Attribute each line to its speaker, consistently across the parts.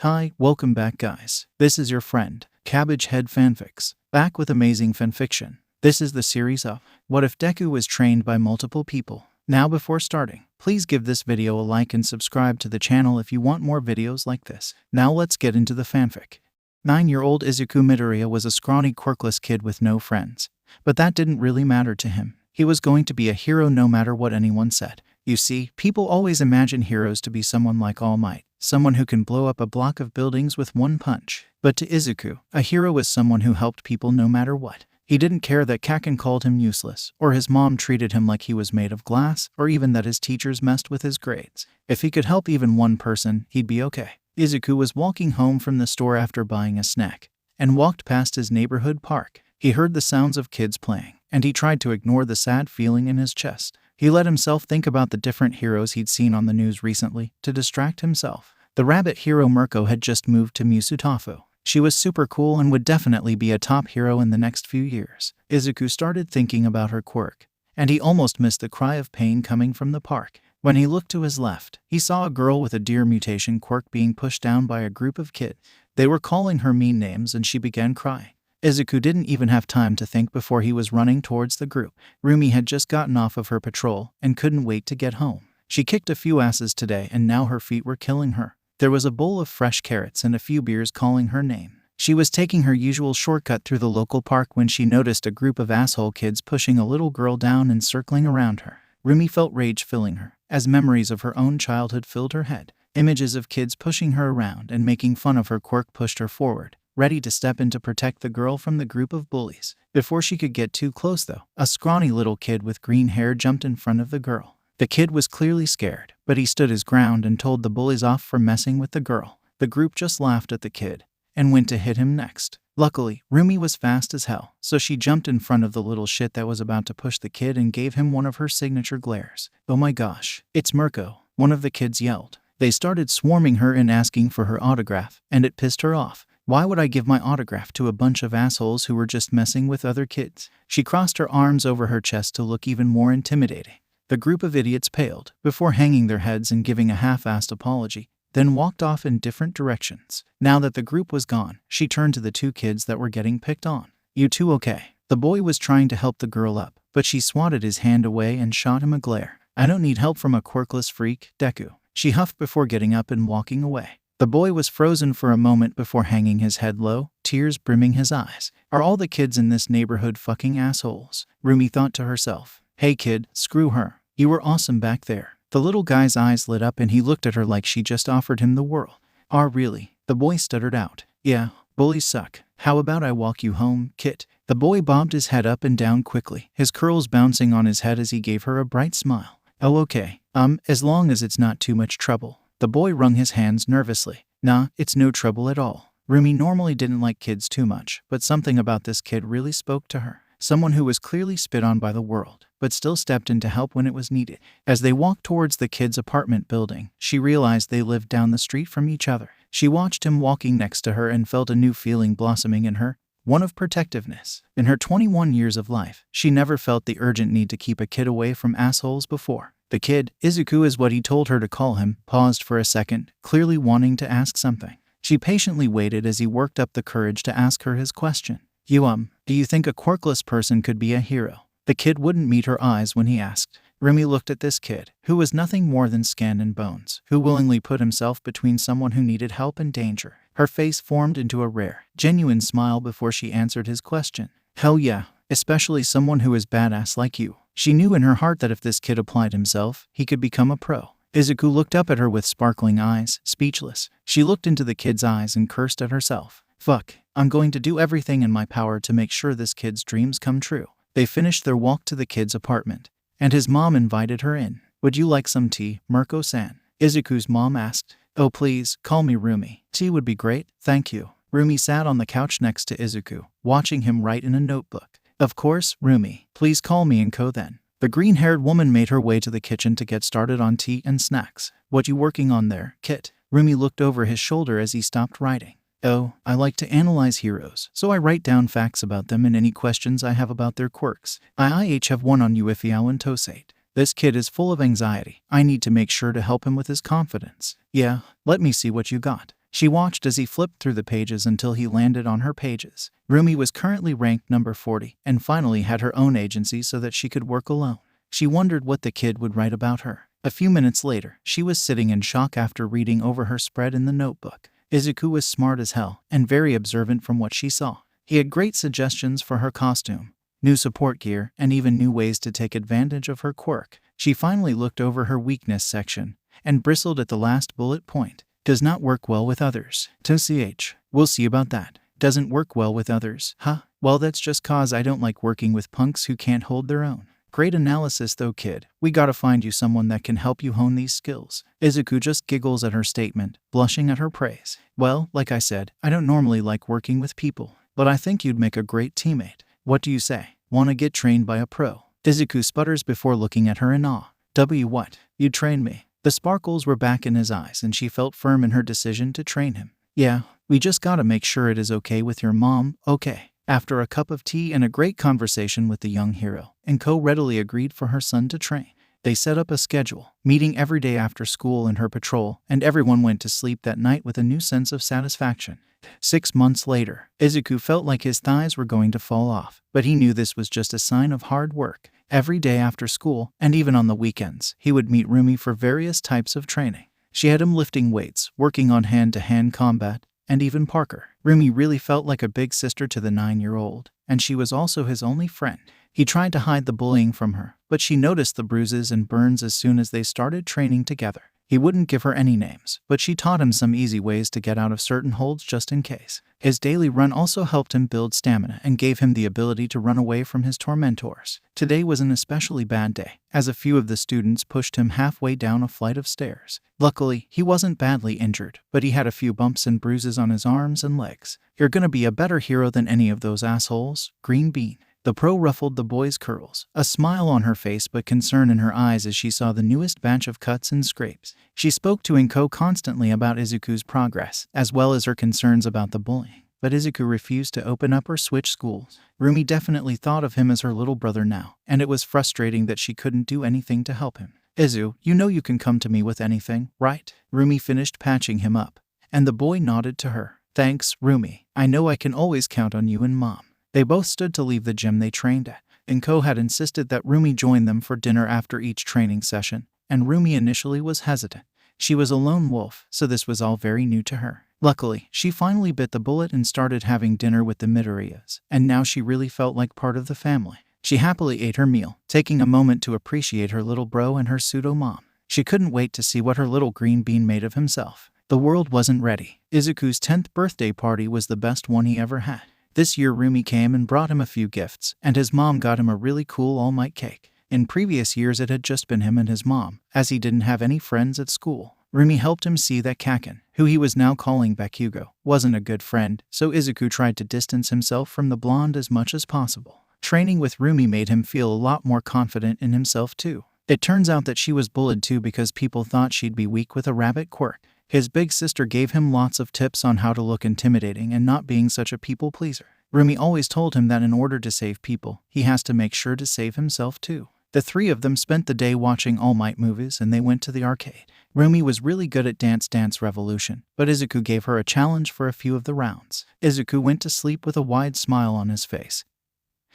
Speaker 1: Hi, welcome back guys. This is your friend, Cabbage Head Fanfics, back with amazing fanfiction. This is the series of What If Deku Was Trained by Multiple People. Now before starting, please give this video a like and subscribe to the channel if you want more videos like this. Now let's get into the fanfic. 9-year-old Izuku Midoriya was a scrawny quirkless kid with no friends. But that didn't really matter to him. He was going to be a hero no matter what anyone said. You see, people always imagine heroes to be someone like All Might, someone who can blow up a block of buildings with one punch. But to Izuku, a hero was someone who helped people no matter what. He didn't care that Kaken called him useless, or his mom treated him like he was made of glass, or even that his teachers messed with his grades. If he could help even one person, he'd be okay. Izuku was walking home from the store after buying a snack, and walked past his neighborhood park. He heard the sounds of kids playing, and he tried to ignore the sad feeling in his chest. He let himself think about the different heroes he'd seen on the news recently to distract himself. The rabbit hero Mirko had just moved to Musutafu. She was super cool and would definitely be a top hero in the next few years. Izuku started thinking about her quirk, and he almost missed the cry of pain coming from the park. When he looked to his left, he saw a girl with a deer mutation quirk being pushed down by a group of kids. They were calling her mean names and she began crying. Izuku didn't even have time to think before he was running towards the group. Rumi had just gotten off of her patrol and couldn't wait to get home. She kicked a few asses today and now her feet were killing her. There was a bowl of fresh carrots and a few beers calling her name. She was taking her usual shortcut through the local park when she noticed a group of asshole kids pushing a little girl down and circling around her. Rumi felt rage filling her, as memories of her own childhood filled her head. Images of kids pushing her around and making fun of her quirk pushed her forward, ready to step in to protect the girl from the group of bullies. Before she could get too close though, a scrawny little kid with green hair jumped in front of the girl. The kid was clearly scared, but he stood his ground and told the bullies off for messing with the girl. The group just laughed at the kid and went to hit him next. Luckily, Rumi was fast as hell, so she jumped in front of the little shit that was about to push the kid and gave him one of her signature glares. "Oh my gosh, it's Mirko," one of the kids yelled. They started swarming her and asking for her autograph, and it pissed her off. Why would I give my autograph to a bunch of assholes who were just messing with other kids? She crossed her arms over her chest to look even more intimidating. The group of idiots paled, before hanging their heads and giving a half-assed apology, then walked off in different directions. Now that the group was gone, she turned to the two kids that were getting picked on. "You two okay?" The boy was trying to help the girl up, but she swatted his hand away and shot him a glare. "I don't need help from a quirkless freak, Deku," she huffed before getting up and walking away. The boy was frozen for a moment before hanging his head low, tears brimming his eyes. Are all the kids in this neighborhood fucking assholes? Rumi thought to herself. "Hey kid, screw her. You were awesome back there." The little guy's eyes lit up and he looked at her like she just offered him the world. "Ah, really?" the boy stuttered out. "Yeah, bullies suck. How about I walk you home, kid?" The boy bobbed his head up and down quickly, his curls bouncing on his head as he gave her a bright smile. "Oh okay, as long as it's not too much trouble." The boy wrung his hands nervously. "Nah, it's no trouble at all." Rumi normally didn't like kids too much, but something about this kid really spoke to her. Someone who was clearly spit on by the world, but still stepped in to help when it was needed. As they walked towards the kid's apartment building, she realized they lived down the street from each other. She watched him walking next to her and felt a new feeling blossoming in her, one of protectiveness. In her 21 years of life, she never felt the urgent need to keep a kid away from assholes before. The kid, Izuku is what he told her to call him, paused for a second, clearly wanting to ask something. She patiently waited as he worked up the courage to ask her his question. Do you think a quirkless person could be a hero?" The kid wouldn't meet her eyes when he asked. Rumi looked at this kid, who was nothing more than skin and bones, who willingly put himself between someone who needed help and danger. Her face formed into a rare, genuine smile before she answered his question. "Hell yeah, especially someone who is badass like you." She knew in her heart that if this kid applied himself, he could become a pro. Izuku looked up at her with sparkling eyes, speechless. She looked into the kid's eyes and cursed at herself. "Fuck, I'm going to do everything in my power to make sure this kid's dreams come true." They finished their walk to the kid's apartment, and his mom invited her in. "Would you like some tea, Mirko-san?" Izuku's mom asked. "Oh please, call me Rumi. Tea would be great, thank you." Rumi sat on the couch next to Izuku, watching him write in a notebook. "Of course, Rumi. Please call me Inko then." The green-haired woman made her way to the kitchen to get started on tea and snacks. "What you working on there, kid?" Rumi looked over his shoulder as he stopped writing. "Oh, I like to analyze heroes, so I write down facts about them and any questions I have about their quirks. I have one on you if and Tosate. This kid is full of anxiety. I need to make sure to help him with his confidence." "Yeah, let me see what you got." She watched as he flipped through the pages until he landed on her pages. Rumi was currently ranked number 40 and finally had her own agency so that she could work alone. She wondered what the kid would write about her. A few minutes later, she was sitting in shock after reading over her spread in the notebook. Izuku was smart as hell and very observant from what she saw. He had great suggestions for her costume, new support gear, and even new ways to take advantage of her quirk. She finally looked over her weakness section and bristled at the last bullet point. Does not work well with others. TCH. We'll see about that. Doesn't work well with others. Huh? Well, that's just cause I don't like working with punks who can't hold their own. Great analysis though, kid. We gotta find you someone that can help you hone these skills. Izuku just giggles at her statement, blushing at her praise. Well, like I said, I don't normally like working with people, but I think you'd make a great teammate. What do you say? Wanna get trained by a pro? Izuku sputters before looking at her in awe. What? You'd train me? The sparkles were back in his eyes and she felt firm in her decision to train him. Yeah, we just gotta make sure it is okay with your mom, okay? After a cup of tea and a great conversation with the young hero, Enko readily agreed for her son to train. They set up a schedule, meeting every day after school and her patrol, and everyone went to sleep that night with a new sense of satisfaction. 6 months later, Izuku felt like his thighs were going to fall off, but he knew this was just a sign of hard work. Every day after school, and even on the weekends, he would meet Rumi for various types of training. She had him lifting weights, working on hand-to-hand combat, and even Parker. Rumi really felt like a big sister to the 9-year-old, and she was also his only friend. He tried to hide the bullying from her, but she noticed the bruises and burns as soon as they started training together. He wouldn't give her any names, but she taught him some easy ways to get out of certain holds just in case. His daily run also helped him build stamina and gave him the ability to run away from his tormentors. Today was an especially bad day, as a few of the students pushed him halfway down a flight of stairs. Luckily, he wasn't badly injured, but he had a few bumps and bruises on his arms and legs. You're gonna be a better hero than any of those assholes, Green Bean. The pro ruffled the boy's curls, a smile on her face but concern in her eyes as she saw the newest batch of cuts and scrapes. She spoke to Enko constantly about Izuku's progress, as well as her concerns about the bullying, but Izuku refused to open up or switch schools. Rumi definitely thought of him as her little brother now, and it was frustrating that she couldn't do anything to help him. Izu, you know you can come to me with anything, right? Rumi finished patching him up, and the boy nodded to her. Thanks, Rumi. I know I can always count on you and Mom. They both stood to leave the gym they trained at. Enko had insisted that Rumi join them for dinner after each training session, and Rumi initially was hesitant. She was a lone wolf, so this was all very new to her. Luckily, she finally bit the bullet and started having dinner with the Midoriyas, and now she really felt like part of the family. She happily ate her meal, taking a moment to appreciate her little bro and her pseudo-mom. She couldn't wait to see what her little green bean made of himself. The world wasn't ready. Izuku's 10th birthday party was the best one he ever had. This year Rumi came and brought him a few gifts, and his mom got him a really cool all-night cake. In previous years it had just been him and his mom, as he didn't have any friends at school. Rumi helped him see that Kaken, who he was now calling Bakugo, wasn't a good friend, so Izuku tried to distance himself from the blonde as much as possible. Training with Rumi made him feel a lot more confident in himself too. It turns out that she was bullied too because people thought she'd be weak with a rabbit quirk. His big sister gave him lots of tips on how to look intimidating and not being such a people pleaser. Rumi always told him that in order to save people, he has to make sure to save himself too. The three of them spent the day watching all-night movies and they went to the arcade. Rumi was really good at Dance Dance Revolution, but Izuku gave her a challenge for a few of the rounds. Izuku went to sleep with a wide smile on his face.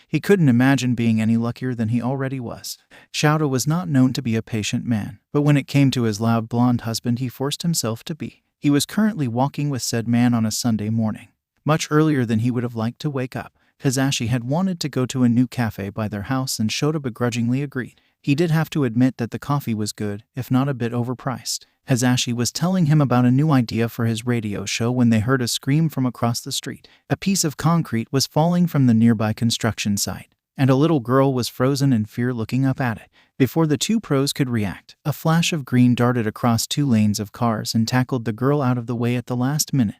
Speaker 1: He couldn't imagine being any luckier than he already was. Shouto was not known to be a patient man, but when it came to his loud blonde husband he forced himself to be. He was currently walking with said man on a Sunday morning, much earlier than he would have liked to wake up. Hazashi had wanted to go to a new cafe by their house and Shota begrudgingly agreed. He did have to admit that the coffee was good, if not a bit overpriced. Hazashi was telling him about a new idea for his radio show when they heard a scream from across the street. A piece of concrete was falling from the nearby construction site, and a little girl was frozen in fear looking up at it. Before the two pros could react, a flash of green darted across 2 lanes of cars and tackled the girl out of the way at the last minute.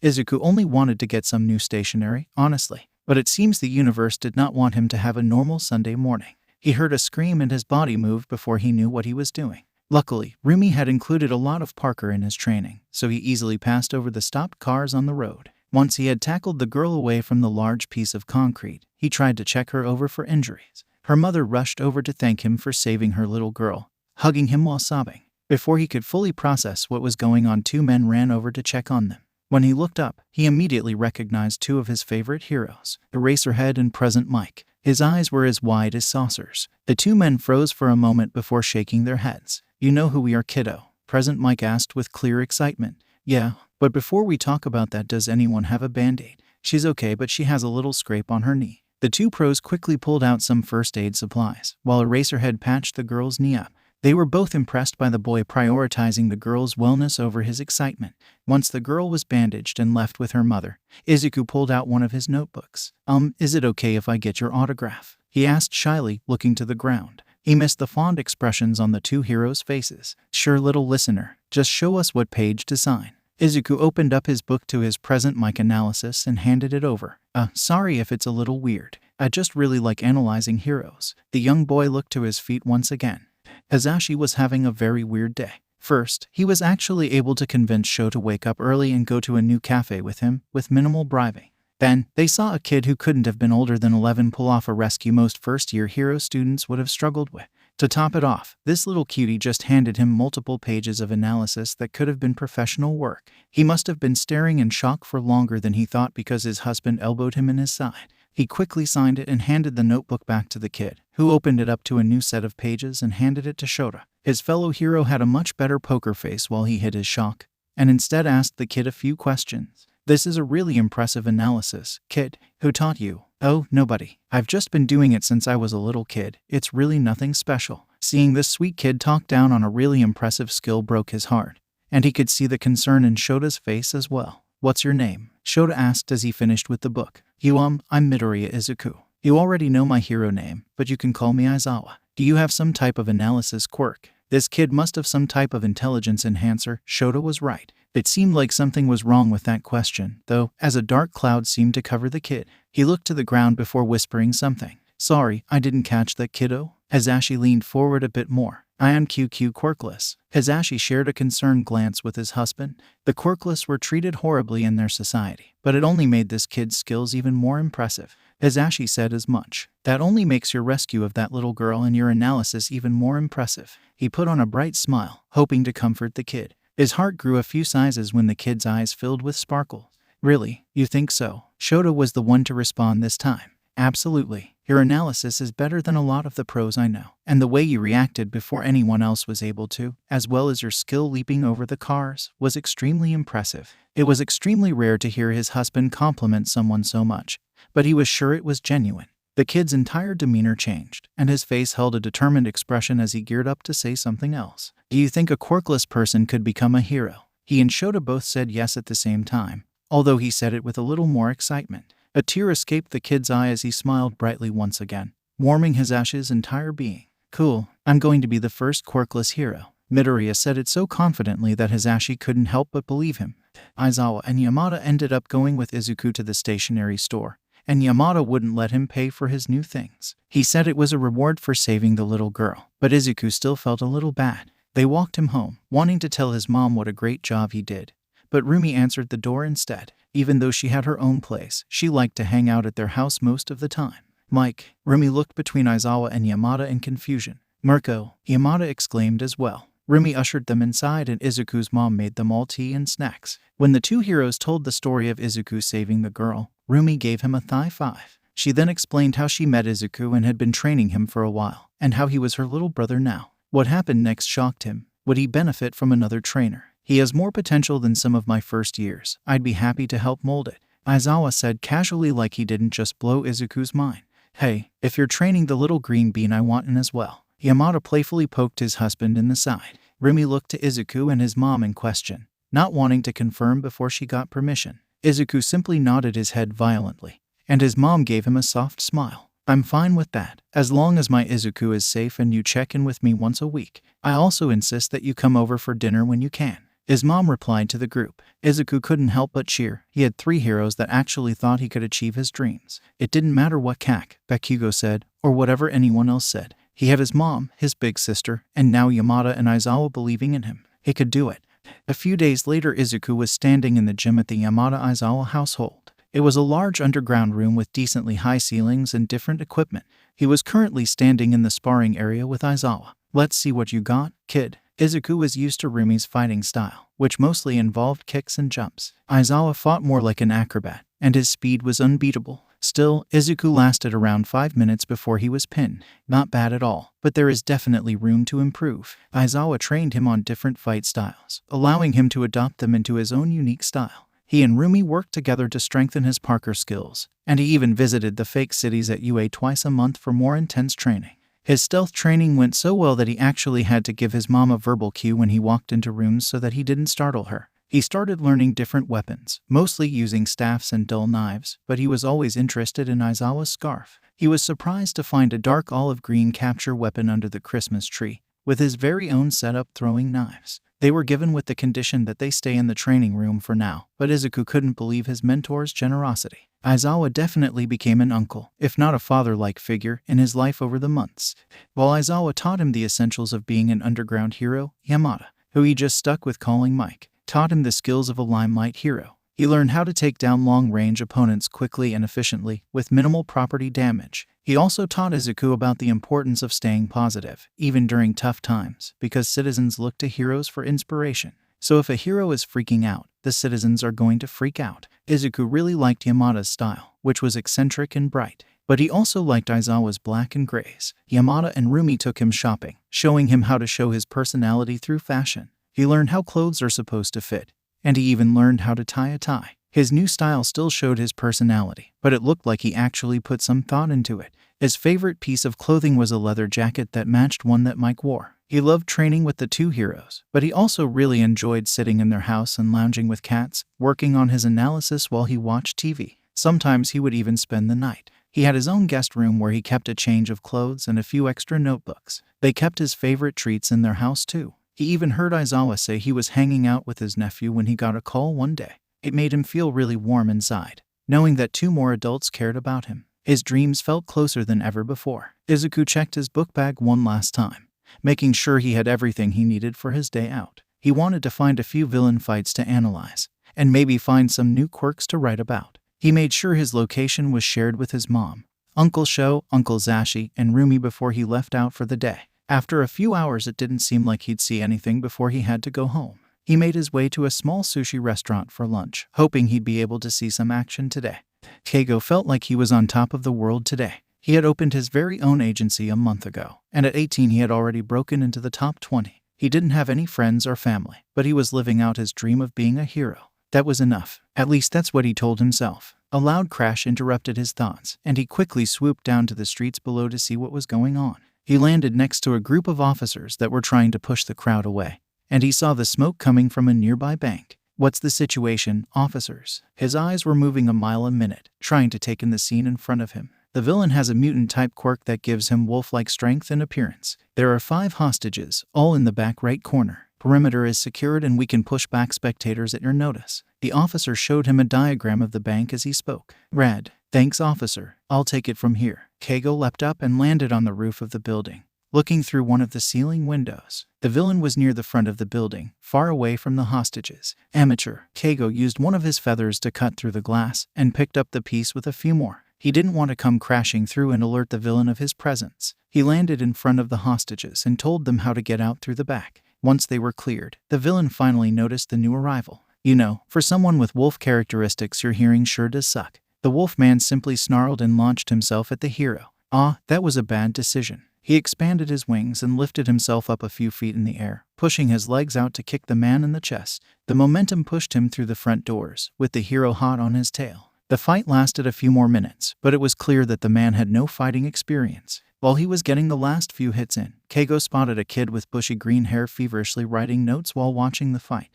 Speaker 1: Izuku only wanted to get some new stationery, honestly, but it seems the universe did not want him to have a normal Sunday morning. He heard a scream and his body moved before he knew what he was doing. Luckily, Rumi had included a lot of Parker in his training, so he easily passed over the stopped cars on the road. Once he had tackled the girl away from the large piece of concrete, he tried to check her over for injuries. Her mother rushed over to thank him for saving her little girl, hugging him while sobbing. Before he could fully process what was going on, two men ran over to check on them. When he looked up, he immediately recognized two of his favorite heroes, Eraserhead and Present Mike. His eyes were as wide as saucers. The two men froze for a moment before shaking their heads. "You know who we are, kiddo?" Present Mike asked with clear excitement. "Yeah, but before we talk about that, does anyone have a band-aid?" "She's okay, but she has a little scrape on her knee." The two pros quickly pulled out some first aid supplies, while Eraserhead patched the girl's knee up. They were both impressed by the boy prioritizing the girl's wellness over his excitement. Once the girl was bandaged and left with her mother, Izuku pulled out one of his notebooks. Is it okay if I get your autograph?" he asked shyly, looking to the ground. He missed the fond expressions on the two heroes' faces. "Sure, little listener, just show us what page to sign." Izuku opened up his book to his Present Mike analysis and handed it over. Sorry if it's a little weird. I just really like analyzing heroes." The young boy looked to his feet once again. Hazashi was having a very weird day. First, he was actually able to convince Sho to wake up early and go to a new cafe with him, with minimal bribing. Then, they saw a kid who couldn't have been older than 11 pull off a rescue most first-year hero students would have struggled with. To top it off, this little cutie just handed him multiple pages of analysis that could have been professional work. He must have been staring in shock for longer than he thought because his husband elbowed him in his side. He quickly signed it and handed the notebook back to the kid, who opened it up to a new set of pages and handed it to Shota. His fellow hero had a much better poker face while he hid his shock, and instead asked the kid a few questions. "This is a really impressive analysis, kid. Who taught you?" "Oh, nobody. I've just been doing it since I was a little kid. It's really nothing special." Seeing this sweet kid talk down on a really impressive skill broke his heart, and he could see the concern in Shota's face as well. "What's your name?" Shota asked as he finished with the book. I'm Midoriya Izuku. You already know my hero name, but you can call me Aizawa. Do you have some type of analysis quirk?" This kid must have some type of intelligence enhancer. Shota was right. It seemed like something was wrong with that question, though, as a dark cloud seemed to cover the kid. He looked to the ground before whispering something. "Sorry, I didn't catch that, kiddo." Hazashi leaned forward a bit more. "I am QQ quirkless." Hazashi shared a concerned glance with his husband. The quirkless were treated horribly in their society, but it only made this kid's skills even more impressive. Hazashi said as much. "That only makes your rescue of that little girl and your analysis even more impressive." He put on a bright smile, hoping to comfort the kid. His heart grew a few sizes when the kid's eyes filled with sparkle. "Really? You think so?" Shota was the one to respond this time. "Absolutely. Your analysis is better than a lot of the pros I know. And the way you reacted before anyone else was able to, as well as your skill leaping over the cars, was extremely impressive." It was extremely rare to hear his husband compliment someone so much, but he was sure it was genuine. The kid's entire demeanor changed, and his face held a determined expression as he geared up to say something else. "Do you think a quirkless person could become a hero?" He and Shota both said yes at the same time, although he said it with a little more excitement. A tear escaped the kid's eye as he smiled brightly once again, warming Hazashi's entire being. "Cool, I'm going to be the first quirkless hero." Midoriya said it so confidently that Hazashi couldn't help but believe him. Aizawa and Yamada ended up going with Izuku to the stationery store, and Yamada wouldn't let him pay for his new things. He said it was a reward for saving the little girl, but Izuku still felt a little bad. They walked him home, wanting to tell his mom what a great job he did, but Rumi answered the door instead. Even though she had her own place, she liked to hang out at their house most of the time. "Mike." Rumi looked between Aizawa and Yamada in confusion. "Mirko," Yamada exclaimed as well. Rumi ushered them inside and Izuku's mom made them all tea and snacks. When the two heroes told the story of Izuku saving the girl, Rumi gave him a high five. She then explained how she met Izuku and had been training him for a while, and how he was her little brother now. What happened next shocked him. Would he benefit from another trainer? "He has more potential than some of my first years. I'd be happy to help mold it," Aizawa said casually, like he didn't just blow Izuku's mind. "Hey, if you're training the little green bean, I want in as well." Yamada playfully poked his husband in the side. Rumi looked to Izuku and his mom in question, not wanting to confirm before she got permission. Izuku simply nodded his head violently, and his mom gave him a soft smile. "I'm fine with that, as long as my Izuku is safe and you check in with me once a week. I also insist that you come over for dinner when you can," his mom replied to the group. Izuku couldn't help but cheer. He had 3 heroes that actually thought he could achieve his dreams. It didn't matter what Bakugo said, or whatever anyone else said. He had his mom, his big sister, and now Yamada and Aizawa believing in him. He could do it. A few days later, Izuku was standing in the gym at the Yamada-Aizawa household. It was a large underground room with decently high ceilings and different equipment. He was currently standing in the sparring area with Aizawa. "Let's see what you got, kid." Izuku was used to Rumi's fighting style, which mostly involved kicks and jumps. Aizawa fought more like an acrobat, and his speed was unbeatable. Still, Izuku lasted around 5 minutes before he was pinned. Not bad at all, but there is definitely room to improve. Aizawa trained him on different fight styles, allowing him to adopt them into his own unique style. He and Rumi worked together to strengthen his parkour skills, and he even visited the fake cities at UA twice a month for more intense training. His stealth training went so well that he actually had to give his mom a verbal cue when he walked into rooms so that he didn't startle her. He started learning different weapons, mostly using staffs and dull knives, but he was always interested in Aizawa's scarf. He was surprised to find a dark olive-green capture weapon under the Christmas tree, with his very own setup throwing knives. They were given with the condition that they stay in the training room for now, but Izuku couldn't believe his mentor's generosity. Aizawa definitely became an uncle, if not a father-like figure, in his life over the months. While Aizawa taught him the essentials of being an underground hero, Yamada, who he just stuck with calling Mike, taught him the skills of a limelight hero. He learned how to take down long-range opponents quickly and efficiently, with minimal property damage. He also taught Izuku about the importance of staying positive, even during tough times, because citizens look to heroes for inspiration. So if a hero is freaking out, the citizens are going to freak out. Izuku really liked Yamada's style, which was eccentric and bright. But he also liked Aizawa's black and grays. Yamada and Rumi took him shopping, showing him how to show his personality through fashion. He learned how clothes are supposed to fit, and he even learned how to tie a tie. His new style still showed his personality, but it looked like he actually put some thought into it. His favorite piece of clothing was a leather jacket that matched one that Mike wore. He loved training with the two heroes, but he also really enjoyed sitting in their house and lounging with cats, working on his analysis while he watched TV. Sometimes he would even spend the night. He had his own guest room where he kept a change of clothes and a few extra notebooks. They kept his favorite treats in their house too. He even heard Aizawa say he was hanging out with his nephew when he got a call one day. It made him feel really warm inside, knowing that 2 more adults cared about him. His dreams felt closer than ever before. Izuku checked his book bag one last time, making sure he had everything he needed for his day out. He wanted to find a few villain fights to analyze, and maybe find some new quirks to write about. He made sure his location was shared with his mom, Uncle Sho, Uncle Zashi, and Rumi before he left out for the day. After a few hours, it didn't seem like he'd see anything before he had to go home. He made his way to a small sushi restaurant for lunch, hoping he'd be able to see some action today. Keigo felt like he was on top of the world today. He had opened his very own agency a month ago, and at 18 he had already broken into the top 20. He didn't have any friends or family, but he was living out his dream of being a hero. That was enough. At least that's what he told himself. A loud crash interrupted his thoughts, and he quickly swooped down to the streets below to see what was going on. He landed next to a group of officers that were trying to push the crowd away, and he saw the smoke coming from a nearby bank. "What's the situation, officers?" His eyes were moving a mile a minute, trying to take in the scene in front of him. The villain has a mutant-type quirk that gives him wolf-like strength and appearance. There are 5 hostages, all in the back right corner. Perimeter is secured and we can push back spectators at your notice. The officer showed him a diagram of the bank as he spoke. "Rad. Thanks, officer. I'll take it from here." Keigo leapt up and landed on the roof of the building, looking through one of the ceiling windows. The villain was near the front of the building, far away from the hostages. Amateur. Keigo used one of his feathers to cut through the glass and picked up the piece with a few more. He didn't want to come crashing through and alert the villain of his presence. He landed in front of the hostages and told them how to get out through the back. Once they were cleared, the villain finally noticed the new arrival. "You know, for someone with wolf characteristics, your hearing sure does suck." The wolf man simply snarled and launched himself at the hero. That was a bad decision. He expanded his wings and lifted himself up a few feet in the air, pushing his legs out to kick the man in the chest. The momentum pushed him through the front doors, with the hero hot on his tail. The fight lasted a few more minutes, but it was clear that the man had no fighting experience. While he was getting the last few hits in, Keigo spotted a kid with bushy green hair feverishly writing notes while watching the fight.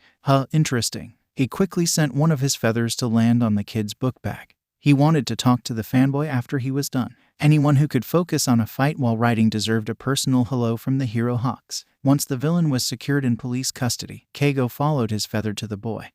Speaker 1: Interesting. He quickly sent one of his feathers to land on the kid's book bag. He wanted to talk to the fanboy after he was done. Anyone who could focus on a fight while writing deserved a personal hello from the hero Hawks. Once the villain was secured in police custody, Keigo followed his feather to the boy,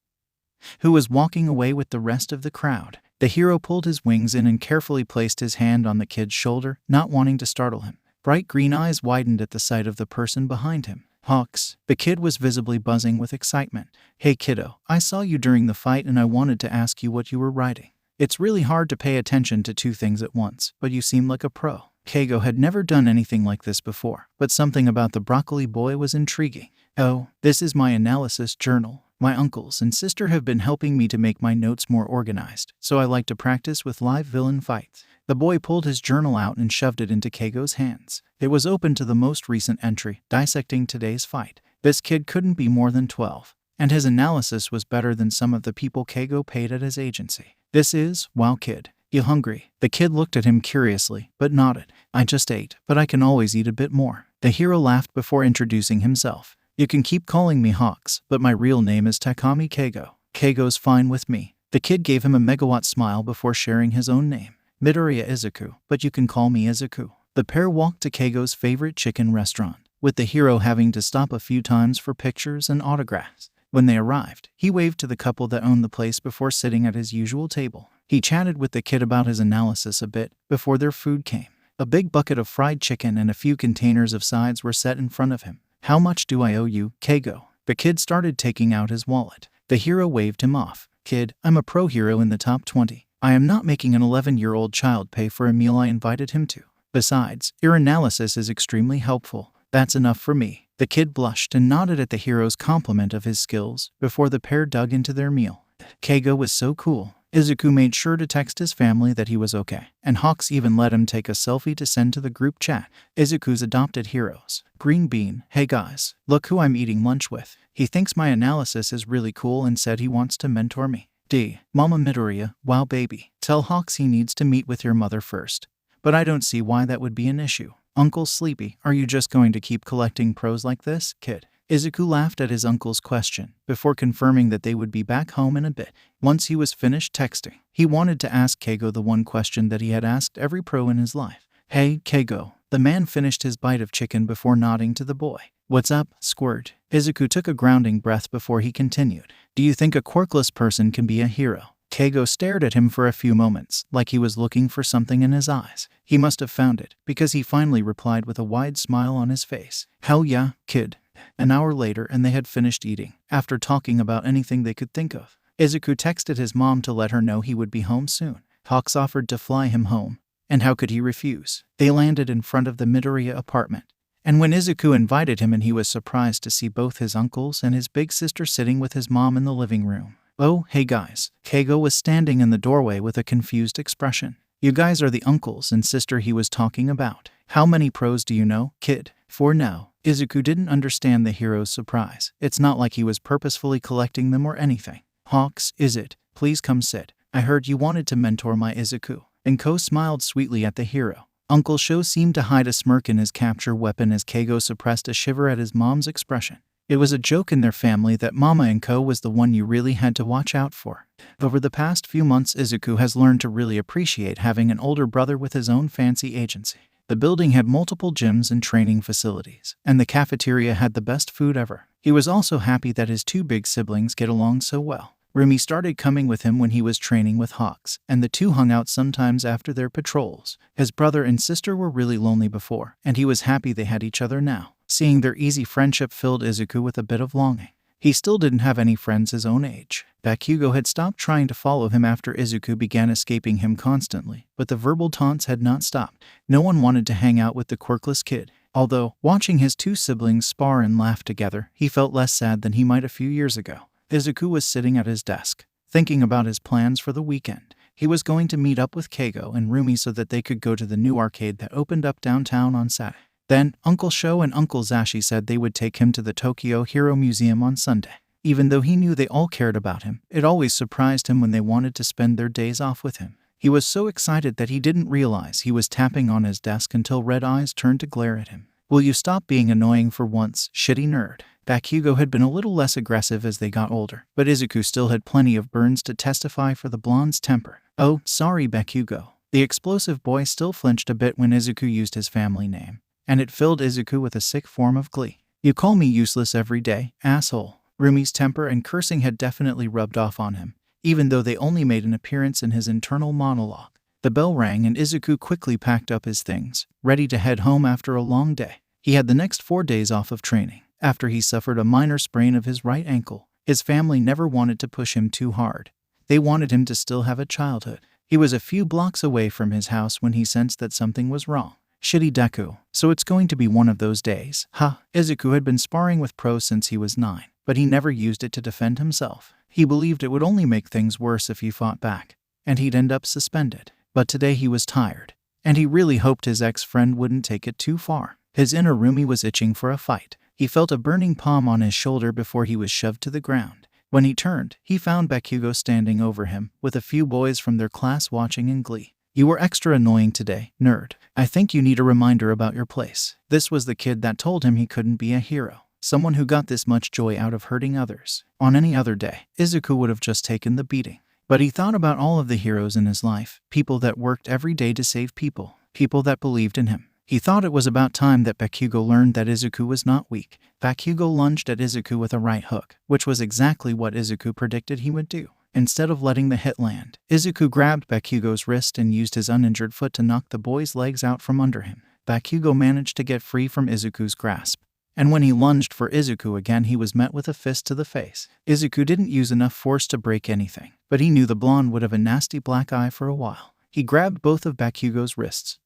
Speaker 1: who was walking away with the rest of the crowd. The hero pulled his wings in and carefully placed his hand on the kid's shoulder, not wanting to startle him. Bright green eyes widened at the sight of the person behind him. "Hawks." The kid was visibly buzzing with excitement. "Hey kiddo, I saw you during the fight and I wanted to ask you what you were writing. It's really hard to pay attention to 2 things at once, but you seem like a pro." Keigo had never done anything like this before, but something about the broccoli boy was intriguing. Oh, this is my analysis journal. My uncles and sister have been helping me to make my notes more organized, so I like to practice with live villain fights. The boy pulled his journal out and shoved it into Keigo's hands. It was open to the most recent entry, dissecting today's fight. This kid couldn't be more than 12, and his analysis was better than some of the people Keigo paid at his agency. This is, wow kid, you hungry? The kid looked at him curiously, but nodded. I just ate, but I can always eat a bit more. The hero laughed before introducing himself. You can keep calling me Hawks, but my real name is Takami Keigo. Keigo's fine with me. The kid gave him a megawatt smile before sharing his own name. Midoriya Izuku, but you can call me Izuku. The pair walked to Keigo's favorite chicken restaurant, with the hero having to stop a few times for pictures and autographs. When they arrived, he waved to the couple that owned the place before sitting at his usual table. He chatted with the kid about his analysis a bit before their food came. A big bucket of fried chicken and a few containers of sides were set in front of him. How much do I owe you, Keigo? The kid started taking out his wallet. The hero waved him off. Kid, I'm a pro hero in the top 20. I am not making an 11-year-old child pay for a meal I invited him to. Besides, your analysis is extremely helpful. That's enough for me. The kid blushed and nodded at the hero's compliment of his skills before the pair dug into their meal. Keigo was so cool. Izuku made sure to text his family that he was okay, and Hawks even let him take a selfie to send to the group chat. Izuku's adopted heroes. Green Bean, hey guys, look who I'm eating lunch with. He thinks my analysis is really cool and said he wants to mentor me. D. Mama Midoriya, wow baby. Tell Hawks he needs to meet with your mother first. But I don't see why that would be an issue. Uncle Sleepy, are you just going to keep collecting pros like this, kid? Izuku laughed at his uncle's question, before confirming that they would be back home in a bit. Once he was finished texting, he wanted to ask Keigo the one question that he had asked every pro in his life. Hey, Keigo. The man finished his bite of chicken before nodding to the boy. What's up, Squirt? Izuku took a grounding breath before he continued. Do you think a quirkless person can be a hero? Keigo stared at him for a few moments, like he was looking for something in his eyes. He must have found it, because he finally replied with a wide smile on his face. Hell yeah, kid. An hour later and they had finished eating, after talking about anything they could think of. Izuku texted his mom to let her know he would be home soon. Hawks offered to fly him home, and how could he refuse? They landed in front of the Midoriya apartment. And when Izuku invited him and he was surprised to see both his uncles and his big sister sitting with his mom in the living room. Oh, hey guys. Keigo was standing in the doorway with a confused expression. You guys are the uncles and sister he was talking about. How many pros do you know, kid? 4 now. Izuku didn't understand the hero's surprise. It's not like he was purposefully collecting them or anything. Hawks, is it? Please come sit. I heard you wanted to mentor my Izuku. And Ko smiled sweetly at the hero. Uncle Sho seemed to hide a smirk in his capture weapon as Keigo suppressed a shiver at his mom's expression. It was a joke in their family that Mama and Ko was the one you really had to watch out for. Over the past few months, Izuku has learned to really appreciate having an older brother with his own fancy agency. The building had multiple gyms and training facilities, and the cafeteria had the best food ever. He was also happy that his 2 big siblings get along so well. Rumi started coming with him when he was training with Hawks, and the two hung out sometimes after their patrols. His brother and sister were really lonely before, and he was happy they had each other now. Seeing their easy friendship filled Izuku with a bit of longing. He still didn't have any friends his own age. Bakugo had stopped trying to follow him after Izuku began escaping him constantly, but the verbal taunts had not stopped. No one wanted to hang out with the quirkless kid. Although, watching his 2 siblings spar and laugh together, he felt less sad than he might a few years ago. Izuku was sitting at his desk, thinking about his plans for the weekend. He was going to meet up with Keigo and Rumi so that they could go to the new arcade that opened up downtown on Saturday. Then, Uncle Sho and Uncle Zashi said they would take him to the Tokyo Hero Museum on Sunday. Even though he knew they all cared about him, it always surprised him when they wanted to spend their days off with him. He was so excited that he didn't realize he was tapping on his desk until red eyes turned to glare at him. Will you stop being annoying for once, shitty nerd? Bakugo had been a little less aggressive as they got older, but Izuku still had plenty of burns to testify for the blonde's temper. Oh, sorry Bakugo. The explosive boy still flinched a bit when Izuku used his family name, and it filled Izuku with a sick form of glee. You call me useless every day, asshole. Rumi's temper and cursing had definitely rubbed off on him, even though they only made an appearance in his internal monologue. The bell rang and Izuku quickly packed up his things, ready to head home after a long day. He had the next 4 days off of training, after he suffered a minor sprain of his right ankle. His family never wanted to push him too hard. They wanted him to still have a childhood. He was a few blocks away from his house when he sensed that something was wrong. Shitty Deku. So it's going to be one of those days. Izuku had been sparring with Pro since he was 9, but he never used it to defend himself. He believed it would only make things worse if he fought back, and he'd end up suspended. But today he was tired, and he really hoped his ex-friend wouldn't take it too far. His inner roomie was itching for a fight. He felt a burning palm on his shoulder before he was shoved to the ground. When he turned, he found Bakugo standing over him, with a few boys from their class watching in glee. You were extra annoying today, nerd. I think you need a reminder about your place. This was the kid that told him he couldn't be a hero. Someone who got this much joy out of hurting others. On any other day, Izuku would have just taken the beating. But he thought about all of the heroes in his life, people that worked every day to save people, people that believed in him. He thought it was about time that Bakugo learned that Izuku was not weak. Bakugo lunged at Izuku with a right hook, which was exactly what Izuku predicted he would do. Instead of letting the hit land, Izuku grabbed Bakugo's wrist and used his uninjured foot to knock the boy's legs out from under him. Bakugo managed to get free from Izuku's grasp, and when he lunged for Izuku again, he was met with a fist to the face. Izuku didn't use enough force to break anything, but he knew the blonde would have a nasty black eye for a while. He grabbed both of Bakugo's wrists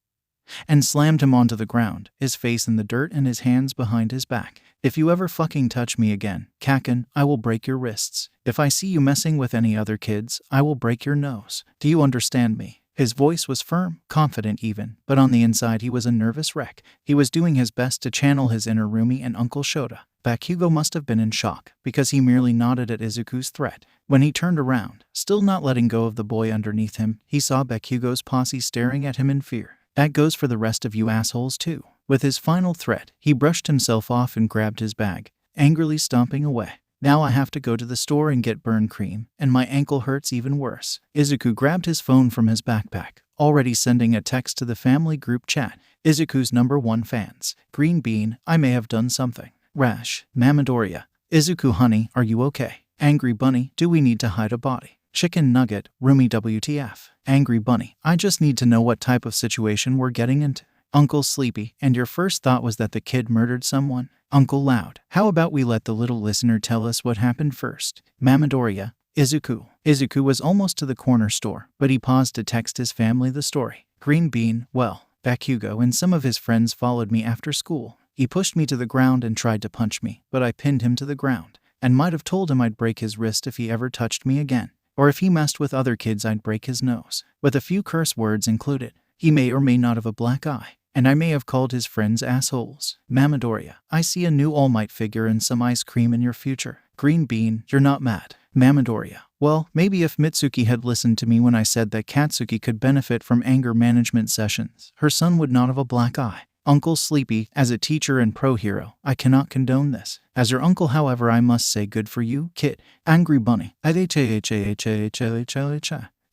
Speaker 1: and slammed him onto the ground, his face in the dirt and his hands behind his back. If you ever fucking touch me again, Kaken, I will break your wrists. If I see you messing with any other kids, I will break your nose. Do you understand me? His voice was firm, confident even, but on the inside he was a nervous wreck. He was doing his best to channel his inner roomie and Uncle Shota. Bakugo must have been in shock, because he merely nodded at Izuku's threat. When he turned around, still not letting go of the boy underneath him, he saw Bakugo's posse staring at him in fear. That goes for the rest of you assholes too. With his final threat, he brushed himself off and grabbed his bag, angrily stomping away. Now I have to go to the store and get burn cream, and my ankle hurts even worse. Izuku grabbed his phone from his backpack, already sending a text to the family group chat. Izuku's #1 fans. Green Bean, I may have done something. Rash, Midoriya. Izuku honey, are you okay? Angry Bunny, do we need to hide a body? Chicken Nugget, Rumi WTF. Angry Bunny, I just need to know what type of situation we're getting into. Uncle Sleepy, and your first thought was that the kid murdered someone? Uncle Loud, how about we let the little listener tell us what happened first? Midoriya, Izuku. Izuku was almost to the corner store, but he paused to text his family the story. Green Bean, well, Bakugo and some of his friends followed me after school. He pushed me to the ground and tried to punch me, but I pinned him to the ground, and might have told him I'd break his wrist if he ever touched me again. Or if he messed with other kids, I'd break his nose. With a few curse words included. He may or may not have a black eye, and I may have called his friends assholes. Midoriya, I see a new All Might figure and some ice cream in your future. Green Bean, you're not mad. Midoriya, well, maybe if Mitsuki had listened to me when I said that Katsuki could benefit from anger management sessions, her son would not have a black eye. Uncle Sleepy, as a teacher and pro-hero, I cannot condone this. As your uncle, however, I must say good for you, kid. Angry Bunny.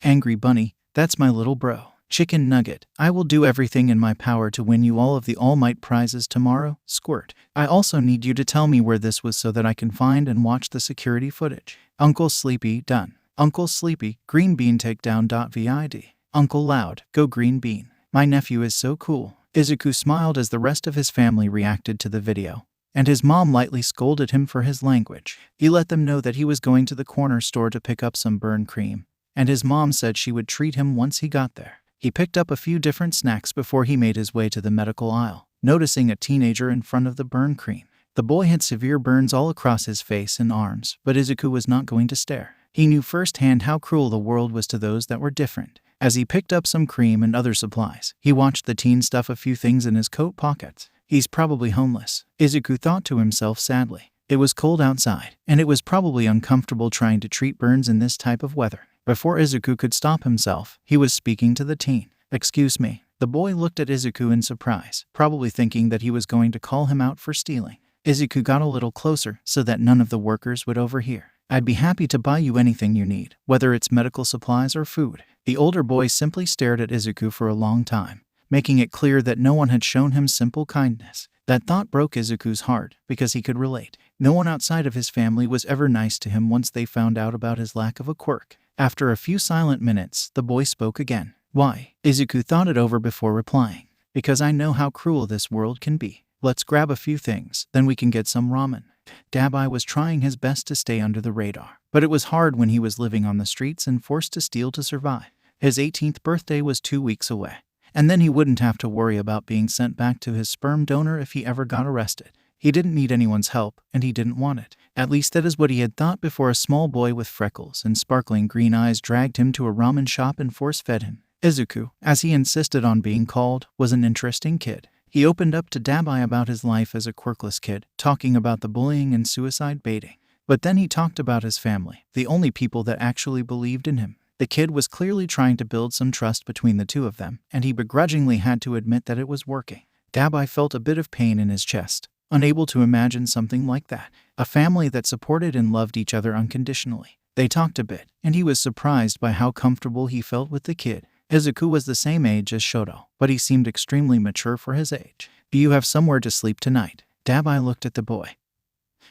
Speaker 1: Angry Bunny, that's my little bro. Chicken Nugget, I will do everything in my power to win you all of the All Might prizes tomorrow. Squirt. I also need you to tell me where this was so that I can find and watch the security footage. Uncle Sleepy, done. Uncle Sleepy, Green Bean takedown.vid. Uncle Loud, go Green Bean. My nephew is so cool. Izuku smiled as the rest of his family reacted to the video, and his mom lightly scolded him for his language. He let them know that he was going to the corner store to pick up some burn cream, and his mom said she would treat him once he got there. He picked up a few different snacks before he made his way to the medical aisle, noticing a teenager in front of the burn cream. The boy had severe burns all across his face and arms, but Izuku was not going to stare. He knew firsthand how cruel the world was to those that were different. As he picked up some cream and other supplies, he watched the teen stuff a few things in his coat pockets. He's probably homeless, Izuku thought to himself sadly. It was cold outside, and it was probably uncomfortable trying to treat burns in this type of weather. Before Izuku could stop himself, he was speaking to the teen. Excuse me. The boy looked at Izuku in surprise, probably thinking that he was going to call him out for stealing. Izuku got a little closer so that none of the workers would overhear. I'd be happy to buy you anything you need, whether it's medical supplies or food. The older boy simply stared at Izuku for a long time, making it clear that no one had shown him simple kindness. That thought broke Izuku's heart, because he could relate. No one outside of his family was ever nice to him once they found out about his lack of a quirk. After a few silent minutes, the boy spoke again. Why? Izuku thought it over before replying. Because I know how cruel this world can be. Let's grab a few things, then we can get some ramen. Dabi was trying his best to stay under the radar, but it was hard when he was living on the streets and forced to steal to survive. His 18th birthday was 2 weeks away, and then he wouldn't have to worry about being sent back to his sperm donor if he ever got arrested. He didn't need anyone's help, and he didn't want it. At least that is what he had thought before a small boy with freckles and sparkling green eyes dragged him to a ramen shop and force-fed him. Izuku, as he insisted on being called, was an interesting kid. He opened up to Dabi about his life as a quirkless kid, talking about the bullying and suicide baiting. But then he talked about his family, the only people that actually believed in him. The kid was clearly trying to build some trust between the two of them, and he begrudgingly had to admit that it was working. Dabi felt a bit of pain in his chest, unable to imagine something like that. A family that supported and loved each other unconditionally. They talked a bit, and he was surprised by how comfortable he felt with the kid. Izuku was the same age as Shoto, but he seemed extremely mature for his age. "Do you have somewhere to sleep tonight?" Dabi looked at the boy,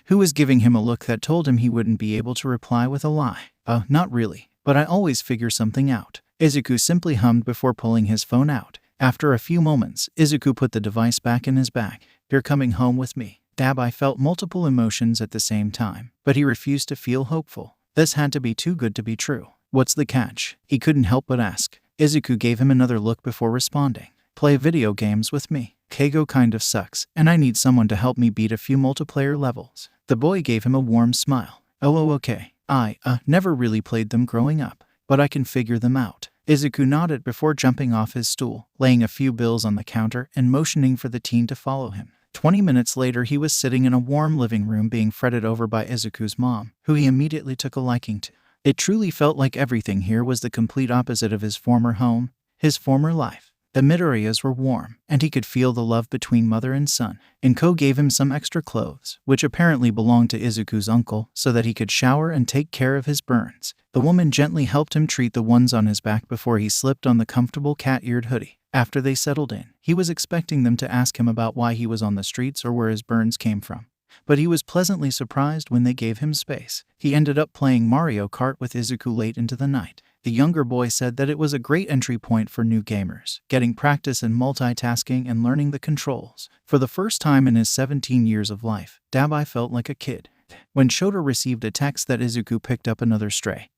Speaker 1: who was giving him a look that told him he wouldn't be able to reply with a lie. Not really, but I always figure something out." Izuku simply hummed before pulling his phone out. After a few moments, Izuku put the device back in his bag. "You're coming home with me." Dabi felt multiple emotions at the same time, but he refused to feel hopeful. This had to be too good to be true. "What's the catch?" he couldn't help but ask. Izuku gave him another look before responding. "Play video games with me. Keigo kind of sucks, and I need someone to help me beat a few multiplayer levels." The boy gave him a warm smile. "Oh, okay. I never really played them growing up, but I can figure them out." Izuku nodded before jumping off his stool, laying a few bills on the counter and motioning for the teen to follow him. 20 minutes later, he was sitting in a warm living room being fretted over by Izuku's mom, who he immediately took a liking to. It truly felt like everything here was the complete opposite of his former home, his former life. The Midoriyas were warm, and he could feel the love between mother and son. Inko gave him some extra clothes, which apparently belonged to Izuku's uncle, so that he could shower and take care of his burns. The woman gently helped him treat the ones on his back before he slipped on the comfortable cat-eared hoodie. After they settled in, he was expecting them to ask him about why he was on the streets or where his burns came from. But he was pleasantly surprised when they gave him space. He ended up playing Mario Kart with Izuku late into the night. The younger boy said that it was a great entry point for new gamers, getting practice in multitasking and learning the controls. For the first time in his 17 years of life, Dabi felt like a kid. When Shota received a text that Izuku picked up another stray,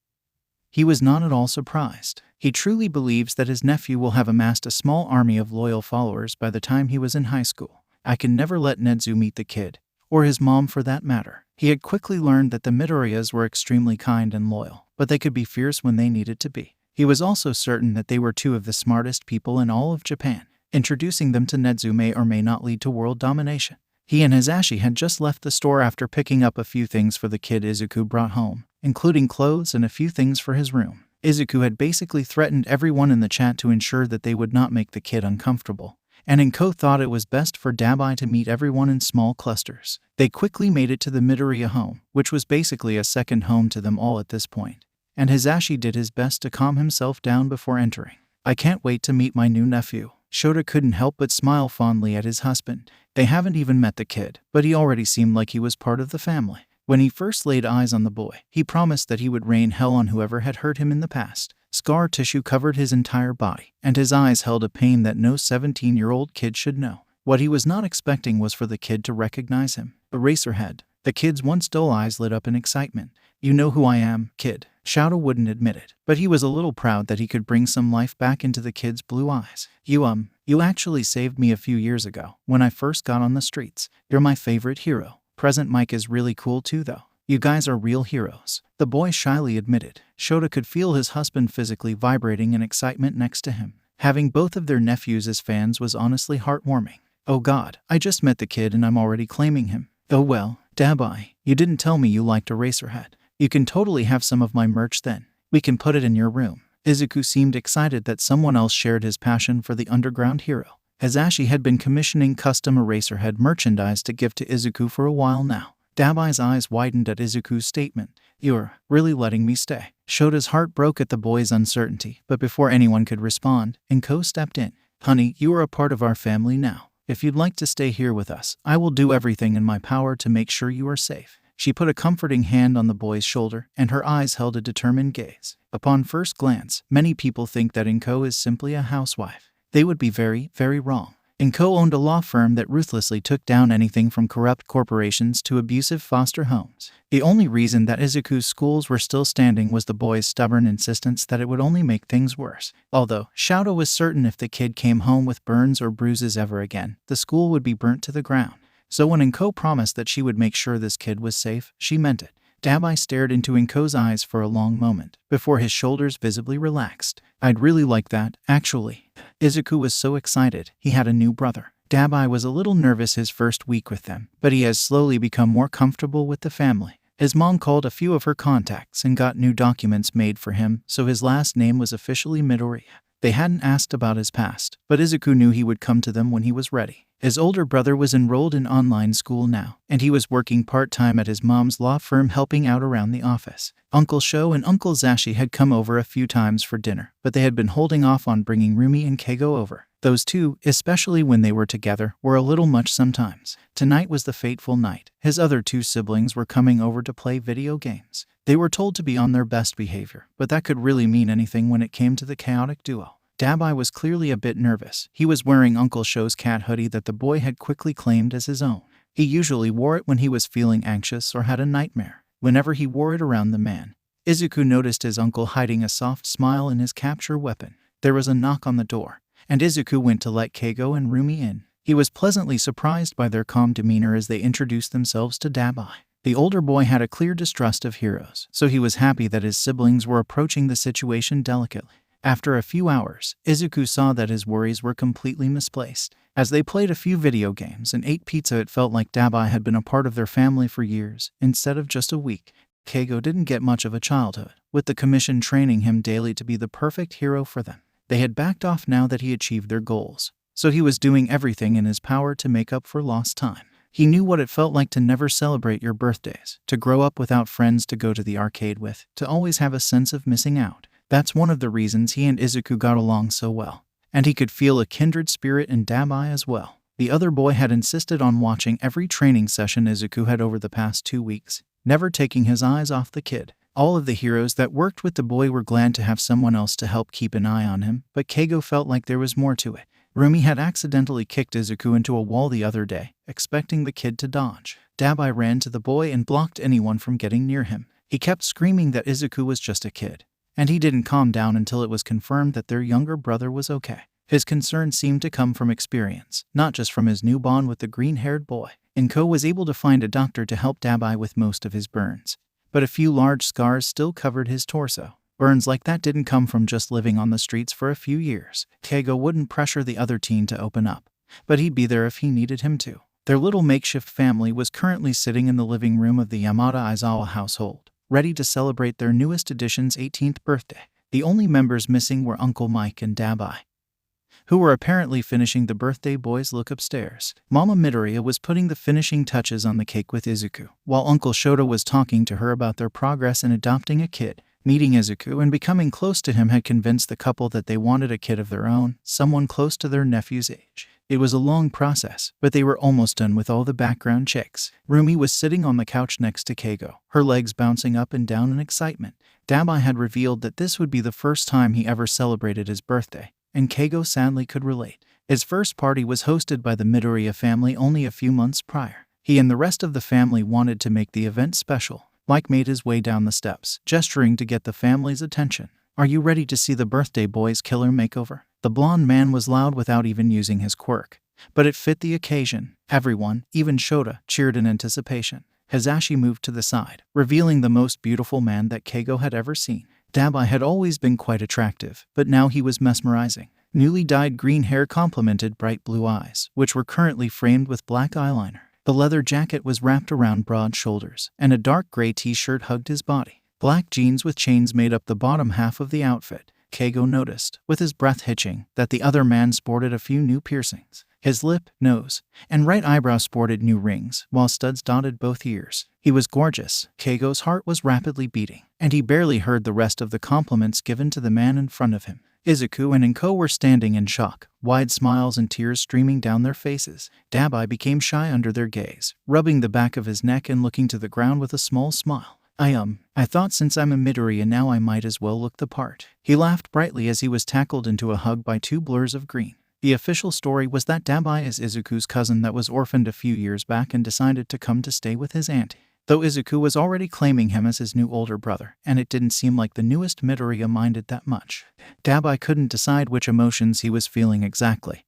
Speaker 1: he was not at all surprised. He truly believes that his nephew will have amassed a small army of loyal followers by the time he was in high school. I can never let Nedzu meet the kid, or his mom for that matter. He had quickly learned that the Midoriyas were extremely kind and loyal, but they could be fierce when they needed to be. He was also certain that they were two of the smartest people in all of Japan. Introducing them to Nedzu may or may not lead to world domination. He and Hisashi had just left the store after picking up a few things for the kid Izuku brought home, including clothes and a few things for his room. Izuku had basically threatened everyone in the chat to ensure that they would not make the kid uncomfortable, and Inko thought it was best for Dabi to meet everyone in small clusters. They quickly made it to the Midoriya home, which was basically a second home to them all at this point, and Hisashi did his best to calm himself down before entering. "I can't wait to meet my new nephew." Shota couldn't help but smile fondly at his husband. They haven't even met the kid, but he already seemed like he was part of the family. When he first laid eyes on the boy, he promised that he would rain hell on whoever had hurt him in the past. Scar tissue covered his entire body, and his eyes held a pain that no 17-year-old kid should know. What he was not expecting was for the kid to recognize him. Eraserhead. The kid's once dull eyes lit up in excitement. "You know who I am, kid." Shouto wouldn't admit it, but he was a little proud that he could bring some life back into the kid's blue eyes. You actually saved me a few years ago, when I first got on the streets. You're my favorite hero. Present Mike is really cool too though. You guys are real heroes," the boy shyly admitted. Shota could feel his husband physically vibrating in excitement next to him. Having both of their nephews as fans was honestly heartwarming. "Oh god, I just met the kid and I'm already claiming him." "Oh well, Dabi, you didn't tell me you liked Eraserhead. You can totally have some of my merch then. We can put it in your room." Izuku seemed excited that someone else shared his passion for the underground hero. Hisashi had been commissioning custom Eraserhead merchandise to give to Izuku for a while now. Dabi's eyes widened at Izuku's statement. "You're really letting me stay." Shota's heart broke at the boy's uncertainty, but before anyone could respond, Inko stepped in. "Honey, you are a part of our family now. If you'd like to stay here with us, I will do everything in my power to make sure you are safe." She put a comforting hand on the boy's shoulder, and her eyes held a determined gaze. Upon first glance, many people think that Inko is simply a housewife. They would be very, very wrong. Inko owned a law firm that ruthlessly took down anything from corrupt corporations to abusive foster homes. The only reason that Izuku's schools were still standing was the boy's stubborn insistence that it would only make things worse. Although Shoto was certain if the kid came home with burns or bruises ever again, the school would be burnt to the ground. So when Inko promised that she would make sure this kid was safe, she meant it. Dabi stared into Inko's eyes for a long moment, before his shoulders visibly relaxed. I'd really like that, actually. Izuku was so excited, he had a new brother. Dabi was a little nervous his first week with them, but he has slowly become more comfortable with the family. His mom called a few of her contacts and got new documents made for him, so his last name was officially Midoriya. They hadn't asked about his past, but Izuku knew he would come to them when he was ready. His older brother was enrolled in online school now, and he was working part-time at his mom's law firm helping out around the office. Uncle Sho and Uncle Zashi had come over a few times for dinner, but they had been holding off on bringing Rumi and Keigo over. Those two, especially when they were together, were a little much sometimes. Tonight was the fateful night. His other two siblings were coming over to play video games. They were told to be on their best behavior, but that could really mean anything when it came to the chaotic duo. Dabi was clearly a bit nervous. He was wearing Uncle Sho's cat hoodie that the boy had quickly claimed as his own. He usually wore it when he was feeling anxious or had a nightmare. Whenever he wore it around the man, Izuku noticed his uncle hiding a soft smile in his capture weapon. There was a knock on the door, and Izuku went to let Keigo and Rumi in. He was pleasantly surprised by their calm demeanor as they introduced themselves to Dabi. The older boy had a clear distrust of heroes, so he was happy that his siblings were approaching the situation delicately. After a few hours, Izuku saw that his worries were completely misplaced. As they played a few video games and ate pizza, it felt like Dabi had been a part of their family for years, instead of just a week. Keigo didn't get much of a childhood, with the commission training him daily to be the perfect hero for them. They had backed off now that he achieved their goals, so he was doing everything in his power to make up for lost time. He knew what it felt like to never celebrate your birthdays, to grow up without friends to go to the arcade with, to always have a sense of missing out. That's one of the reasons he and Izuku got along so well. And he could feel a kindred spirit in Dabi as well. The other boy had insisted on watching every training session Izuku had over the past 2 weeks, never taking his eyes off the kid. All of the heroes that worked with the boy were glad to have someone else to help keep an eye on him, but Keigo felt like there was more to it. Rumi had accidentally kicked Izuku into a wall the other day, expecting the kid to dodge. Dabi ran to the boy and blocked anyone from getting near him. He kept screaming that Izuku was just a kid, and he didn't calm down until it was confirmed that their younger brother was okay. His concern seemed to come from experience, not just from his new bond with the green-haired boy. Inko was able to find a doctor to help Dabi with most of his burns, but a few large scars still covered his torso. Burns like that didn't come from just living on the streets for a few years. Keigo wouldn't pressure the other teen to open up, but he'd be there if he needed him to. Their little makeshift family was currently sitting in the living room of the Yamada Aizawa household, ready to celebrate their newest addition's 18th birthday. The only members missing were Uncle Mike and Dabi, who were apparently finishing the birthday boy's look upstairs. Mama Midoriya was putting the finishing touches on the cake with Izuku, while Uncle Shoto was talking to her about their progress in adopting a kid. Meeting Izuku and becoming close to him had convinced the couple that they wanted a kid of their own, someone close to their nephew's age. It was a long process, but they were almost done with all the background checks. Rumi was sitting on the couch next to Keigo, her legs bouncing up and down in excitement. Dabi had revealed that this would be the first time he ever celebrated his birthday, and Keigo sadly could relate. His first party was hosted by the Midoriya family only a few months prior. He and the rest of the family wanted to make the event special. Mike made his way down the steps, gesturing to get the family's attention. "Are you ready to see the birthday boy's killer makeover?" The blonde man was loud without even using his quirk, but it fit the occasion. Everyone, even Shota, cheered in anticipation. Hizashi moved to the side, revealing the most beautiful man that Keigo had ever seen. Dabi had always been quite attractive, but now he was mesmerizing. Newly dyed green hair complemented bright blue eyes, which were currently framed with black eyeliner. The leather jacket was wrapped around broad shoulders, and a dark gray t-shirt hugged his body. Black jeans with chains made up the bottom half of the outfit. Keigo noticed, with his breath hitching, that the other man sported a few new piercings. His lip, nose, and right eyebrow sported new rings, while studs dotted both ears. He was gorgeous. Keigo's heart was rapidly beating, and he barely heard the rest of the compliments given to the man in front of him. Izuku and Inko were standing in shock, wide smiles and tears streaming down their faces. Dabi became shy under their gaze, rubbing the back of his neck and looking to the ground with a small smile. I thought since I'm a Midoriya now I might as well look the part." He laughed brightly as he was tackled into a hug by two blurs of green. The official story was that Dabi is Izuku's cousin that was orphaned a few years back and decided to come to stay with his auntie. Though Izuku was already claiming him as his new older brother, and it didn't seem like the newest Midoriya minded that much. Dabi couldn't decide which emotions he was feeling exactly.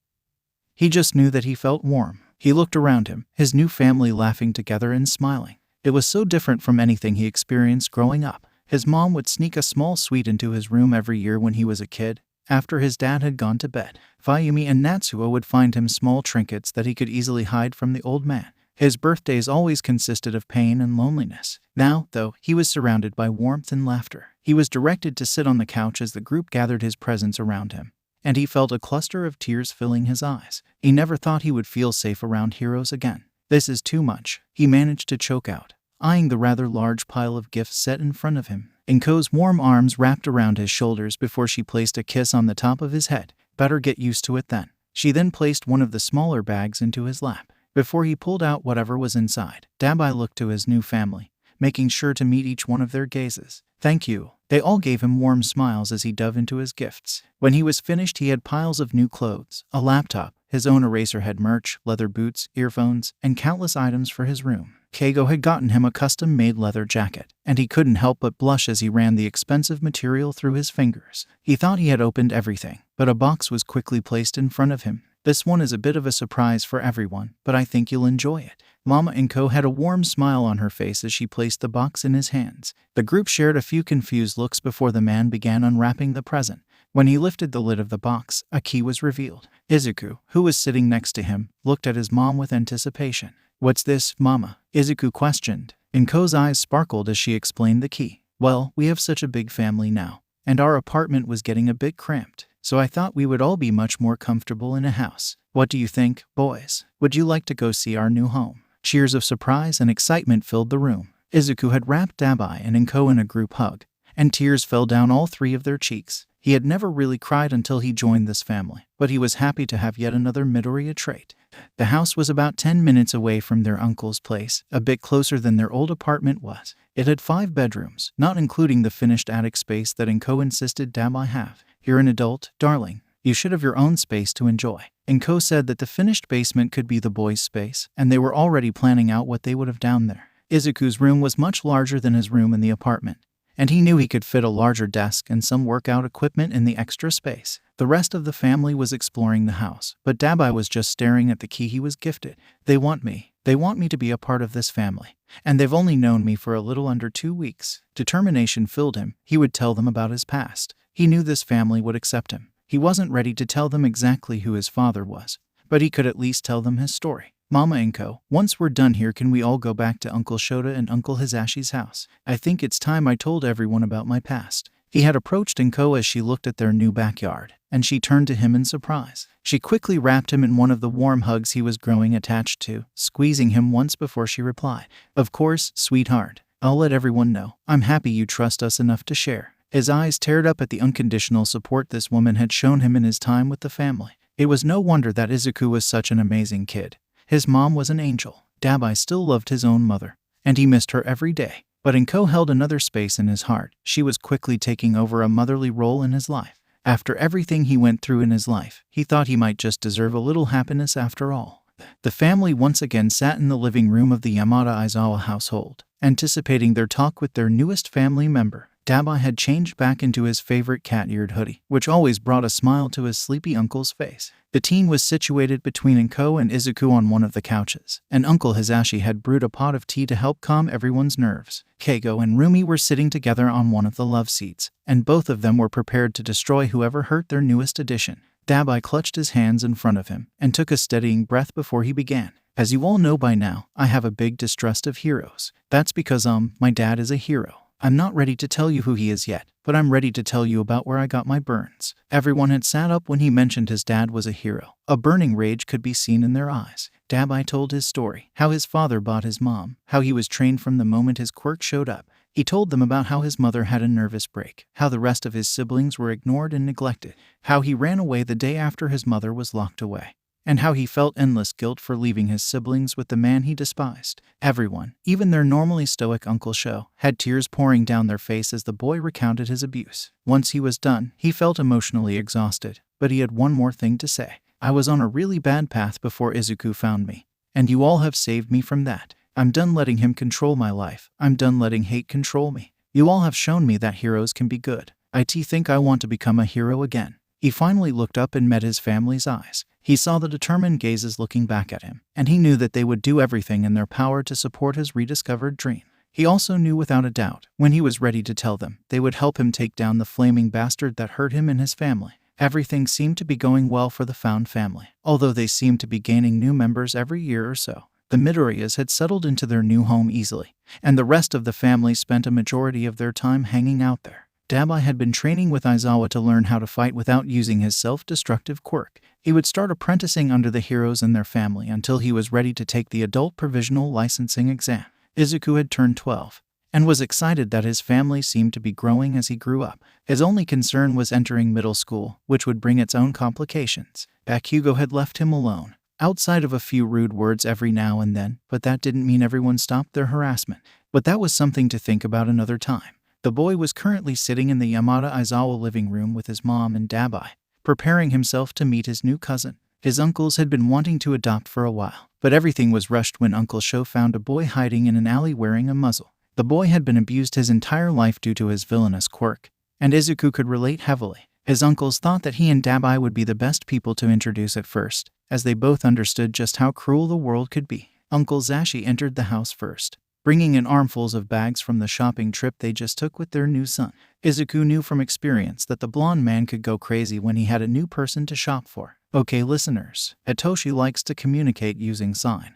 Speaker 1: He just knew that he felt warm. He looked around him, his new family laughing together and smiling. It was so different from anything he experienced growing up. His mom would sneak a small sweet into his room every year when he was a kid, after his dad had gone to bed. Fayumi and Natsuo would find him small trinkets that he could easily hide from the old man. His birthdays always consisted of pain and loneliness. Now, though, he was surrounded by warmth and laughter. He was directed to sit on the couch as the group gathered his presents around him, and he felt a cluster of tears filling his eyes. He never thought he would feel safe around heroes again. "This is too much," he managed to choke out, eyeing the rather large pile of gifts set in front of him. Inko's warm arms wrapped around his shoulders before she placed a kiss on the top of his head. "Better get used to it then." She then placed one of the smaller bags into his lap. Before he pulled out whatever was inside, Dabi looked to his new family, making sure to meet each one of their gazes. "Thank you." They all gave him warm smiles as he dove into his gifts. When he was finished, he had piles of new clothes, a laptop, his own Eraserhead merch, leather boots, earphones, and countless items for his room. Keigo had gotten him a custom-made leather jacket, and he couldn't help but blush as he ran the expensive material through his fingers. He thought he had opened everything, but a box was quickly placed in front of him. "This one is a bit of a surprise for everyone, but I think you'll enjoy it." Mama Inko had a warm smile on her face as she placed the box in his hands. The group shared a few confused looks before the man began unwrapping the present. When he lifted the lid of the box, a key was revealed. Izuku, who was sitting next to him, looked at his mom with anticipation. "What's this, Mama?" Izuku questioned. Inko's eyes sparkled as she explained the key. "Well, we have such a big family now, and our apartment was getting a bit cramped, so I thought we would all be much more comfortable in a house. What do you think, boys? Would you like to go see our new home?" Cheers of surprise and excitement filled the room. Izuku had wrapped Dabi and Inko in a group hug, and tears fell down all three of their cheeks. He had never really cried until he joined this family, but he was happy to have yet another Midoriya trait. The house was about 10 minutes away from their uncle's place, a bit closer than their old apartment was. It had 5 bedrooms, not including the finished attic space that Inko insisted Dabi have. "You're an adult, darling. You should have your own space to enjoy." Inko said that the finished basement could be the boys' space, and they were already planning out what they would have down there. Izuku's room was much larger than his room in the apartment, and he knew he could fit a larger desk and some workout equipment in the extra space. The rest of the family was exploring the house, but Dabi was just staring at the key he was gifted. "They want me. They want me to be a part of this family, and they've only known me for a little under 2 weeks. Determination filled him. He would tell them about his past. He knew this family would accept him. He wasn't ready to tell them exactly who his father was, but he could at least tell them his story. "Mama Inko, once we're done here, can we all go back to Uncle Shota and Uncle Hisashi's house? I think it's time I told everyone about my past." He had approached Inko as she looked at their new backyard, and she turned to him in surprise. She quickly wrapped him in one of the warm hugs he was growing attached to, squeezing him once before she replied, "Of course, sweetheart. I'll let everyone know. I'm happy you trust us enough to share." His eyes teared up at the unconditional support this woman had shown him in his time with the family. It was no wonder that Izuku was such an amazing kid. His mom was an angel. Dabi still loved his own mother, and he missed her every day. But Inko held another space in his heart. She was quickly taking over a motherly role in his life. After everything he went through in his life, he thought he might just deserve a little happiness after all. The family once again sat in the living room of the Yamada Aizawa household, anticipating their talk with their newest family member. Dabi had changed back into his favorite cat-eared hoodie, which always brought a smile to his sleepy uncle's face. The teen was situated between Inko and Izuku on one of the couches, and Uncle Hisashi had brewed a pot of tea to help calm everyone's nerves. Keigo and Rumi were sitting together on one of the love seats, and both of them were prepared to destroy whoever hurt their newest addition. Dabi clutched his hands in front of him and took a steadying breath before he began. "As you all know by now, I have a big distrust of heroes. That's because my dad is a hero. I'm not ready to tell you who he is yet, but I'm ready to tell you about where I got my burns." Everyone had sat up when he mentioned his dad was a hero. A burning rage could be seen in their eyes. Dabi told his story, how his father bought his mom, how he was trained from the moment his quirk showed up. He told them about how his mother had a nervous break, how the rest of his siblings were ignored and neglected, how he ran away the day after his mother was locked away, and how he felt endless guilt for leaving his siblings with the man he despised. Everyone, even their normally stoic Uncle Sho, had tears pouring down their face as the boy recounted his abuse. Once he was done, he felt emotionally exhausted, but he had one more thing to say. I was on a really bad path before Izuku found me, and you all have saved me from that. I'm done letting him control my life. I'm done letting hate control me. You all have shown me that heroes can be good. I think I want to become a hero again." He finally looked up and met his family's eyes. He saw the determined gazes looking back at him, and he knew that they would do everything in their power to support his rediscovered dream. He also knew without a doubt, when he was ready to tell them, they would help him take down the flaming bastard that hurt him and his family. Everything seemed to be going well for the found family, although they seemed to be gaining new members every year or so. The Midoriyas had settled into their new home easily, and the rest of the family spent a majority of their time hanging out there. Dabi had been training with Aizawa to learn how to fight without using his self-destructive quirk. He would start apprenticing under the heroes in their family until he was ready to take the adult provisional licensing exam. Izuku had turned 12, and was excited that his family seemed to be growing as he grew up. His only concern was entering middle school, which would bring its own complications. Bakugo had left him alone, outside of a few rude words every now and then, but that didn't mean everyone stopped their harassment. But that was something to think about another time. The boy was currently sitting in the Yamada Aizawa living room with his mom and Dabi, preparing himself to meet his new cousin. His uncles had been wanting to adopt for a while, but everything was rushed when Uncle Sho found a boy hiding in an alley wearing a muzzle. The boy had been abused his entire life due to his villainous quirk, and Izuku could relate heavily. His uncles thought that he and Dabi would be the best people to introduce at first, as they both understood just how cruel the world could be. Uncle Zashi entered the house first, bringing in armfuls of bags from the shopping trip they just took with their new son. Izuku knew from experience that the blonde man could go crazy when he had a new person to shop for. Okay, listeners, Hitoshi likes to communicate using sign,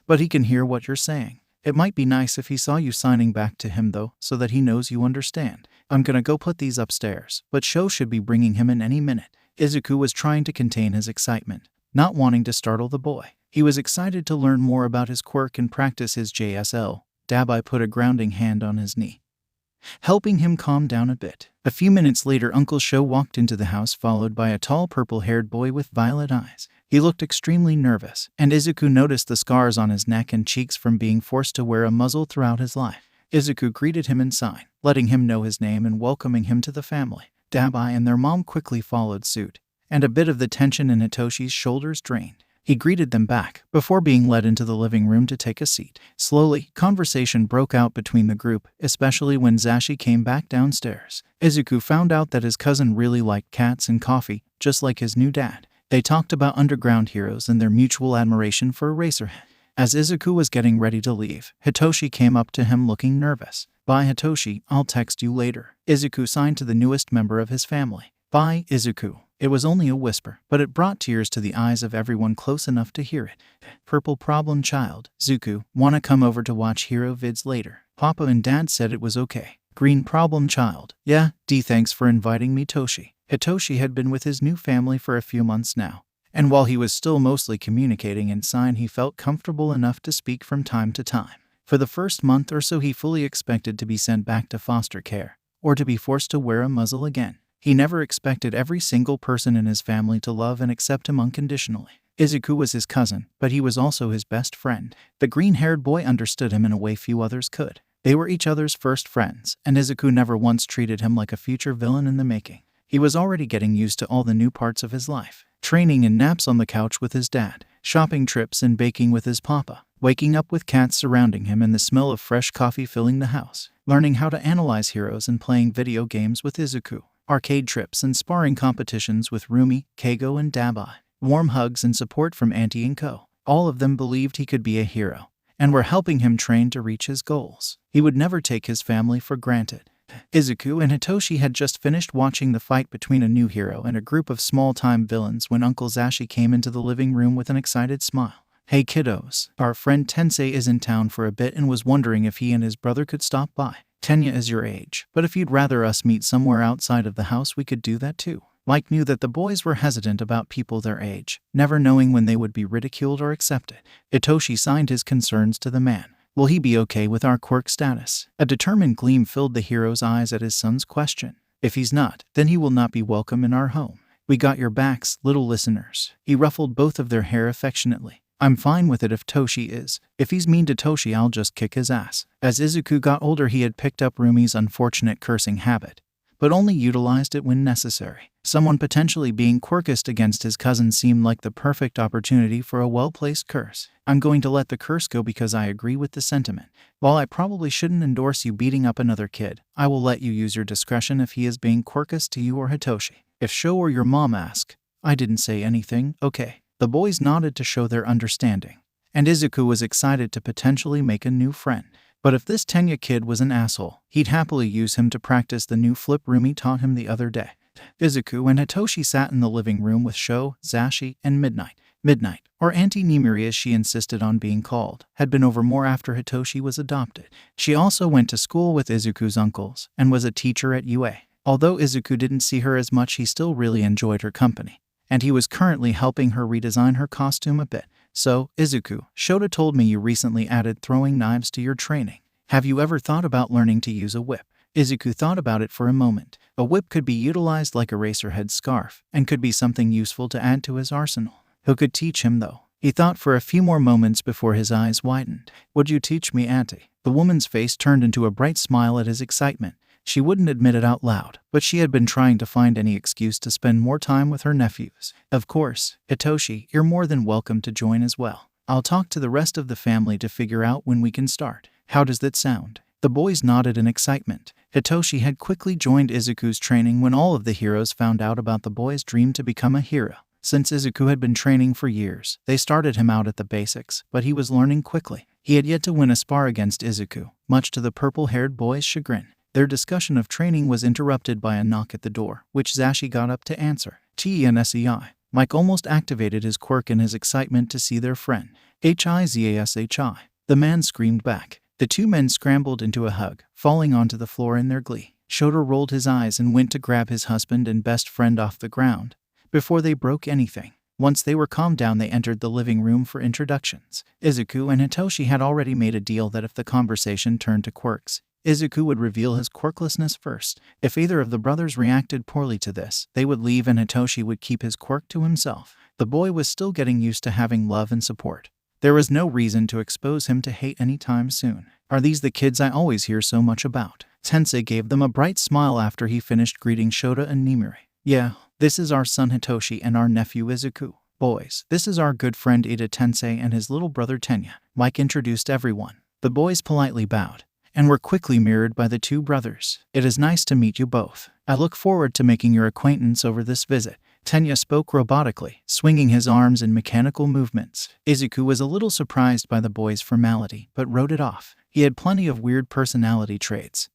Speaker 1: but he can hear what you're saying. It might be nice if he saw you signing back to him though, so that he knows you understand. I'm gonna go put these upstairs, but Sho should be bringing him in any minute. Izuku was trying to contain his excitement, not wanting to startle the boy. He was excited to learn more about his quirk and practice his JSL. Dabi put a grounding hand on his knee, helping him calm down a bit. A few minutes later, Uncle Sho walked into the house followed by a tall purple-haired boy with violet eyes. He looked extremely nervous, and Izuku noticed the scars on his neck and cheeks from being forced to wear a muzzle throughout his life. Izuku greeted him in sign, letting him know his name and welcoming him to the family. Dabi and their mom quickly followed suit, and a bit of the tension in Hitoshi's shoulders drained. He greeted them back, before being led into the living room to take a seat. Slowly, conversation broke out between the group, especially when Zashi came back downstairs. Izuku found out that his cousin really liked cats and coffee, just like his new dad. They talked about underground heroes and their mutual admiration for Eraserhead. As Izuku was getting ready to leave, Hitoshi came up to him looking nervous. "Bye Hitoshi, I'll text you later." Izuku signed to the newest member of his family. "Bye, Izuku." It was only a whisper, but it brought tears to the eyes of everyone close enough to hear it. "Purple problem child, Zuku, wanna come over to watch hero vids later?" Papa and Dad said it was okay. Green problem child, "Yeah, thanks for inviting me Toshi." Hitoshi had been with his new family for a few months now, and while he was still mostly communicating in sign, he felt comfortable enough to speak from time to time. For the first month or so, he fully expected to be sent back to foster care, or to be forced to wear a muzzle again. He never expected every single person in his family to love and accept him unconditionally. Izuku was his cousin, but he was also his best friend. The green-haired boy understood him in a way few others could. They were each other's first friends, and Izuku never once treated him like a future villain in the making. He was already getting used to all the new parts of his life. Training and naps on the couch with his dad, shopping trips and baking with his papa, waking up with cats surrounding him and the smell of fresh coffee filling the house, learning how to analyze heroes and playing video games with Izuku. Arcade trips and sparring competitions with Rumi, Keigo, and Dabi. Warm hugs and support from Auntie and Co. All of them believed he could be a hero, and were helping him train to reach his goals. He would never take his family for granted. Izuku and Hitoshi had just finished watching the fight between a new hero and a group of small-time villains when Uncle Zashi came into the living room with an excited smile. "Hey kiddos, our friend Tensei is in town for a bit and was wondering if he and his brother could stop by. Tenya is your age, but if you'd rather us meet somewhere outside of the house, we could do that too." Mike knew that the boys were hesitant about people their age, never knowing when they would be ridiculed or accepted. Hitoshi signed his concerns to the man. "Will he be okay with our quirk status?" A determined gleam filled the hero's eyes at his son's question. "If he's not, then he will not be welcome in our home. We got your backs, little listeners." He ruffled both of their hair affectionately. "I'm fine with it if Toshi is. If he's mean to Toshi, I'll just kick his ass." As Izuku got older, he had picked up Rumi's unfortunate cursing habit, but only utilized it when necessary. Someone potentially being quirkless against his cousin seemed like the perfect opportunity for a well-placed curse. I'm going to let the curse go because I agree with the sentiment. While I probably shouldn't endorse you beating up another kid, I will let you use your discretion if he is being quirkless to you or Hitoshi. If Sho or your mom ask, I didn't say anything, okay. The boys nodded to show their understanding, and Izuku was excited to potentially make a new friend. But if this Tenya kid was an asshole, he'd happily use him to practice the new flip Rumi taught him the other day. Izuku and Hitoshi sat in the living room with Sho, Zashi, and Midnight, or Auntie Nimiri as she insisted on being called, had been over more after Hitoshi was adopted. She also went to school with Izuku's uncles and was a teacher at UA. Although Izuku didn't see her as much, he still really enjoyed her company, and he was currently helping her redesign her costume a bit. So, Izuku, Shota told me you recently added throwing knives to your training. Have you ever thought about learning to use a whip? Izuku thought about it for a moment. A whip could be utilized like a racerhead scarf, and could be something useful to add to his arsenal. Who could teach him, though? He thought for a few more moments before his eyes widened. Would you teach me, Auntie? The woman's face turned into a bright smile at his excitement. She wouldn't admit it out loud, but she had been trying to find any excuse to spend more time with her nephews. Of course, Hitoshi, you're more than welcome to join as well. I'll talk to the rest of the family to figure out when we can start. How does that sound? The boys nodded in excitement. Hitoshi had quickly joined Izuku's training when all of the heroes found out about the boy's dream to become a hero. Since Izuku had been training for years, they started him out at the basics, but he was learning quickly. He had yet to win a spar against Izuku, much to the purple-haired boy's chagrin. Their discussion of training was interrupted by a knock at the door, which Zashi got up to answer. T-E-N-S-E-I. Mike almost activated his quirk in his excitement to see their friend. H-I-Z-A-S-H-I. The man screamed back. The two men scrambled into a hug, falling onto the floor in their glee. Shota rolled his eyes and went to grab his husband and best friend off the ground before they broke anything. Once they were calmed down, they entered the living room for introductions. Izuku and Hitoshi had already made a deal that if the conversation turned to quirks, Izuku would reveal his quirklessness first. If either of the brothers reacted poorly to this, they would leave and Hitoshi would keep his quirk to himself. The boy was still getting used to having love and support. There was no reason to expose him to hate anytime soon. Are these the kids I always hear so much about? Tensei gave them a bright smile after he finished greeting Shota and Nimiri. Yeah, this is our son Hitoshi and our nephew Izuku. Boys, this is our good friend Ida Tensei and his little brother Tenya. Mike introduced everyone. The boys politely bowed and were quickly mirrored by the two brothers. It is nice to meet you both. I look forward to making your acquaintance over this visit. Tenya spoke robotically, swinging his arms in mechanical movements. Izuku was a little surprised by the boy's formality, but wrote it off. He had plenty of weird personality traits.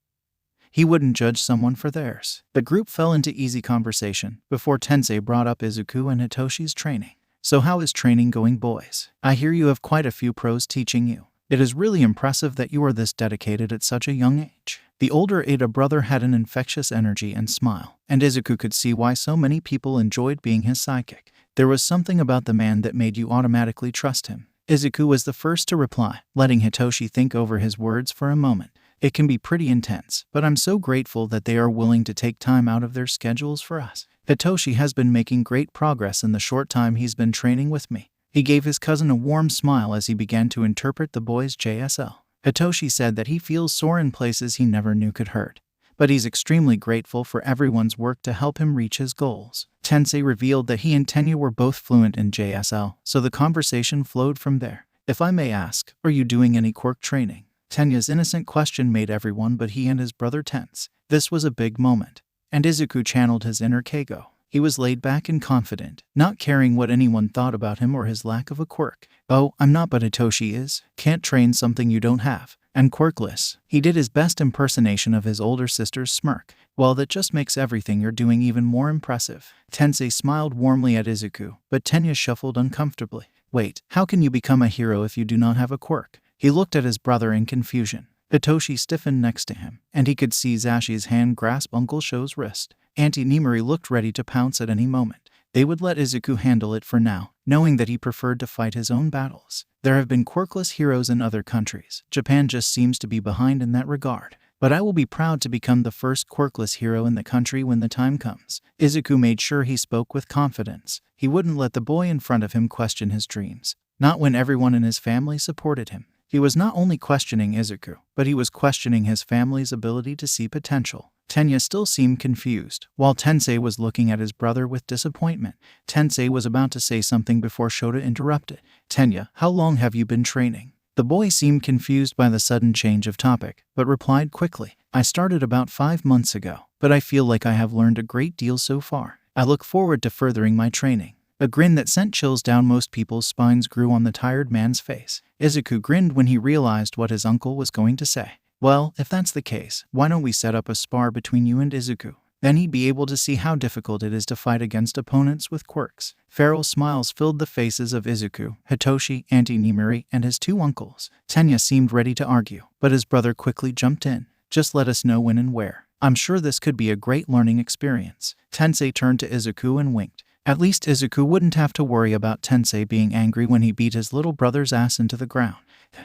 Speaker 1: He wouldn't judge someone for theirs. The group fell into easy conversation before Tensei brought up Izuku and Hitoshi's training. So how is training going, boys? I hear you have quite a few pros teaching you. It is really impressive that you are this dedicated at such a young age. The older Ada brother had an infectious energy and smile, and Izuku could see why so many people enjoyed being his sidekick. There was something about the man that made you automatically trust him. Izuku was the first to reply, letting Hitoshi think over his words for a moment. It can be pretty intense, but I'm so grateful that they are willing to take time out of their schedules for us. Hitoshi has been making great progress in the short time he's been training with me. He gave his cousin a warm smile as he began to interpret the boy's JSL. Hitoshi said that he feels sore in places he never knew could hurt, but he's extremely grateful for everyone's work to help him reach his goals. Tensei revealed that he and Tenya were both fluent in JSL, so the conversation flowed from there. If I may ask, are you doing any quirk training? Tenya's innocent question made everyone but he and his brother tense. This was a big moment, and Izuku channeled his inner Keigo. He was laid back and confident, not caring what anyone thought about him or his lack of a quirk. Oh, I'm not, but Hitoshi is. Can't train something you don't have. And quirkless. He did his best impersonation of his older sister's smirk. Well, that just makes everything you're doing even more impressive. Tensei smiled warmly at Izuku, but Tenya shuffled uncomfortably. Wait, how can you become a hero if you do not have a quirk? He looked at his brother in confusion. Hitoshi stiffened next to him, and he could see Zashi's hand grasp Uncle Sho's wrist. Auntie Nimiri looked ready to pounce at any moment. They would let Izuku handle it for now, knowing that he preferred to fight his own battles. There have been quirkless heroes in other countries. Japan just seems to be behind in that regard. But I will be proud to become the first quirkless hero in the country when the time comes. Izuku made sure he spoke with confidence. He wouldn't let the boy in front of him question his dreams. Not when everyone in his family supported him. He was not only questioning Izuku, but he was questioning his family's ability to see potential. Tenya still seemed confused, while Tensei was looking at his brother with disappointment. Tensei was about to say something before Shota interrupted. Tenya, how long have you been training? The boy seemed confused by the sudden change of topic, but replied quickly, I started about 5 months ago, but I feel like I have learned a great deal so far. I look forward to furthering my training. A grin that sent chills down most people's spines grew on the tired man's face. Izuku grinned when he realized what his uncle was going to say. Well, if that's the case, why don't we set up a spar between you and Izuku? Then he'd be able to see how difficult it is to fight against opponents with quirks. Feral smiles filled the faces of Izuku, Hitoshi, Auntie Nimuri, and his 2 uncles. Tenya seemed ready to argue, but his brother quickly jumped in. Just let us know when and where. I'm sure this could be a great learning experience. Tensei turned to Izuku and winked. At least Izuku wouldn't have to worry about Tensei being angry when he beat his little brother's ass into the ground.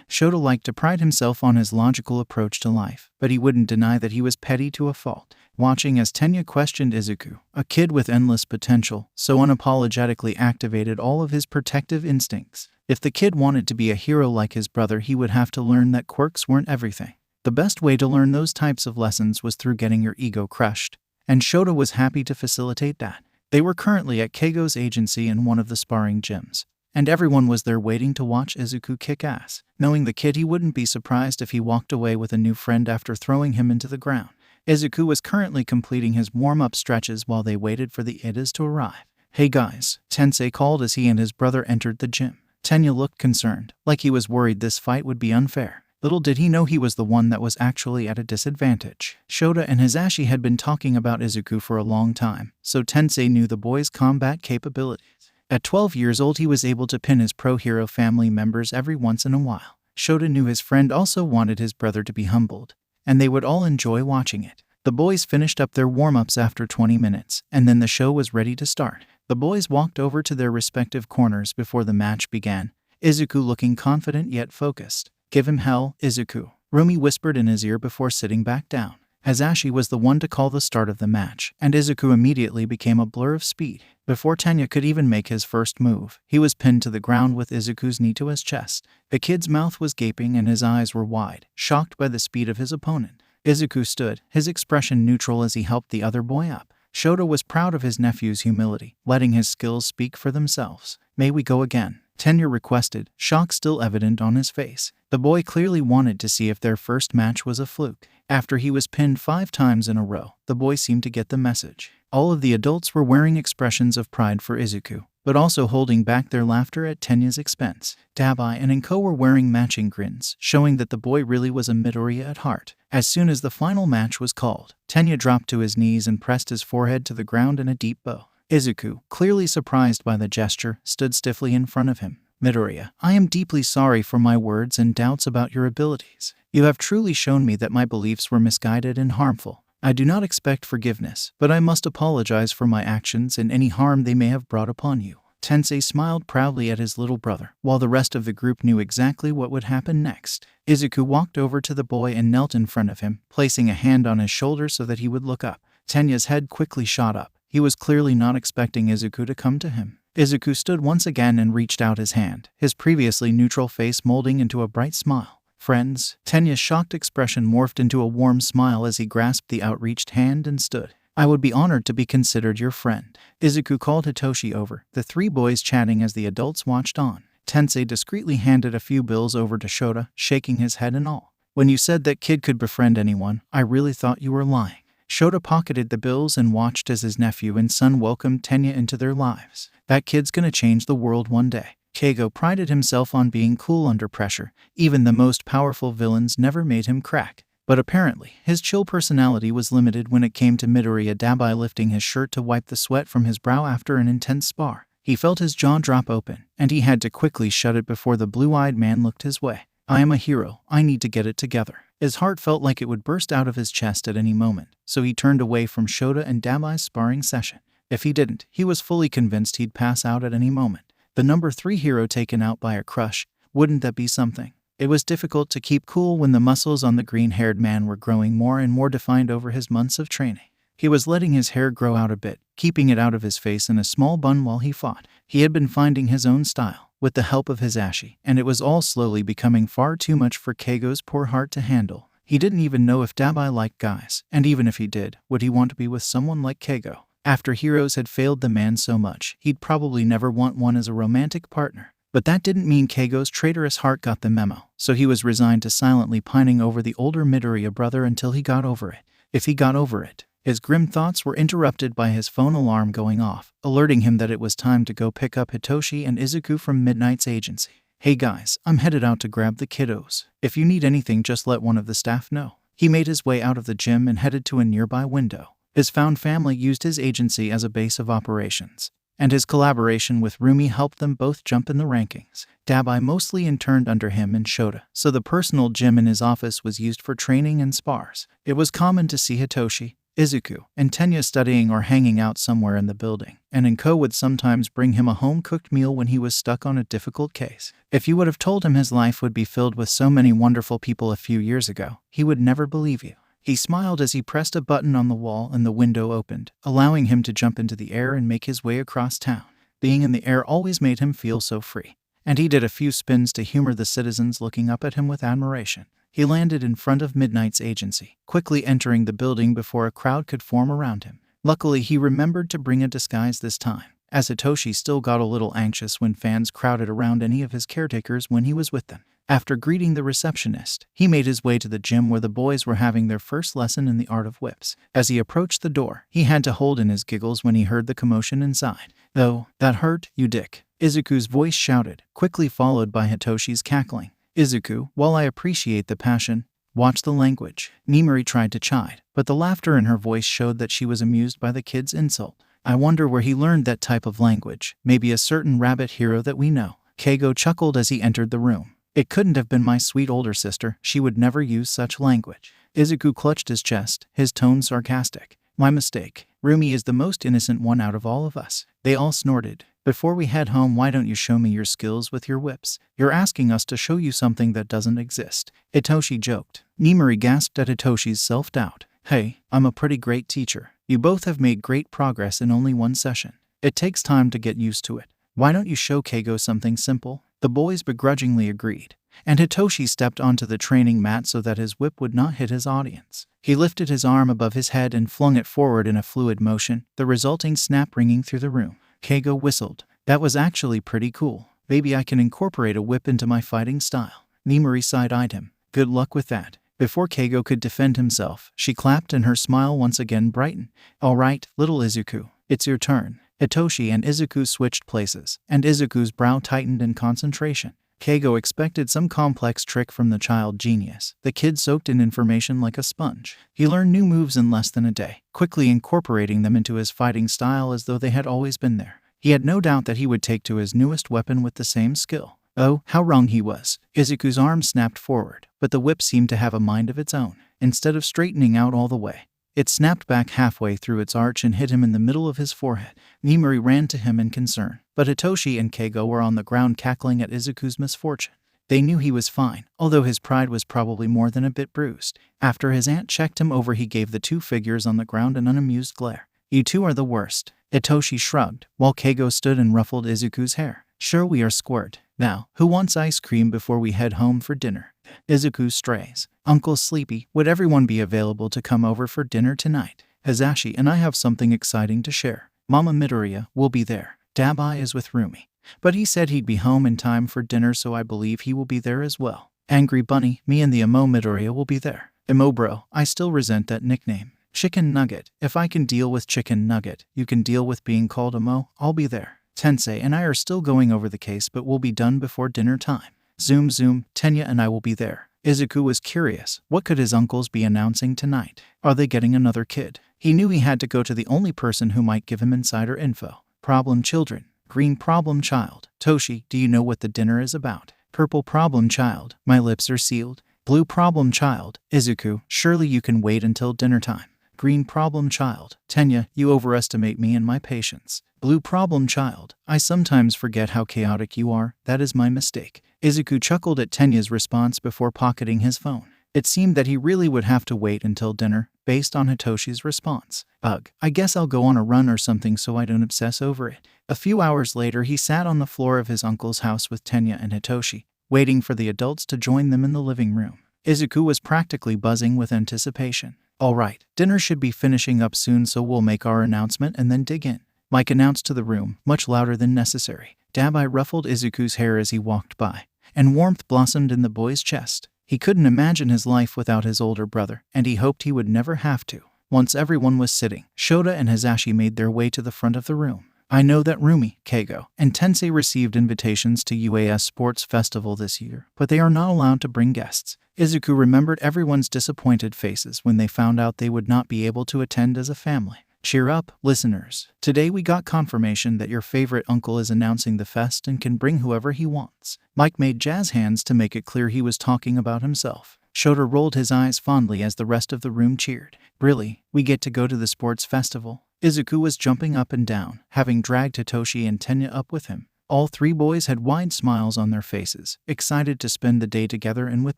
Speaker 1: Shota liked to pride himself on his logical approach to life, but he wouldn't deny that he was petty to a fault. Watching as Tenya questioned Izuku, a kid with endless potential, so unapologetically activated all of his protective instincts. If the kid wanted to be a hero like his brother, he would have to learn that quirks weren't everything. The best way to learn those types of lessons was through getting your ego crushed, and Shota was happy to facilitate that. They were currently at Keigo's agency in one of the sparring gyms, and everyone was there waiting to watch Izuku kick ass. Knowing the kid, he wouldn't be surprised if he walked away with a new friend after throwing him into the ground. Izuku was currently completing his warm-up stretches while they waited for the Idas to arrive. Hey guys, Tensei called as he and his brother entered the gym. Tenya looked concerned, like he was worried this fight would be unfair. Little did he know he was the one that was actually at a disadvantage. Shota and Hisashi had been talking about Izuku for a long time, so Tensei knew the boy's combat capabilities. At 12 years old, he was able to pin his pro-hero family members every once in a while. Shota knew his friend also wanted his brother to be humbled, and they would all enjoy watching it. The boys finished up their warm-ups after 20 minutes, and then the show was ready to start. The boys walked over to their respective corners before the match began, Izuku looking confident yet focused. Give him hell, Izuku, Rumi whispered in his ear before sitting back down. Hisashi was the one to call the start of the match, and Izuku immediately became a blur of speed. Before Tenya could even make his first move, he was pinned to the ground with Izuku's knee to his chest. The kid's mouth was gaping and his eyes were wide, shocked by the speed of his opponent. Izuku stood, his expression neutral as he helped the other boy up. Shota was proud of his nephew's humility, letting his skills speak for themselves. May we go again? Tenya requested, shock still evident on his face. The boy clearly wanted to see if their first match was a fluke. After he was pinned 5 times in a row, the boy seemed to get the message. All of the adults were wearing expressions of pride for Izuku, but also holding back their laughter at Tenya's expense. Dabi and Inko were wearing matching grins, showing that the boy really was a Midoriya at heart. As soon as the final match was called, Tenya dropped to his knees and pressed his forehead to the ground in a deep bow. Izuku, clearly surprised by the gesture, stood stiffly in front of him. Midoriya, I am deeply sorry for my words and doubts about your abilities. You have truly shown me that my beliefs were misguided and harmful. I do not expect forgiveness, but I must apologize for my actions and any harm they may have brought upon you. Tensei smiled proudly at his little brother, while the rest of the group knew exactly what would happen next. Izuku walked over to the boy and knelt in front of him, placing a hand on his shoulder so that he would look up. Tenya's head quickly shot up. He was clearly not expecting Izuku to come to him. Izuku stood once again and reached out his hand, his previously neutral face molding into a bright smile. Friends, Tenya's shocked expression morphed into a warm smile as he grasped the outreached hand and stood. I would be honored to be considered your friend. Izuku called Hitoshi over, the 3 boys chatting as the adults watched on. Tensei discreetly handed a few bills over to Shota, shaking his head and all. When you said that kid could befriend anyone, I really thought you were lying. Shota pocketed the bills and watched as his nephew and son welcomed Tenya into their lives. That kid's gonna change the world one day. Keigo prided himself on being cool under pressure. Even the most powerful villains never made him crack. But apparently, his chill personality was limited when it came to Midoriya. Dabi lifting his shirt to wipe the sweat from his brow after an intense spar. He felt his jaw drop open, and he had to quickly shut it before the blue-eyed man looked his way. I am a hero, I need to get it together. His heart felt like it would burst out of his chest at any moment, so he turned away from Shota and Dabi's sparring session. If he didn't, he was fully convinced he'd pass out at any moment. The number 3 hero taken out by a crush, wouldn't that be something? It was difficult to keep cool when the muscles on the green-haired man were growing more and more defined over his months of training. He was letting his hair grow out a bit, keeping it out of his face in a small bun while he fought. He had been finding his own style, with the help of Hisashi, and it was all slowly becoming far too much for Keigo's poor heart to handle. He didn't even know if Dabi liked guys, and even if he did, would he want to be with someone like Keigo? After Heroes had failed the man so much, he'd probably never want one as a romantic partner. But that didn't mean Keigo's traitorous heart got the memo, so he was resigned to silently pining over the older Midoriya brother until he got over it. If he got over it, his grim thoughts were interrupted by his phone alarm going off, alerting him that it was time to go pick up Hitoshi and Izuku from Midnight's agency. Hey guys, I'm headed out to grab the kiddos. If you need anything, just let one of the staff know. He made his way out of the gym and headed to a nearby window. His found family used his agency as a base of operations, and his collaboration with Rumi helped them both jump in the rankings. Dabi mostly interned under him and Shota, so the personal gym in his office was used for training and spars. It was common to see Hitoshi, Izuku, and Tenya studying or hanging out somewhere in the building, and Inko would sometimes bring him a home-cooked meal when he was stuck on a difficult case. If you would have told him his life would be filled with so many wonderful people a few years ago, he would never believe you. He smiled as he pressed a button on the wall and the window opened, allowing him to jump into the air and make his way across town. Being in the air always made him feel so free, and he did a few spins to humor the citizens looking up at him with admiration. He landed in front of Midnight's agency, quickly entering the building before a crowd could form around him. Luckily, he remembered to bring a disguise this time, as Hitoshi still got a little anxious when fans crowded around any of his caretakers when he was with them. After greeting the receptionist, he made his way to the gym where the boys were having their first lesson in the art of whips. As he approached the door, he had to hold in his giggles when he heard the commotion inside. "Oh, that hurt, you dick," Izuku's voice shouted, quickly followed by Hitoshi's cackling. "Izuku, while I appreciate the passion, watch the language." Nimori tried to chide, but the laughter in her voice showed that she was amused by the kid's insult. "I wonder where he learned that type of language. Maybe a certain rabbit hero that we know." Keigo chuckled as he entered the room. "It couldn't have been my sweet older sister. She would never use such language." Izuku clutched his chest, his tone sarcastic. "My mistake. Rumi is the most innocent one out of all of us." They all snorted. "Before we head home, why don't you show me your skills with your whips? You're asking us to show you something that doesn't exist." Hitoshi joked. Nimori gasped at Hitoshi's self-doubt. "Hey, I'm a pretty great teacher. You both have made great progress in only one session. It takes time to get used to it. Why don't you show Keigo something simple?" The boys begrudgingly agreed, and Hitoshi stepped onto the training mat so that his whip would not hit his audience. He lifted his arm above his head and flung it forward in a fluid motion, the resulting snap ringing through the room. Keigo whistled. "That was actually pretty cool. Maybe I can incorporate a whip into my fighting style." Nimori side-eyed him. "Good luck with that." Before Keigo could defend himself, she clapped and her smile once again brightened. "All right, little Izuku, it's your turn." Hitoshi and Izuku switched places, and Izuku's brow tightened in concentration. Keigo expected some complex trick from the child genius. The kid soaked in information like a sponge. He learned new moves in less than a day, quickly incorporating them into his fighting style as though they had always been there. He had no doubt that he would take to his newest weapon with the same skill. Oh, how wrong he was. Izuku's arm snapped forward, but the whip seemed to have a mind of its own. Instead of straightening out all the way, it snapped back halfway through its arch and hit him in the middle of his forehead. Nimori ran to him in concern, but Hitoshi and Keigo were on the ground cackling at Izuku's misfortune. They knew he was fine, although his pride was probably more than a bit bruised. After his aunt checked him over, he gave the two figures on the ground an unamused glare. "You two are the worst." Hitoshi shrugged, while Keigo stood and ruffled Izuku's hair. "Sure, we are squirt. Now, who wants ice cream before we head home for dinner?" Izuku strays. "Uncle Sleepy, would everyone be available to come over for dinner tonight? Hazashi and I have something exciting to share. Mama Midoriya will be there. Dabi is with Rumi, but he said he'd be home in time for dinner, so I believe he will be there as well. Angry Bunny, me and the Emo Midoriya will be there." "Emo bro, I still resent that nickname. Chicken Nugget, if I can deal with Chicken Nugget, you can deal with being called Emo. I'll be there. Tensei and I are still going over the case, but we'll be done before dinner time. Zoom zoom, Tenya and I will be there." Izuku was curious. What could his uncles be announcing tonight? Are they getting another kid? He knew he had to go to the only person who might give him insider info. Problem children. Green problem child. Toshi, do you know what the dinner is about? Purple problem child. My lips are sealed. Blue problem child. Izuku, surely you can wait until dinner time. Green problem child. Tenya, you overestimate me and my patience. Blue problem child. I sometimes forget how chaotic you are. That is my mistake. Izuku chuckled at Tenya's response before pocketing his phone. It seemed that he really would have to wait until dinner, based on Hitoshi's response. Ugh, I guess I'll go on a run or something so I don't obsess over it. A few hours later, he sat on the floor of his uncle's house with Tenya and Hitoshi, waiting for the adults to join them in the living room. Izuku was practically buzzing with anticipation. "Alright, dinner should be finishing up soon, so we'll make our announcement and then dig in," Mike announced to the room, much louder than necessary. Dabi ruffled Izuku's hair as he walked by, and warmth blossomed in the boy's chest. He couldn't imagine his life without his older brother, and he hoped he would never have to. Once everyone was sitting, Shota and Hisashi made their way to the front of the room. "I know that Rumi, Keigo, and Tensei received invitations to UAS Sports Festival this year, but they are not allowed to bring guests." Izuku remembered everyone's disappointed faces when they found out they would not be able to attend as a family. "Cheer up, listeners. Today we got confirmation that your favorite uncle is announcing the fest and can bring whoever he wants." Mike made jazz hands to make it clear he was talking about himself. Shota rolled his eyes fondly as the rest of the room cheered. "Really? We get to go to the sports festival?" Izuku was jumping up and down, having dragged Hitoshi and Tenya up with him. All three boys had wide smiles on their faces, excited to spend the day together and with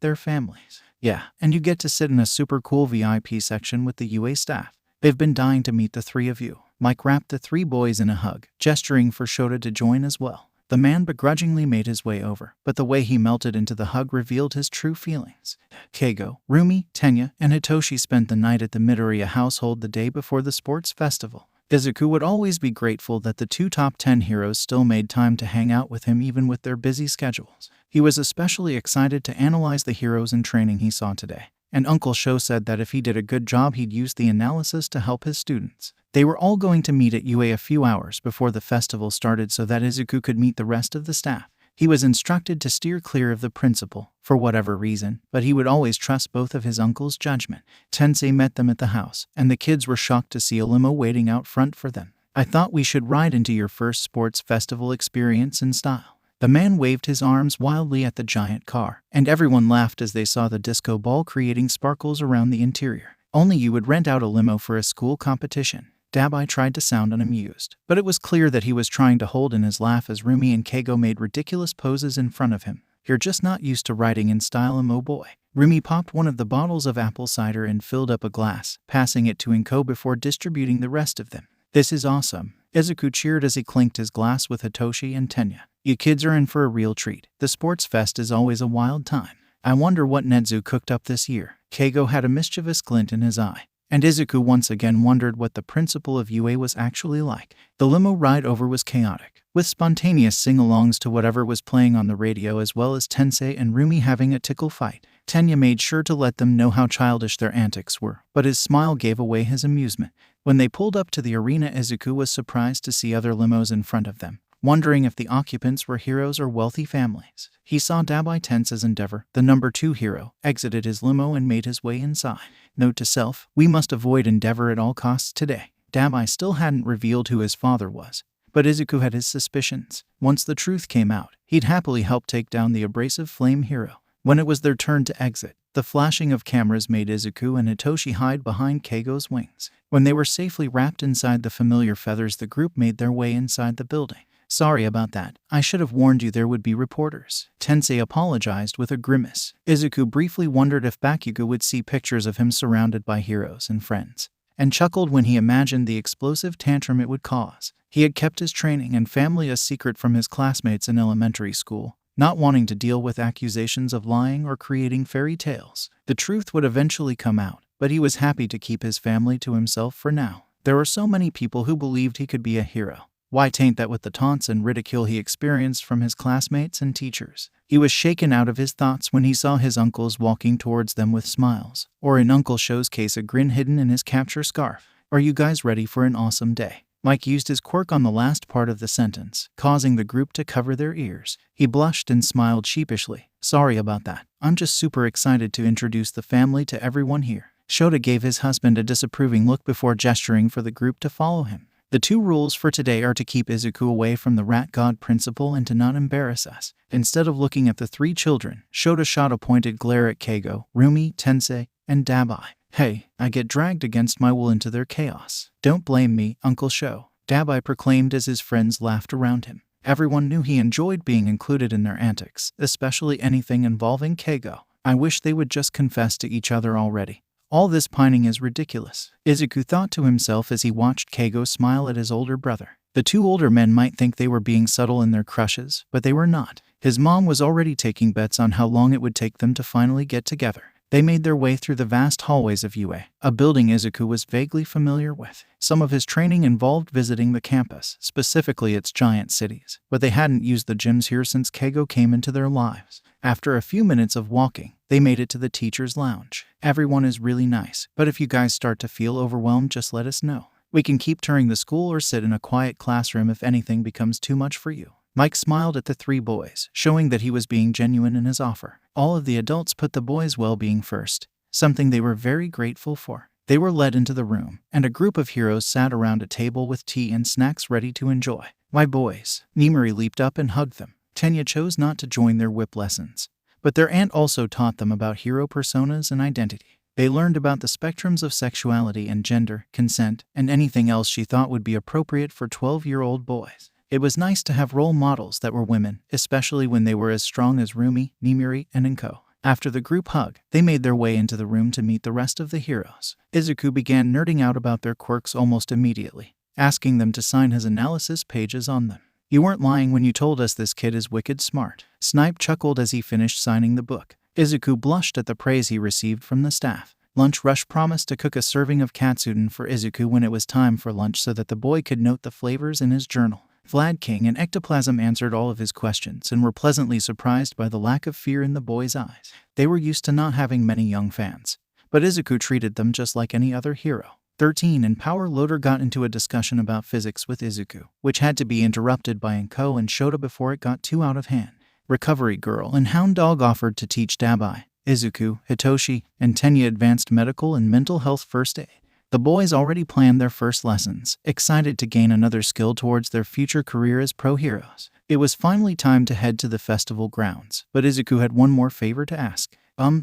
Speaker 1: their families. "Yeah, and you get to sit in a super cool VIP section with the UA staff. They've been dying to meet the three of you." Mike wrapped the three boys in a hug, gesturing for Shota to join as well. The man begrudgingly made his way over, but the way he melted into the hug revealed his true feelings. Keigo, Rumi, Tenya, and Hitoshi spent the night at the Midoriya household the day before the sports festival. Izuku would always be grateful that the two top 10 heroes still made time to hang out with him even with their busy schedules. He was especially excited to analyze the heroes in training he saw today, and Uncle Sho said that if he did a good job he'd use the analysis to help his students. They were all going to meet at UA a few hours before the festival started so that Izuku could meet the rest of the staff. He was instructed to steer clear of the principal, for whatever reason, but he would always trust both of his uncle's judgment. Tensei met them at the house, and the kids were shocked to see a limo waiting out front for them. "I thought we should ride into your first sports festival experience in style." The man waved his arms wildly at the giant car, and everyone laughed as they saw the disco ball creating sparkles around the interior. "Only you would rent out a limo for a school competition." Dabi tried to sound unamused, but it was clear that he was trying to hold in his laugh as Rumi and Keigo made ridiculous poses in front of him. "You're just not used to riding in style, boy." Rumi popped one of the bottles of apple cider and filled up a glass, passing it to Inko before distributing the rest of them. "This is awesome." Izuku cheered as he clinked his glass with Hitoshi and Tenya. "You kids are in for a real treat. The sports fest is always a wild time. I wonder what Nedzu cooked up this year." Keigo had a mischievous glint in his eye, and Izuku once again wondered what the principal of UA was actually like. The limo ride over was chaotic, with spontaneous sing-alongs to whatever was playing on the radio as well as Tensei and Rumi having a tickle fight. Tenya made sure to let them know how childish their antics were, but his smile gave away his amusement. When they pulled up to the arena, Izuku was surprised to see other limos in front of them, wondering if the occupants were heroes or wealthy families. He saw Dabi tense as Endeavor, the number 2 hero, exited his limo and made his way inside. Note to self, we must avoid Endeavor at all costs today. Dabi still hadn't revealed who his father was, but Izuku had his suspicions. Once the truth came out, he'd happily help take down the abrasive flame hero. When it was their turn to exit, the flashing of cameras made Izuku and Hitoshi hide behind Keigo's wings. When they were safely wrapped inside the familiar feathers, the group made their way inside the building. "Sorry about that. I should have warned you there would be reporters." Tensei apologized with a grimace. Izuku briefly wondered if Bakugo would see pictures of him surrounded by heroes and friends, and chuckled when he imagined the explosive tantrum it would cause. He had kept his training and family a secret from his classmates in elementary school, not wanting to deal with accusations of lying or creating fairy tales. The truth would eventually come out, but he was happy to keep his family to himself for now. There were so many people who believed he could be a hero. Why taint that with the taunts and ridicule he experienced from his classmates and teachers? He was shaken out of his thoughts when he saw his uncles walking towards them with smiles, or in Uncle Sho's case a grin hidden in his capture scarf. "Are you guys ready for an awesome day?" Mike used his quirk on the last part of the sentence, causing the group to cover their ears. He blushed and smiled sheepishly. "Sorry about that. I'm just super excited to introduce the family to everyone here." Shota gave his husband a disapproving look before gesturing for the group to follow him. "The 2 rules for today are to keep Izuku away from the rat god principal and to not embarrass us." Instead of looking at the 3 children, Shota shot a pointed glare at Keigo, Rumi, Tensei, and Dabi. "Hey, I get dragged against my will into their chaos. Don't blame me, Uncle Sho," Dabi proclaimed as his friends laughed around him. Everyone knew he enjoyed being included in their antics, especially anything involving Keigo. "I wish they would just confess to each other already. All this pining is ridiculous," Izuku thought to himself as he watched Keigo smile at his older brother. The 2 older men might think they were being subtle in their crushes, but they were not. His mom was already taking bets on how long it would take them to finally get together. They made their way through the vast hallways of UA, a building Izuku was vaguely familiar with. Some of his training involved visiting the campus, specifically its giant cities, but they hadn't used the gyms here since Keigo came into their lives. After a few minutes of walking, they made it to the teacher's lounge. Everyone is really nice, but if you guys start to feel overwhelmed, just let us know. We can keep touring the school or sit in a quiet classroom if anything becomes too much for you. Mike smiled at the three boys, showing that he was being genuine in his offer. All of the adults put the boys' well-being first, something they were very grateful for. They were led into the room, and a group of heroes sat around a table with tea and snacks ready to enjoy. "My boys." Nimuri leaped up and hugged them. Tenya chose not to join their whip lessons, but their aunt also taught them about hero personas and identity. They learned about the spectrums of sexuality and gender, consent, and anything else she thought would be appropriate for 12-year-old boys. It was nice to have role models that were women, especially when they were as strong as Rumi, Nimuri, and Inko. After the group hug, they made their way into the room to meet the rest of the heroes. Izuku began nerding out about their quirks almost immediately, asking them to sign his analysis pages on them. "You weren't lying when you told us this kid is wicked smart." Snipe chuckled as he finished signing the book. Izuku blushed at the praise he received from the staff. Lunch Rush promised to cook a serving of katsudon for Izuku when it was time for lunch so that the boy could note the flavors in his journal. Vlad King and Ectoplasm answered all of his questions and were pleasantly surprised by the lack of fear in the boys' eyes. They were used to not having many young fans, but Izuku treated them just like any other hero. 13 and Power Loader got into a discussion about physics with Izuku, which had to be interrupted by Inko and Shota before it got too out of hand. Recovery Girl and Hound Dog offered to teach Dabi, Izuku, Hitoshi, and Tenya advanced medical and mental health first aid. The boys already planned their first lessons, excited to gain another skill towards their future career as pro heroes. It was finally time to head to the festival grounds, but Izuku had one more favor to ask.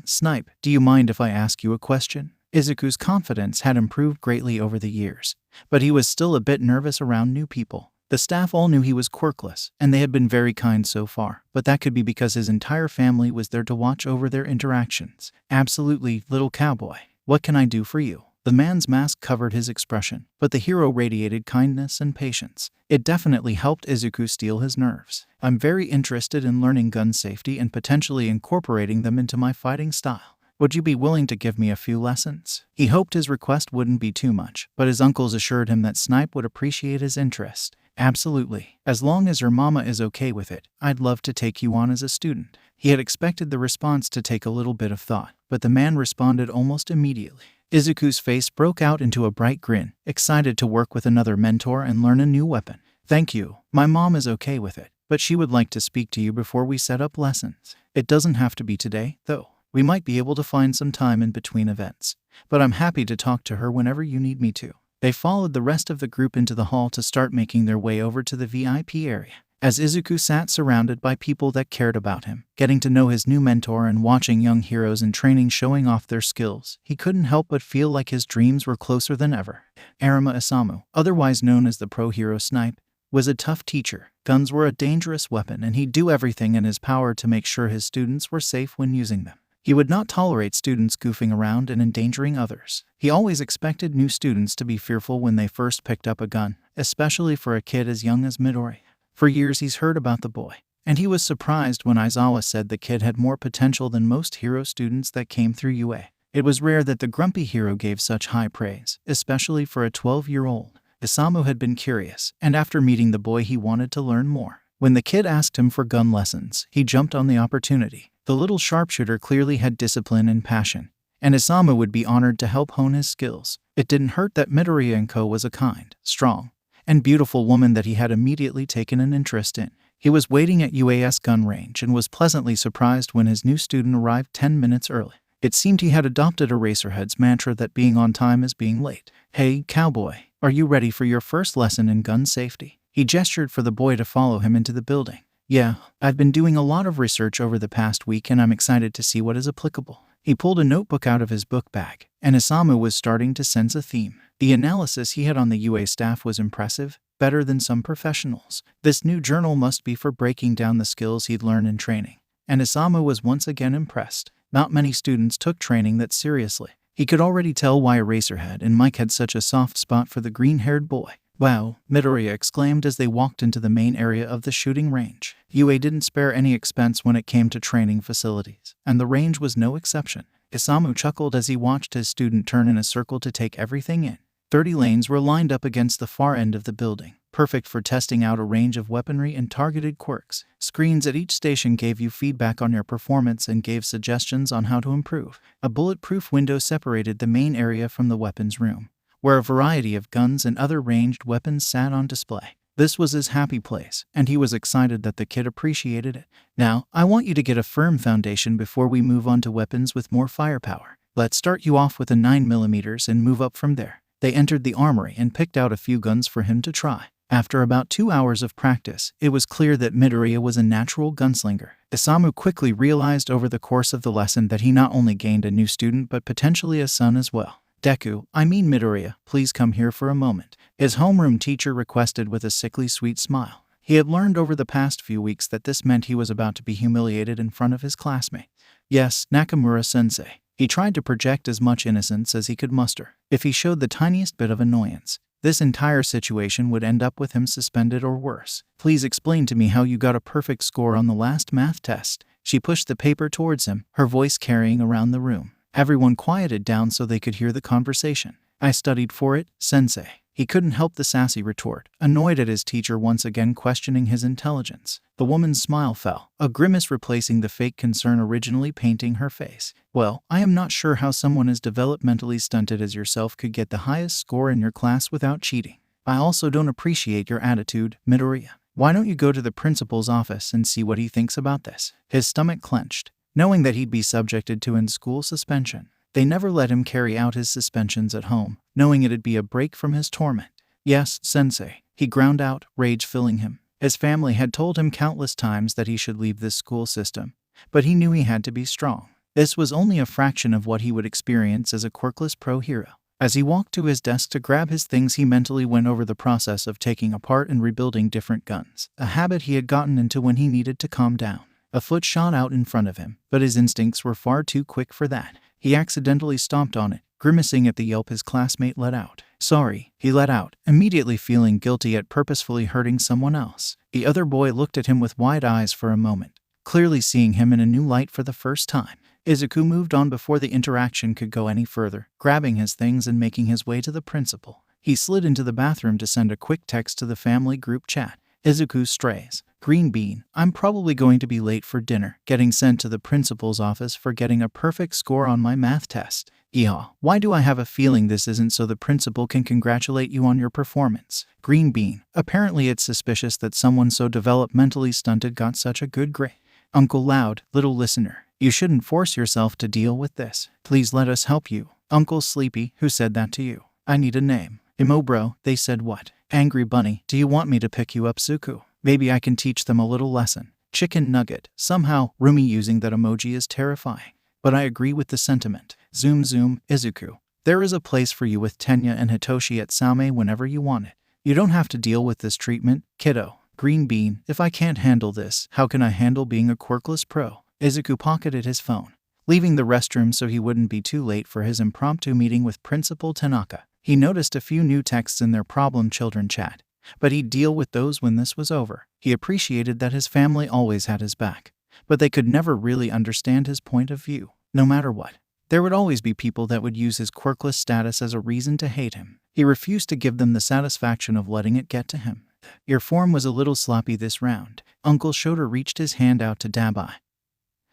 Speaker 1: Snipe, do you mind if I ask you a question?" Izuku's confidence had improved greatly over the years, but he was still a bit nervous around new people. The staff all knew he was quirkless, and they had been very kind so far, but that could be because his entire family was there to watch over their interactions. "Absolutely, little cowboy. What can I do for you?" The man's mask covered his expression, but the hero radiated kindness and patience. It definitely helped Izuku steel his nerves. "I'm very interested in learning gun safety and potentially incorporating them into my fighting style. Would you be willing to give me a few lessons?" He hoped his request wouldn't be too much, but his uncles assured him that Snipe would appreciate his interest. "Absolutely. As long as your mama is okay with it, I'd love to take you on as a student." He had expected the response to take a little bit of thought, but the man responded almost immediately. Izuku's face broke out into a bright grin, excited to work with another mentor and learn a new weapon. "Thank you. My mom is okay with it, but she would like to speak to you before we set up lessons. It doesn't have to be today, though. We might be able to find some time in between events, but I'm happy to talk to her whenever you need me to." They followed the rest of the group into the hall to start making their way over to the VIP area. As Izuku sat surrounded by people that cared about him, getting to know his new mentor and watching young heroes in training showing off their skills, he couldn't help but feel like his dreams were closer than ever. Arima Isamu, otherwise known as the pro hero Snipe, was a tough teacher. Guns were a dangerous weapon and he'd do everything in his power to make sure his students were safe when using them. He would not tolerate students goofing around and endangering others. He always expected new students to be fearful when they first picked up a gun, especially for a kid as young as Midoriya. For years he's heard about the boy, and he was surprised when Aizawa said the kid had more potential than most hero students that came through UA. It was rare that the grumpy hero gave such high praise, especially for a 12-year-old. Isamu had been curious, and after meeting the boy he wanted to learn more. When the kid asked him for gun lessons, he jumped on the opportunity. The little sharpshooter clearly had discipline and passion, and Isamu would be honored to help hone his skills. It didn't hurt that Midoriya was a kind, strong, and beautiful woman that he had immediately taken an interest in. He was waiting at UAS gun range and was pleasantly surprised when his new student arrived 10 minutes early. It seemed he had adopted Eraserhead's mantra that being on time is being late. "Hey, cowboy, are you ready for your first lesson in gun safety?" He gestured for the boy to follow him into the building. "Yeah, I've been doing a lot of research over the past week and I'm excited to see what is applicable." He pulled a notebook out of his book bag, and Isamu was starting to sense a theme. The analysis he had on the UA staff was impressive, better than some professionals. This new journal must be for breaking down the skills he'd learned in training, and Isamu was once again impressed. Not many students took training that seriously. He could already tell why Eraserhead and Mike had such a soft spot for the green-haired boy. Wow, Midoriya exclaimed as they walked into the main area of the shooting range. UA didn't spare any expense when it came to training facilities, and the range was no exception. Isamu chuckled as he watched his student turn in a circle to take everything in. 30 lanes were lined up against the far end of the building, perfect for testing out a range of weaponry and targeted quirks. Screens at each station gave you feedback on your performance and gave suggestions on how to improve. A bulletproof window separated the main area from the weapons room, where a variety of guns and other ranged weapons sat on display. This was his happy place, and he was excited that the kid appreciated it. Now, I want you to get a firm foundation before we move on to weapons with more firepower. Let's start you off with a 9mm and move up from there. They entered the armory and picked out a few guns for him to try. After about 2 hours of practice, it was clear that Midoriya was a natural gunslinger. Isamu quickly realized over the course of the lesson that he not only gained a new student but potentially a son as well. Deku, Midoriya, please come here for a moment, his homeroom teacher requested with a sickly sweet smile. He had learned over the past few weeks that this meant he was about to be humiliated in front of his classmates. Yes, Nakamura-sensei. He tried to project as much innocence as he could muster. If he showed the tiniest bit of annoyance, this entire situation would end up with him suspended or worse. Please explain to me how you got a perfect score on the last math test. She pushed the paper towards him, her voice carrying around the room. Everyone quieted down so they could hear the conversation. I studied for it, sensei. He couldn't help the sassy retort, annoyed at his teacher once again questioning his intelligence. The woman's smile fell, a grimace replacing the fake concern originally painting her face. Well, I am not sure how someone as developmentally stunted as yourself could get the highest score in your class without cheating. I also don't appreciate your attitude, Midoriya. Why don't you go to the principal's office and see what he thinks about this? His stomach clenched, knowing that he'd be subjected to in-school suspension. They never let him carry out his suspensions at home, knowing it'd be a break from his torment. Yes, sensei, he ground out, rage filling him. His family had told him countless times that he should leave this school system, but he knew he had to be strong. This was only a fraction of what he would experience as a quirkless pro hero. As he walked to his desk to grab his things, he mentally went over the process of taking apart and rebuilding different guns, a habit he had gotten into when he needed to calm down. A foot shot out in front of him, but his instincts were far too quick for that. He accidentally stomped on it, grimacing at the yelp his classmate let out. Sorry, he let out, immediately feeling guilty at purposefully hurting someone else. The other boy looked at him with wide eyes for a moment, clearly seeing him in a new light for the first time. Izuku moved on before the interaction could go any further, grabbing his things and making his way to the principal. He slid into the bathroom to send a quick text to the family group chat. Izuku strays. Green bean, I'm probably going to be late for dinner, getting sent to the principal's office for getting a perfect score on my math test. Yeehaw, why do I have a feeling this isn't so the principal can congratulate you on your performance? Green bean, apparently it's suspicious that someone so developmentally stunted got such a good grade. Uncle Loud, little listener, you shouldn't force yourself to deal with this. Please let us help you. Uncle Sleepy, who said that to you? I need a name. Imobro, they said what? Angry Bunny, do you want me to pick you up Suku? Maybe I can teach them a little lesson. Chicken Nugget, somehow, Rumi using that emoji is terrifying. But I agree with the sentiment. Zoom zoom, Izuku. There is a place for you with Tenya and Hitoshi at Same whenever you want it. You don't have to deal with this treatment, kiddo. Green bean, if I can't handle this, how can I handle being a quirkless pro? Izuku pocketed his phone, leaving the restroom so he wouldn't be too late for his impromptu meeting with Principal Tanaka. He noticed a few new texts in their problem children chat, but he'd deal with those when this was over. He appreciated that his family always had his back, but they could never really understand his point of view. No matter what, there would always be people that would use his quirkless status as a reason to hate him. He refused to give them the satisfaction of letting it get to him. Your form was a little sloppy this round. Uncle Shota reached his hand out to Dabi,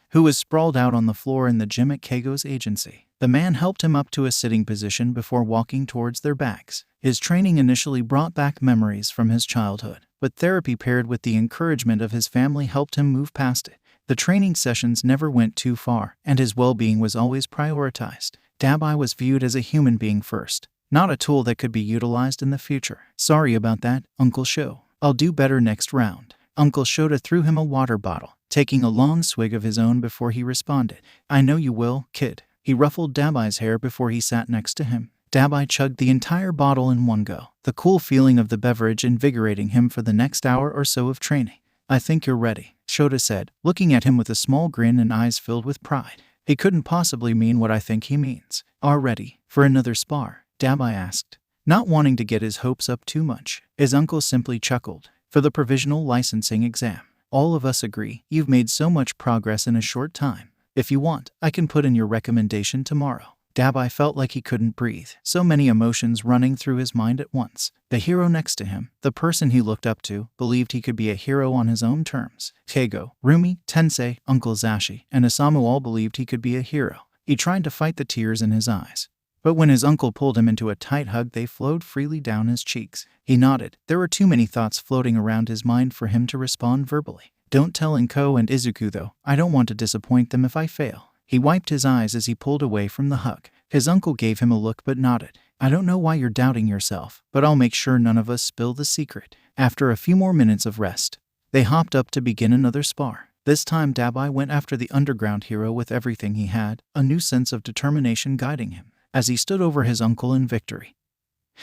Speaker 1: who was sprawled out on the floor in the gym at Keigo's agency. The man helped him up to a sitting position before walking towards their bags. His training initially brought back memories from his childhood, but therapy paired with the encouragement of his family helped him move past it. The training sessions never went too far, and his well-being was always prioritized. Dabi was viewed as a human being first, not a tool that could be utilized in the future. Sorry about that, Uncle Sho. I'll do better next round. Uncle Shota threw him a water bottle, taking a long swig of his own before he responded. I know you will, kid. He ruffled Dabi's hair before he sat next to him. Dabi chugged the entire bottle in one go, the cool feeling of the beverage invigorating him for the next hour or so of training. I think you're ready, Shota said, looking at him with a small grin and eyes filled with pride. He couldn't possibly mean what I think he means. Are ready for another spar? Dabi asked. not wanting to get his hopes up too much. His uncle simply chuckled. For the provisional licensing exam, all of us agree you've made so much progress in a short time. If you want, I can put in your recommendation tomorrow. Dabi felt like he couldn't breathe, so many emotions running through his mind at once. The hero next to him, the person he looked up to, believed he could be a hero on his own terms. Keigo, Rumi, Tensei, Uncle Zashi, and Isamu all believed he could be a hero. He tried to fight the tears in his eyes, but when his uncle pulled him into a tight hug, they flowed freely down his cheeks. He nodded. There were too many thoughts floating around his mind for him to respond verbally. Don't tell Inko and Izuku though. I don't want to disappoint them if I fail. He wiped his eyes as he pulled away from the hug. His uncle gave him a look but nodded. I don't know why you're doubting yourself, but I'll make sure none of us spill the secret. After a few more minutes of rest, they hopped up to begin another spar. This time Dabi went after the underground hero with everything he had, a new sense of determination guiding him. As he stood over his uncle in victory,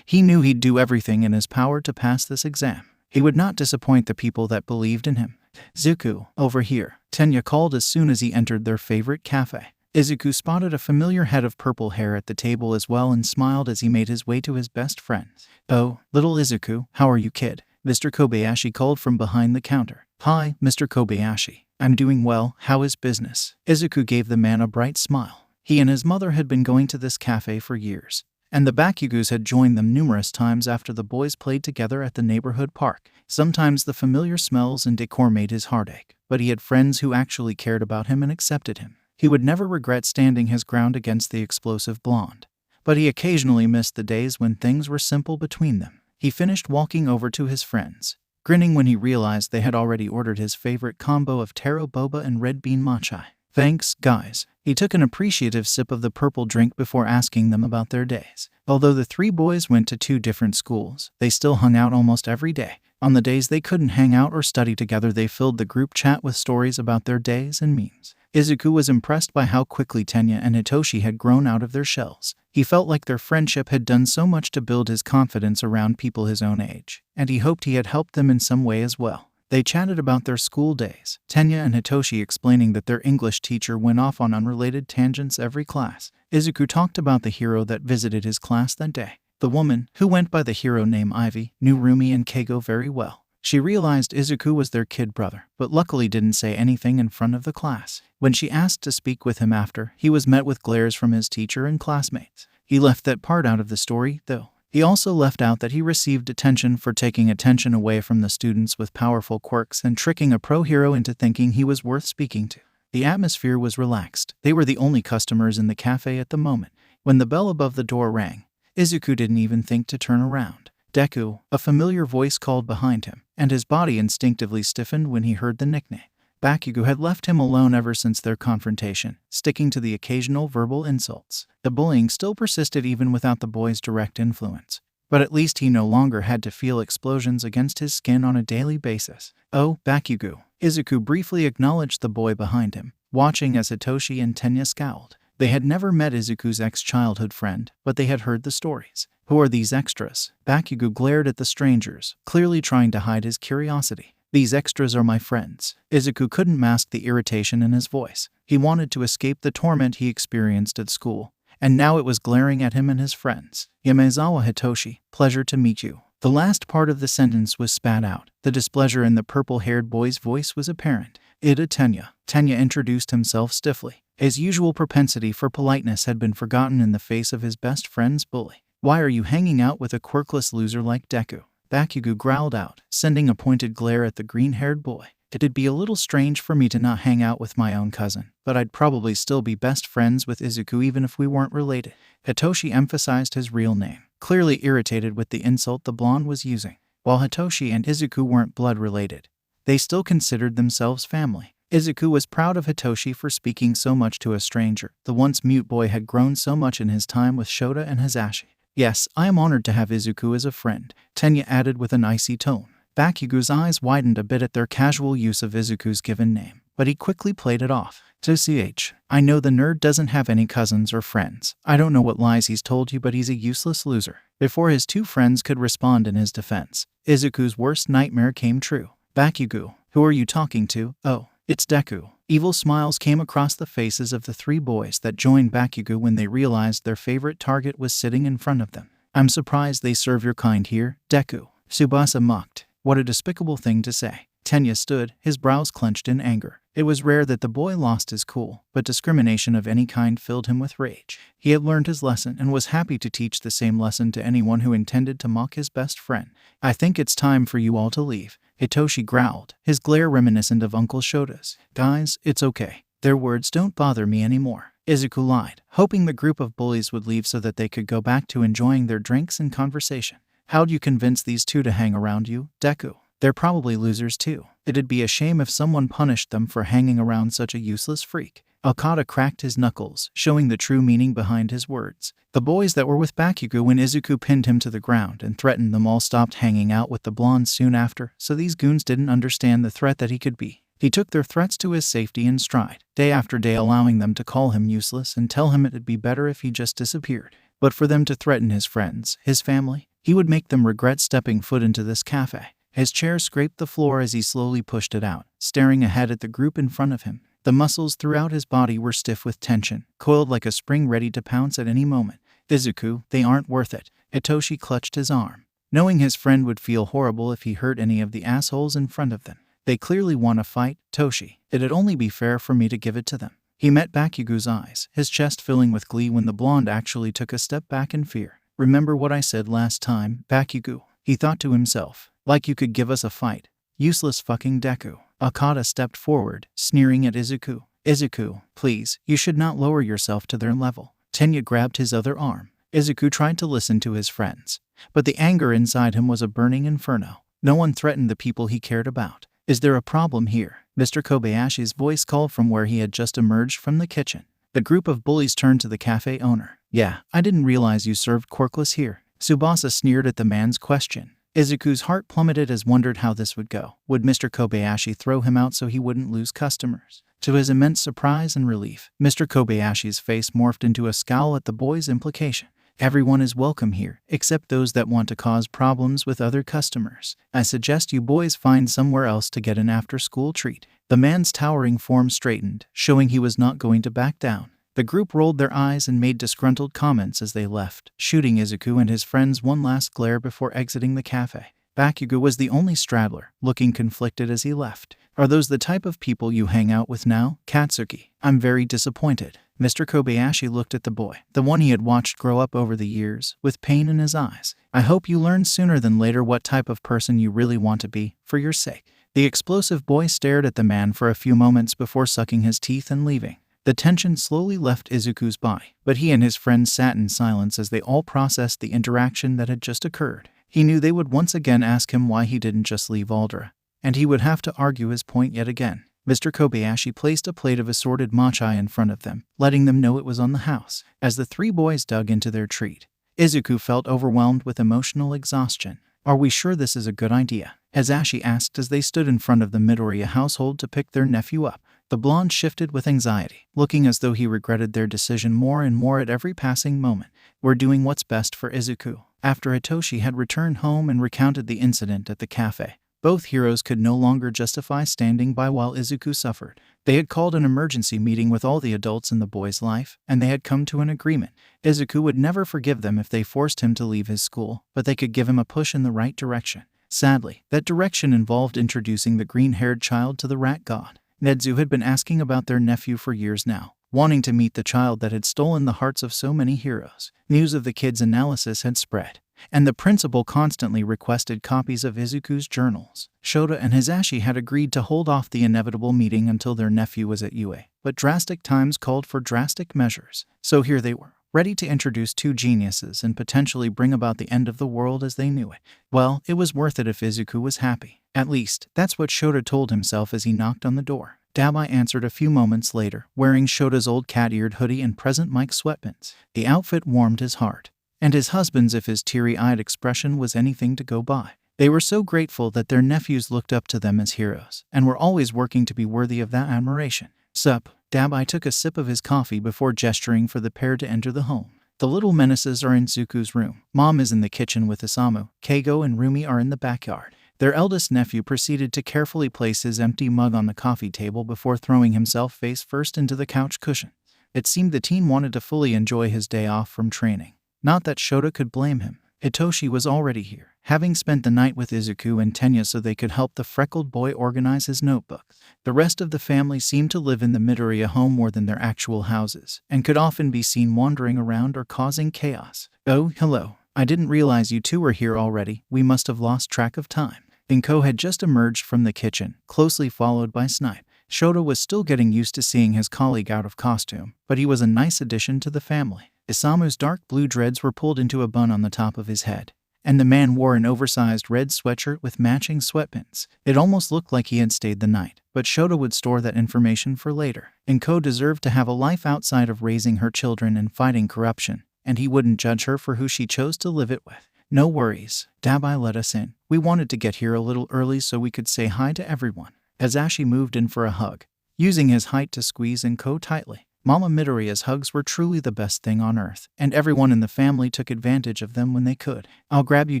Speaker 1: he knew he'd do everything in his power to pass this exam. He would not disappoint the people that believed in him. Izuku, over here, Tenya called as soon as he entered their favorite cafe. Izuku spotted a familiar head of purple hair at the table as well and smiled as he made his way to his best friend. Oh, little Izuku, how are you, kid? Mr. Kobayashi called from behind the counter. Hi, Mr. Kobayashi. I'm doing well, how is business? Izuku gave the man a bright smile. He and his mother had been going to this cafe for years, and the Bakugos had joined them numerous times after the boys played together at the neighborhood park. Sometimes the familiar smells and decor made his heart ache, but he had friends who actually cared about him and accepted him. He would never regret standing his ground against the explosive blonde, but he occasionally missed the days when things were simple between them. He finished walking over to his friends, grinning when he realized they had already ordered his favorite combo of taro boba and red bean matcha. Thanks, guys. He took an appreciative sip of the purple drink before asking them about their days. Although the three boys went to 2 different schools, they still hung out almost every day. On the days they couldn't hang out or study together, they filled the group chat with stories about their days and memes. Izuku was impressed by how quickly Tenya and Hitoshi had grown out of their shells. He felt like their friendship had done so much to build his confidence around people his own age, and he hoped he had helped them in some way as well. They chatted about their school days, Tenya and Hitoshi explaining that their English teacher went off on unrelated tangents every class. Izuku talked about the hero that visited his class that day. The woman, who went by the hero name Ivy, knew Rumi and Keigo very well. She realized Izuku was their kid brother, but luckily didn't say anything in front of the class. When she asked to speak with him after, he was met with glares from his teacher and classmates. He left that part out of the story, though. He also left out that he received detention for taking attention away from the students with powerful quirks and tricking a pro hero into thinking he was worth speaking to. The atmosphere was relaxed. They were the only customers in the cafe at the moment. When the bell above the door rang, Izuku didn't even think to turn around. Deku, a familiar voice called behind him, and his body instinctively stiffened when he heard the nickname. Bakugo had left him alone ever since their confrontation, sticking to the occasional verbal insults. The bullying still persisted even without the boy's direct influence, but at least he no longer had to feel explosions against his skin on a daily basis. Oh, Bakugo. Izuku briefly acknowledged the boy behind him, watching as Hitoshi and Tenya scowled. They had never met Izuku's ex-childhood friend, but they had heard the stories. Who are these extras? Bakugo glared at the strangers, clearly trying to hide his curiosity. These extras are my friends. Izuku couldn't mask the irritation in his voice. He wanted to escape the torment he experienced at school, and now it was glaring at him and his friends. Yamezawa Hitoshi, pleasure to meet you. The last part of the sentence was spat out. The displeasure in the purple-haired boy's voice was apparent. Ida Tenya. Tenya introduced himself stiffly. His usual propensity for politeness had been forgotten in the face of his best friend's bully. Why are you hanging out with a quirkless loser like Deku? Bakugo growled out, sending a pointed glare at the green-haired boy. It'd be a little strange for me to not hang out with my own cousin, but I'd probably still be best friends with Izuku even if we weren't related. Hitoshi emphasized his real name, clearly irritated with the insult the blonde was using. While Hitoshi and Izuku weren't blood-related, they still considered themselves family. Izuku was proud of Hitoshi for speaking so much to a stranger. The once mute boy had grown so much in his time with Shota and Hazashi. Yes, I am honored to have Izuku as a friend, Tenya added with an icy tone. Bakugo's eyes widened a bit at their casual use of Izuku's given name, but he quickly played it off. I know the nerd doesn't have any cousins or friends. I don't know what lies he's told you, but he's a useless loser. Before his 2 friends could respond in his defense, Izuku's worst nightmare came true. Bakugo, who are you talking to? Oh, it's Deku. Evil smiles came across the faces of the 3 boys that joined Bakugo when they realized their favorite target was sitting in front of them. I'm surprised they serve your kind here, Deku. Tsubasa mocked. What a despicable thing to say. Tenya stood, his brows clenched in anger. It was rare that the boy lost his cool, but discrimination of any kind filled him with rage. He had learned his lesson and was happy to teach the same lesson to anyone who intended to mock his best friend. I think it's time for you all to leave, Hitoshi growled, his glare reminiscent of Uncle Shota's. Guys, it's okay. Their words don't bother me anymore. Izuku lied, hoping the group of bullies would leave so that they could go back to enjoying their drinks and conversation. How'd you convince these two to hang around you, Deku? They're probably losers too. It'd be a shame if someone punished them for hanging around such a useless freak. Okada cracked his knuckles, showing the true meaning behind his words. The boys that were with Bakugo when Izuku pinned him to the ground and threatened them all stopped hanging out with the blondes soon after, so these goons didn't understand the threat that he could be. He took their threats to his safety in stride, day after day allowing them to call him useless and tell him it'd be better if he just disappeared. But for them to threaten his friends, his family, he would make them regret stepping foot into this cafe. His chair scraped the floor as he slowly pushed it out, staring ahead at the group in front of him. The muscles throughout his body were stiff with tension, coiled like a spring ready to pounce at any moment. Izuku, they aren't worth it. Hitoshi clutched his arm, knowing his friend would feel horrible if he hurt any of the assholes in front of them. They clearly want to fight, Toshi. It'd only be fair for me to give it to them. He met Bakugo's eyes, his chest filling with glee when the blonde actually took a step back in fear. Remember what I said last time, Bakugo? He thought to himself. Like you could give us a fight. Useless fucking Deku. Okada stepped forward, sneering at Izuku. Izuku, please, you should not lower yourself to their level. Tenya grabbed his other arm. Izuku tried to listen to his friends, but the anger inside him was a burning inferno. No one threatened the people he cared about. Is there a problem here? Mr. Kobayashi's voice called from where he had just emerged from the kitchen. The group of bullies turned to the cafe owner. Yeah, I didn't realize you served quirkless here. Tsubasa sneered at the man's question. Izuku's heart plummeted as wondered how this would go. Would Mr. Kobayashi throw him out so he wouldn't lose customers? To his immense surprise and relief, Mr. Kobayashi's face morphed into a scowl at the boy's implication. Everyone is welcome here, except those that want to cause problems with other customers. I suggest you boys find somewhere else to get an after-school treat. The man's towering form straightened, showing he was not going to back down. The group rolled their eyes and made disgruntled comments as they left, shooting Izuku and his friends one last glare before exiting the cafe. Bakugo was the only straggler, looking conflicted as he left. Are those the type of people you hang out with now, Katsuki? I'm very disappointed. Mr. Kobayashi looked at the boy, the one he had watched grow up over the years, with pain in his eyes. I hope you learn sooner than later what type of person you really want to be, for your sake. The explosive boy stared at the man for a few moments before sucking his teeth and leaving. The tension slowly left Izuku's body, but he and his friends sat in silence as they all processed the interaction that had just occurred. He knew they would once again ask him why he didn't just leave Aldera, and he would have to argue his point yet again. Mr. Kobayashi placed a plate of assorted matcha in front of them, letting them know it was on the house. As the three boys dug into their treat, Izuku felt overwhelmed with emotional exhaustion. Are we sure this is a good idea? Hazashi asked as they stood in front of the Midoriya household to pick their nephew up. The blonde shifted with anxiety, looking as though he regretted their decision more and more at every passing moment. We're doing what's best for Izuku. After Hitoshi had returned home and recounted the incident at the cafe, both heroes could no longer justify standing by while Izuku suffered. They had called an emergency meeting with all the adults in the boy's life, and they had come to an agreement. Izuku would never forgive them if they forced him to leave his school, but they could give him a push in the right direction. Sadly, that direction involved introducing the green-haired child to the rat god. Nedzu had been asking about their nephew for years now, wanting to meet the child that had stolen the hearts of so many heroes. News of the kid's analysis had spread, and the principal constantly requested copies of Izuku's journals. Shota and Hazashi had agreed to hold off the inevitable meeting until their nephew was at UA, but drastic times called for drastic measures. So here they were, ready to introduce two geniuses and potentially bring about the end of the world as they knew it. Well, it was worth it if Izuku was happy. At least, that's what Shota told himself as he knocked on the door. Dabi answered a few moments later, wearing Shota's old cat-eared hoodie and present Mike sweatpants. The outfit warmed his heart, and his husband's if his teary-eyed expression was anything to go by. They were so grateful that their nephews looked up to them as heroes, and were always working to be worthy of that admiration. Sup? Dabi took a sip of his coffee before gesturing for the pair to enter the home. The little menaces are in Zuku's room. Mom is in the kitchen with Isamu. Keigo and Rumi are in the backyard. Their eldest nephew proceeded to carefully place his empty mug on the coffee table before throwing himself face first into the couch cushion. It seemed the teen wanted to fully enjoy his day off from training. Not that Shota could blame him. Hitoshi was already here, having spent the night with Izuku and Tenya so they could help the freckled boy organize his notebook. The rest of the family seemed to live in the Midoriya home more than their actual houses, and could often be seen wandering around or causing chaos. "Oh, hello. I didn't realize you two were here already. We must have lost track of time." Inko had just emerged from the kitchen, closely followed by Snipe. Shota was still getting used to seeing his colleague out of costume, but he was a nice addition to the family. Isamu's dark blue dreads were pulled into a bun on the top of his head, and the man wore an oversized red sweatshirt with matching sweatpants. It almost looked like he had stayed the night, but Shota would store that information for later. Inko deserved to have a life outside of raising her children and fighting corruption, and he wouldn't judge her for who she chose to live it with. "No worries. Dabi let us in. We wanted to get here a little early so we could say hi to everyone." Azashi moved in for a hug, using his height to squeeze Inko tightly. Mama Midoriya's hugs were truly the best thing on earth, and everyone in the family took advantage of them when they could. "I'll grab you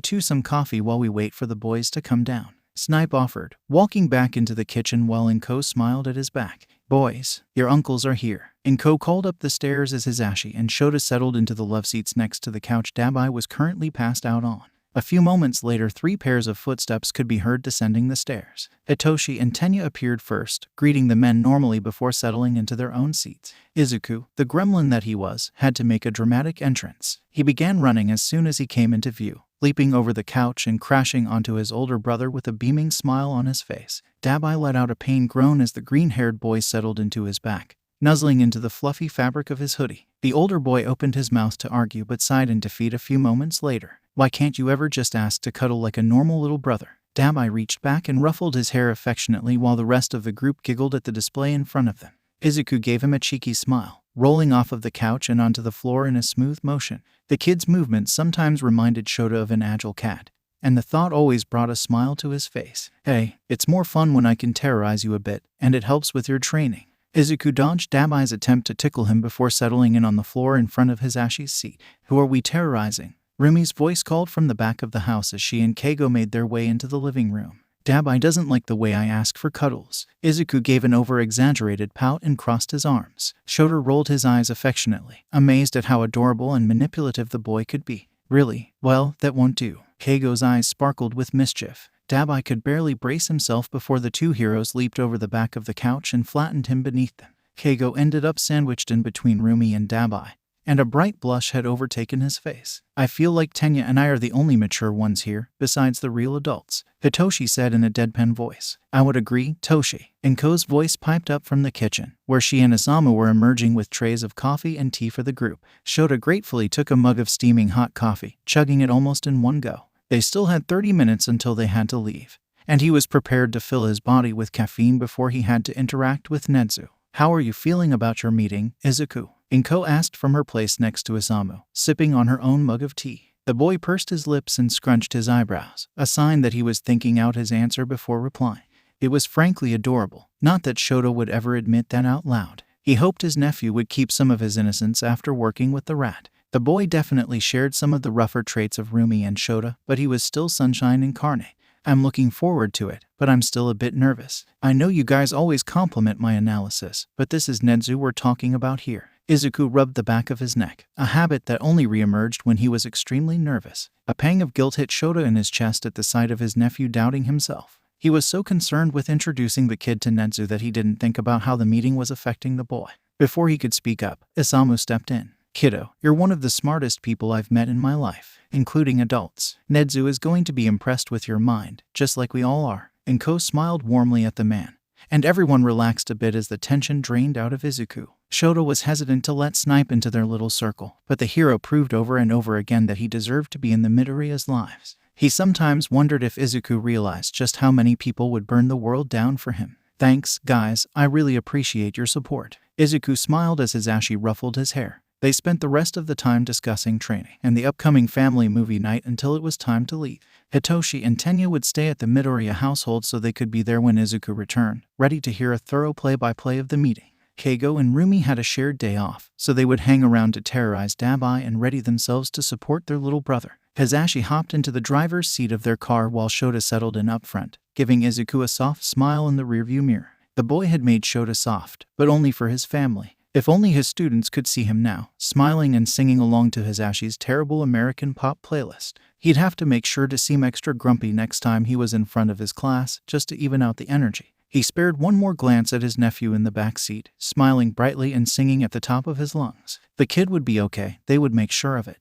Speaker 1: two some coffee while we wait for the boys to come down," Snipe offered, walking back into the kitchen while Inko smiled at his back. "Boys, your uncles are here." Inko called up the stairs as Azashi and Shota settled into the love seats next to the couch Dabi was currently passed out on. A few moments later, 3 pairs of footsteps could be heard descending the stairs. Hitoshi and Tenya appeared first, greeting the men normally before settling into their own seats. Izuku, the gremlin that he was, had to make a dramatic entrance. He began running as soon as he came into view, leaping over the couch and crashing onto his older brother with a beaming smile on his face. Dabi let out a pained groan as the green-haired boy settled into his back, nuzzling into the fluffy fabric of his hoodie. The older boy opened his mouth to argue but sighed in defeat a few moments later. "Why can't you ever just ask to cuddle like a normal little brother?" Dabi reached back and ruffled his hair affectionately while the rest of the group giggled at the display in front of them. Izuku gave him a cheeky smile, rolling off of the couch and onto the floor in a smooth motion. The kid's movements sometimes reminded Shota of an agile cat, and the thought always brought a smile to his face. "Hey, it's more fun when I can terrorize you a bit, and it helps with your training." Izuku dodged Dabi's attempt to tickle him before settling in on the floor in front of Hizashi's seat. "Who are we terrorizing?" Rumi's voice called from the back of the house as she and Keigo made their way into the living room. "Dabi doesn't like the way I ask for cuddles." Izuku gave an over-exaggerated pout and crossed his arms. Shota rolled his eyes affectionately, amazed at how adorable and manipulative the boy could be. "Really? Well, that won't do." Keigo's eyes sparkled with mischief. Dabi could barely brace himself before the two heroes leaped over the back of the couch and flattened him beneath them. Keigo ended up sandwiched in between Rumi and Dabi, and a bright blush had overtaken his face. "I feel like Tenya and I are the only mature ones here, besides the real adults," Hitoshi said in a deadpan voice. "I would agree, Toshi." Inko's voice piped up from the kitchen, where she and Isamu were emerging with trays of coffee and tea for the group. Shota gratefully took a mug of steaming hot coffee, chugging it almost in one go. They still had 30 minutes until they had to leave, and he was prepared to fill his body with caffeine before he had to interact with Nedzu. "How are you feeling about your meeting, Izuku?" Inko asked from her place next to Isamu, sipping on her own mug of tea. The boy pursed his lips and scrunched his eyebrows, a sign that he was thinking out his answer before replying. It was frankly adorable, not that Shota would ever admit that out loud. He hoped his nephew would keep some of his innocence after working with the rat. The boy definitely shared some of the rougher traits of Rumi and Shota, but he was still sunshine incarnate. "I'm looking forward to it, but I'm still a bit nervous. I know you guys always compliment my analysis, but this is Nedzu we're talking about here." Izuku rubbed the back of his neck, a habit that only reemerged when he was extremely nervous. A pang of guilt hit Shota in his chest at the sight of his nephew doubting himself. He was so concerned with introducing the kid to Nedzu that he didn't think about how the meeting was affecting the boy. Before he could speak up, Isamu stepped in. "Kiddo, you're one of the smartest people I've met in my life, including adults. Nedzu is going to be impressed with your mind, just like we all are." Inko smiled warmly at the man, and everyone relaxed a bit as the tension drained out of Izuku. Shota was hesitant to let Snipe into their little circle, but the hero proved over and over again that he deserved to be in the Midoriya's lives. He sometimes wondered if Izuku realized just how many people would burn the world down for him. "Thanks, guys, I really appreciate your support." Izuku smiled as Hisashi ruffled his hair. They spent the rest of the time discussing training and the upcoming family movie night until it was time to leave. Hitoshi and Tenya would stay at the Midoriya household so they could be there when Izuku returned, ready to hear a thorough play-by-play of the meeting. Keigo and Rumi had a shared day off, so they would hang around to terrorize Dabi and ready themselves to support their little brother. Hisashi hopped into the driver's seat of their car while Shota settled in up front, giving Izuku a soft smile in the rearview mirror. The boy had made Shota soft, but only for his family. If only his students could see him now, smiling and singing along to Hisashi's terrible American pop playlist. He'd have to make sure to seem extra grumpy next time he was in front of his class, just to even out the energy. He spared one more glance at his nephew in the back seat, smiling brightly and singing at the top of his lungs. The kid would be okay, they would make sure of it.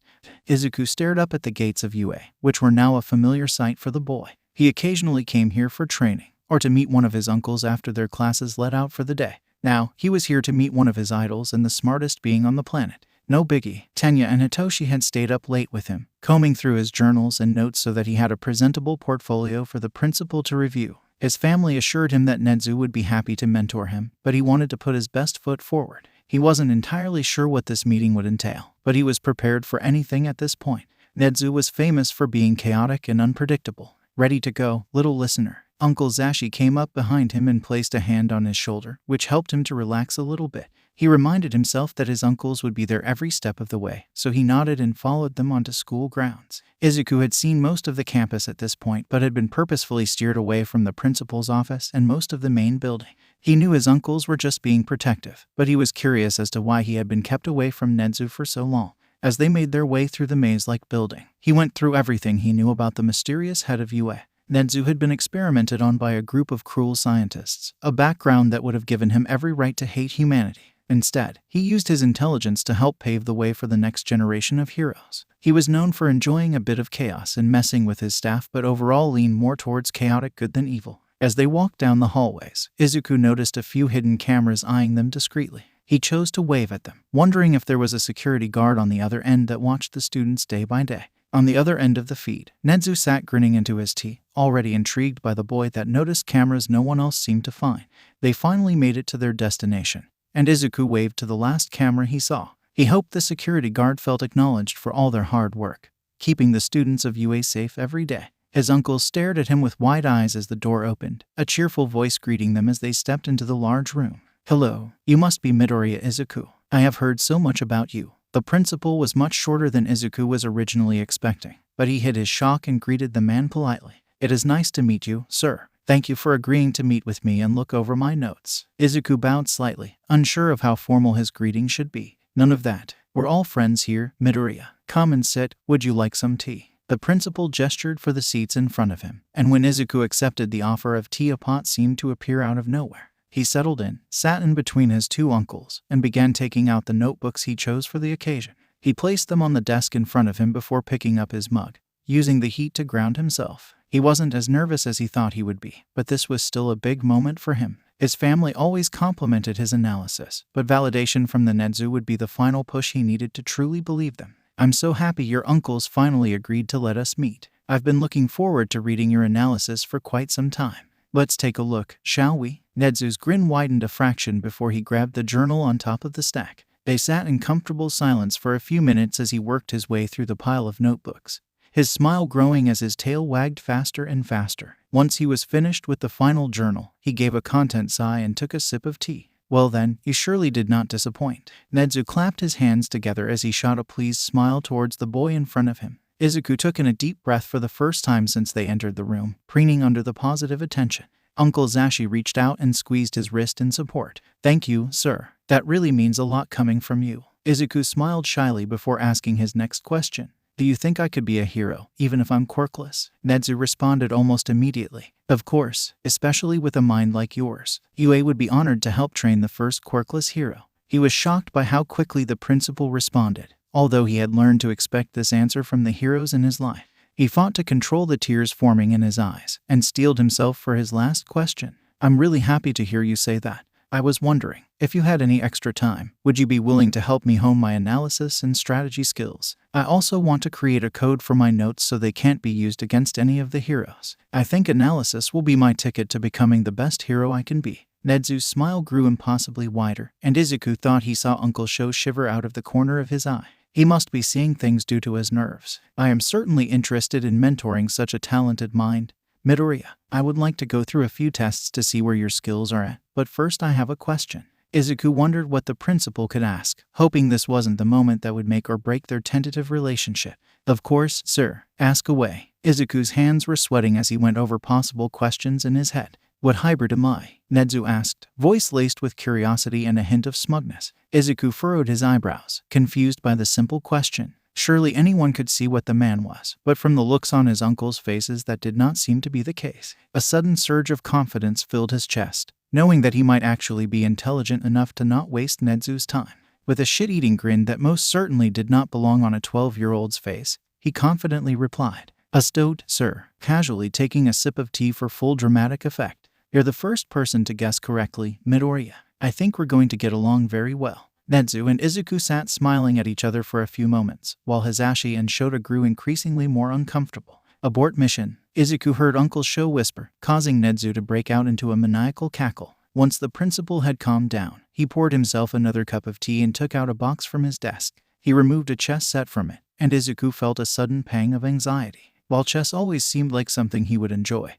Speaker 1: Izuku stared up at the gates of UA, which were now a familiar sight for the boy. He occasionally came here for training, or to meet one of his uncles after their classes let out for the day. Now, he was here to meet one of his idols and the smartest being on the planet. No biggie. Tenya and Hitoshi had stayed up late with him, combing through his journals and notes so that he had a presentable portfolio for the principal to review. His family assured him that Nedzu would be happy to mentor him, but he wanted to put his best foot forward. He wasn't entirely sure what this meeting would entail, but he was prepared for anything at this point. Nedzu was famous for being chaotic and unpredictable. Ready to go, little listener. Uncle Zashi came up behind him and placed a hand on his shoulder, which helped him to relax a little bit. He reminded himself that his uncles would be there every step of the way, so he nodded and followed them onto school grounds. Izuku had seen most of the campus at this point, but had been purposefully steered away from the principal's office and most of the main building. He knew his uncles were just being protective, but he was curious as to why he had been kept away from Nedzu for so long. As they made their way through the maze-like building, he went through everything he knew about the mysterious head of UA. Nedzu had been experimented on by a group of cruel scientists, a background that would have given him every right to hate humanity. Instead, he used his intelligence to help pave the way for the next generation of heroes. He was known for enjoying a bit of chaos and messing with his staff, but overall leaned more towards chaotic good than evil. As they walked down the hallways, Izuku noticed a few hidden cameras eyeing them discreetly. He chose to wave at them, wondering if there was a security guard on the other end that watched the students day by day. On the other end of the feed, Nedzu sat grinning into his tea, already intrigued by the boy that noticed cameras no one else seemed to find. They finally made it to their destination, and Izuku waved to the last camera he saw. He hoped the security guard felt acknowledged for all their hard work, keeping the students of UA safe every day. His uncle stared at him with wide eyes as the door opened, a cheerful voice greeting them as they stepped into the large room. "Hello, you must be Midoriya Izuku. I have heard so much about you." The principal was much shorter than Izuku was originally expecting, but he hid his shock and greeted the man politely. "It is nice to meet you, sir. Thank you for agreeing to meet with me and look over my notes." Izuku bowed slightly, unsure of how formal his greeting should be. "None of that. We're all friends here, Midoriya. Come and sit. Would you like some tea?" The principal gestured for the seats in front of him, and when Izuku accepted the offer of tea, a pot seemed to appear out of nowhere. He settled in, sat in between his two uncles, and began taking out the notebooks he chose for the occasion. He placed them on the desk in front of him before picking up his mug, using the heat to ground himself. He wasn't as nervous as he thought he would be, but this was still a big moment for him. His family always complimented his analysis, but validation from the Nedzu would be the final push he needed to truly believe them. "I'm so happy your uncles finally agreed to let us meet. I've been looking forward to reading your analysis for quite some time. Let's take a look, shall we?" Nedzu's grin widened a fraction before he grabbed the journal on top of the stack. They sat in comfortable silence for a few minutes as he worked his way through the pile of notebooks, his smile growing as his tail wagged faster and faster. Once he was finished with the final journal, he gave a content sigh and took a sip of tea. "Well then, you surely did not disappoint." Nedzu clapped his hands together as he shot a pleased smile towards the boy in front of him. Izuku took in a deep breath for the first time since they entered the room, preening under the positive attention. Uncle Zashi reached out and squeezed his wrist in support. "Thank you, sir. That really means a lot coming from you." Izuku smiled shyly before asking his next question. "Do you think I could be a hero, even if I'm quirkless?" Nedzu responded almost immediately. "Of course, especially with a mind like yours. UA would be honored to help train the first quirkless hero." He was shocked by how quickly the principal responded, although he had learned to expect this answer from the heroes in his life. He fought to control the tears forming in his eyes, and steeled himself for his last question. "I'm really happy to hear you say that. I was wondering, if you had any extra time, would you be willing to help me hone my analysis and strategy skills? I also want to create a code for my notes so they can't be used against any of the heroes. I think analysis will be my ticket to becoming the best hero I can be." Nedzu's smile grew impossibly wider, and Izuku thought he saw Uncle Sho shiver out of the corner of his eye. He must be seeing things due to his nerves. "I am certainly interested in mentoring such a talented mind. Midoriya, I would like to go through a few tests to see where your skills are at, but first I have a question." Izuku wondered what the principal could ask, hoping this wasn't the moment that would make or break their tentative relationship. "Of course, sir. Ask away." Izuku's hands were sweating as he went over possible questions in his head. What hybrid am I? Nedzu asked, voice laced with curiosity and a hint of smugness. Izuku furrowed his eyebrows, confused by the simple question. Surely anyone could see what the man was, but from the looks on his uncle's faces that did not seem to be the case. A sudden surge of confidence filled his chest, knowing that he might actually be intelligent enough to not waste Nedzu's time. With a shit-eating grin that most certainly did not belong on a 12-year-old's face, he confidently replied, "Astute, sir," casually taking a sip of tea for full dramatic effect. "You're the first person to guess correctly, Midoriya. I think we're going to get along very well." Nedzu and Izuku sat smiling at each other for a few moments, while Hisashi and Shota grew increasingly more uncomfortable. "Abort mission," Izuku heard Uncle Sho whisper, causing Nedzu to break out into a maniacal cackle. Once the principal had calmed down, he poured himself another cup of tea and took out a box from his desk. He removed a chess set from it, and Izuku felt a sudden pang of anxiety. While chess always seemed like something he would enjoy,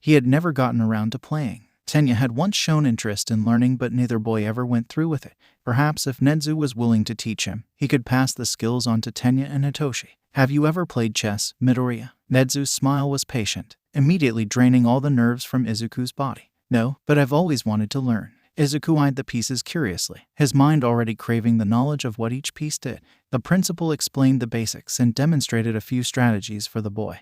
Speaker 1: he had never gotten around to playing. Tenya had once shown interest in learning, but neither boy ever went through with it. Perhaps if Nedzu was willing to teach him, he could pass the skills on to Tenya and Hitoshi. "Have you ever played chess, Midoriya?" Nedzu's smile was patient, immediately draining all the nerves from Izuku's body. "No, but I've always wanted to learn." Izuku eyed the pieces curiously, his mind already craving the knowledge of what each piece did. The principal explained the basics and demonstrated a few strategies for the boy,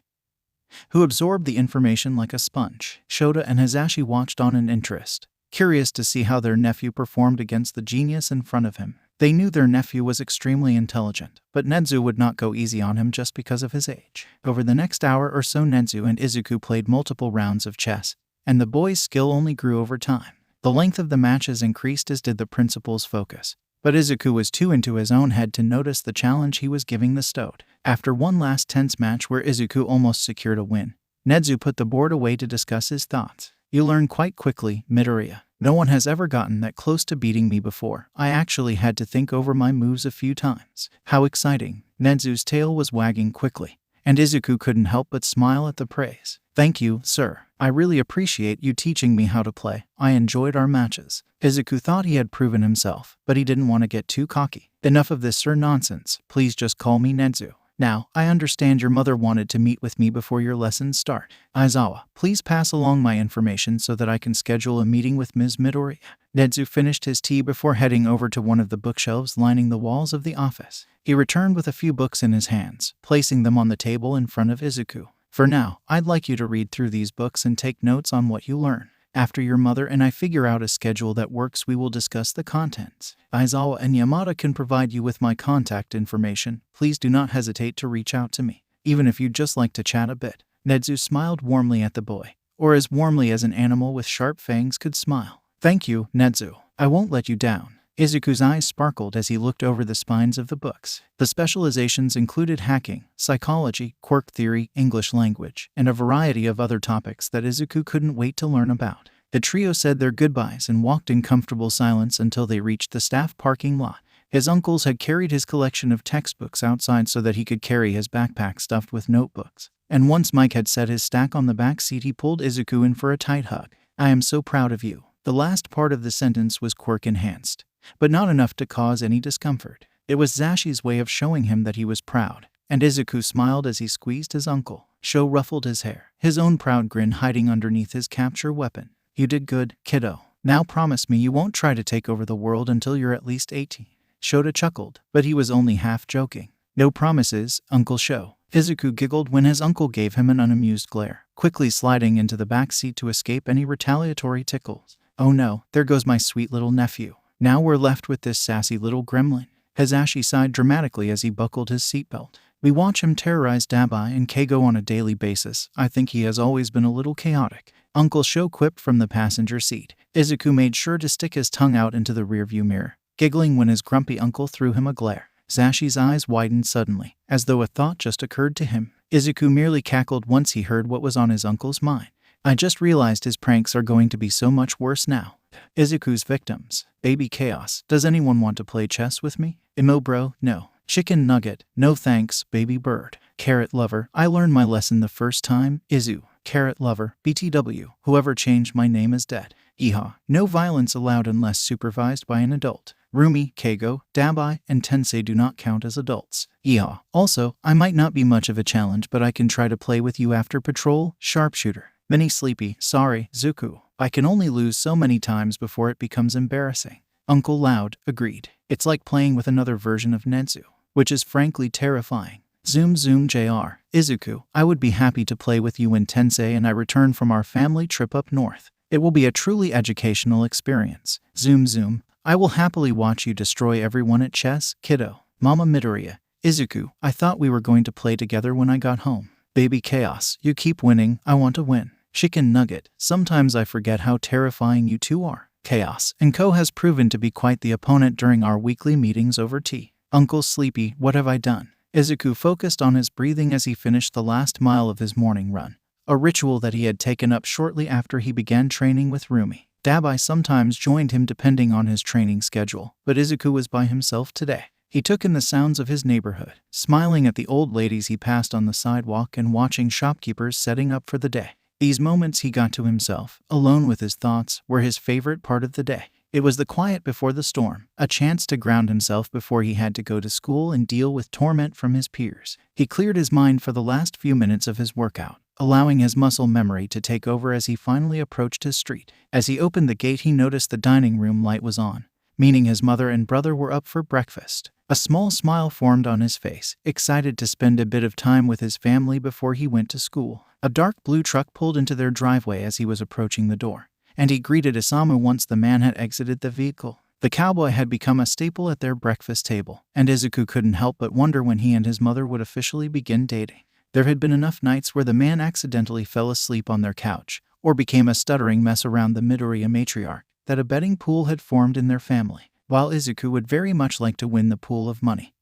Speaker 1: who absorbed the information like a sponge. Shota and Hisashi watched on in interest, curious to see how their nephew performed against the genius in front of him. They knew their nephew was extremely intelligent, but Nedzu would not go easy on him just because of his age. Over the next hour or so, Nedzu and Izuku played multiple rounds of chess, and the boy's skill only grew over time. The length of the matches increased, as did the principal's focus. But Izuku was too into his own head to notice the challenge he was giving the stoat. After one last tense match where Izuku almost secured a win, Nedzu put the board away to discuss his thoughts. "You learn quite quickly, Midoriya. No one has ever gotten that close to beating me before. I actually had to think over my moves a few times." "How exciting." Nedzu's tail was wagging quickly, and Izuku couldn't help but smile at the praise. "Thank you, sir. I really appreciate you teaching me how to play. I enjoyed our matches." Izuku thought he had proven himself, but he didn't want to get too cocky. "Enough of this sir nonsense. Please just call me Nedzu. Now, I understand your mother wanted to meet with me before your lessons start. Aizawa, please pass along my information so that I can schedule a meeting with Ms. Midoriya." Nedzu finished his tea before heading over to one of the bookshelves lining the walls of the office. He returned with a few books in his hands, placing them on the table in front of Izuku. "For now, I'd like you to read through these books and take notes on what you learn. After your mother and I figure out a schedule that works, we will discuss the contents. Aizawa and Yamada can provide you with my contact information. Please do not hesitate to reach out to me, even if you'd just like to chat a bit." Nedzu smiled warmly at the boy, or as warmly as an animal with sharp fangs could smile. "Thank you, Nedzu. I won't let you down." Izuku's eyes sparkled as he looked over the spines of the books. The specializations included hacking, psychology, quirk theory, English language, and a variety of other topics that Izuku couldn't wait to learn about. The trio said their goodbyes and walked in comfortable silence until they reached the staff parking lot. His uncles had carried his collection of textbooks outside so that he could carry his backpack stuffed with notebooks. And once Mike had set his stack on the back seat, he pulled Izuku in for a tight hug. "I am so proud of you." The last part of the sentence was quirk-enhanced, but not enough to cause any discomfort. It was Zashi's way of showing him that he was proud, and Izuku smiled as he squeezed his uncle. Sho ruffled his hair, his own proud grin hiding underneath his capture weapon. "You did good, kiddo. Now promise me you won't try to take over the world until you're at least 18. Shota chuckled, but he was only half joking. "No promises, Uncle Sho." Izuku giggled when his uncle gave him an unamused glare, quickly sliding into the back seat to escape any retaliatory tickles. "Oh no, there goes my sweet little nephew. Now we're left with this sassy little gremlin." Hisashi sighed dramatically as he buckled his seatbelt. "We watch him terrorize Dabi and Keigo on a daily basis. I think he has always been a little chaotic," Uncle Sho quipped from the passenger seat. Izuku made sure to stick his tongue out into the rearview mirror, giggling when his grumpy uncle threw him a glare. Zashi's eyes widened suddenly, as though a thought just occurred to him. Izuku merely cackled once he heard what was on his uncle's mind. "I just realized his pranks are going to be so much worse now." Izuku's victims. "Baby Chaos, does anyone want to play chess with me?" "Imo bro, no." "Chicken Nugget, no thanks, baby bird." "Carrot Lover, I learned my lesson the first time." "Izu, Carrot Lover, BTW, whoever changed my name is dead." "Iha, no violence allowed unless supervised by an adult." "Rumi, Keigo, Dabi, and Tensei do not count as adults." "Iha, also, I might not be much of a challenge, but I can try to play with you after patrol." "Sharpshooter." Mini sleepy, sorry, Zuku. I can only lose so many times before it becomes embarrassing. Uncle Loud agreed. It's like playing with another version of Nedzu, which is frankly terrifying. Zoom zoom JR. Izuku, I would be happy to play with you when Tensei and I return from our family trip up north. It will be a truly educational experience. Zoom zoom. I will happily watch you destroy everyone at chess, kiddo. Mama Midoriya. Izuku, I thought we were going to play together when I got home. Baby Chaos, you keep winning, I want to win. Chicken Nugget, sometimes I forget how terrifying you two are. Chaos and Co has proven to be quite the opponent during our weekly meetings over tea. Uncle Sleepy, what have I done? Izuku focused on his breathing as he finished the last mile of his morning run, a ritual that he had taken up shortly after he began training with Rumi. Dabi sometimes joined him depending on his training schedule, but Izuku was by himself today. He took in the sounds of his neighborhood, smiling at the old ladies he passed on the sidewalk and watching shopkeepers setting up for the day. These moments he got to himself, alone with his thoughts, were his favorite part of the day. It was the quiet before the storm, a chance to ground himself before he had to go to school and deal with torment from his peers. He cleared his mind for the last few minutes of his workout, allowing his muscle memory to take over as he finally approached his street. As he opened the gate, he noticed the dining room light was on, meaning his mother and brother were up for breakfast. A small smile formed on his face, excited to spend a bit of time with his family before he went to school. A dark blue truck pulled into their driveway as he was approaching the door, and he greeted Isamu once the man had exited the vehicle. The cowboy had become a staple at their breakfast table, and Izuku couldn't help but wonder when he and his mother would officially begin dating. There had been enough nights where the man accidentally fell asleep on their couch, or became a stuttering mess around the Midoriya matriarch, that a betting pool had formed in their family. While Izuku would very much like to win the pool of money,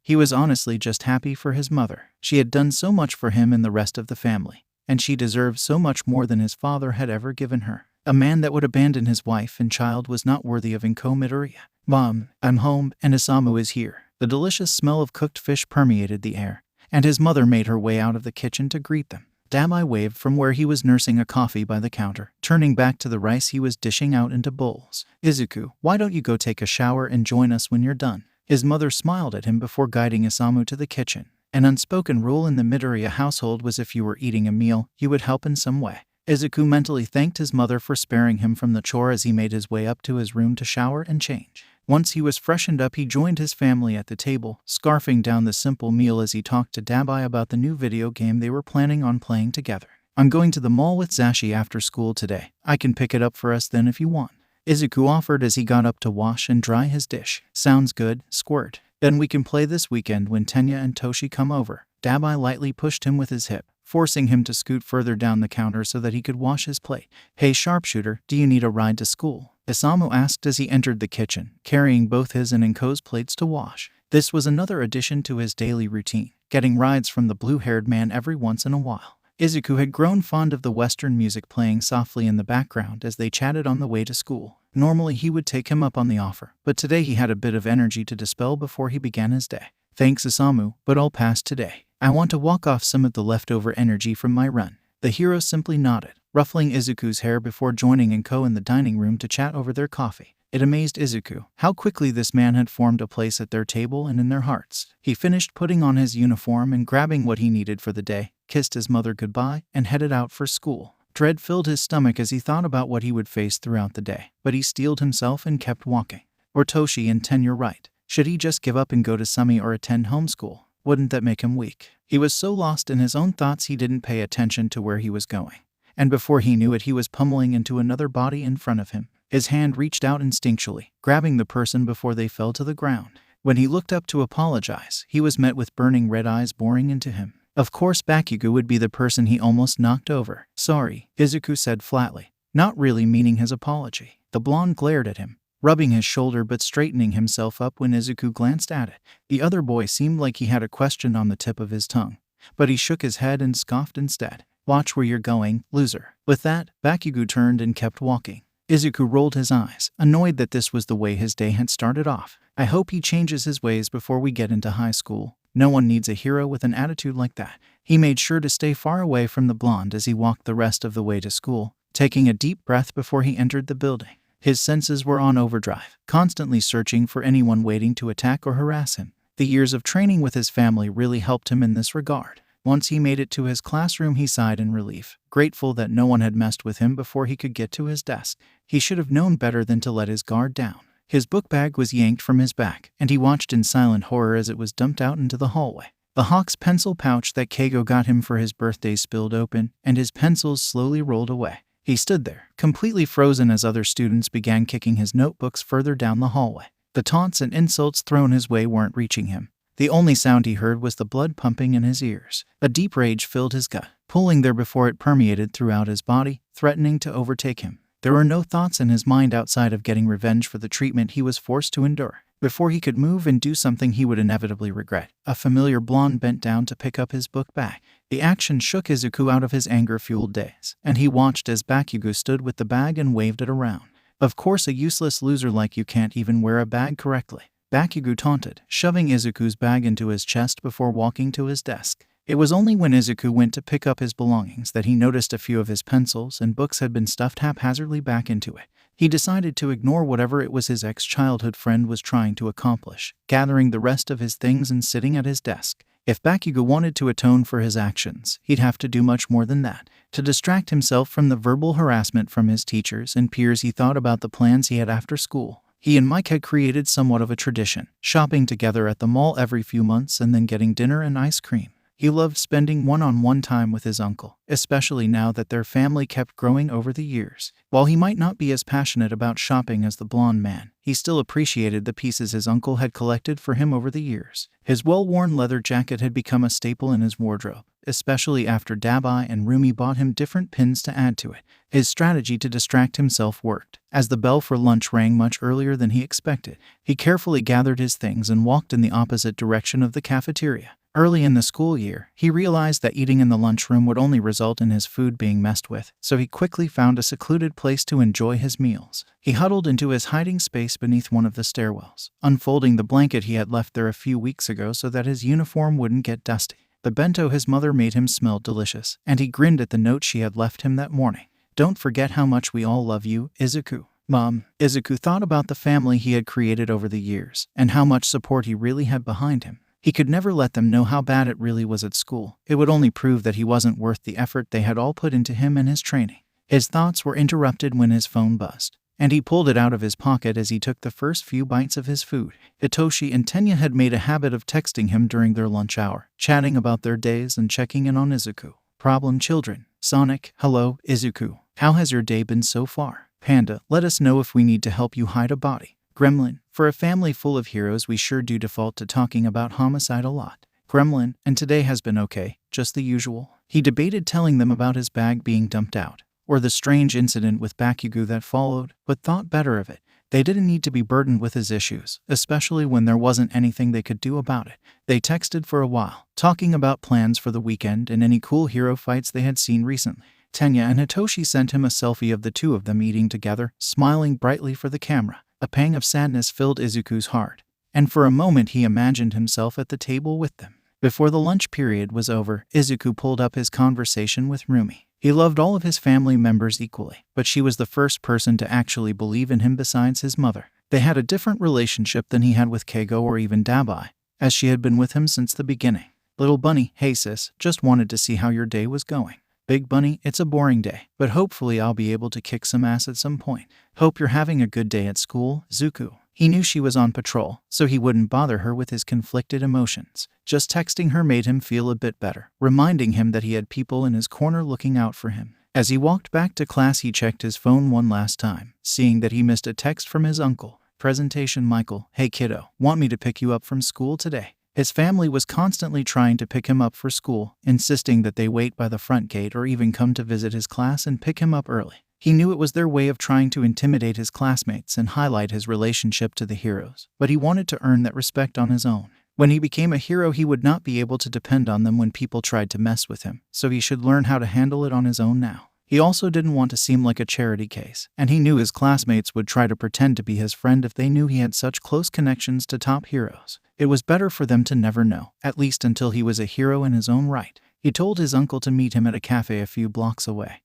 Speaker 1: he was honestly just happy for his mother. She had done so much for him and the rest of the family, and she deserved so much more than his father had ever given her. A man that would abandon his wife and child was not worthy of Izuku Midoriya. Mom, I'm home, and Isamu is here. The delicious smell of cooked fish permeated the air, and his mother made her way out of the kitchen to greet them. Dabi waved from where he was nursing a coffee by the counter, turning back to the rice he was dishing out into bowls. Izuku, why don't you go take a shower and join us when you're done? His mother smiled at him before guiding Isamu to the kitchen. An unspoken rule in the Midoriya household was if you were eating a meal, you would help in some way. Izuku mentally thanked his mother for sparing him from the chore as he made his way up to his room to shower and change. Once he was freshened up, he joined his family at the table, scarfing down the simple meal as he talked to Dabi about the new video game they were planning on playing together. I'm going to the mall with Zashi after school today. I can pick it up for us then if you want. Izuku offered as he got up to wash and dry his dish. Sounds good, squirt. Then we can play this weekend when Tenya and Toshi come over. Dabi lightly pushed him with his hip, forcing him to scoot further down the counter so that he could wash his plate. Hey sharpshooter, do you need a ride to school? Isamu asked as he entered the kitchen, carrying both his and Inko's plates to wash. This was another addition to his daily routine, getting rides from the blue-haired man every once in a while. Izuku had grown fond of the Western music playing softly in the background as they chatted on the way to school. Normally he would take him up on the offer, but today he had a bit of energy to dispel before he began his day. Thanks Isamu, but I'll pass today. I want to walk off some of the leftover energy from my run. The hero simply nodded, ruffling Izuku's hair before joining Inko in the dining room to chat over their coffee. It amazed Izuku how quickly this man had formed a place at their table and in their hearts. He finished putting on his uniform and grabbing what he needed for the day, kissed his mother goodbye, and headed out for school. Dread filled his stomach as he thought about what he would face throughout the day, but he steeled himself and kept walking. Or Toshi and Tenya right. Should he just give up and go to Sumi or attend homeschool? Wouldn't that make him weak? He was so lost in his own thoughts he didn't pay attention to where he was going. And before he knew it, he was pummeling into another body in front of him. His hand reached out instinctually, grabbing the person before they fell to the ground. When he looked up to apologize, he was met with burning red eyes boring into him. Of course Bakugo would be the person he almost knocked over. Sorry, Izuku said flatly, not really meaning his apology. The blonde glared at him, rubbing his shoulder but straightening himself up when Izuku glanced at it. The other boy seemed like he had a question on the tip of his tongue, but he shook his head and scoffed instead. Watch where you're going, loser. With that, Bakugo turned and kept walking. Izuku rolled his eyes, annoyed that this was the way his day had started off. I hope he changes his ways before we get into high school. No one needs a hero with an attitude like that. He made sure to stay far away from the blonde as he walked the rest of the way to school, taking a deep breath before he entered the building. His senses were on overdrive, constantly searching for anyone waiting to attack or harass him. The years of training with his family really helped him in this regard. Once he made it to his classroom, he sighed in relief, grateful that no one had messed with him before he could get to his desk. He should have known better than to let his guard down. His book bag was yanked from his back, and he watched in silent horror as it was dumped out into the hallway. The Hawks pencil pouch that Keigo got him for his birthday spilled open, and his pencils slowly rolled away. He stood there, completely frozen as other students began kicking his notebooks further down the hallway. The taunts and insults thrown his way weren't reaching him. The only sound he heard was the blood pumping in his ears. A deep rage filled his gut, pulling there before it permeated throughout his body, threatening to overtake him. There were no thoughts in his mind outside of getting revenge for the treatment he was forced to endure. Before he could move and do something he would inevitably regret, a familiar blonde bent down to pick up his book bag. The action shook Izuku out of his anger-fueled daze, and he watched as Bakugo stood with the bag and waved it around. Of course, a useless loser like you can't even wear a bag correctly, Bakugo taunted, shoving Izuku's bag into his chest before walking to his desk. It was only when Izuku went to pick up his belongings that he noticed a few of his pencils and books had been stuffed haphazardly back into it. He decided to ignore whatever it was his ex-childhood friend was trying to accomplish, gathering the rest of his things and sitting at his desk. If Bakugo wanted to atone for his actions, he'd have to do much more than that. To distract himself from the verbal harassment from his teachers and peers, he thought about the plans he had after school. He and Mike had created somewhat of a tradition, shopping together at the mall every few months and then getting dinner and ice cream. He loved spending one-on-one time with his uncle, especially now that their family kept growing over the years. While he might not be as passionate about shopping as the blonde man, he still appreciated the pieces his uncle had collected for him over the years. His well-worn leather jacket had become a staple in his wardrobe, especially after Dabi and Rumi bought him different pins to add to it. His strategy to distract himself worked. As the bell for lunch rang much earlier than he expected, he carefully gathered his things and walked in the opposite direction of the cafeteria. Early in the school year, he realized that eating in the lunchroom would only result in his food being messed with, so he quickly found a secluded place to enjoy his meals. He huddled into his hiding space beneath one of the stairwells, unfolding the blanket he had left there a few weeks ago so that his uniform wouldn't get dusty. The bento his mother made him smelled delicious, and he grinned at the note she had left him that morning. "Don't forget how much we all love you, Izuku." Mom. Izuku thought about the family he had created over the years, and how much support he really had behind him. He could never let them know how bad it really was at school. It would only prove that he wasn't worth the effort they had all put into him and his training. His thoughts were interrupted when his phone buzzed, and he pulled it out of his pocket as he took the first few bites of his food. Hitoshi and Tenya had made a habit of texting him during their lunch hour, chatting about their days and checking in on Izuku. Problem children. Sonic, hello, Izuku. How has your day been so far? Panda, let us know if we need to help you hide a body. Gremlin, for a family full of heroes we sure do default to talking about homicide a lot. Gremlin, and today has been okay, just the usual. He debated telling them about his bag being dumped out, or the strange incident with Bakugo that followed, but thought better of it. They didn't need to be burdened with his issues, especially when there wasn't anything they could do about it. They texted for a while, talking about plans for the weekend and any cool hero fights they had seen recently. Tenya and Hitoshi sent him a selfie of the two of them eating together, smiling brightly for the camera. A pang of sadness filled Izuku's heart, and for a moment he imagined himself at the table with them. Before the lunch period was over, Izuku pulled up his conversation with Rumi. He loved all of his family members equally, but she was the first person to actually believe in him besides his mother. They had a different relationship than he had with Keigo or even Dabi, as she had been with him since the beginning. Little Bunny, hey sis, just wanted to see how your day was going. Big Bunny, it's a boring day, but hopefully I'll be able to kick some ass at some point. Hope you're having a good day at school, Zuku. He knew she was on patrol, so he wouldn't bother her with his conflicted emotions. Just texting her made him feel a bit better, reminding him that he had people in his corner looking out for him. As he walked back to class, he checked his phone one last time, seeing that he missed a text from his uncle. Presentation Michael, hey kiddo, want me to pick you up from school today? His family was constantly trying to pick him up for school, insisting that they wait by the front gate or even come to visit his class and pick him up early. He knew it was their way of trying to intimidate his classmates and highlight his relationship to the heroes, but he wanted to earn that respect on his own. When he became a hero, he would not be able to depend on them when people tried to mess with him, so he should learn how to handle it on his own now. He also didn't want to seem like a charity case, and he knew his classmates would try to pretend to be his friend if they knew he had such close connections to top heroes. It was better for them to never know, at least until he was a hero in his own right. He told his uncle to meet him at a cafe a few blocks away,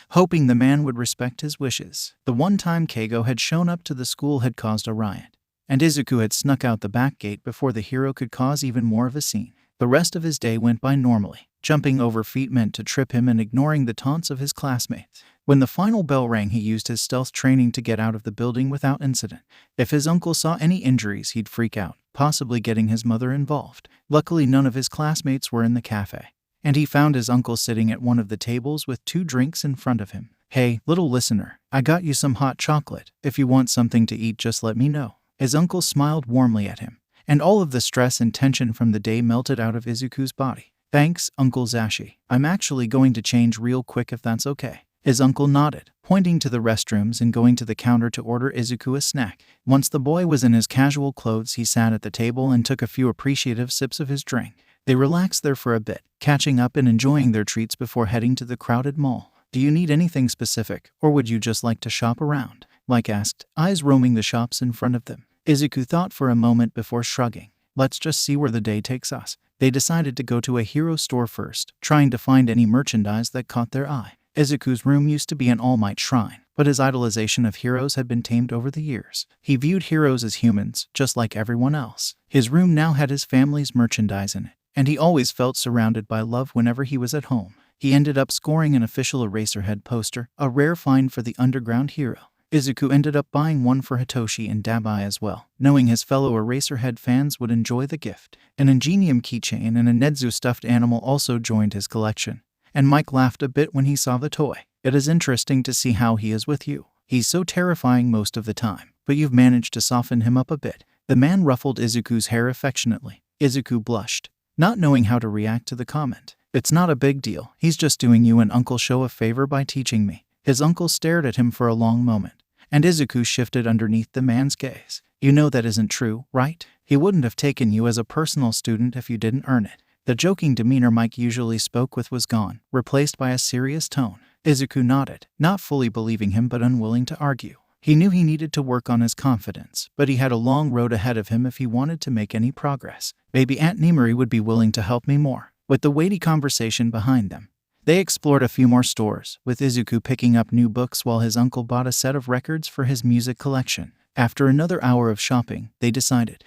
Speaker 1: hoping the man would respect his wishes. The one time Keigo had shown up to the school had caused a riot, and Izuku had snuck out the back gate before the hero could cause even more of a scene. The rest of his day went by normally. Jumping over feet meant to trip him and ignoring the taunts of his classmates. When the final bell rang, he used his stealth training to get out of the building without incident. If his uncle saw any injuries, he'd freak out, possibly getting his mother involved. Luckily, none of his classmates were in the cafe, and he found his uncle sitting at one of the tables with 2 drinks in front of him. "Hey, little listener, I got you some hot chocolate. If you want something to eat, just let me know." His uncle smiled warmly at him, and all of the stress and tension from the day melted out of Izuku's body. "Thanks, Uncle Zashi. I'm actually going to change real quick if that's okay." His uncle nodded, pointing to the restrooms and going to the counter to order Izuku a snack. Once the boy was in his casual clothes, he sat at the table and took a few appreciative sips of his drink. They relaxed there for a bit, catching up and enjoying their treats before heading to the crowded mall. "Do you need anything specific, or would you just like to shop around?" Mike asked, eyes roaming the shops in front of them. Izuku thought for a moment before shrugging. "Let's just see where the day takes us." They decided to go to a hero store first, trying to find any merchandise that caught their eye. Izuku's room used to be an All Might shrine, but his idolization of heroes had been tamed over the years. He viewed heroes as humans, just like everyone else. His room now had his family's merchandise in it, and he always felt surrounded by love whenever he was at home. He ended up scoring an official Eraserhead poster, a rare find for the underground hero. Izuku ended up buying one for Hitoshi and Dabi as well, knowing his fellow Eraserhead fans would enjoy the gift. An Ingenium keychain and a Nedzu stuffed animal also joined his collection, and Mike laughed a bit when he saw the toy. "It is interesting to see how he is with you. He's so terrifying most of the time, but you've managed to soften him up a bit." The man ruffled Izuku's hair affectionately. Izuku blushed, not knowing how to react to the comment. "It's not a big deal. He's just doing you and Uncle Sho a favor by teaching me." His uncle stared at him for a long moment, and Izuku shifted underneath the man's gaze. "You know that isn't true, right? He wouldn't have taken you as a personal student if you didn't earn it." The joking demeanor Mike usually spoke with was gone, replaced by a serious tone. Izuku nodded, not fully believing him but unwilling to argue. He knew he needed to work on his confidence, but he had a long road ahead of him if he wanted to make any progress. "Maybe Aunt Nimori would be willing to help me more." With the weighty conversation behind them, they explored a few more stores, with Izuku picking up new books while his uncle bought a set of records for his music collection. After another hour of shopping, they decided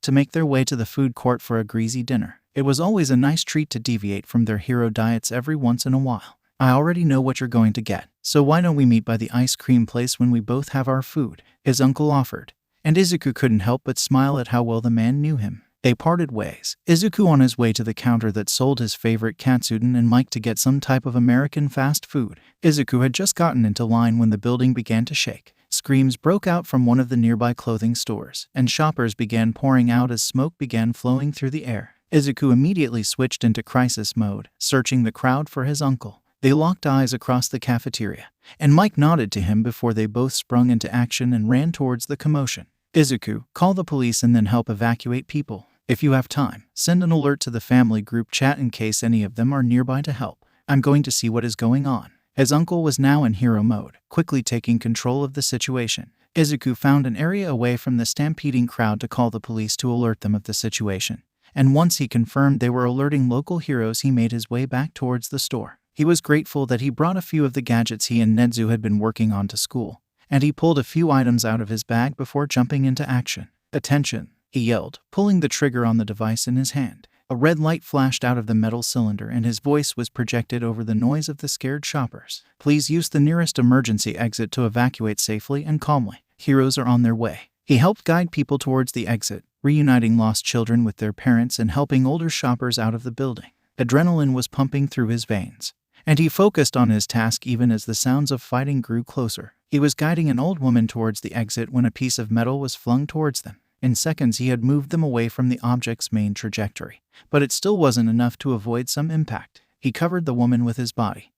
Speaker 1: to make their way to the food court for a greasy dinner. It was always a nice treat to deviate from their hero diets every once in a while. "I already know what you're going to get, so why don't we meet by the ice cream place when we both have our food?" his uncle offered, and Izuku couldn't help but smile at how well the man knew him. They parted ways, Izuku on his way to the counter that sold his favorite katsudon and Mike to get some type of American fast food. Izuku had just gotten into line when the building began to shake. Screams broke out from one of the nearby clothing stores, and shoppers began pouring out as smoke began flowing through the air. Izuku immediately switched into crisis mode, searching the crowd for his uncle. They locked eyes across the cafeteria, and Mike nodded to him before they both sprung into action and ran towards the commotion. "Izuku, call the police and then help evacuate people. If you have time, send an alert to the family group chat in case any of them are nearby to help. I'm going to see what is going on." His uncle was now in hero mode, quickly taking control of the situation. Izuku found an area away from the stampeding crowd to call the police to alert them of the situation. And once he confirmed they were alerting local heroes, he made his way back towards the store. He was grateful that he brought a few of the gadgets he and Nedzu had been working on to school, and he pulled a few items out of his bag before jumping into action. "Attention," he yelled, pulling the trigger on the device in his hand. A red light flashed out of the metal cylinder and his voice was projected over the noise of the scared shoppers. "Please use the nearest emergency exit to evacuate safely and calmly. Heroes are on their way." He helped guide people towards the exit, reuniting lost children with their parents and helping older shoppers out of the building. Adrenaline was pumping through his veins, and he focused on his task even as the sounds of fighting grew closer. He was guiding an old woman towards the exit when a piece of metal was flung towards them. In seconds he had moved them away from the object's main trajectory, but it still wasn't enough to avoid some impact. He covered the woman with his body,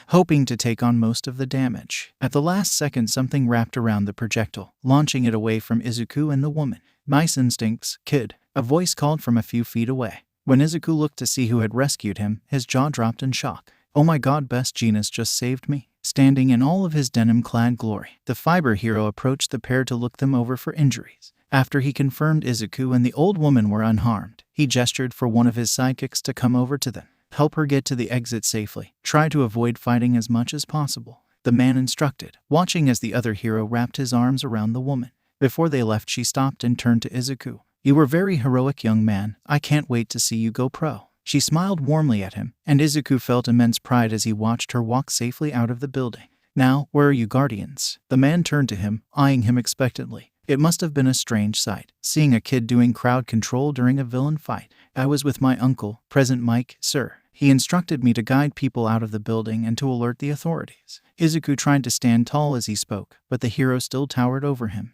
Speaker 1: hoping to take on most of the damage. At the last second, something wrapped around the projectile, launching it away from Izuku and the woman. "Nice instincts, kid," a voice called from a few feet away. When Izuku looked to see who had rescued him, his jaw dropped in shock. "Oh my god, best Jeanist just saved me." Standing in all of his denim-clad glory, the fiber hero approached the pair to look them over for injuries. After he confirmed Izuku and the old woman were unharmed, he gestured for one of his sidekicks to come over to them. "Help her get to the exit safely. Try to avoid fighting as much as possible," the man instructed, watching as the other hero wrapped his arms around the woman. Before they left, she stopped and turned to Izuku. You were very heroic, young man. I can't wait to see you go pro." She smiled warmly at him, and Izuku felt immense pride as he watched her walk safely out of the building. "Now, where are you guardians?" The man turned to him, eyeing him expectantly. It must have been a strange sight, seeing a kid doing crowd control during a villain fight. "I was with my uncle, Present Mike, sir. He instructed me to guide people out of the building and to alert the authorities." Izuku tried to stand tall as he spoke, but the hero still towered over him.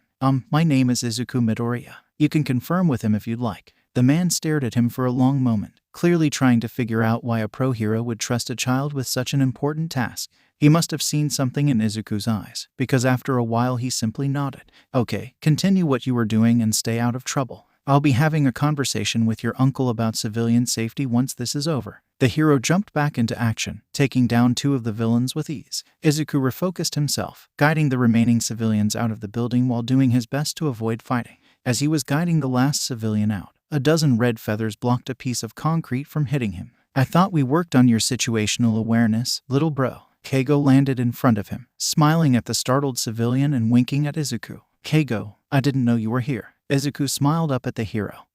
Speaker 1: My name is Izuku Midoriya. You can confirm with him if you'd like." The man stared at him for a long moment, clearly trying to figure out why a pro hero would trust a child with such an important task. He must have seen something in Izuku's eyes, because after a while he simply nodded. "Okay, continue what you were doing and stay out of trouble. I'll be having a conversation with your uncle about civilian safety once this is over." The hero jumped back into action, taking down 2 of the villains with ease. Izuku refocused himself, guiding the remaining civilians out of the building while doing his best to avoid fighting. As he was guiding the last civilian out, a dozen red feathers blocked a piece of concrete from hitting him. "I thought we worked on your situational awareness, little bro." Keigo landed in front of him, smiling at the startled civilian and winking at Izuku. "Keigo, I didn't know you were here." Izuku smiled up at the hero,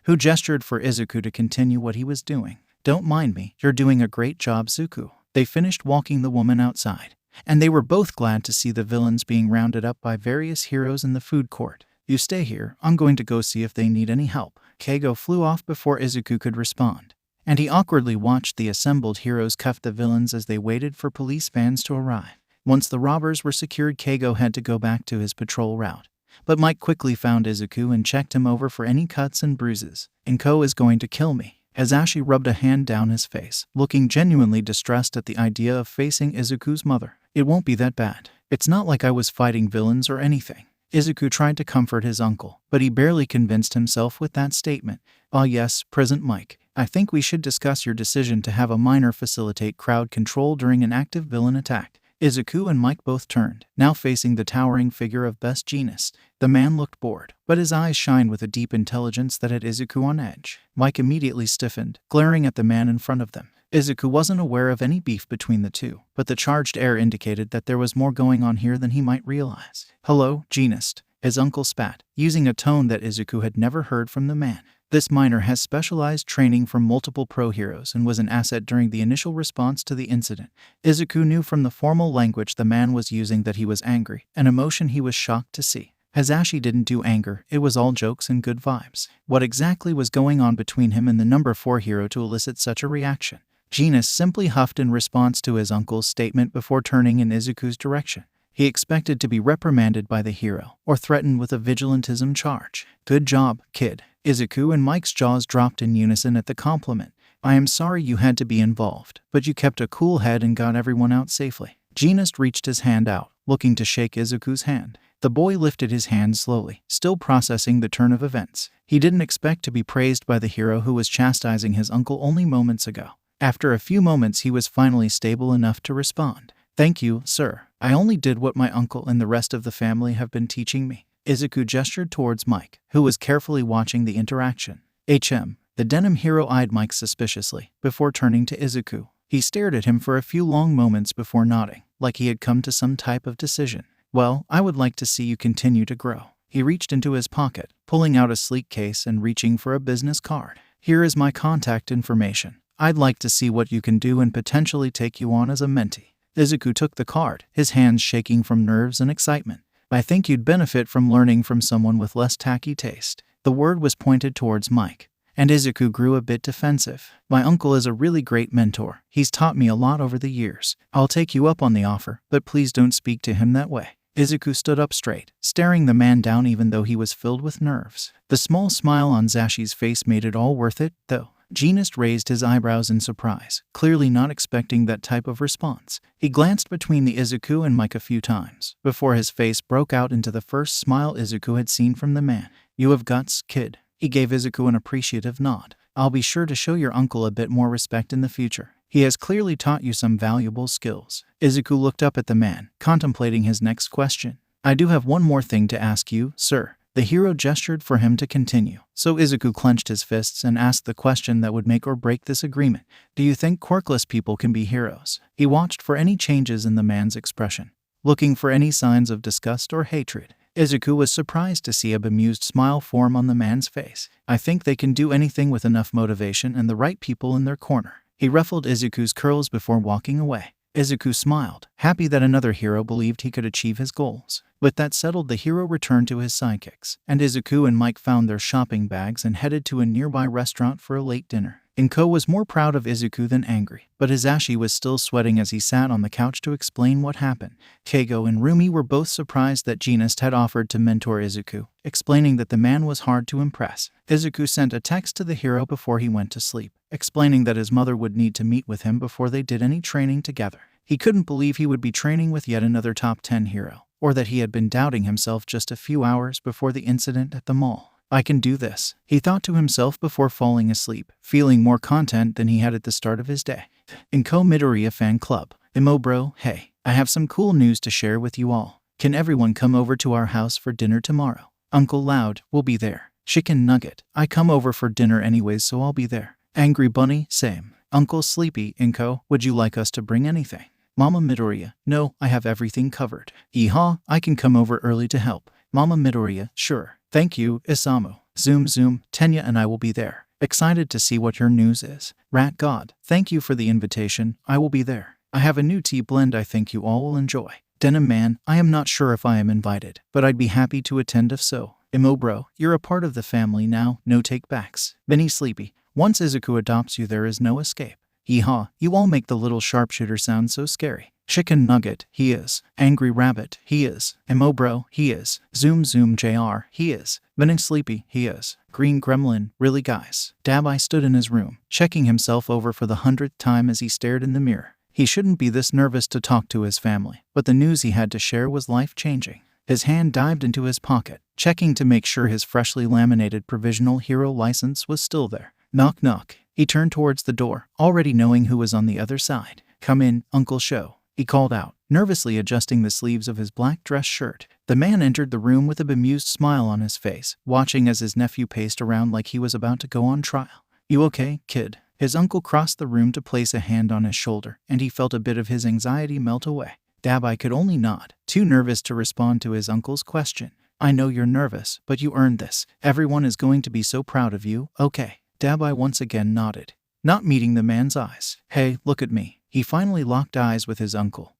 Speaker 1: who gestured for Izuku to continue what he was doing. "Don't mind me, you're doing a great job, Zuku." They finished walking the woman outside, and they were both glad to see the villains being rounded up by various heroes in the food court. "You stay here, I'm going to go see if they need any help." Keigo flew off before Izuku could respond, and he awkwardly watched the assembled heroes cuff the villains as they waited for police vans to arrive. Once the robbers were secured, Keigo had to go back to his patrol route. But Mike quickly found Izuku and checked him over for any cuts and bruises. "Inko is going to kill me." Azashi rubbed a hand down his face, looking genuinely distressed at the idea of facing Izuku's mother. "It won't be that bad. It's not like I was fighting villains or anything." Izuku tried to comfort his uncle, but he barely convinced himself with that statement. "Ah yes, Present Mike. I think we should discuss your decision to have a minor facilitate crowd control during an active villain attack." Izuku and Mike both turned, now facing the towering figure of best Jeanist. The man looked bored, but his eyes shined with a deep intelligence that had Izuku on edge. Mike immediately stiffened, glaring at the man in front of them. Izuku wasn't aware of any beef between the two, but the charged air indicated that there was more going on here than he might realize. "Hello, Jeanist," his uncle spat, using a tone that Izuku had never heard from the man. This miner has specialized training from multiple pro heroes and was an asset during the initial response to the incident. Izuku knew from the formal language the man was using that he was angry, an emotion he was shocked to see. Azashi didn't do anger, it was all jokes and good vibes. What exactly was going on between him and the number 4 hero to elicit such a reaction? Jeanist simply huffed in response to his uncle's statement before turning in Izuku's direction. He expected to be reprimanded by the hero, or threatened with a vigilantism charge. "Good job, kid." Izuku and Mike's jaws dropped in unison at the compliment. "I am sorry you had to be involved, but you kept a cool head and got everyone out safely." Jeanist reached his hand out, looking to shake Izuku's hand. The boy lifted his hand slowly, still processing the turn of events. He didn't expect to be praised by the hero who was chastising his uncle only moments ago. After a few moments he was finally stable enough to respond. "Thank you, sir. I only did what my uncle and the rest of the family have been teaching me." Izuku gestured towards Mike, who was carefully watching the interaction. The denim hero eyed Mike suspiciously, before turning to Izuku. He stared at him for a few long moments before nodding, like he had come to some type of decision. "Well, I would like to see you continue to grow." He reached into his pocket, pulling out a sleek case and reaching for a business card. "Here is my contact information. I'd like to see what you can do and potentially take you on as a mentee." Izuku took the card, his hands shaking from nerves and excitement. "I think you'd benefit from learning from someone with less tacky taste." The word was pointed towards Mike, and Izuku grew a bit defensive. "My uncle is a really great mentor. He's taught me a lot over the years. I'll take you up on the offer, but please don't speak to him that way." Izuku stood up straight, staring the man down even though he was filled with nerves. The small smile on Zashi's face made it all worth it, though. Jeanist raised his eyebrows in surprise, clearly not expecting that type of response. He glanced between the Izuku and Mike a few times, before his face broke out into the first smile Izuku had seen from the man. "You have guts, kid." He gave Izuku an appreciative nod. "I'll be sure to show your uncle a bit more respect in the future. He has clearly taught you some valuable skills." Izuku looked up at the man, contemplating his next question. "I do have one more thing to ask you, sir." The hero gestured for him to continue, so Izuku clenched his fists and asked the question that would make or break this agreement. "Do you think quirkless people can be heroes?" He watched for any changes in the man's expression, looking for any signs of disgust or hatred. Izuku was surprised to see a bemused smile form on the man's face. I think they can do anything with enough motivation and the right people in their corner. He ruffled Izuku's curls before walking away. Izuku smiled, happy that another hero believed he could achieve his goals. With that settled, the hero returned to his sidekicks, and Izuku and Mike found their shopping bags and headed to a nearby restaurant for a late dinner. Inko was more proud of Izuku than angry, but Hisashi was still sweating as he sat on the couch to explain what happened. Keigo and Rumi were both surprised that Jeanist had offered to mentor Izuku, explaining that the man was hard to impress. Izuku sent a text to the hero before he went to sleep, explaining that his mother would need to meet with him before they did any training together. He couldn't believe he would be training with yet another top 10 hero, or that he had been doubting himself just a few hours before the incident at the mall. I can do this, he thought to himself before falling asleep, feeling more content than he had at the start of his day. Izuku Midoriya Fan Club. Imo bro, hey, I have some cool news to share with you all. Can everyone come over to our house for dinner tomorrow? Uncle Loud will be there. Chicken Nugget, I come over for dinner anyways, so I'll be there. Angry Bunny, same. Uncle Sleepy, Inko, would you like us to bring anything? Mama Midoriya, no, I have everything covered. Yeehaw, I can come over early to help. Mama Midoriya, sure. Thank you, Isamu. Zoom, Tenya and I will be there. Excited to see what your news is. Rat God, thank you for the invitation, I will be there. I have a new tea blend I think you all will enjoy. Denim Man, I am not sure if I am invited, but I'd be happy to attend if so. Imo bro, you're a part of the family now, no take-backs. Benny Sleepy, once Izuku adopts you there is no escape. Yeehaw, you all make the little sharpshooter sound so scary. Chicken Nugget, he is. Angry Rabbit, he is. Imo bro, he is. Zoom JR, he is. Benny Sleepy, he is. Green Gremlin, really guys. Dabi stood in his room, checking himself over for the 100th time as he stared in the mirror. He shouldn't be this nervous to talk to his family, but the news he had to share was life-changing. His hand dived into his pocket, checking to make sure his freshly laminated provisional hero license was still there. Knock knock. He turned towards the door, already knowing who was on the other side. Come in, Uncle Sho, he called out, nervously adjusting the sleeves of his black dress shirt. The man entered the room with a bemused smile on his face, watching as his nephew paced around like he was about to go on trial. You okay, kid? His uncle crossed the room to place a hand on his shoulder, and he felt a bit of his anxiety melt away. Dabi could only nod, too nervous to respond to his uncle's question. I know you're nervous, but you earned this. Everyone is going to be so proud of you, okay? Dabi once again nodded, not meeting the man's eyes. Hey, look at me. He finally locked eyes with his uncle,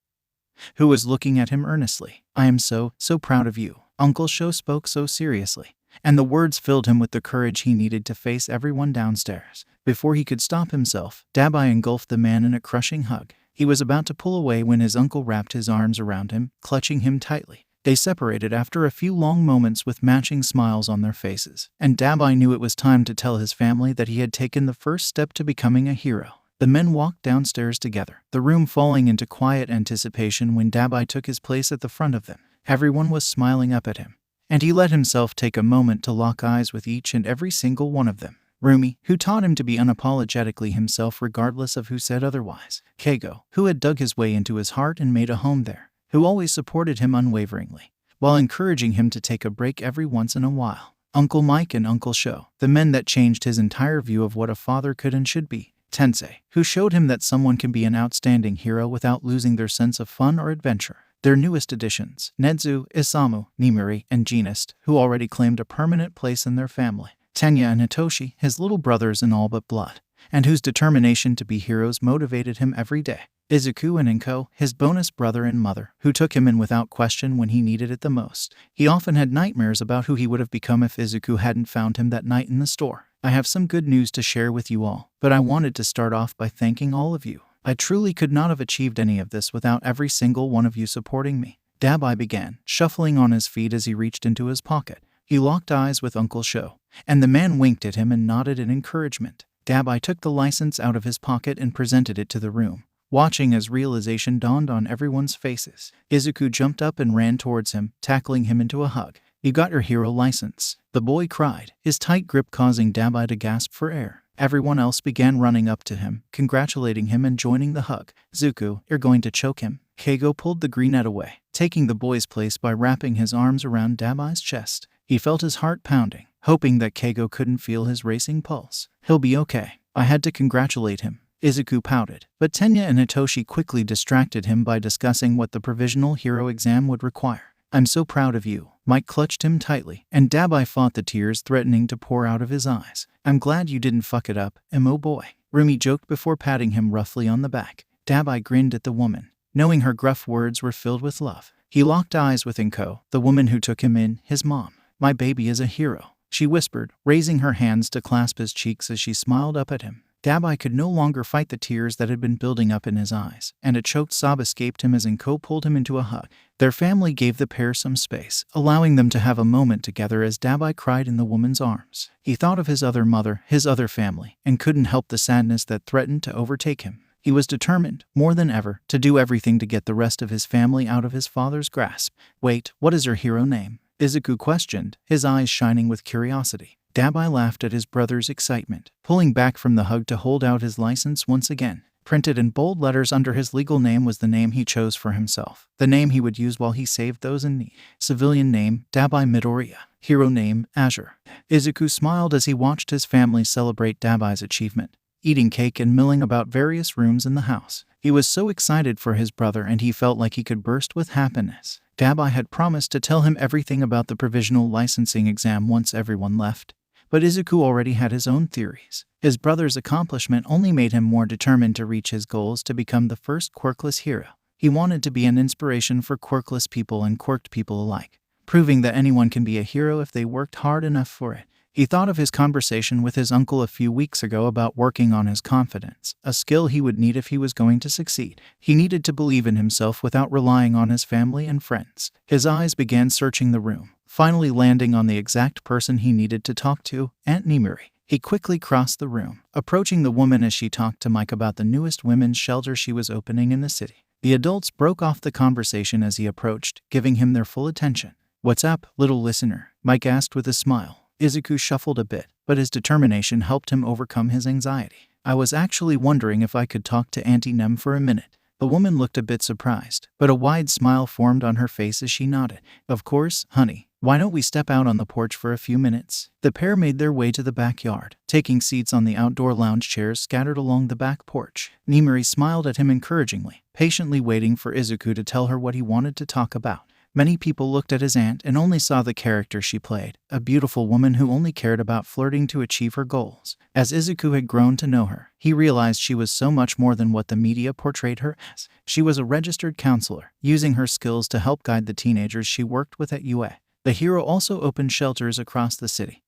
Speaker 1: who was looking at him earnestly. I am so proud of you. Uncle Sho spoke so seriously, and the words filled him with the courage he needed to face everyone downstairs. Before he could stop himself, Dabi engulfed the man in a crushing hug. He was about to pull away when his uncle wrapped his arms around him, clutching him tightly. They separated after a few long moments with matching smiles on their faces, and Dabi knew it was time to tell his family that he had taken the first step to becoming a hero. The men walked downstairs together, the room falling into quiet anticipation when Dabi took his place at the front of them. Everyone was smiling up at him, and he let himself take a moment to lock eyes with each and every single one of them. Rumi, who taught him to be unapologetically himself regardless of who said otherwise. Keigo, who had dug his way into his heart and made a home there, who always supported him unwaveringly, while encouraging him to take a break every once in a while. Uncle Mike and Uncle Sho, the men that changed his entire view of what a father could and should be. Tensei, who showed him that someone can be an outstanding hero without losing their sense of fun or adventure. Their newest additions, Nedzu, Isamu, Nimiri, and Jeanist, who already claimed a permanent place in their family. Tenya and Hitoshi, his little brothers in all but blood, and whose determination to be heroes motivated him every day. Izuku and Inko, his bonus brother and mother, who took him in without question when he needed it the most. He often had nightmares about who he would have become if Izuku hadn't found him that night in the store. I have some good news to share with you all, but I wanted to start off by thanking all of you. I truly could not have achieved any of this without every single one of you supporting me. Dabi began, shuffling on his feet as he reached into his pocket. He locked eyes with Uncle Sho, and the man winked at him and nodded in encouragement. Dabi took the license out of his pocket and presented it to the room, watching as realization dawned on everyone's faces. Izuku jumped up and ran towards him, tackling him into a hug. You got your hero license, the boy cried, his tight grip causing Dabi to gasp for air. Everyone else began running up to him, congratulating him and joining the hug. Zuko, you're going to choke him. Keigo pulled the greenette away, taking the boy's place by wrapping his arms around Dabi's chest. He felt his heart pounding, hoping that Keigo couldn't feel his racing pulse. He'll be okay. I had to congratulate him. Izuku pouted, but Tenya and Hitoshi quickly distracted him by discussing what the provisional hero exam would require. I'm so proud of you. Mike clutched him tightly, and Dabi fought the tears threatening to pour out of his eyes. I'm glad you didn't fuck it up, oh boy, Rumi joked before patting him roughly on the back. Dabi grinned at the woman, knowing her gruff words were filled with love. He locked eyes with Inko, the woman who took him in, his mom. My baby is a hero, she whispered, raising her hands to clasp his cheeks as she smiled up at him. Dabi could no longer fight the tears that had been building up in his eyes, and a choked sob escaped him as Inko pulled him into a hug. Their family gave the pair some space, allowing them to have a moment together as Dabi cried in the woman's arms. He thought of his other mother, his other family, and couldn't help the sadness that threatened to overtake him. He was determined, more than ever, to do everything to get the rest of his family out of his father's grasp. Wait, what is your hero name? Izuku questioned, his eyes shining with curiosity. Dabi laughed at his brother's excitement, pulling back from the hug to hold out his license once again. Printed in bold letters under his legal name was the name he chose for himself, the name he would use while he saved those in need. Civilian name, Dabi Midoriya. Hero name, Azure. Izuku smiled as he watched his family celebrate Dabi's achievement, eating cake and milling about various rooms in the house. He was so excited for his brother and he felt like he could burst with happiness. Dabi had promised to tell him everything about the provisional licensing exam once everyone left, but Izuku already had his own theories. His brother's accomplishment only made him more determined to reach his goals to become the first quirkless hero. He wanted to be an inspiration for quirkless people and quirked people alike, proving that anyone can be a hero if they worked hard enough for it. He thought of his conversation with his uncle a few weeks ago about working on his confidence, a skill he would need if he was going to succeed. He needed to believe in himself without relying on his family and friends. His eyes began searching the room, finally landing on the exact person he needed to talk to, Aunt Nimuri. He quickly crossed the room, approaching the woman as she talked to Mike about the newest women's shelter she was opening in the city. The adults broke off the conversation as he approached, giving him their full attention. What's up, little listener? Mike asked with a smile. Izuku shuffled a bit, but his determination helped him overcome his anxiety. I was actually wondering if I could talk to Auntie Nem for a minute. The woman looked a bit surprised, but a wide smile formed on her face as she nodded. Of course, honey. Why don't we step out on the porch for a few minutes? The pair made their way to the backyard, taking seats on the outdoor lounge chairs scattered along the back porch. Nimuri smiled at him encouragingly, patiently waiting for Izuku to tell her what he wanted to talk about. Many people looked at his aunt and only saw the character she played, a beautiful woman who only cared about flirting to achieve her goals. As Izuku had grown to know her, he realized she was so much more than what the media portrayed her as. She was a registered counselor, using her skills to help guide the teenagers she worked with at UA. The hero also opened shelters across the city,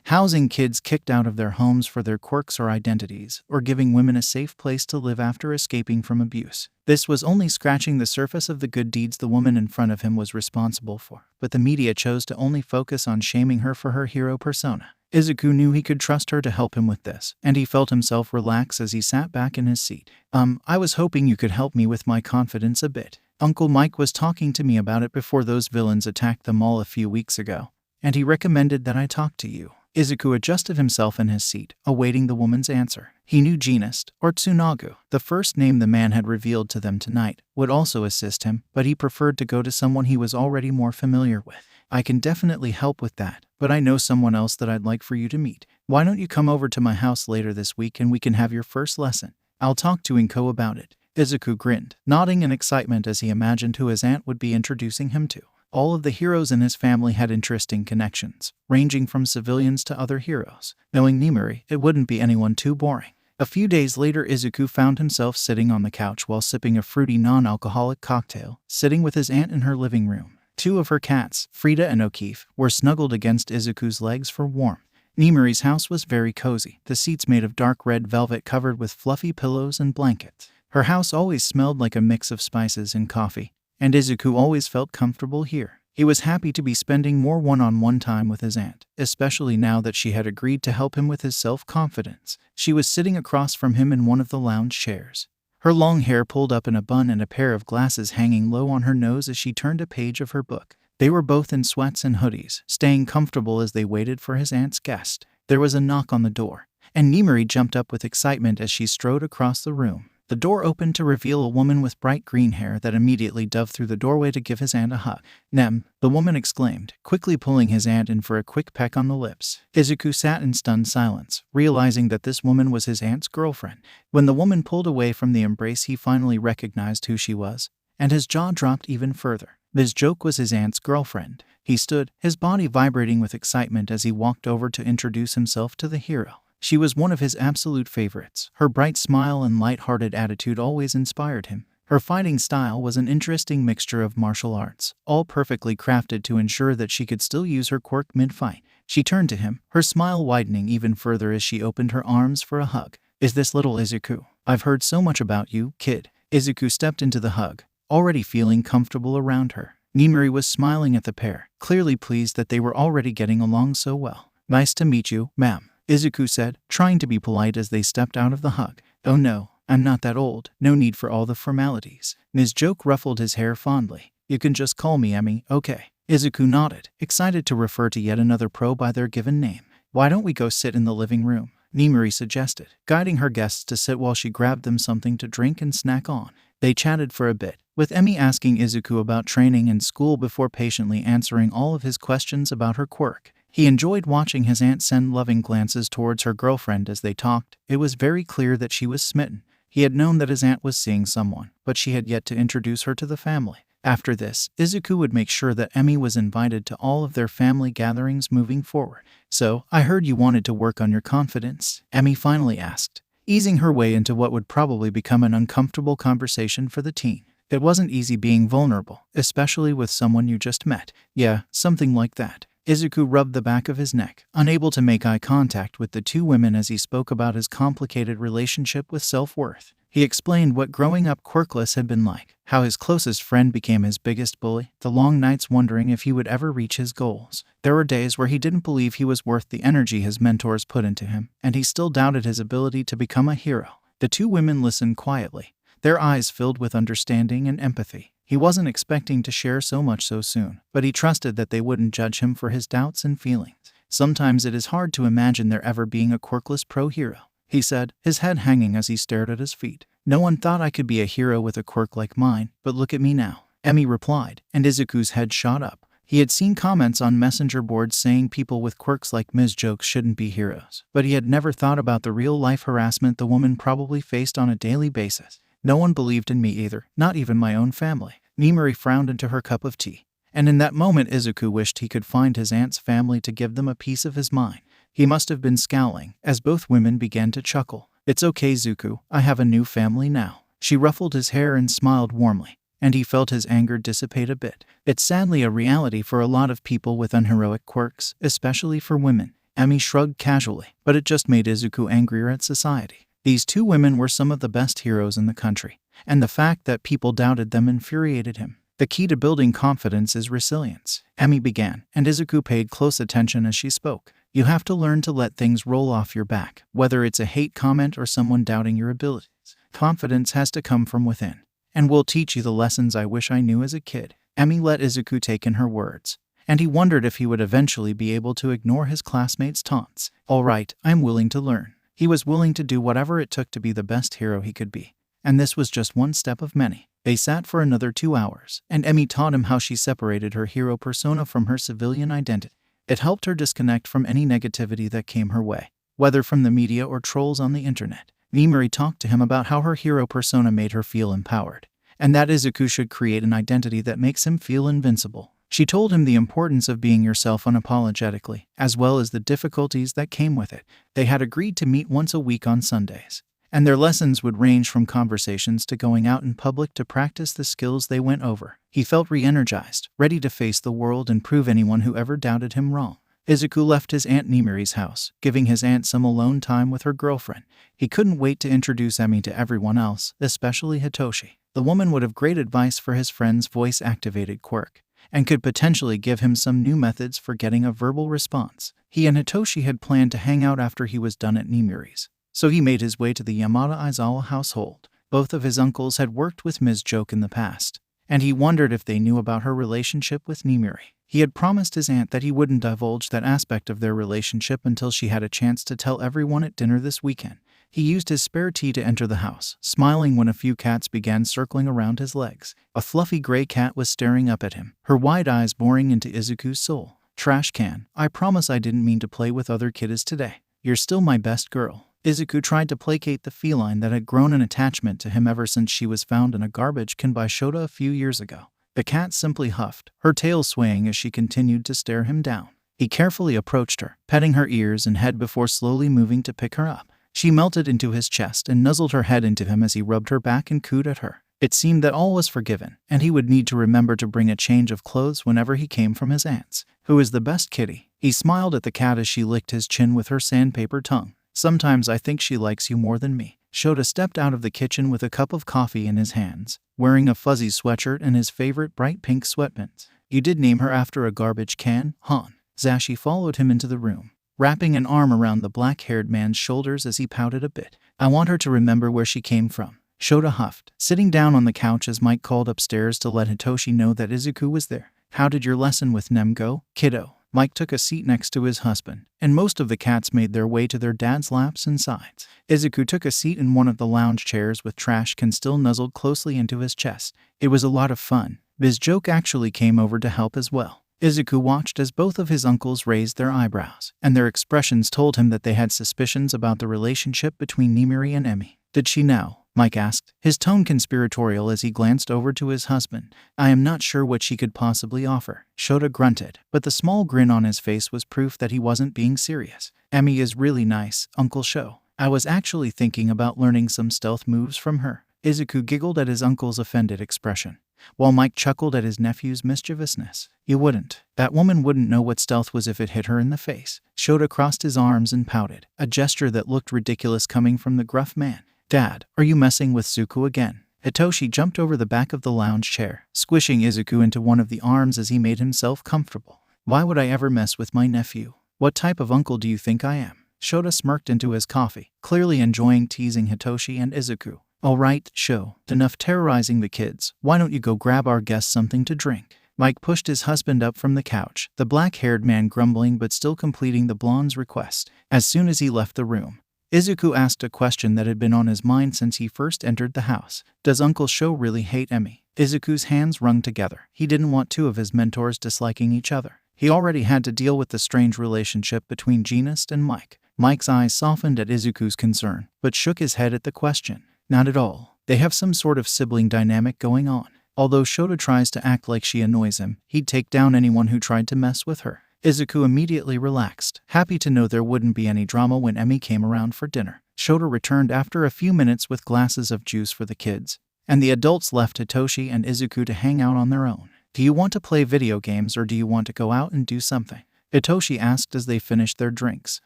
Speaker 1: housing kids kicked out of their homes for their quirks or identities, or giving women a safe place to live after escaping from abuse. This was only scratching the surface of the good deeds the woman in front of him was responsible for, but the media chose to only focus on shaming her for her hero persona. Izuku knew he could trust her to help him with this, and he felt himself relax as he sat back in his seat. I was hoping you could help me with my confidence a bit. Uncle Mike was talking to me about it before those villains attacked them all a few weeks ago, and he recommended that I talk to you. Izuku adjusted himself in his seat, awaiting the woman's answer. He knew Jeanist, or Tsunagu, the first name the man had revealed to them tonight, would also assist him, but he preferred to go to someone he was already more familiar with. I can definitely help with that, but I know someone else that I'd like for you to meet. Why don't you come over to my house later this week and we can have your first lesson? I'll talk to Inko about it. Izuku grinned, nodding in excitement as he imagined who his aunt would be introducing him to. All of the heroes in his family had interesting connections, ranging from civilians to other heroes. Knowing Nimuri, it wouldn't be anyone too boring. A few days later, Izuku found himself sitting on the couch while sipping a fruity non-alcoholic cocktail, sitting with his aunt in her living room. Two of her cats, Frida and O'Keefe, were snuggled against Izuku's legs for warmth. Nimuri's house was very cozy, the seats made of dark red velvet covered with fluffy pillows and blankets. Her house always smelled like a mix of spices and coffee, and Izuku always felt comfortable here. He was happy to be spending more one-on-one time with his aunt, especially now that she had agreed to help him with his self-confidence. She was sitting across from him in one of the lounge chairs, her long hair pulled up in a bun and a pair of glasses hanging low on her nose as she turned a page of her book. They were both in sweats and hoodies, staying comfortable as they waited for his aunt's guest. There was a knock on the door, and Nimuri jumped up with excitement as she strode across the room. The door opened to reveal a woman with bright green hair that immediately dove through the doorway to give his aunt a hug. "Nem," the woman exclaimed, quickly pulling his aunt in for a quick peck on the lips. Izuku sat in stunned silence, realizing that this woman was his aunt's girlfriend. When the woman pulled away from the embrace, he finally recognized who she was, and his jaw dropped even further. This joke was his aunt's girlfriend. He stood, his body vibrating with excitement as he walked over to introduce himself to the hero. She was one of his absolute favorites. Her bright smile and light-hearted attitude always inspired him. Her fighting style was an interesting mixture of martial arts, all perfectly crafted to ensure that she could still use her quirk mid-fight. She turned to him, her smile widening even further as she opened her arms for a hug. "Is this little Izuku? I've heard so much about you, kid." Izuku stepped into the hug, already feeling comfortable around her. Nimiri was smiling at the pair, clearly pleased that they were already getting along so well. "Nice to meet you, ma'am," Izuku said, trying to be polite as they stepped out of the hug. "Oh no, I'm not that old. No need for all the formalities." Ms. Joke ruffled his hair fondly. "You can just call me Emmy, okay?" Izuku nodded, excited to refer to yet another pro by their given name. "Why don't we go sit in the living room?" Nimiri suggested, guiding her guests to sit while she grabbed them something to drink and snack on. They chatted for a bit, with Emmy asking Izuku about training and school before patiently answering all of his questions about her quirk. He enjoyed watching his aunt send loving glances towards her girlfriend as they talked. It was very clear that she was smitten. He had known that his aunt was seeing someone, but she had yet to introduce her to the family. After this, Izuku would make sure that Emmy was invited to all of their family gatherings moving forward. "So, I heard you wanted to work on your confidence?" Emmy finally asked, easing her way into what would probably become an uncomfortable conversation for the teen. It wasn't easy being vulnerable, especially with someone you just met. "Yeah, something like that." Izuku rubbed the back of his neck, unable to make eye contact with the two women as he spoke about his complicated relationship with self-worth. He explained what growing up quirkless had been like, how his closest friend became his biggest bully, the long nights wondering if he would ever reach his goals. There were days where he didn't believe he was worth the energy his mentors put into him, and he still doubted his ability to become a hero. The two women listened quietly, their eyes filled with understanding and empathy. He wasn't expecting to share so much so soon, but he trusted that they wouldn't judge him for his doubts and feelings. "Sometimes it is hard to imagine there ever being a quirkless pro hero," he said, his head hanging as he stared at his feet. "No one thought I could be a hero with a quirk like mine, but look at me now," Emmy replied, and Izuku's head shot up. He had seen comments on messenger boards saying people with quirks like Ms. Joke shouldn't be heroes, but he had never thought about the real-life harassment the woman probably faced on a daily basis. "No one believed in me either, not even my own family." Nimiri frowned into her cup of tea, and in that moment Izuku wished he could find his aunt's family to give them a piece of his mind. He must have been scowling, as both women began to chuckle. "It's okay, Zuko, I have a new family now." She ruffled his hair and smiled warmly, and he felt his anger dissipate a bit. It's sadly a reality for a lot of people with unheroic quirks, especially for women. Emmy shrugged casually, but it just made Izuku angrier at society. These two women were some of the best heroes in the country, and the fact that people doubted them infuriated him. "The key to building confidence is resilience," Emmy began, and Izuku paid close attention as she spoke. "You have to learn to let things roll off your back, whether it's a hate comment or someone doubting your abilities. Confidence has to come from within, and we'll teach you the lessons I wish I knew as a kid." Emmy let Izuku take in her words, and he wondered if he would eventually be able to ignore his classmates' taunts. "All right, I'm willing to learn." He was willing to do whatever it took to be the best hero he could be. And this was just one step of many. They sat for another 2 hours, and Emmy taught him how she separated her hero persona from her civilian identity. It helped her disconnect from any negativity that came her way, whether from the media or trolls on the internet. Nimiri talked to him about how her hero persona made her feel empowered, and that Izuku should create an identity that makes him feel invincible. She told him the importance of being yourself unapologetically, as well as the difficulties that came with it. They had agreed to meet once a week on Sundays, and their lessons would range from conversations to going out in public to practice the skills they went over. He felt re-energized, ready to face the world and prove anyone who ever doubted him wrong. Izuku left his Aunt Nimiri's house, giving his aunt some alone time with her girlfriend. He couldn't wait to introduce Emmy to everyone else, especially Hitoshi. The woman would have great advice for his friend's voice-activated quirk, and could potentially give him some new methods for getting a verbal response. He and Hitoshi had planned to hang out after he was done at Nimiri's, so he made his way to the Yamada Aizawa household. Both of his uncles had worked with Ms. Joke in the past, and he wondered if they knew about her relationship with Nimiri. He had promised his aunt that he wouldn't divulge that aspect of their relationship until she had a chance to tell everyone at dinner this weekend. He used his spare tea to enter the house, smiling when a few cats began circling around his legs. A fluffy gray cat was staring up at him, her wide eyes boring into Izuku's soul. "Trash can, I promise I didn't mean to play with other kiddies today. You're still my best girl." Izuku tried to placate the feline that had grown an attachment to him ever since she was found in a garbage can by Shota a few years ago. The cat simply huffed, her tail swaying as she continued to stare him down. He carefully approached her, petting her ears and head before slowly moving to pick her up. She melted into his chest and nuzzled her head into him as he rubbed her back and cooed at her. It seemed that all was forgiven, and he would need to remember to bring a change of clothes whenever he came from his aunt's. Who is the best kitty? He smiled at the cat as she licked his chin with her sandpaper tongue. Sometimes I think she likes you more than me. Shota stepped out of the kitchen with a cup of coffee in his hands, wearing a fuzzy sweatshirt and his favorite bright pink sweatpants. You did name her after a garbage can, Han. Zashi followed him into the room, wrapping an arm around the black-haired man's shoulders as he pouted a bit. I want her to remember where she came from. Shota huffed, sitting down on the couch as Mike called upstairs to let Hitoshi know that Izuku was there. How did your lesson with Nem go, kiddo? Mike took a seat next to his husband, and most of the cats made their way to their dad's laps and sides. Izuku took a seat in one of the lounge chairs with trash can still nuzzled closely into his chest. It was a lot of fun. Biz Joke actually came over to help as well. Izuku watched as both of his uncles raised their eyebrows, and their expressions told him that they had suspicions about the relationship between Nimiri and Emi. Did she know? Mike asked, his tone conspiratorial as he glanced over to his husband. I am not sure what she could possibly offer. Shota grunted, but the small grin on his face was proof that he wasn't being serious. Emi is really nice, Uncle Sho. I was actually thinking about learning some stealth moves from her. Izuku giggled at his uncle's offended expression, while Mike chuckled at his nephew's mischievousness. You wouldn't. That woman wouldn't know what stealth was if it hit her in the face. Shota crossed his arms and pouted, a gesture that looked ridiculous coming from the gruff man. Dad, are you messing with Zuko again? Hitoshi jumped over the back of the lounge chair, squishing Izuku into one of the arms as he made himself comfortable. Why would I ever mess with my nephew? What type of uncle do you think I am? Shota smirked into his coffee, clearly enjoying teasing Hitoshi and Izuku. All right, Sho, enough terrorizing the kids. Why don't you go grab our guest something to drink? Mike pushed his husband up from the couch, the black-haired man grumbling but still completing the blonde's request. As soon as he left the room, Izuku asked a question that had been on his mind since he first entered the house. Does Uncle Sho really hate Emi? Izuku's hands wrung together. He didn't want two of his mentors disliking each other. He already had to deal with the strange relationship between Jeanist and Mike. Mike's eyes softened at Izuku's concern, but shook his head at the question. Not at all. They have some sort of sibling dynamic going on. Although Shota tries to act like she annoys him, he'd take down anyone who tried to mess with her. Izuku immediately relaxed, happy to know there wouldn't be any drama when Emi came around for dinner. Shota returned after a few minutes with glasses of juice for the kids, and the adults left Hitoshi and Izuku to hang out on their own. Do you want to play video games or do you want to go out and do something? Hitoshi asked as they finished their drinks.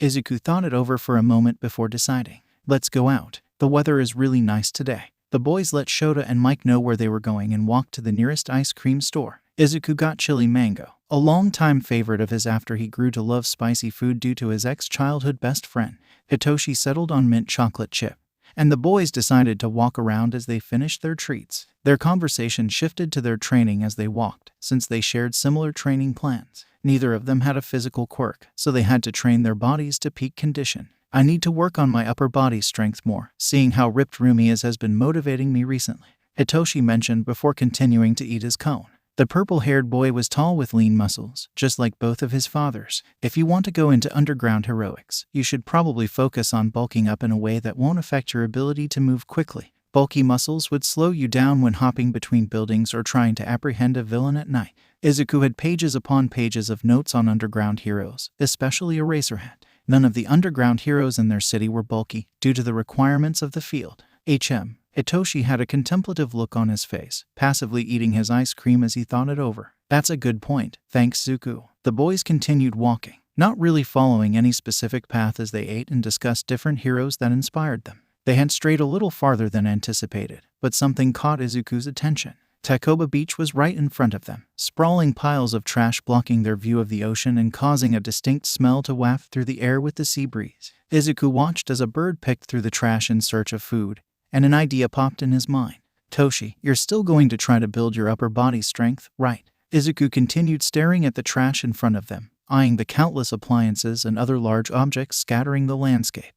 Speaker 1: Izuku thought it over for a moment before deciding. Let's go out. The weather is really nice today. The boys let Shota and Mike know where they were going and walked to the nearest ice cream store. Izuku got chili mango, a long-time favorite of his after he grew to love spicy food due to his ex-childhood best friend. Hitoshi settled on mint chocolate chip, and the boys decided to walk around as they finished their treats. Their conversation shifted to their training as they walked, since they shared similar training plans. Neither of them had a physical quirk, so they had to train their bodies to peak condition. I need to work on my upper body strength more, seeing how ripped Rumi is has been motivating me recently, Hitoshi mentioned before continuing to eat his cone. The purple-haired boy was tall with lean muscles, just like both of his fathers. If you want to go into underground heroics, you should probably focus on bulking up in a way that won't affect your ability to move quickly. Bulky muscles would slow you down when hopping between buildings or trying to apprehend a villain at night. Izuku had pages upon pages of notes on underground heroes, especially Eraserhead. None of the underground heroes in their city were bulky, due to the requirements of the field. Hitoshi had a contemplative look on his face, passively eating his ice cream as he thought it over. That's a good point, thanks Zuku. The boys continued walking, not really following any specific path as they ate and discussed different heroes that inspired them. They had strayed a little farther than anticipated, but something caught Izuku's attention. Takoba Beach was right in front of them, sprawling piles of trash blocking their view of the ocean and causing a distinct smell to waft through the air with the sea breeze. Izuku watched as a bird picked through the trash in search of food, and an idea popped in his mind. Toshi, you're still going to try to build your upper body strength, right? Izuku continued staring at the trash in front of them, eyeing the countless appliances and other large objects scattering the landscape.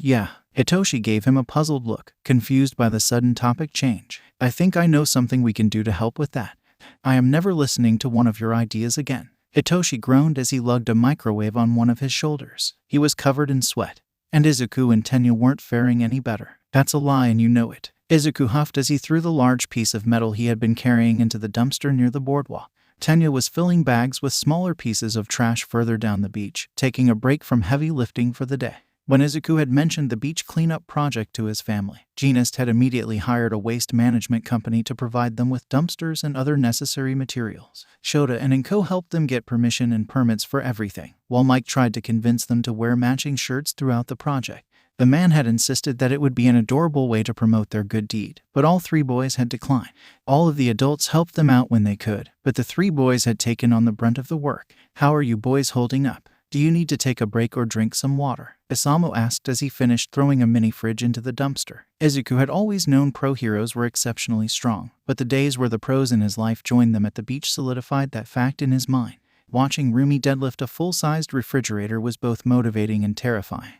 Speaker 1: Yeah. Hitoshi gave him a puzzled look, confused by the sudden topic change. I think I know something we can do to help with that. I am never listening to one of your ideas again. Hitoshi groaned as he lugged a microwave on one of his shoulders. He was covered in sweat, and Izuku and Tenya weren't faring any better. That's a lie and you know it. Izuku huffed as he threw the large piece of metal he had been carrying into the dumpster near the boardwalk. Tenya was filling bags with smaller pieces of trash further down the beach, taking a break from heavy lifting for the day. When Izuku had mentioned the beach cleanup project to his family, Jeanist had immediately hired a waste management company to provide them with dumpsters and other necessary materials. Shota and Inko helped them get permission and permits for everything, while Mike tried to convince them to wear matching shirts throughout the project. The man had insisted that it would be an adorable way to promote their good deed, but all three boys had declined. All of the adults helped them out when they could, but the three boys had taken on the brunt of the work. "How are you boys holding up? Do you need to take a break or drink some water?" Isamu asked as he finished throwing a mini fridge into the dumpster. Izuku had always known pro heroes were exceptionally strong, but the days where the pros in his life joined them at the beach solidified that fact in his mind. Watching Rumi deadlift a full-sized refrigerator was both motivating and terrifying,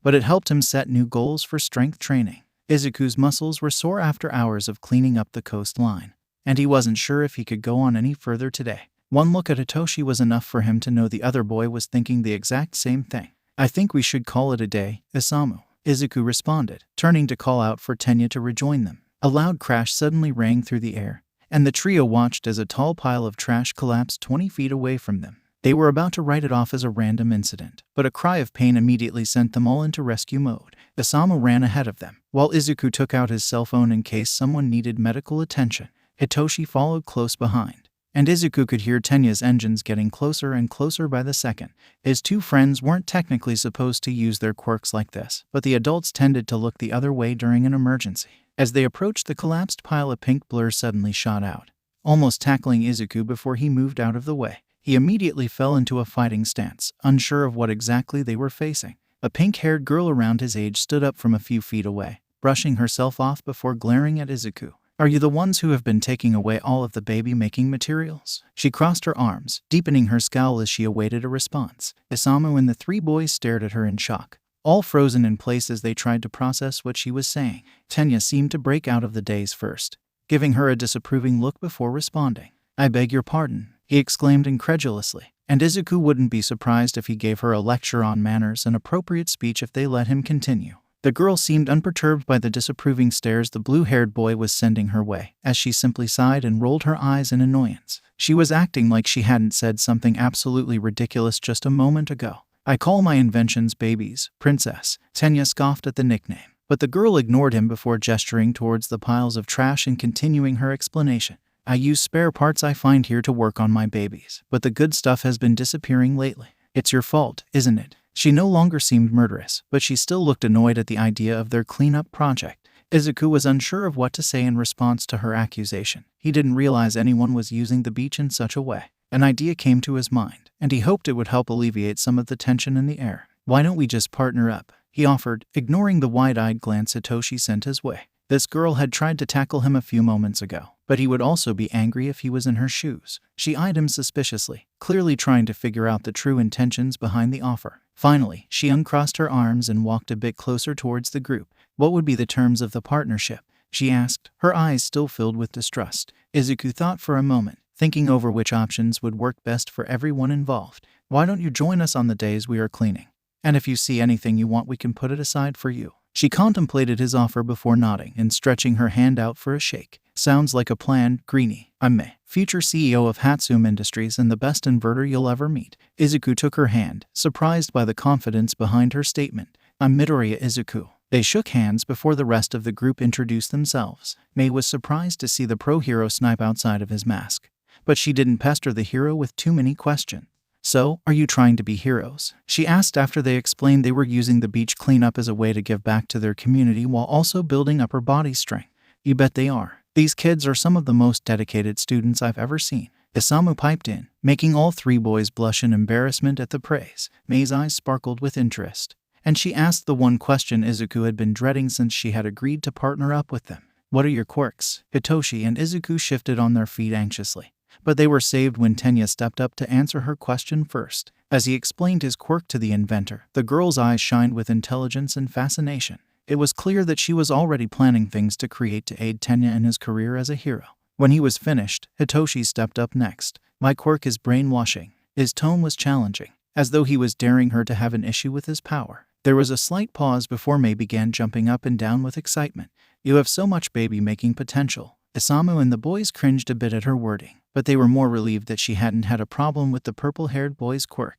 Speaker 1: but it helped him set new goals for strength training. Izuku's muscles were sore after hours of cleaning up the coastline, and he wasn't sure if he could go on any further today. One look at Hitoshi was enough for him to know the other boy was thinking the exact same thing. "I think we should call it a day, Isamu," Izuku responded, turning to call out for Tenya to rejoin them. A loud crash suddenly rang through the air, and the trio watched as a tall pile of trash collapsed 20 feet away from them. They were about to write it off as a random incident, but a cry of pain immediately sent them all into rescue mode. Isamu ran ahead of them, while Izuku took out his cell phone in case someone needed medical attention. Hitoshi followed close behind, and Izuku could hear Tenya's engines getting closer and closer by the second. His two friends weren't technically supposed to use their quirks like this, but the adults tended to look the other way during an emergency. As they approached the collapsed pile, a pink blur suddenly shot out, almost tackling Izuku before he moved out of the way. He immediately fell into a fighting stance, unsure of what exactly they were facing. A pink-haired girl around his age stood up from a few feet away, brushing herself off before glaring at Izuku. "Are you the ones who have been taking away all of the baby-making materials?" She crossed her arms, deepening her scowl as she awaited a response. Isamu and the three boys stared at her in shock, all frozen in place as they tried to process what she was saying. Tenya seemed to break out of the daze first, giving her a disapproving look before responding. "I beg your pardon," he exclaimed incredulously, and Izuku wouldn't be surprised if he gave her a lecture on manners and appropriate speech if they let him continue. The girl seemed unperturbed by the disapproving stares the blue-haired boy was sending her way, as she simply sighed and rolled her eyes in annoyance. She was acting like she hadn't said something absolutely ridiculous just a moment ago. "I call my inventions babies, princess," Tenya scoffed at the nickname, but the girl ignored him before gesturing towards the piles of trash and continuing her explanation. "I use spare parts I find here to work on my babies, but the good stuff has been disappearing lately. It's your fault, isn't it?" She no longer seemed murderous, but she still looked annoyed at the idea of their cleanup project. Izuku was unsure of what to say in response to her accusation. He didn't realize anyone was using the beach in such a way. An idea came to his mind, and he hoped it would help alleviate some of the tension in the air. "Why don't we just partner up?" he offered, ignoring the wide-eyed glance Hitoshi sent his way. This girl had tried to tackle him a few moments ago, but he would also be angry if he was in her shoes. She eyed him suspiciously, clearly trying to figure out the true intentions behind the offer. Finally, she uncrossed her arms and walked a bit closer towards the group. "What would be the terms of the partnership?" she asked, her eyes still filled with distrust. Izuku thought for a moment, thinking over which options would work best for everyone involved. "Why don't you join us on the days we are cleaning? And if you see anything you want, we can put it aside for you." She contemplated his offer before nodding and stretching her hand out for a shake. "Sounds like a plan, Greenie. I'm Mei, future CEO of Hatsume Industries and the best inverter you'll ever meet." Izuku took her hand, surprised by the confidence behind her statement. "I'm Midoriya Izuku." They shook hands before the rest of the group introduced themselves. Mei was surprised to see the pro hero snipe outside of his mask, but she didn't pester the hero with too many questions. "So, are you trying to be heroes?" she asked after they explained they were using the beach cleanup as a way to give back to their community while also building upper body strength. "You bet they are. These kids are some of the most dedicated students I've ever seen." Isamu piped in, making all three boys blush in embarrassment at the praise. Mei's eyes sparkled with interest, and she asked the one question Izuku had been dreading since she had agreed to partner up with them. "What are your quirks?" Hitoshi and Izuku shifted on their feet anxiously, but they were saved when Tenya stepped up to answer her question first. As he explained his quirk to the inventor, the girl's eyes shined with intelligence and fascination. It was clear that she was already planning things to create to aid Tenya in his career as a hero. When he was finished, Hitoshi stepped up next. "My quirk is brainwashing." His tone was challenging, as though he was daring her to have an issue with his power. There was a slight pause before Mei began jumping up and down with excitement. You have so much baby-making potential. Isamu and the boys cringed a bit at her wording, but they were more relieved that she hadn't had a problem with the purple-haired boy's quirk.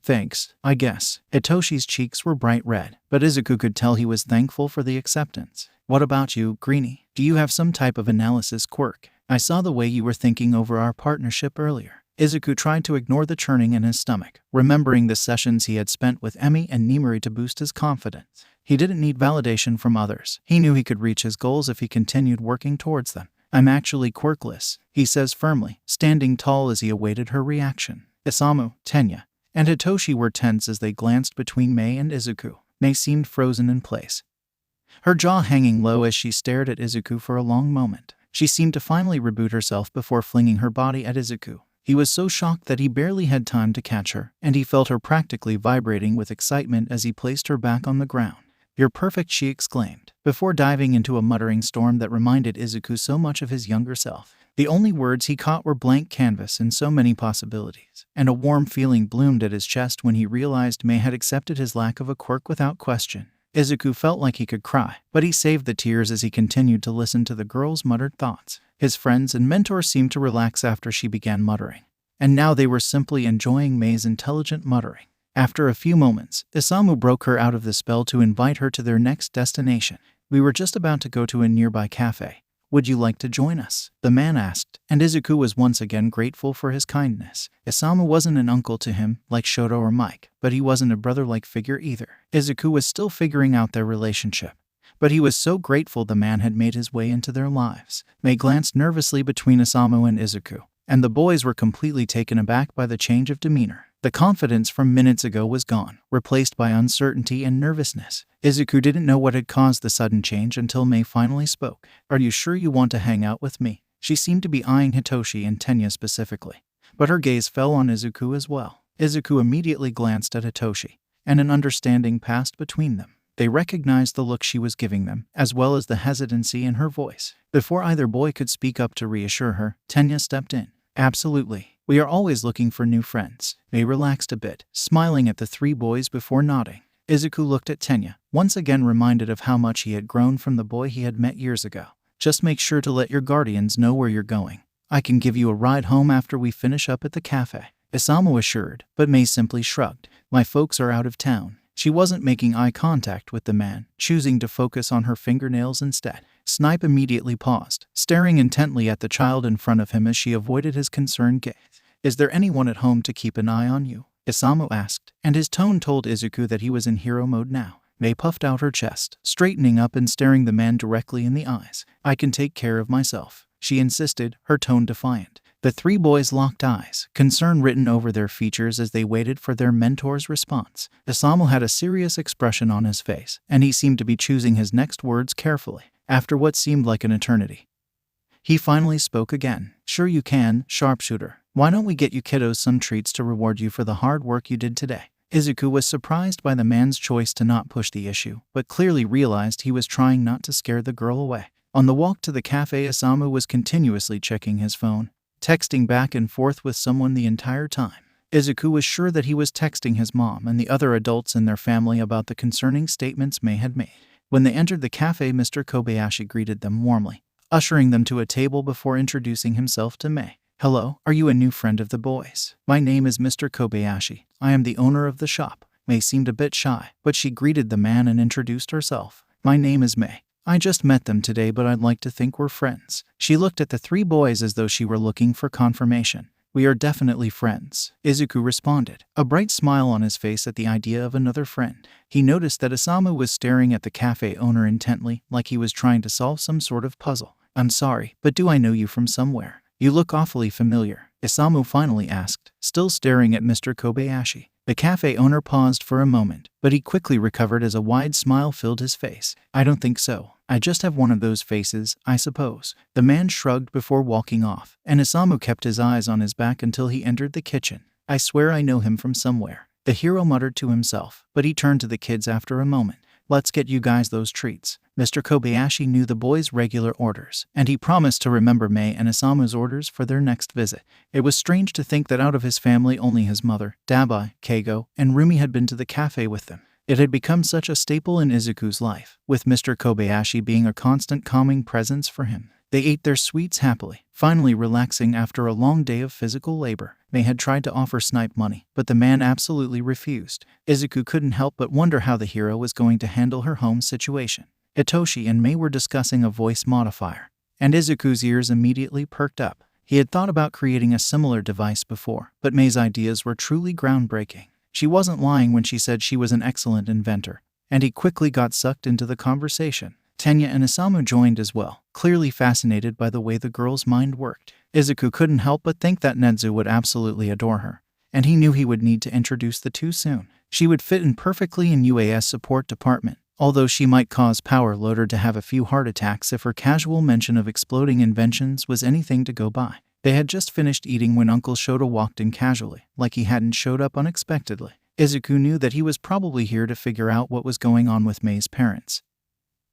Speaker 1: Thanks, I guess. Hitoshi's cheeks were bright red, but Izuku could tell he was thankful for the acceptance. What about you, Greenie? Do you have some type of analysis quirk? I saw the way you were thinking over our partnership earlier. Izuku tried to ignore the churning in his stomach, remembering the sessions he had spent with Emi and Nimuri to boost his confidence. He didn't need validation from others. He knew he could reach his goals if he continued working towards them. I'm actually quirkless, he says firmly, standing tall as he awaited her reaction. Isamu, Tenya, and Hitoshi were tense as they glanced between Mei and Izuku. Mei seemed frozen in place, her jaw hanging low as she stared at Izuku for a long moment. She seemed to finally reboot herself before flinging her body at Izuku. He was so shocked that he barely had time to catch her, and he felt her practically vibrating with excitement as he placed her back on the ground. You're perfect, she exclaimed, before diving into a muttering storm that reminded Izuku so much of his younger self. The only words he caught were blank canvas and so many possibilities, and a warm feeling bloomed at his chest when he realized Mei had accepted his lack of a quirk without question. Izuku felt like he could cry, but he saved the tears as he continued to listen to the girl's muttered thoughts. His friends and mentor seemed to relax after she began muttering, and now they were simply enjoying Mei's intelligent muttering. After a few moments, Isamu broke her out of the spell to invite her to their next destination. We were just about to go to a nearby cafe. Would you like to join us? The man asked, and Izuku was once again grateful for his kindness. Isamu wasn't an uncle to him, like Shoto or Mike, but he wasn't a brother-like figure either. Izuku was still figuring out their relationship, but he was so grateful the man had made his way into their lives. Mei glanced nervously between Isamu and Izuku, and the boys were completely taken aback by the change of demeanor. The confidence from minutes ago was gone, replaced by uncertainty and nervousness. Izuku didn't know what had caused the sudden change until Mei finally spoke. Are you sure you want to hang out with me? She seemed to be eyeing Hitoshi and Tenya specifically, but her gaze fell on Izuku as well. Izuku immediately glanced at Hitoshi, and an understanding passed between them. They recognized the look she was giving them, as well as the hesitancy in her voice. Before either boy could speak up to reassure her, Tenya stepped in. Absolutely. We are always looking for new friends. Mei relaxed a bit, smiling at the three boys before nodding. Izuku looked at Tenya, once again reminded of how much he had grown from the boy he had met years ago. Just make sure to let your guardians know where you're going. I can give you a ride home after we finish up at the cafe. Isamu assured, but Mei simply shrugged. My folks are out of town. She wasn't making eye contact with the man, choosing to focus on her fingernails instead. Snipe immediately paused, staring intently at the child in front of him as she avoided his concerned gaze. Is there anyone at home to keep an eye on you? Isamu asked, and his tone told Izuku that he was in hero mode now. Mei puffed out her chest, straightening up and staring the man directly in the eyes. I can take care of myself, she insisted, her tone defiant. The three boys locked eyes, concern written over their features as they waited for their mentor's response. Isamu had a serious expression on his face, and he seemed to be choosing his next words carefully. After what seemed like an eternity, he finally spoke again. Sure you can, sharpshooter. Why don't we get you kiddos some treats to reward you for the hard work you did today? Izuku was surprised by the man's choice to not push the issue, but clearly realized he was trying not to scare the girl away. On the walk to the cafe, Isamu was continuously checking his phone, texting back and forth with someone the entire time. Izuku was sure that he was texting his mom and the other adults in their family about the concerning statements Mei had made. When they entered the cafe, Mr. Kobayashi greeted them warmly, ushering them to a table before introducing himself to Mei. Hello, are you a new friend of the boys? My name is Mr. Kobayashi. I am the owner of the shop. Mei seemed a bit shy, but she greeted the man and introduced herself. My name is Mei. I just met them today, but I'd like to think we're friends. She looked at the three boys as though she were looking for confirmation. We are definitely friends, Izuku responded, a bright smile on his face at the idea of another friend. He noticed that Isamu was staring at the cafe owner intently, like he was trying to solve some sort of puzzle. I'm sorry, but do I know you from somewhere? You look awfully familiar, Isamu finally asked, still staring at Mr. Kobayashi. The cafe owner paused for a moment, but he quickly recovered as a wide smile filled his face. I don't think so. I just have one of those faces, I suppose. The man shrugged before walking off, and Isamu kept his eyes on his back until he entered the kitchen. I swear I know him from somewhere, the hero muttered to himself, but he turned to the kids after a moment. Let's get you guys those treats. Mr. Kobayashi knew the boys' regular orders, and he promised to remember Mei and Isamu's orders for their next visit. It was strange to think that out of his family only his mother, Dabi, Keigo, and Rumi had been to the cafe with them. It had become such a staple in Izuku's life, with Mr. Kobayashi being a constant calming presence for him. They ate their sweets happily, finally relaxing after a long day of physical labor. Mei had tried to offer Snipe money, but the man absolutely refused. Izuku couldn't help but wonder how the hero was going to handle her home situation. Hitoshi and Mei were discussing a voice modifier, and Izuku's ears immediately perked up. He had thought about creating a similar device before, but Mei's ideas were truly groundbreaking. She wasn't lying when she said she was an excellent inventor, and he quickly got sucked into the conversation. Tenya and Isamu joined as well, clearly fascinated by the way the girl's mind worked. Izuku couldn't help but think that Nedzu would absolutely adore her, and he knew he would need to introduce the two soon. She would fit in perfectly in UAS support department, although she might cause Power Loader to have a few heart attacks if her casual mention of exploding inventions was anything to go by. They had just finished eating when Uncle Shota walked in casually, like he hadn't showed up unexpectedly. Izuku knew that he was probably here to figure out what was going on with Mei's parents,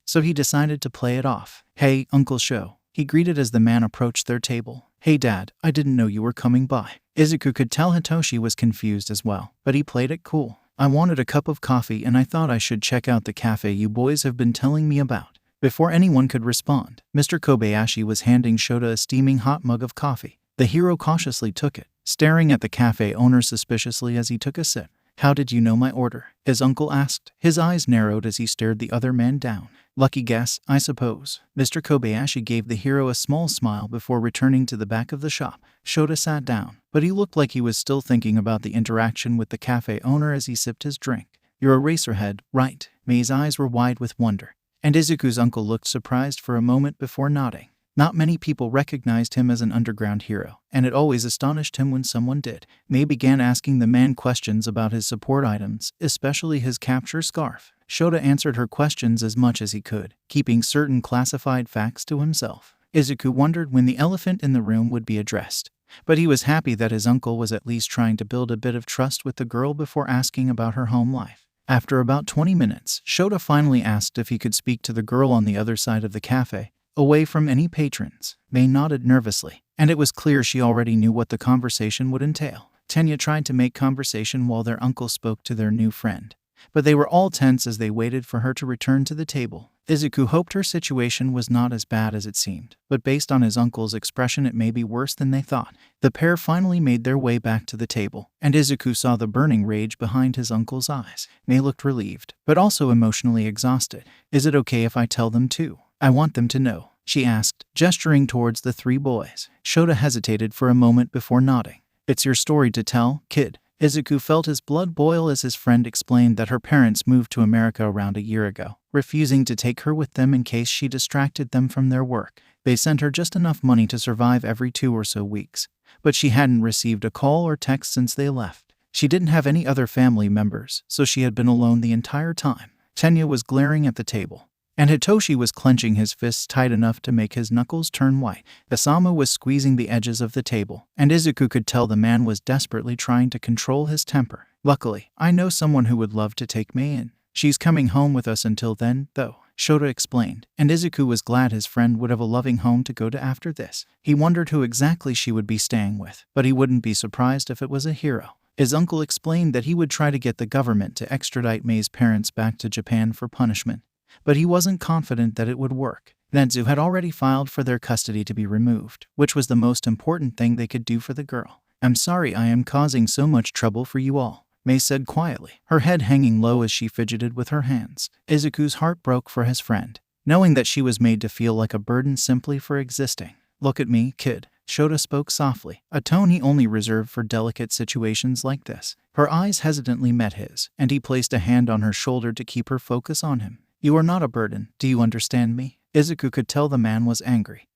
Speaker 1: so he decided to play it off. "Hey, Uncle Sho," he greeted as the man approached their table. "Hey Dad, I didn't know you were coming by." Izuku could tell Hitoshi was confused as well, but he played it cool. "I wanted a cup of coffee and I thought I should check out the cafe you boys have been telling me about." Before anyone could respond, Mr. Kobayashi was handing Shota a steaming hot mug of coffee. The hero cautiously took it, staring at the cafe owner suspiciously as he took a sip. "How did you know my order?" his uncle asked. His eyes narrowed as he stared the other man down. "Lucky guess, I suppose." Mr. Kobayashi gave the hero a small smile before returning to the back of the shop. Shota sat down, but he looked like he was still thinking about the interaction with the cafe owner as he sipped his drink. "You're a racerhead, right?" Mei's eyes were wide with wonder, and Izuku's uncle looked surprised for a moment before nodding. Not many people recognized him as an underground hero, and it always astonished him when someone did. Mei began asking the man questions about his support items, especially his capture scarf. Shota answered her questions as much as he could, keeping certain classified facts to himself. Izuku wondered when the elephant in the room would be addressed, but he was happy that his uncle was at least trying to build a bit of trust with the girl before asking about her home life. After about 20 minutes, Shota finally asked if he could speak to the girl on the other side of the cafe, away from any patrons. Mei nodded nervously, and it was clear she already knew what the conversation would entail. Tenya tried to make conversation while their uncle spoke to their new friend, but they were all tense as they waited for her to return to the table. Izuku hoped her situation was not as bad as it seemed, but based on his uncle's expression it may be worse than they thought. The pair finally made their way back to the table, and Izuku saw the burning rage behind his uncle's eyes. Mei looked relieved, but also emotionally exhausted. "Is it okay if I tell them too? I want them to know," she asked, gesturing towards the three boys. Shota hesitated for a moment before nodding. "It's your story to tell, kid." Izuku felt his blood boil as his friend explained that her parents moved to America around a year ago, refusing to take her with them in case she distracted them from their work. They sent her just enough money to survive every 2 or so weeks, but she hadn't received a call or text since they left. She didn't have any other family members, so she had been alone the entire time. Tenya was glaring at the table, and Hitoshi was clenching his fists tight enough to make his knuckles turn white. Isamu was squeezing the edges of the table, and Izuku could tell the man was desperately trying to control his temper. "Luckily, I know someone who would love to take Mei in. She's coming home with us until then, though," Shota explained, and Izuku was glad his friend would have a loving home to go to after this. He wondered who exactly she would be staying with, but he wouldn't be surprised if it was a hero. His uncle explained that he would try to get the government to extradite Mei's parents back to Japan for punishment, but he wasn't confident that it would work. Nedzu had already filed for their custody to be removed, which was the most important thing they could do for the girl. "I'm sorry I am causing so much trouble for you all," Mei said quietly, her head hanging low as she fidgeted with her hands. Izuku's heart broke for his friend, knowing that she was made to feel like a burden simply for existing. "Look at me, kid," Shota spoke softly, a tone he only reserved for delicate situations like this. Her eyes hesitantly met his, and he placed a hand on her shoulder to keep her focus on him. "You are not a burden, do you understand me?" Izuku could tell the man was angry.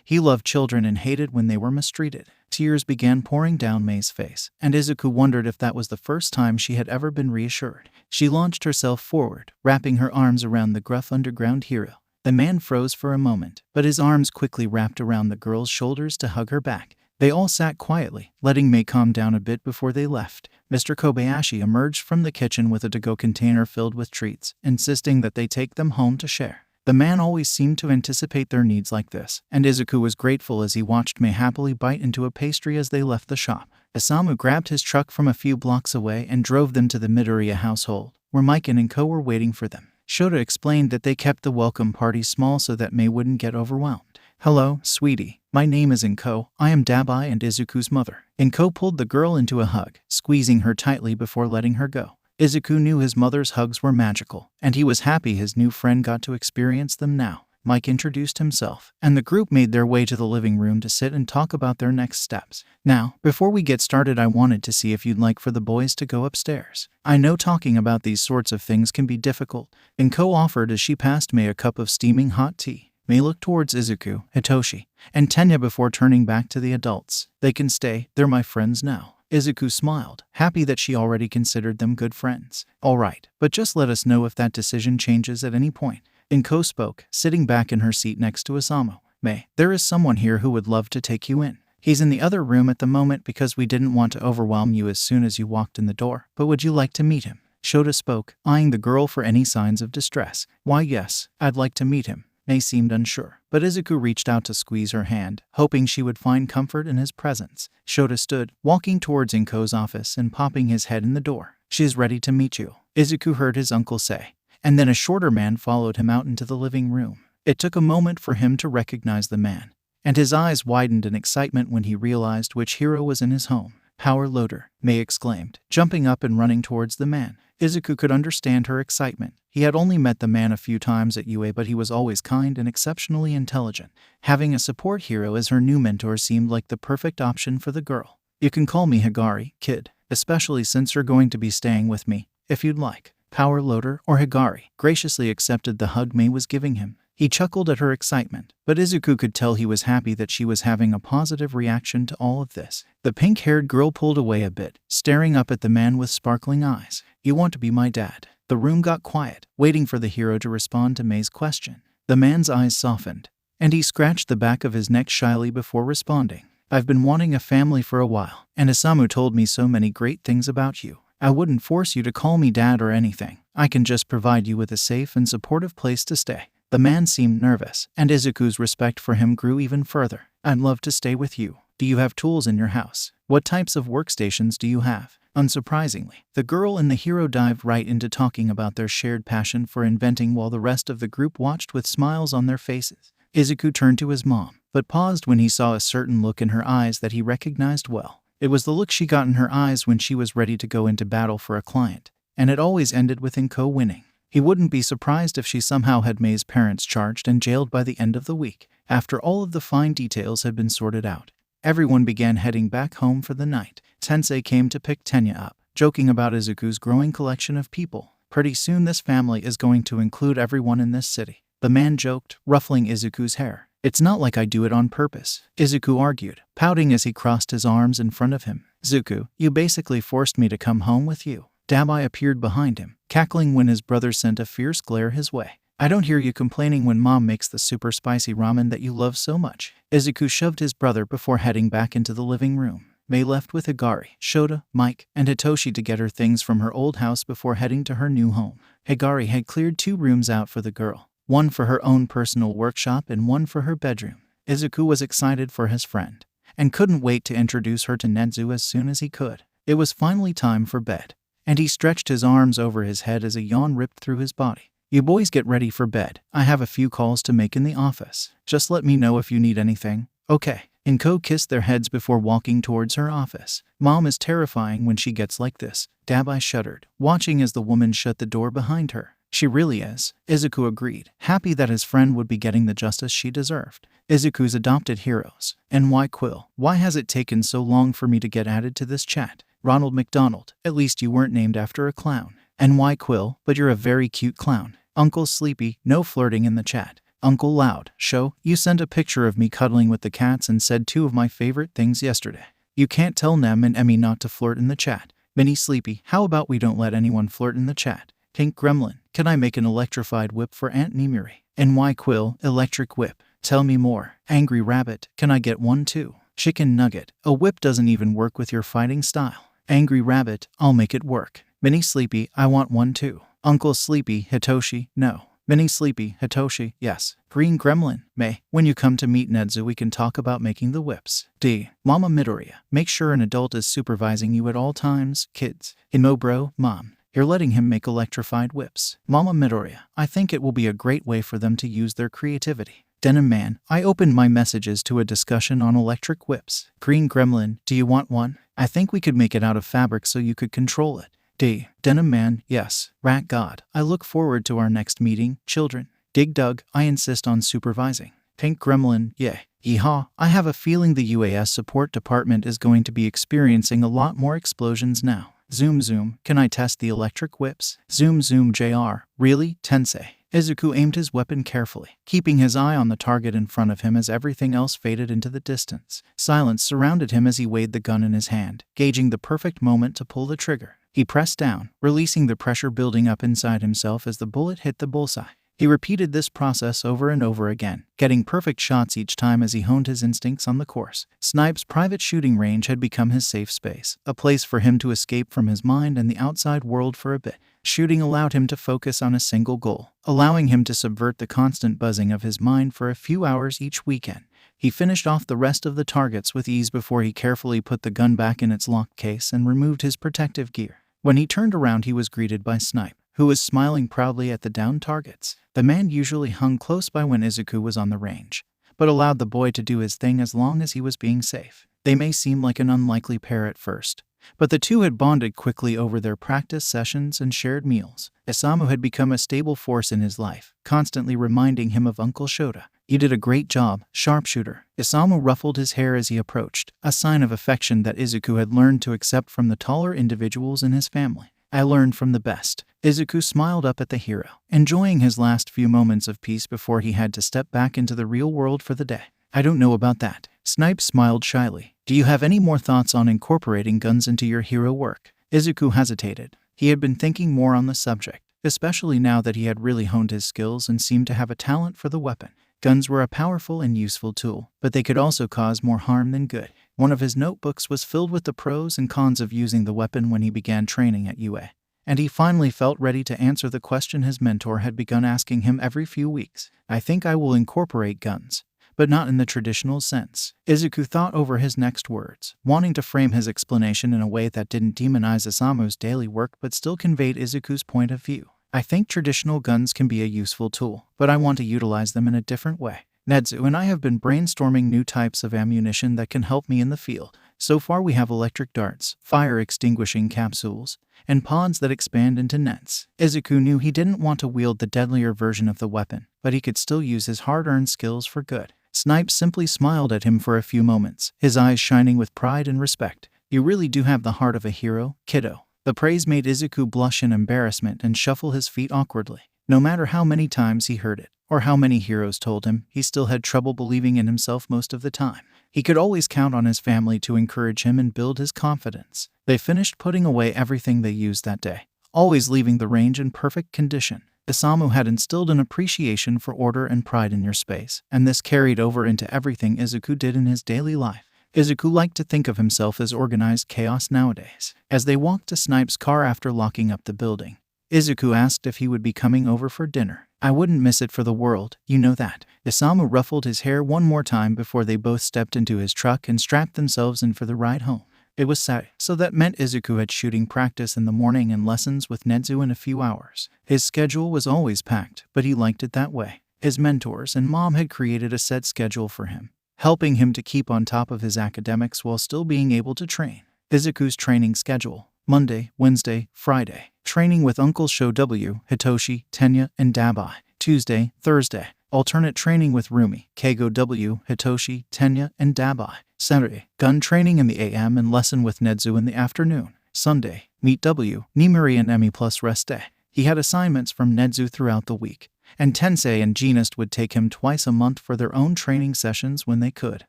Speaker 1: He loved children and hated when they were mistreated. Tears began pouring down Mei's face, and Izuku wondered if that was the first time she had ever been reassured. She launched herself forward, wrapping her arms around the gruff underground hero. The man froze for a moment, but his arms quickly wrapped around the girl's shoulders to hug her back. They all sat quietly, letting Mei calm down a bit before they left. Mr. Kobayashi emerged from the kitchen with a to-go container filled with treats, insisting that they take them home to share. The man always seemed to anticipate their needs like this, and Izuku was grateful as he watched Mei happily bite into a pastry as they left the shop. Isamu grabbed his truck from a few blocks away and drove them to the Midoriya household, where Mike and Inko were waiting for them. Shota explained that they kept the welcome party small so that Mei wouldn't get overwhelmed. "Hello, sweetie. My name is Inko. I am Dabi and Izuku's mother." Inko pulled the girl into a hug, squeezing her tightly before letting her go. Izuku knew his mother's hugs were magical, and he was happy his new friend got to experience them now. Mike introduced himself, and the group made their way to the living room to sit and talk about their next steps. "Now, before we get started, I wanted to see if you'd like for the boys to go upstairs. I know talking about these sorts of things can be difficult," Inko offered as she passed Mei a cup of steaming hot tea. Mei looked towards Izuku, Hitoshi, and Tenya before turning back to the adults. "They can stay, they're my friends now." Izuku smiled, happy that she already considered them good friends. "All right, but just let us know if that decision changes at any point." Inko spoke, sitting back in her seat next to Isamu. "Mei, there is someone here who would love to take you in. He's in the other room at the moment because we didn't want to overwhelm you as soon as you walked in the door, but would you like to meet him?" Shota spoke, eyeing the girl for any signs of distress. "Why, yes, I'd like to meet him." Mei seemed unsure, but Izuku reached out to squeeze her hand, hoping she would find comfort in his presence. Shota stood, walking towards Inko's office and popping his head in the door. "She is ready to meet you," Izuku heard his uncle say, and then a shorter man followed him out into the living room. It took a moment for him to recognize the man, and his eyes widened in excitement when he realized which hero was in his home. "Power loader," Mei exclaimed, jumping up and running towards the man. Izuku could understand her excitement. He had only met the man a few times at UA, but he was always kind and exceptionally intelligent. Having a support hero as her new mentor seemed like the perfect option for the girl. "You can call me Higari, kid, especially since you're going to be staying with me, if you'd like." Power loader or Higari graciously accepted the hug Mei was giving him. He chuckled at her excitement, but Izuku could tell he was happy that she was having a positive reaction to all of this. The pink-haired girl pulled away a bit, staring up at the man with sparkling eyes. "You want to be my dad?" The room got quiet, waiting for the hero to respond to Mei's question. The man's eyes softened, and he scratched the back of his neck shyly before responding. "I've been wanting a family for a while, and Isamu told me so many great things about you. I wouldn't force you to call me dad or anything. I can just provide you with a safe and supportive place to stay." The man seemed nervous, and Izuku's respect for him grew even further. "I'd love to stay with you. Do you have tools in your house? What types of workstations do you have?" Unsurprisingly, the girl and the hero dived right into talking about their shared passion for inventing while the rest of the group watched with smiles on their faces. Izuku turned to his mom, but paused when he saw a certain look in her eyes that he recognized well. It was the look she got in her eyes when she was ready to go into battle for a client, and it always ended with Inko winning. He wouldn't be surprised if she somehow had Mei's parents charged and jailed by the end of the week. After all of the fine details had been sorted out, everyone began heading back home for the night. Tensei came to pick Tenya up, joking about Izuku's growing collection of people. "Pretty soon this family is going to include everyone in this city," the man joked, ruffling Izuku's hair. "It's not like I do it on purpose," Izuku argued, pouting as he crossed his arms in front of him. "Zuku, you basically forced me to come home with you." Dabi appeared behind him, cackling when his brother sent a fierce glare his way. "I don't hear you complaining when mom makes the super spicy ramen that you love so much." Izuku shoved his brother before heading back into the living room. Mei left with Higari, Shota, Mike, and Hitoshi to get her things from her old house before heading to her new home. Higari had cleared 2 rooms out for the girl, one for her own personal workshop and one for her bedroom. Izuku was excited for his friend, and couldn't wait to introduce her to Nedzu as soon as he could. It was finally time for bed, and he stretched his arms over his head as a yawn ripped through his body. "You boys get ready for bed. I have a few calls to make in the office. Just let me know if you need anything." "Okay." Inko kissed their heads before walking towards her office. "Mom is terrifying when she gets like this." Dabi shuddered, watching as the woman shut the door behind her. "She really is," Izuku agreed, happy that his friend would be getting the justice she deserved. Izuku's adopted heroes. "And why Quill? Why has it taken so long for me to get added to this chat?" Ronald McDonald, "At least you weren't named after a clown." "And why Quill? But you're a very cute clown." Uncle Sleepy, "No flirting in the chat." Uncle Loud, "Show, you sent a picture of me cuddling with the cats and said 2 of my favorite things yesterday. You can't tell Nem and Emmy not to flirt in the chat." Minnie Sleepy, "How about we don't let anyone flirt in the chat?" Pink Gremlin, "Can I make an electrified whip for Aunt Nimuri?" And why Quill, electric whip? Tell me more. Angry Rabbit, "Can I get one too?" Chicken Nugget, "A whip doesn't even work with your fighting style." Angry Rabbit, "I'll make it work." Minnie Sleepy, "I want one too." Uncle Sleepy, Hitoshi, "No." Mini Sleepy, Hitoshi, yes. Green Gremlin, Mei, when you come to meet Nedzu we can talk about making the whips. D. Mama Midoriya, make sure an adult is supervising you at all times, kids. Imo bro, mom. You're letting him make electrified whips. Mama Midoriya, I think it will be a great way for them to use their creativity. Denim Man, I opened my messages to a discussion on electric whips. Green Gremlin, do you want one? I think we could make it out of fabric so you could control it. D. Denim Man, yes. Rat God, I look forward to our next meeting, children. Dig Dug, I insist on supervising. Pink Gremlin, yay. Yeehaw, I have a feeling the UAS support department is going to be experiencing a lot more explosions now. Zoom Zoom, can I test the electric whips? Zoom Zoom JR, really? Tensei. Izuku aimed his weapon carefully, keeping his eye on the target in front of him as everything else faded into the distance. Silence surrounded him as he weighed the gun in his hand, gauging the perfect moment to pull the trigger. He pressed down, releasing the pressure building up inside himself as the bullet hit the bullseye. He repeated this process over and over again, getting perfect shots each time as he honed his instincts on the course. Snipe's private shooting range had become his safe space, a place for him to escape from his mind and the outside world for a bit. Shooting allowed him to focus on a single goal, allowing him to subvert the constant buzzing of his mind for a few hours each weekend. He finished off the rest of the targets with ease before he carefully put the gun back in its locked case and removed his protective gear. When he turned around, he was greeted by Snipe, who was smiling proudly at the downed targets. The man usually hung close by when Izuku was on the range, but allowed the boy to do his thing as long as he was being safe. They may seem like an unlikely pair at first, but the two had bonded quickly over their practice sessions and shared meals. Isamu had become a stable force in his life, constantly reminding him of Uncle Shota. You did a great job, sharpshooter. Isamu ruffled his hair as he approached, a sign of affection that Izuku had learned to accept from the taller individuals in his family. I learned from the best. Izuku smiled up at the hero, enjoying his last few moments of peace before he had to step back into the real world for the day. I don't know about that. Snipe smiled shyly. Do you have any more thoughts on incorporating guns into your hero work? Izuku hesitated. He had been thinking more on the subject, especially now that he had really honed his skills and seemed to have a talent for the weapon. Guns were a powerful and useful tool, but they could also cause more harm than good. One of his notebooks was filled with the pros and cons of using the weapon when he began training at UA, and he finally felt ready to answer the question his mentor had begun asking him every few weeks. I think I will incorporate guns, but not in the traditional sense. Izuku thought over his next words, wanting to frame his explanation in a way that didn't demonize Isamu's daily work but still conveyed Izuku's point of view. I think traditional guns can be a useful tool, but I want to utilize them in a different way. Nedzu and I have been brainstorming new types of ammunition that can help me in the field. So far we have electric darts, fire-extinguishing capsules, and pods that expand into nets. Izuku knew he didn't want to wield the deadlier version of the weapon, but he could still use his hard-earned skills for good. Snipe simply smiled at him for a few moments, his eyes shining with pride and respect. You really do have the heart of a hero, kiddo. The praise made Izuku blush in embarrassment and shuffle his feet awkwardly. No matter how many times he heard it, or how many heroes told him, he still had trouble believing in himself most of the time. He could always count on his family to encourage him and build his confidence. They finished putting away everything they used that day, always leaving the range in perfect condition. Isamu had instilled an appreciation for order and pride in your space, and this carried over into everything Izuku did in his daily life. Izuku liked to think of himself as organized chaos nowadays. As they walked to Snipe's car after locking up the building, Izuku asked if he would be coming over for dinner. I wouldn't miss it for the world, you know that. Isamu ruffled his hair one more time before they both stepped into his truck and strapped themselves in for the ride home. It was Saturday, so that meant Izuku had shooting practice in the morning and lessons with Nedzu in a few hours. His schedule was always packed, but he liked it that way. His mentors and mom had created a set schedule for him, helping him to keep on top of his academics while still being able to train. Izuku's training schedule: Monday, Wednesday, Friday, training with Uncle Sho W, Hitoshi, Tenya, and Dabi. Tuesday, Thursday, alternate training with Rumi, Keigo W, Hitoshi, Tenya, and Dabi. Saturday, gun training in the AM and lesson with Nedzu in the afternoon. Sunday, meet W, Nimuri and Emi plus rest day. He had assignments from Nedzu throughout the week, and Tensei and Jeanist would take him twice a month for their own training sessions when they could.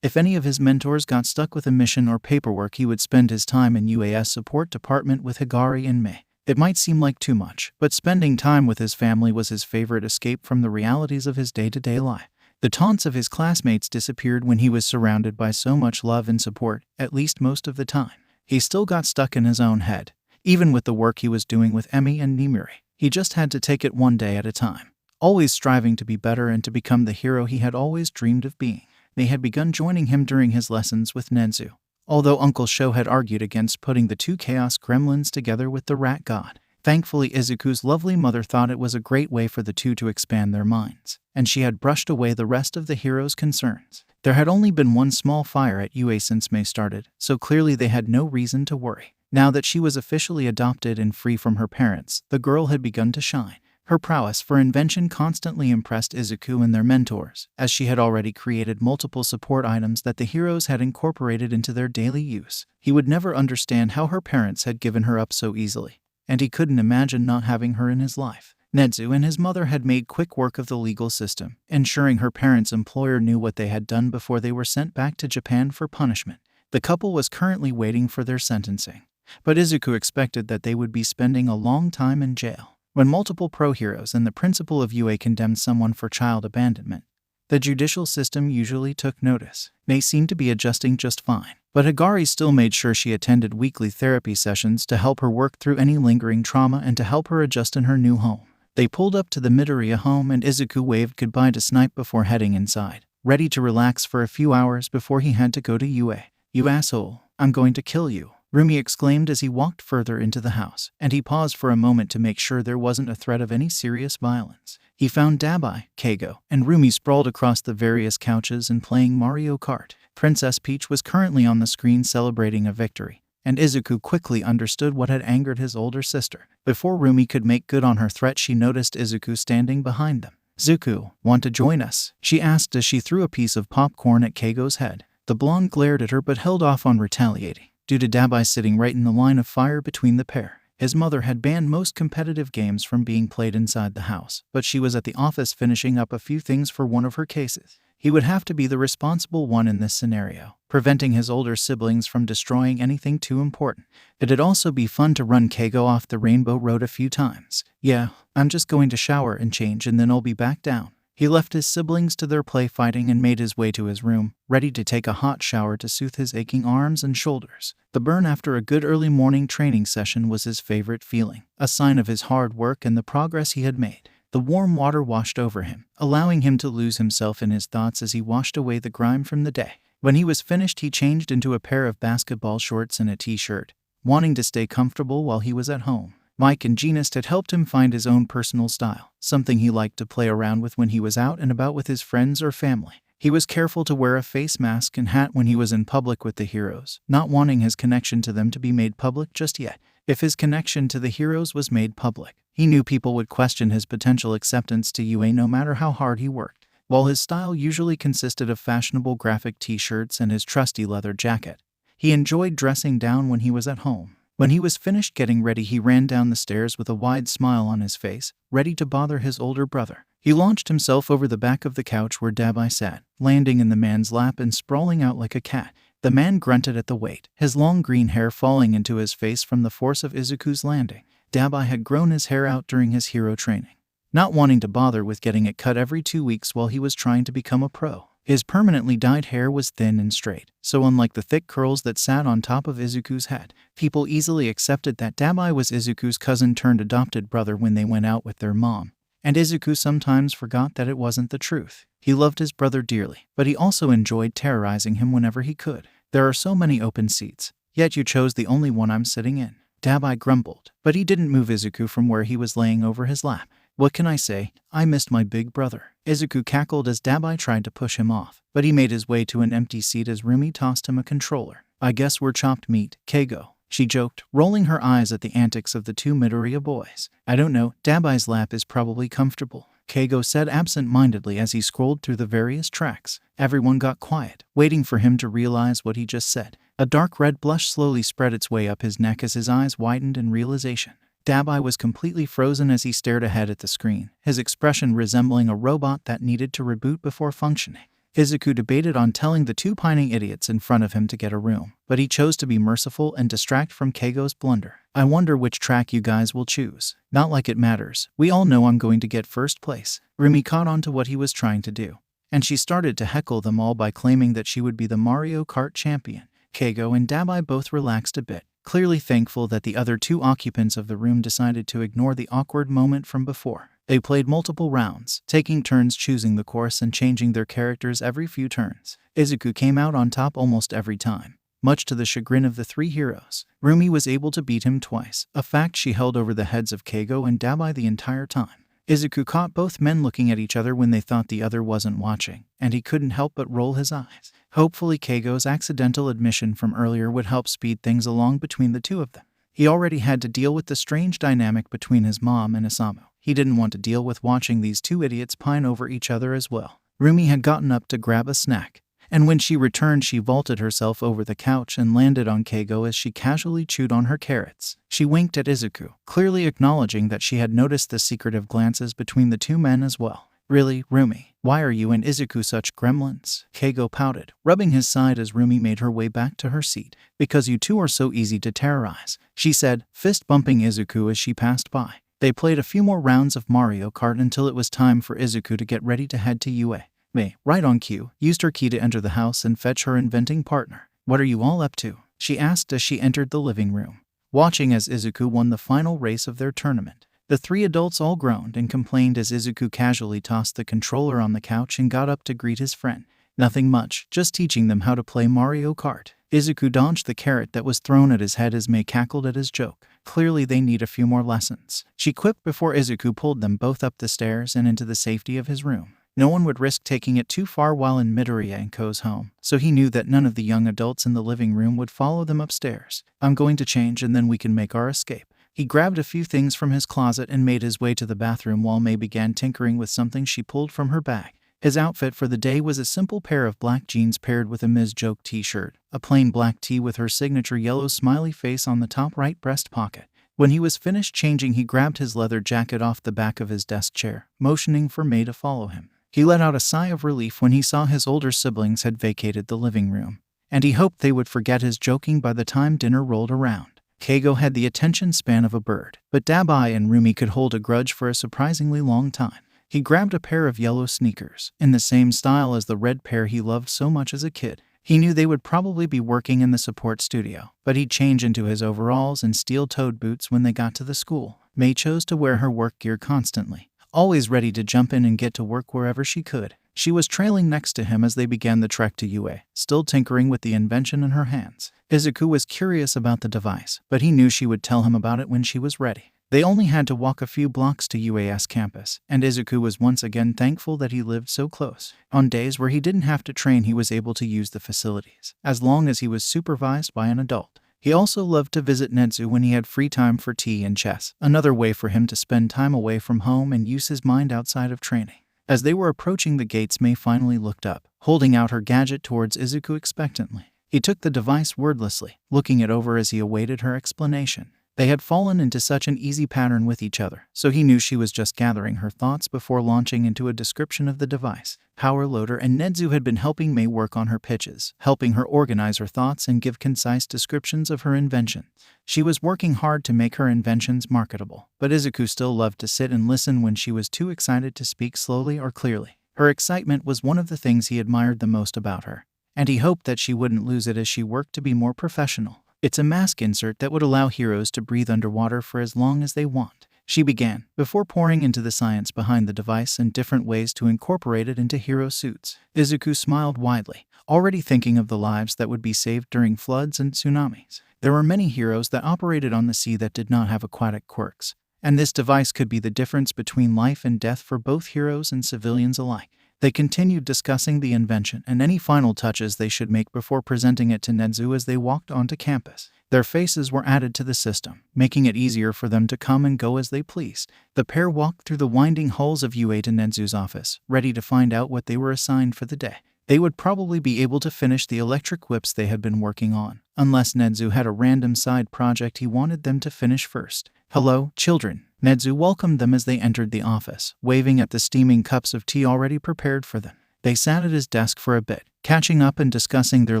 Speaker 1: If any of his mentors got stuck with a mission or paperwork, he would spend his time in UAS support department with Higari and Mei. It might seem like too much, but spending time with his family was his favorite escape from the realities of his day-to-day life. The taunts of his classmates disappeared when he was surrounded by so much love and support, at least most of the time. He still got stuck in his own head, even with the work he was doing with Emi and Nimuri. He just had to take it one day at a time. always striving to be better and to become the hero he had always dreamed of being. They had begun joining him during his lessons with Nedzu, although Uncle Sho had argued against putting the two chaos gremlins together with the rat god. Thankfully, Izuku's lovely mother thought it was a great way for the two to expand their minds, and she had brushed away the rest of the hero's concerns. There had only been one small fire at UA since Mei started, so clearly they had no reason to worry. Now that she was officially adopted and free from her parents, the girl had begun to shine. Her prowess for invention constantly impressed Izuku and their mentors, as she had already created multiple support items that the heroes had incorporated into their daily use. He would never understand how her parents had given her up so easily, and he couldn't imagine not having her in his life. Nedzu and his mother had made quick work of the legal system, ensuring her parents' employer knew what they had done before they were sent back to Japan for punishment. The couple was currently waiting for their sentencing, but Izuku expected that they would be spending a long time in jail. When multiple pro-heroes and the principal of UA condemned someone for child abandonment, the judicial system usually took notice. They seemed to be adjusting just fine, but Hagari still made sure she attended weekly therapy sessions to help her work through any lingering trauma and to help her adjust in her new home. They pulled up to the Midoriya home and Izuku waved goodbye to Snipe before heading inside, ready to relax for a few hours before he had to go to UA. "You asshole, I'm going to kill you," Rumi exclaimed as he walked further into the house, and he paused for a moment to make sure there wasn't a threat of any serious violence. He found Dabi, Keigo, and Rumi sprawled across the various couches and playing Mario Kart. Princess Peach was currently on the screen celebrating a victory, and Izuku quickly understood what had angered his older sister. Before Rumi could make good on her threat, she noticed Izuku standing behind them. "Zuku, want to join us?" she asked as she threw a piece of popcorn at Keigo's head. The blonde glared at her but held off on retaliating, due to Dabi sitting right in the line of fire between the pair. His mother had banned most competitive games from being played inside the house, but she was at the office finishing up a few things for one of her cases. He would have to be the responsible one in this scenario, preventing his older siblings from destroying anything too important. It'd also be fun to run Keigo off the Rainbow Road a few times. "Yeah, I'm just going to shower and change and then I'll be back down." He left his siblings to their play fighting and made his way to his room, ready to take a hot shower to soothe his aching arms and shoulders. The burn after a good early morning training session was his favorite feeling, a sign of his hard work and the progress he had made. The warm water washed over him, allowing him to lose himself in his thoughts as he washed away the grime from the day. When he was finished, he changed into a pair of basketball shorts and a t-shirt, wanting to stay comfortable while he was at home. Mike and Jeanist had helped him find his own personal style, something he liked to play around with when he was out and about with his friends or family. He was careful to wear a face mask and hat when he was in public with the heroes, not wanting his connection to them to be made public just yet. If his connection to the heroes was made public, he knew people would question his potential acceptance to UA no matter how hard he worked. While his style usually consisted of fashionable graphic t-shirts and his trusty leather jacket, he enjoyed dressing down when he was at home. When he was finished getting ready, he ran down the stairs with a wide smile on his face, ready to bother his older brother. He launched himself over the back of the couch where Dabi sat, landing in the man's lap and sprawling out like a cat. The man grunted at the weight, his long green hair falling into his face from the force of Izuku's landing. Dabi had grown his hair out during his hero training, not wanting to bother with getting it cut every 2 weeks while he was trying to become a pro. His permanently dyed hair was thin and straight, so unlike the thick curls that sat on top of Izuku's head, people easily accepted that Dabi was Izuku's cousin turned adopted brother when they went out with their mom. And Izuku sometimes forgot that it wasn't the truth. He loved his brother dearly, but he also enjoyed terrorizing him whenever he could. "There are so many open seats, yet you chose the only one I'm sitting in," Dabi grumbled, but he didn't move Izuku from where he was laying over his lap. "What can I say? I missed my big brother." Izuku cackled as Dabi tried to push him off, but he made his way to an empty seat as Rumi tossed him a controller. "I guess we're chopped meat, Keigo," she joked, rolling her eyes at the antics of the two Midoriya boys. "I don't know, Dabi's lap is probably comfortable," Keigo said absent-mindedly as he scrolled through the various tracks. Everyone got quiet, waiting for him to realize what he just said. A dark red blush slowly spread its way up his neck as his eyes widened in realization. Dabi was completely frozen as he stared ahead at the screen, his expression resembling a robot that needed to reboot before functioning. Izuku debated on telling the two pining idiots in front of him to get a room, but he chose to be merciful and distract from Keigo's blunder. "I wonder which track you guys will choose." "Not like it matters. We all know I'm going to get first place." Rumi caught on to what he was trying to do, and she started to heckle them all by claiming that she would be the Mario Kart champion. Keigo and Dabi both relaxed a bit, clearly thankful that the other two occupants of the room decided to ignore the awkward moment from before. They played multiple rounds, taking turns choosing the course and changing their characters every few turns. Izuku came out on top almost every time. Much to the chagrin of the three heroes, Rumi was able to beat him twice, a fact she held over the heads of Keigo and Dabi the entire time. Izuku caught both men looking at each other when they thought the other wasn't watching, and he couldn't help but roll his eyes. Hopefully Keigo's accidental admission from earlier would help speed things along between the two of them. He already had to deal with the strange dynamic between his mom and Isamu. He didn't want to deal with watching these two idiots pine over each other as well. Rumi had gotten up to grab a snack, and when she returned she vaulted herself over the couch and landed on Keigo as she casually chewed on her carrots. She winked at Izuku, clearly acknowledging that she had noticed the secretive glances between the two men as well. Really, Rumi, why are you and Izuku such gremlins? Keigo pouted, rubbing his side as Rumi made her way back to her seat. Because you two are so easy to terrorize, she said, fist-bumping Izuku as she passed by. They played a few more rounds of Mario Kart until it was time for Izuku to get ready to head to UA. Mei, right on cue, used her key to enter the house and fetch her inventing partner. What are you all up to? She asked as she entered the living room, watching as Izuku won the final race of their tournament. The three adults all groaned and complained as Izuku casually tossed the controller on the couch and got up to greet his friend. Nothing much, just teaching them how to play Mario Kart. Izuku dodged the carrot that was thrown at his head as Mei cackled at his joke. Clearly they need a few more lessons, she quipped before Izuku pulled them both up the stairs and into the safety of his room. No one would risk taking it too far while in Midoriya and Ko's home, so he knew that none of the young adults in the living room would follow them upstairs. I'm going to change and then we can make our escape. He grabbed a few things from his closet and made his way to the bathroom while Mei began tinkering with something she pulled from her bag. His outfit for the day was a simple pair of black jeans paired with a Ms. Joke t-shirt, a plain black tee with her signature yellow smiley face on the top right breast pocket. When he was finished changing, he grabbed his leather jacket off the back of his desk chair, motioning for Mei to follow him. He let out a sigh of relief when he saw his older siblings had vacated the living room, and he hoped they would forget his joking by the time dinner rolled around. Keigo had the attention span of a bird, but Dabi and Rumi could hold a grudge for a surprisingly long time. He grabbed a pair of yellow sneakers, in the same style as the red pair he loved so much as a kid. He knew they would probably be working in the support studio, but he'd change into his overalls and steel-toed boots when they got to the school. Mei chose to wear her work gear constantly, always ready to jump in and get to work wherever she could. She was trailing next to him as they began the trek to UA, still tinkering with the invention in her hands. Izuku was curious about the device, but he knew she would tell him about it when she was ready. They only had to walk a few blocks to UA's campus, and Izuku was once again thankful that he lived so close. On days where he didn't have to train, he was able to use the facilities, as long as he was supervised by an adult. He also loved to visit Nedzu when he had free time for tea and chess, another way for him to spend time away from home and use his mind outside of training. As they were approaching the gates, Mei finally looked up, holding out her gadget towards Izuku expectantly. He took the device wordlessly, looking it over as he awaited her explanation. They had fallen into such an easy pattern with each other, so he knew she was just gathering her thoughts before launching into a description of the device. Power Loader and Nedzu had been helping Mei work on her pitches, helping her organize her thoughts and give concise descriptions of her invention. She was working hard to make her inventions marketable, but Izuku still loved to sit and listen when she was too excited to speak slowly or clearly. Her excitement was one of the things he admired the most about her, and he hoped that she wouldn't lose it as she worked to be more professional. It's a mask insert that would allow heroes to breathe underwater for as long as they want, she began, before pouring into the science behind the device and different ways to incorporate it into hero suits. Izuku smiled widely, already thinking of the lives that would be saved during floods and tsunamis. There were many heroes that operated on the sea that did not have aquatic quirks, and this device could be the difference between life and death for both heroes and civilians alike. They continued discussing the invention and any final touches they should make before presenting it to Nedzu as they walked onto campus. Their faces were added to the system, making it easier for them to come and go as they pleased. The pair walked through the winding halls of UA to Nedzu's office, ready to find out what they were assigned for the day. They would probably be able to finish the electric whips they had been working on, unless Nedzu had a random side project he wanted them to finish first. Hello, children. Nedzu welcomed them as they entered the office, waving at the steaming cups of tea already prepared for them. They sat at his desk for a bit, catching up and discussing their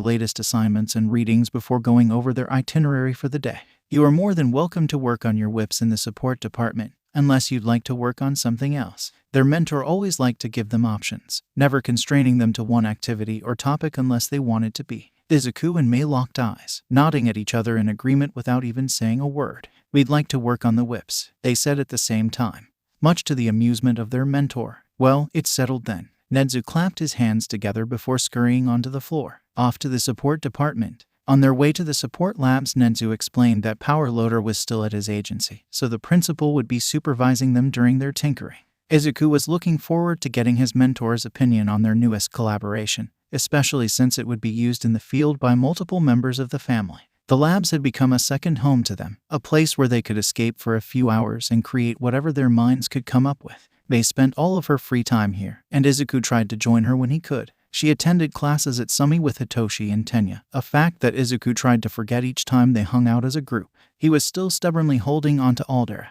Speaker 1: latest assignments and readings before going over their itinerary for the day. You are more than welcome to work on your whips in the support department, unless you'd like to work on something else. Their mentor always liked to give them options, never constraining them to one activity or topic unless they wanted to be. Izuku and Mei locked eyes, nodding at each other in agreement without even saying a word. We'd like to work on the whips, they said at the same time. much to the amusement of their mentor. Well, it's settled then. Nedzu clapped his hands together before scurrying onto the floor, off to the support department. On their way to the support labs, Nedzu explained that Power Loader was still at his agency, so the principal would be supervising them during their tinkering. Izuku was looking forward to getting his mentor's opinion on their newest collaboration, especially since it would be used in the field by multiple members of the family. The labs had become a second home to them, a place where they could escape for a few hours and create whatever their minds could come up with. They spent all of her free time here, and Izuku tried to join her when he could. She attended classes at Sumi with Hitoshi and Tenya, a fact that Izuku tried to forget each time they hung out as a group. He was still stubbornly holding on to Aldera.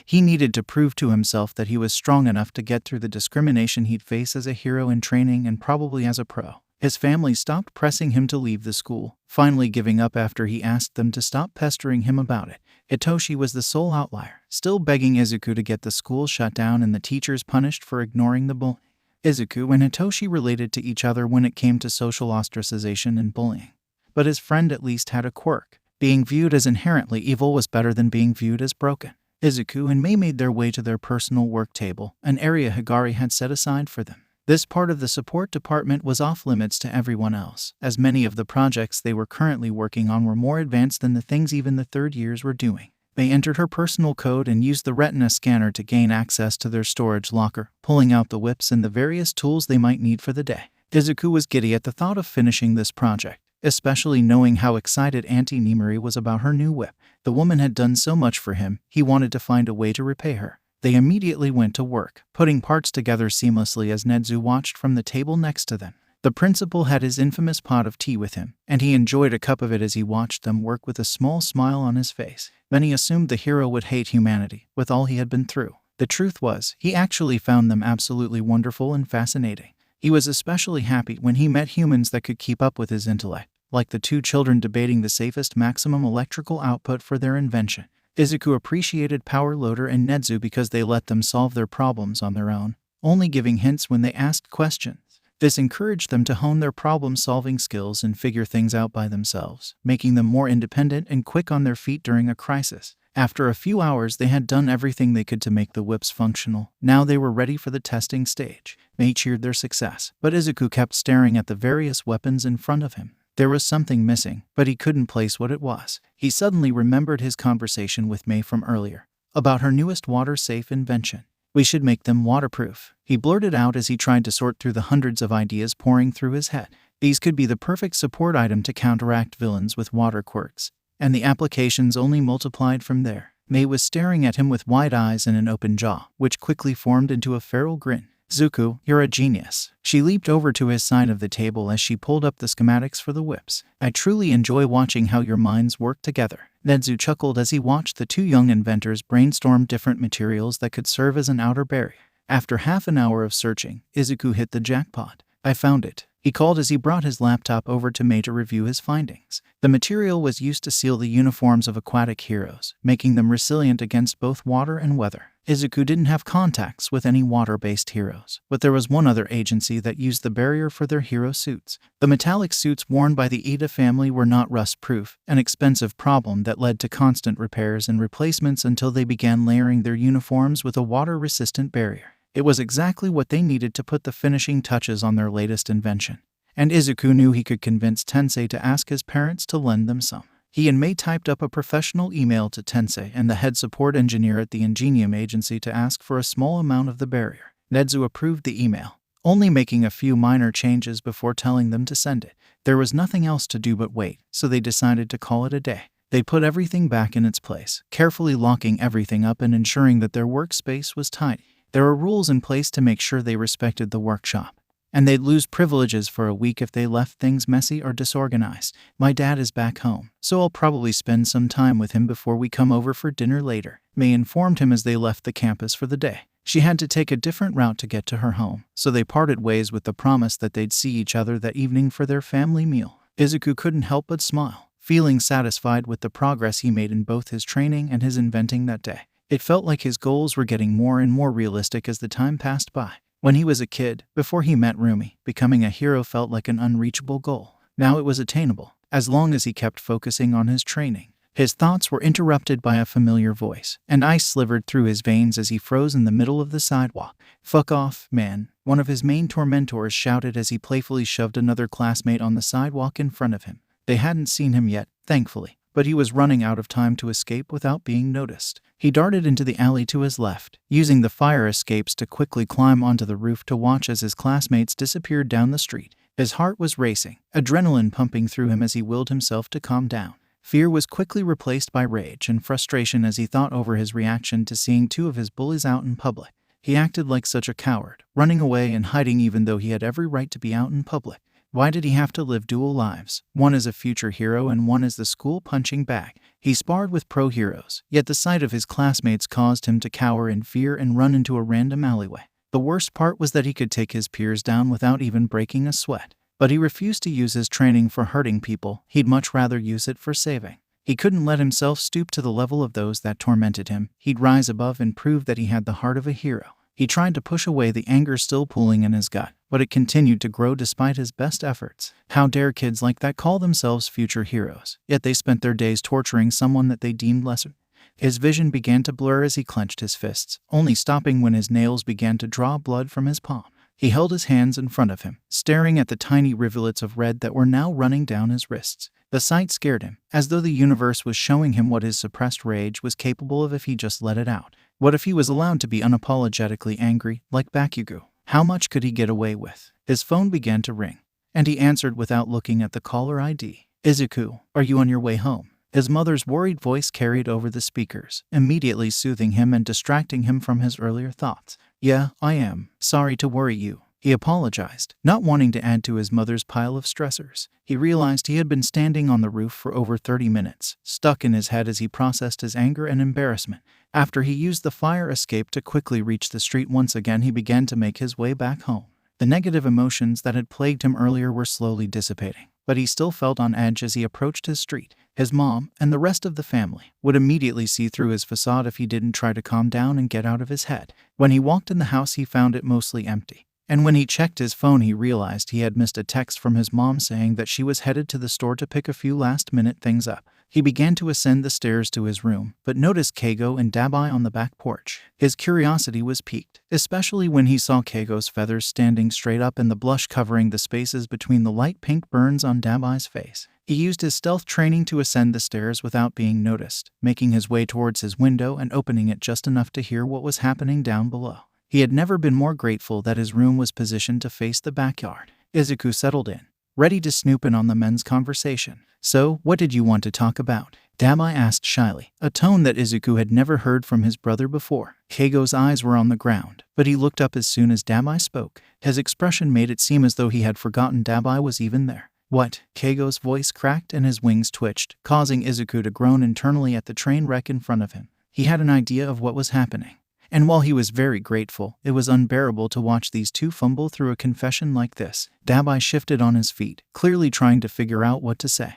Speaker 1: He needed to prove to himself that he was strong enough to get through the discrimination he'd face as a hero in training and probably as a pro. His family stopped pressing him to leave the school, finally giving up after he asked them to stop pestering him about it. Hitoshi was the sole outlier, still begging Izuku to get the school shut down and the teachers punished for ignoring the bully. Izuku and Hitoshi related to each other when it came to social ostracization and bullying. But his friend at least had a quirk. Being viewed as inherently evil was better than being viewed as broken. Izuku and Mei made their way to their personal work table, an area Higari had set aside for them. This part of the support department was off limits to everyone else, as many of the projects they were currently working on were more advanced than the things even the third years were doing. They entered her personal code and used the retina scanner to gain access to their storage locker, pulling out the whips and the various tools they might need for the day. Izuku was giddy at the thought of finishing this project, especially knowing how excited Auntie Nimori was about her new whip. The woman had done so much for him, he wanted to find a way to repay her. They immediately went to work, putting parts together seamlessly as Nedzu watched from the table next to them. The principal had his infamous pot of tea with him, and he enjoyed a cup of it as he watched them work with a small smile on his face. Then he assumed the hero would hate humanity, with all he had been through. The truth was, he actually found them absolutely wonderful and fascinating. He was especially happy when he met humans that could keep up with his intellect, like the two children debating the safest maximum electrical output for their invention. Izuku appreciated Power Loader and Nedzu because they let them solve their problems on their own, only giving hints when they asked questions. This encouraged them to hone their problem-solving skills and figure things out by themselves, making them more independent and quick on their feet during a crisis. After a few hours, they had done everything they could to make the whips functional. Now they were ready for the testing stage. Mei cheered their success, but Izuku kept staring at the various weapons in front of him. There was something missing, but he couldn't place what it was. He suddenly remembered his conversation with Mei from earlier, about her newest water-safe invention. We should make them waterproof, he blurted out as he tried to sort through the hundreds of ideas pouring through his head. These could be the perfect support item to counteract villains with water quirks, and the applications only multiplied from there. Mei was staring at him with wide eyes and an open jaw, which quickly formed into a feral grin. Zuko, you're a genius. She leaped over to his side of the table as she pulled up the schematics for the whips. I truly enjoy watching how your minds work together. Nedzu chuckled as he watched the two young inventors brainstorm different materials that could serve as an outer barrier. After half an hour of searching, Izuku hit the jackpot. I found it, he called as he brought his laptop over to Mei to review his findings. The material was used to seal the uniforms of aquatic heroes, making them resilient against both water and weather. Izuku didn't have contacts with any water-based heroes, but there was one other agency that used the barrier for their hero suits. The metallic suits worn by the Ida family were not rust-proof, an expensive problem that led to constant repairs and replacements until they began layering their uniforms with a water-resistant barrier. It was exactly what they needed to put the finishing touches on their latest invention. And Izuku knew he could convince Tensei to ask his parents to lend them some. He and Mei typed up a professional email to Tensei and the head support engineer at the Ingenium agency to ask for a small amount of the barrier. Nedzu approved the email, only making a few minor changes before telling them to send it. There was nothing else to do but wait, so they decided to call it a day. They put everything back in its place, carefully locking everything up and ensuring that their workspace was tidy. There were rules in place to make sure they respected the workshop, and they'd lose privileges for a week if they left things messy or disorganized. My dad is back home, so I'll probably spend some time with him before we come over for dinner later, Mei informed him as they left the campus for the day. She had to take a different route to get to her home, so they parted ways with the promise that they'd see each other that evening for their family meal. Izuku couldn't help but smile, feeling satisfied with the progress he made in both his training and his inventing that day. It felt like his goals were getting more and more realistic as the time passed by. When he was a kid, before he met Rumi, becoming a hero felt like an unreachable goal. Now it was attainable, as long as he kept focusing on his training. His thoughts were interrupted by a familiar voice, and ice slivered through his veins as he froze in the middle of the sidewalk. "Fuck off, man," one of his main tormentors shouted as he playfully shoved another classmate on the sidewalk in front of him. They hadn't seen him yet, thankfully, but he was running out of time to escape without being noticed. He darted into the alley to his left, using the fire escapes to quickly climb onto the roof to watch as his classmates disappeared down the street. His heart was racing, adrenaline pumping through him as he willed himself to calm down. Fear was quickly replaced by rage and frustration as he thought over his reaction to seeing two of his bullies out in public. He acted like such a coward, running away and hiding even though he had every right to be out in public. Why did he have to live dual lives, one as a future hero and one as the school punching bag? He sparred with pro heroes, yet the sight of his classmates caused him to cower in fear and run into a random alleyway. The worst part was that he could take his peers down without even breaking a sweat. But he refused to use his training for hurting people. He'd much rather use it for saving. He couldn't let himself stoop to the level of those that tormented him. He'd rise above and prove that he had the heart of a hero. He tried to push away the anger still pooling in his gut, but it continued to grow despite his best efforts. How dare kids like that call themselves future heroes, yet they spent their days torturing someone that they deemed lesser? His vision began to blur as he clenched his fists, only stopping when his nails began to draw blood from his palm. He held his hands in front of him, staring at the tiny rivulets of red that were now running down his wrists. The sight scared him, as though the universe was showing him what his suppressed rage was capable of if he just let it out. What if he was allowed to be unapologetically angry, like Bakugo? How much could he get away with? His phone began to ring, and he answered without looking at the caller ID. "Izuku, are you on your way home?" His mother's worried voice carried over the speakers, immediately soothing him and distracting him from his earlier thoughts. "Yeah, I am. Sorry to worry you," he apologized, not wanting to add to his mother's pile of stressors. He realized he had been standing on the roof for over 30 minutes, stuck in his head as he processed his anger and embarrassment. After he used the fire escape to quickly reach the street once again, he began to make his way back home. The negative emotions that had plagued him earlier were slowly dissipating, but he still felt on edge as he approached his street. His mom, and the rest of the family, would immediately see through his facade if he didn't try to calm down and get out of his head. When he walked in the house, he found it mostly empty. And when he checked his phone, he realized he had missed a text from his mom saying that she was headed to the store to pick a few last-minute things up. He began to ascend the stairs to his room, but noticed Keigo and Dabi on the back porch. His curiosity was piqued, especially when he saw Keigo's feathers standing straight up and the blush covering the spaces between the light pink burns on Dabi's face. He used his stealth training to ascend the stairs without being noticed, making his way towards his window and opening it just enough to hear what was happening down below. He had never been more grateful that his room was positioned to face the backyard. Izuku settled in, ready to snoop in on the men's conversation. "So, what did you want to talk about?" Dabi asked shyly, a tone that Izuku had never heard from his brother before. Keigo's eyes were on the ground, but he looked up as soon as Dabi spoke. His expression made it seem as though he had forgotten Dabi was even there. "What?" Keigo's voice cracked and his wings twitched, causing Izuku to groan internally at the train wreck in front of him. He had an idea of what was happening. And while he was very grateful, it was unbearable to watch these two fumble through a confession like this. Dabi shifted on his feet, clearly trying to figure out what to say.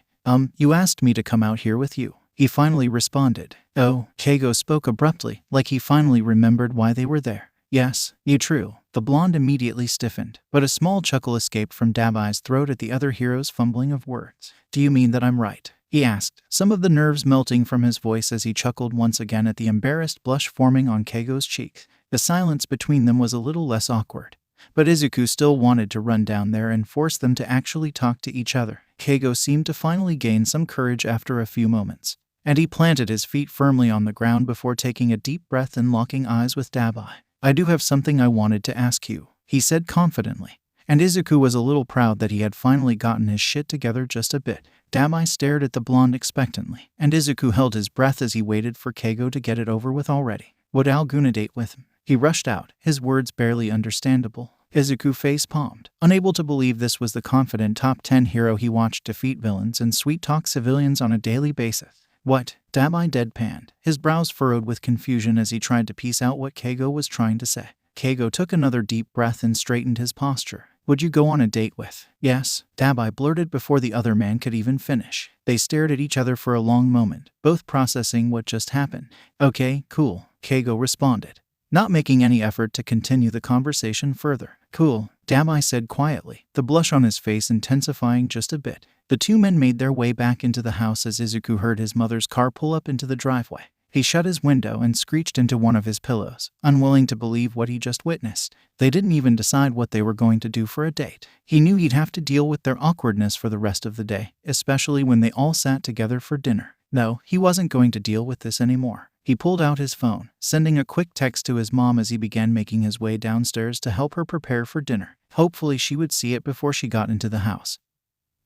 Speaker 1: You asked me to come out here with you," he finally responded. "Oh," Keigo spoke abruptly, like he finally remembered why they were there. "Yes, you true." The blonde immediately stiffened, but a small chuckle escaped from Dabi's throat at the other hero's fumbling of words. "Do you mean that I'm right?" he asked, some of the nerves melting from his voice as he chuckled once again at the embarrassed blush forming on Keigo's cheeks. The silence between them was a little less awkward, but Izuku still wanted to run down there and force them to actually talk to each other. Keigo seemed to finally gain some courage after a few moments, and he planted his feet firmly on the ground before taking a deep breath and locking eyes with Dabi. "I do have something I wanted to ask you," he said confidently, and Izuku was a little proud that he had finally gotten his shit together just a bit. Dabi stared at the blonde expectantly, and Izuku held his breath as he waited for Keigo to get it over with already. Would Al gonna date with him? He rushed out, his words barely understandable. Izuku face-palmed, unable to believe this was the confident top 10 hero he watched defeat villains and sweet-talk civilians on a daily basis. "What?" Dabi deadpanned, his brows furrowed with confusion as he tried to piece out what Keigo was trying to say. Keigo took another deep breath and straightened his posture. "Would you go on a date with?" "Yes," Dabi blurted before the other man could even finish. They stared at each other for a long moment, both processing what just happened. "Okay, cool," Keigo responded. not making any effort to continue the conversation further. Cool, Dabi said quietly, the blush on his face intensifying just a bit. The two men made their way back into the house as Izuku heard his mother's car pull up into the driveway. He shut his window and screeched into one of his pillows, unwilling to believe what he just witnessed. They didn't even decide what they were going to do for a date. He knew he'd have to deal with their awkwardness for the rest of the day, especially when they all sat together for dinner. No, he wasn't going to deal with this anymore. He pulled out his phone, sending a quick text to his mom as he began making his way downstairs to help her prepare for dinner. Hopefully she would see it before she got into the house,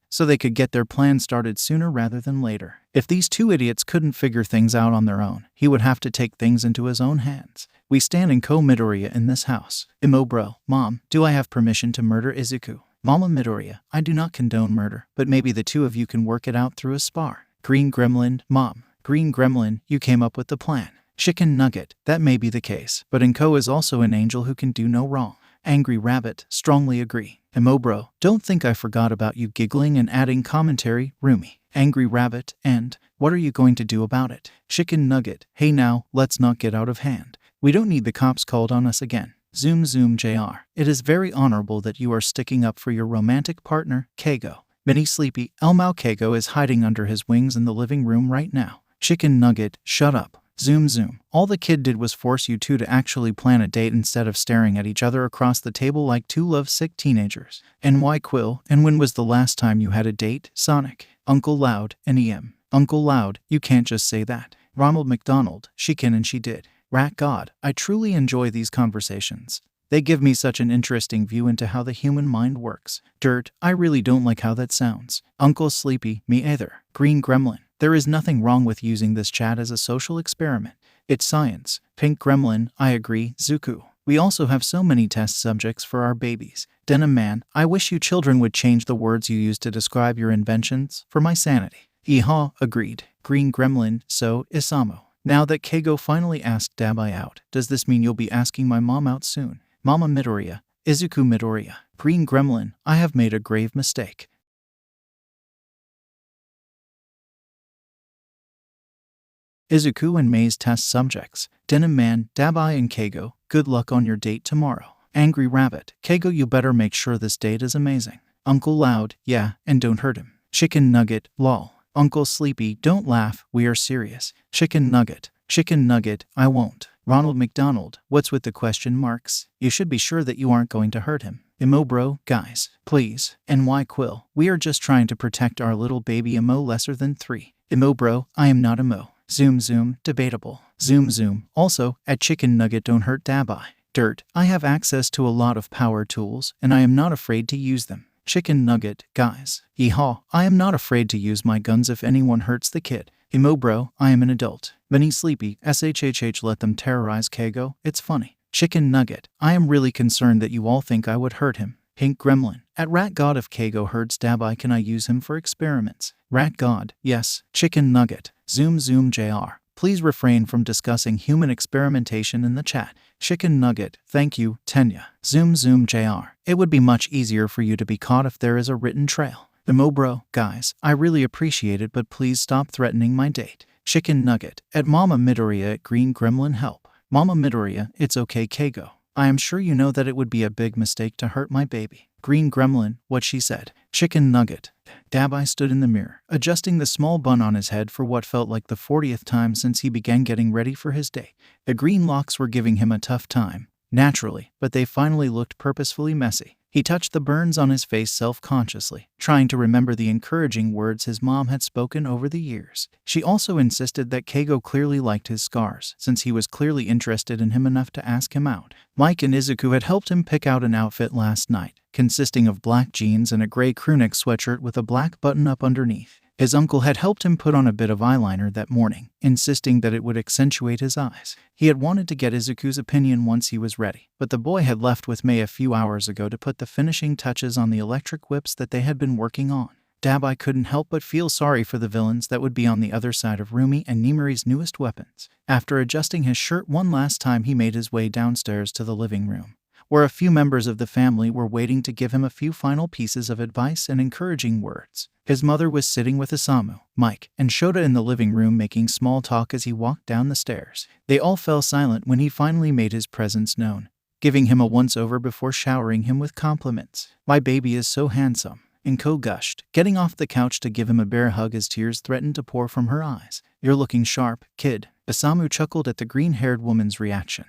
Speaker 1: so they could get their plan started sooner rather than later. If these two idiots couldn't figure things out on their own, he would have to take things into his own hands. We stand in Midoriya in this house. Bro, Mom, do I have permission to murder Izuku? Mama Midoriya, I do not condone murder, but maybe the two of you can work it out through a spar. Green Gremlin, Mom. Green Gremlin, you came up with the plan. Chicken Nugget, that may be the case, but Inko is also an angel who can do no wrong. Angry Rabbit, strongly agree. Bro, don't think I forgot about you, giggling and adding commentary. Rumi. Angry Rabbit, and what are you going to do about it? Chicken Nugget, hey now, let's not get out of hand. We don't need the cops called on us again. Zoom Jr. It is very honorable that you are sticking up for your romantic partner, Keigo. Mini Sleepy, Elmao Keigo is hiding under his wings in the living room right now. Chicken Nugget, shut up. Zoom. All the kid did was force you two to actually plan a date instead of staring at each other across the table like two lovesick teenagers. NY Quill, and when was the last time you had a date? Sonic. Uncle Loud, NEM. Uncle Loud, you can't just say that. Ronald McDonald, she can and she did. Rat God, I truly enjoy these conversations. They give me such an interesting view into how the human mind works. Dirt, I really don't like how that sounds. Uncle Sleepy, me either. Green Gremlin, there is nothing wrong with using this chat as a social experiment. It's science. Pink Gremlin, I agree. Zuku, we also have so many test subjects for our babies. Denim Man, I wish you children would change the words you use to describe your inventions, for my sanity. Iha, agreed. Green Gremlin, so, Isamu. Now that Keigo finally asked Dabi out, does this mean you'll be asking my mom out soon? Mama Midoriya, Izuku Midoriya. Green Gremlin, I have made a grave mistake. Izuku and Mei's test subjects. Denim Man, Dabi and Keigo, good luck on your date tomorrow. Angry Rabbit, Keigo, you better make sure this date is amazing. Uncle Loud, yeah, and don't hurt him. Chicken Nugget, lol. Uncle Sleepy, don't laugh, we are serious. Chicken Nugget, I won't. Ronald McDonald, what's with the question marks? You should be sure that you aren't going to hurt him. Bro, guys, please. NY Quill, we are just trying to protect our little baby lesser than 3. Bro, I am not Zoom, debatable. Zoom, also, at Chicken Nugget, don't hurt Dabi. Dirt, I have access to a lot of power tools, and I am not afraid to use them. Chicken Nugget, guys. Yeehaw, I am not afraid to use my guns if anyone hurts the kid. Bro, I am an adult. Mini Sleepy, SHHH, let them terrorize Keigo, it's funny. Chicken Nugget, I am really concerned that you all think I would hurt him. Pink Gremlin, at Rat God, if Keigo hurts Dabi, can I use him for experiments? Rat God, yes. Chicken Nugget, Zoom Jr. Please refrain from discussing human experimentation in the chat. Chicken Nugget, thank you, Tenya. Zoom Jr. It would be much easier for you to be caught if there is a written trail. Bro, guys, I really appreciate it, but please stop threatening my date. Chicken Nugget, at Mama Midoriya, at Green Gremlin, help. Mama Midoriya, it's okay, Keigo. I am sure you know that it would be a big mistake to hurt my baby. Green Gremlin, what she said. Chicken Nugget. Dabi stood in the mirror, adjusting the small bun on his head for what felt like the 40th time since he began getting ready for his date. The green locks were giving him a tough time, naturally, but they finally looked purposefully messy. He touched the burns on his face self-consciously, trying to remember the encouraging words his mom had spoken over the years. She also insisted that Keigo clearly liked his scars, since he was clearly interested in him enough to ask him out. Mike and Izuku had helped him pick out an outfit last night, consisting of black jeans and a gray crewneck sweatshirt with a black button-up underneath. His uncle had helped him put on a bit of eyeliner that morning, insisting that it would accentuate his eyes. He had wanted to get Izuku's opinion once he was ready, but the boy had left with Mei a few hours ago to put the finishing touches on the electric whips that they had been working on. Dabi couldn't help but feel sorry for the villains that would be on the other side of Rumi and Nimari's newest weapons. After adjusting his shirt one last time, he made his way downstairs to the living room, where a few members of the family were waiting to give him a few final pieces of advice and encouraging words. His mother was sitting with Isamu, Mike, and Shota in the living room making small talk as he walked down the stairs. They all fell silent when he finally made his presence known, giving him a once-over before showering him with compliments. "My baby is so handsome," Inko gushed, getting off the couch to give him a bear hug as tears threatened to pour from her eyes. "You're looking sharp, kid." Isamu chuckled at the green-haired woman's reaction,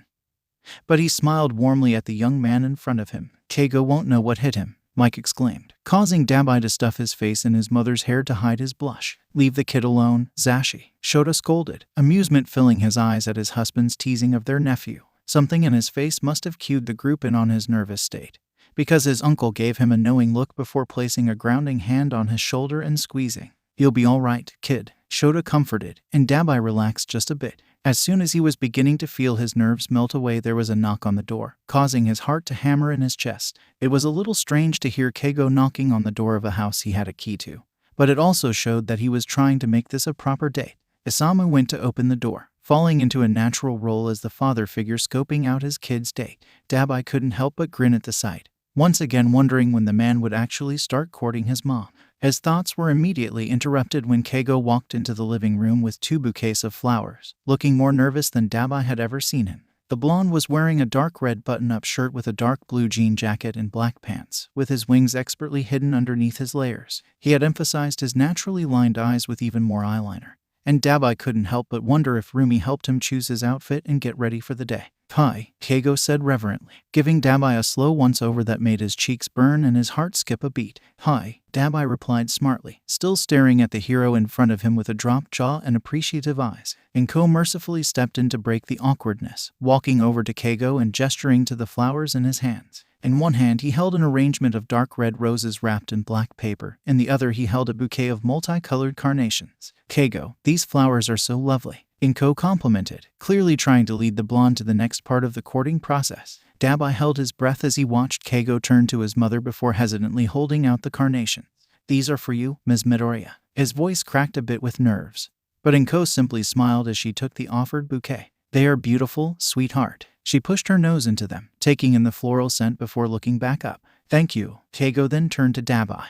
Speaker 1: but he smiled warmly at the young man in front of him. "Keigo won't know what hit him," Mike exclaimed, causing Dabi to stuff his face in his mother's hair to hide his blush. "Leave the kid alone, Zashi," Shota scolded, amusement filling his eyes at his husband's teasing of their nephew. Something in his face must have cued the group in on his nervous state, because his uncle gave him a knowing look before placing a grounding hand on his shoulder and squeezing. "You'll be all right, kid," Shota comforted, and Dabi relaxed just a bit. As soon as he was beginning to feel his nerves melt away, there was a knock on the door, causing his heart to hammer in his chest. It was a little strange to hear Keigo knocking on the door of a house he had a key to, but it also showed that he was trying to make this a proper date. Isamu went to open the door, falling into a natural role as the father figure scoping out his kid's date. Dabi couldn't help but grin at the sight, once again wondering when the man would actually start courting his mom. His thoughts were immediately interrupted when Keigo walked into the living room with 2 bouquets of flowers, looking more nervous than Dabi had ever seen him. The blonde was wearing a dark red button-up shirt with a dark blue jean jacket and black pants, with his wings expertly hidden underneath his layers. He had emphasized his naturally lined eyes with even more eyeliner, and Dabi couldn't help but wonder if Rumi helped him choose his outfit and get ready for the day. "Hi," Keigo said reverently, giving Dabi a slow once-over that made his cheeks burn and his heart skip a beat. "Hi," Dabi replied smartly, still staring at the hero in front of him with a dropped jaw and appreciative eyes. Inko mercifully stepped in to break the awkwardness, walking over to Keigo and gesturing to the flowers in his hands. In one hand he held an arrangement of dark red roses wrapped in black paper, in the other he held a bouquet of multicolored carnations. "Keigo, these flowers are so lovely," Inko complimented, clearly trying to lead the blonde to the next part of the courting process. Dabi held his breath as he watched Keigo turn to his mother before hesitantly holding out the carnations. "These are for you, Ms. Midoriya." His voice cracked a bit with nerves, but Inko simply smiled as she took the offered bouquet. "They are beautiful, sweetheart." She pushed her nose into them, taking in the floral scent before looking back up. "Thank you." Keigo then turned to Dabi,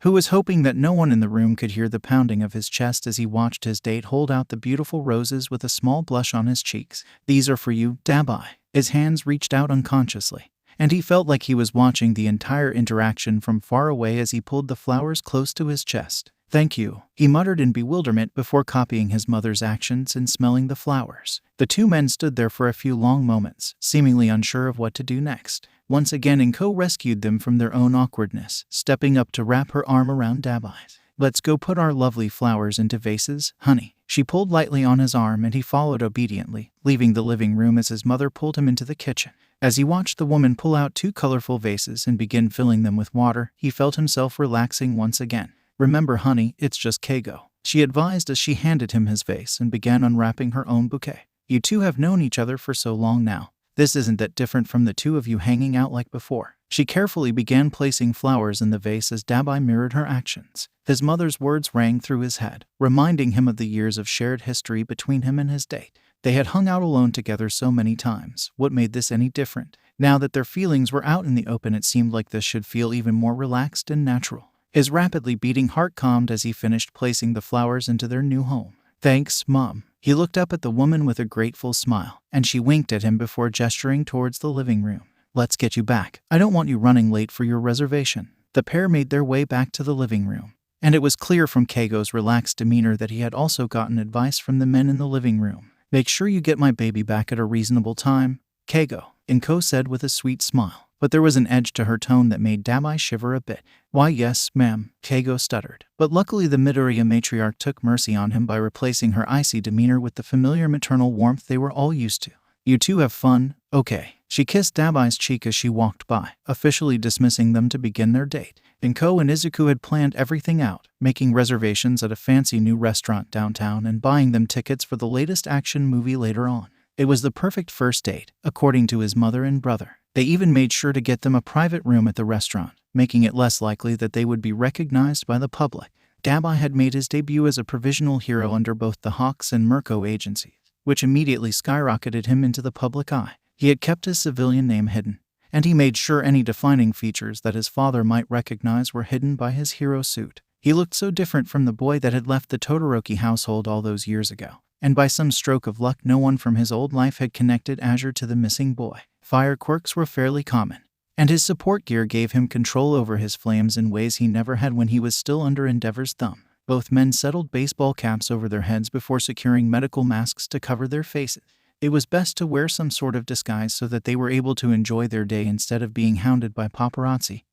Speaker 1: who was hoping that no one in the room could hear the pounding of his chest as he watched his date hold out the beautiful roses with a small blush on his cheeks. "These are for you, Dabi." His hands reached out unconsciously, and he felt like he was watching the entire interaction from far away as he pulled the flowers close to his chest. "Thank you," he muttered in bewilderment before copying his mother's actions and smelling the flowers. The 2 men stood there for a few long moments, seemingly unsure of what to do next. Once again Inko rescued them from their own awkwardness, stepping up to wrap her arm around Dabi's. "Let's go put our lovely flowers into vases, honey." She pulled lightly on his arm and he followed obediently, leaving the living room as his mother pulled him into the kitchen. As he watched the woman pull out 2 colorful vases and begin filling them with water, he felt himself relaxing once again. "Remember, honey, it's just Keigo," she advised as she handed him his vase and began unwrapping her own bouquet. "You 2 have known each other for so long now. This isn't that different from the 2 of you hanging out like before." She carefully began placing flowers in the vase as Dabi mirrored her actions. His mother's words rang through his head, reminding him of the years of shared history between him and his date. They had hung out alone together so many times. What made this any different? Now that their feelings were out in the open, it seemed like this should feel even more relaxed and natural. His rapidly beating heart calmed as he finished placing the flowers into their new home. "Thanks, Mom." He looked up at the woman with a grateful smile, and she winked at him before gesturing towards the living room. "Let's get you back. I don't want you running late for your reservation." The pair made their way back to the living room, and it was clear from Keigo's relaxed demeanor that he had also gotten advice from the men in the living room. "Make sure you get my baby back at a reasonable time, Keigo," Inko said with a sweet smile, but there was an edge to her tone that made Dabi shiver a bit. "Why, yes, ma'am," Keigo stuttered. But luckily the Midoriya matriarch took mercy on him by replacing her icy demeanor with the familiar maternal warmth they were all used to. "You 2 have fun, okay?" She kissed Dabi's cheek as she walked by, officially dismissing them to begin their date. Inko and Izuku had planned everything out, making reservations at a fancy new restaurant downtown and buying them tickets for the latest action movie later on. It was the perfect first date, according to his mother and brother. They even made sure to get them a private room at the restaurant, making it less likely that they would be recognized by the public. Dabi had made his debut as a provisional hero under both the Hawks and Mirko agencies, which immediately skyrocketed him into the public eye. He had kept his civilian name hidden, and he made sure any defining features that his father might recognize were hidden by his hero suit. He looked so different from the boy that had left the Todoroki household all those years ago. And by some stroke of luck, no one from his old life had connected Azure to the missing boy. Fire quirks were fairly common, and his support gear gave him control over his flames in ways he never had when he was still under Endeavor's thumb. Both men settled baseball caps over their heads before securing medical masks to cover their faces. It was best to wear some sort of disguise so that they were able to enjoy their day instead of being hounded by paparazzi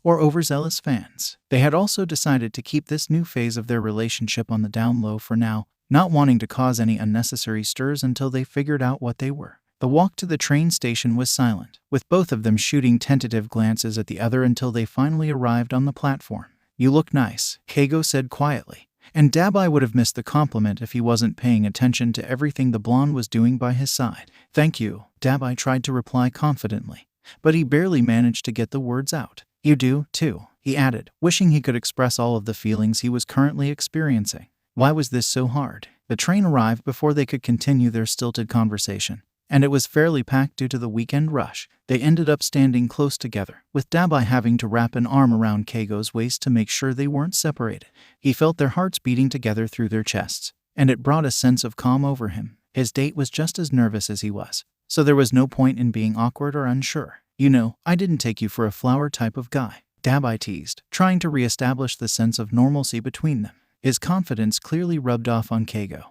Speaker 1: or overzealous fans. They had also decided to keep this new phase of their relationship on the down low for now, not wanting to cause any unnecessary stirs until they figured out what they were. The walk to the train station was silent, with both of them shooting tentative glances at the other until they finally arrived on the platform. "You look nice," Keigo said quietly, and Dabi would have missed the compliment if he wasn't paying attention to everything the blonde was doing by his side. "Thank you," Dabi tried to reply confidently, but he barely managed to get the words out. "You do, too," he added, wishing he could express all of the feelings he was currently experiencing. Why was this so hard? The train arrived before they could continue their stilted conversation, and it was fairly packed due to the weekend rush. They ended up standing close together, with Dabi having to wrap an arm around Keigo's waist to make sure they weren't separated. He felt their hearts beating together through their chests, and it brought a sense of calm over him. His date was just as nervous as he was, so there was no point in being awkward or unsure. "You know, I didn't take you for a flower type of guy," Dabi teased, trying to reestablish the sense of normalcy between them. His confidence clearly rubbed off on Keigo,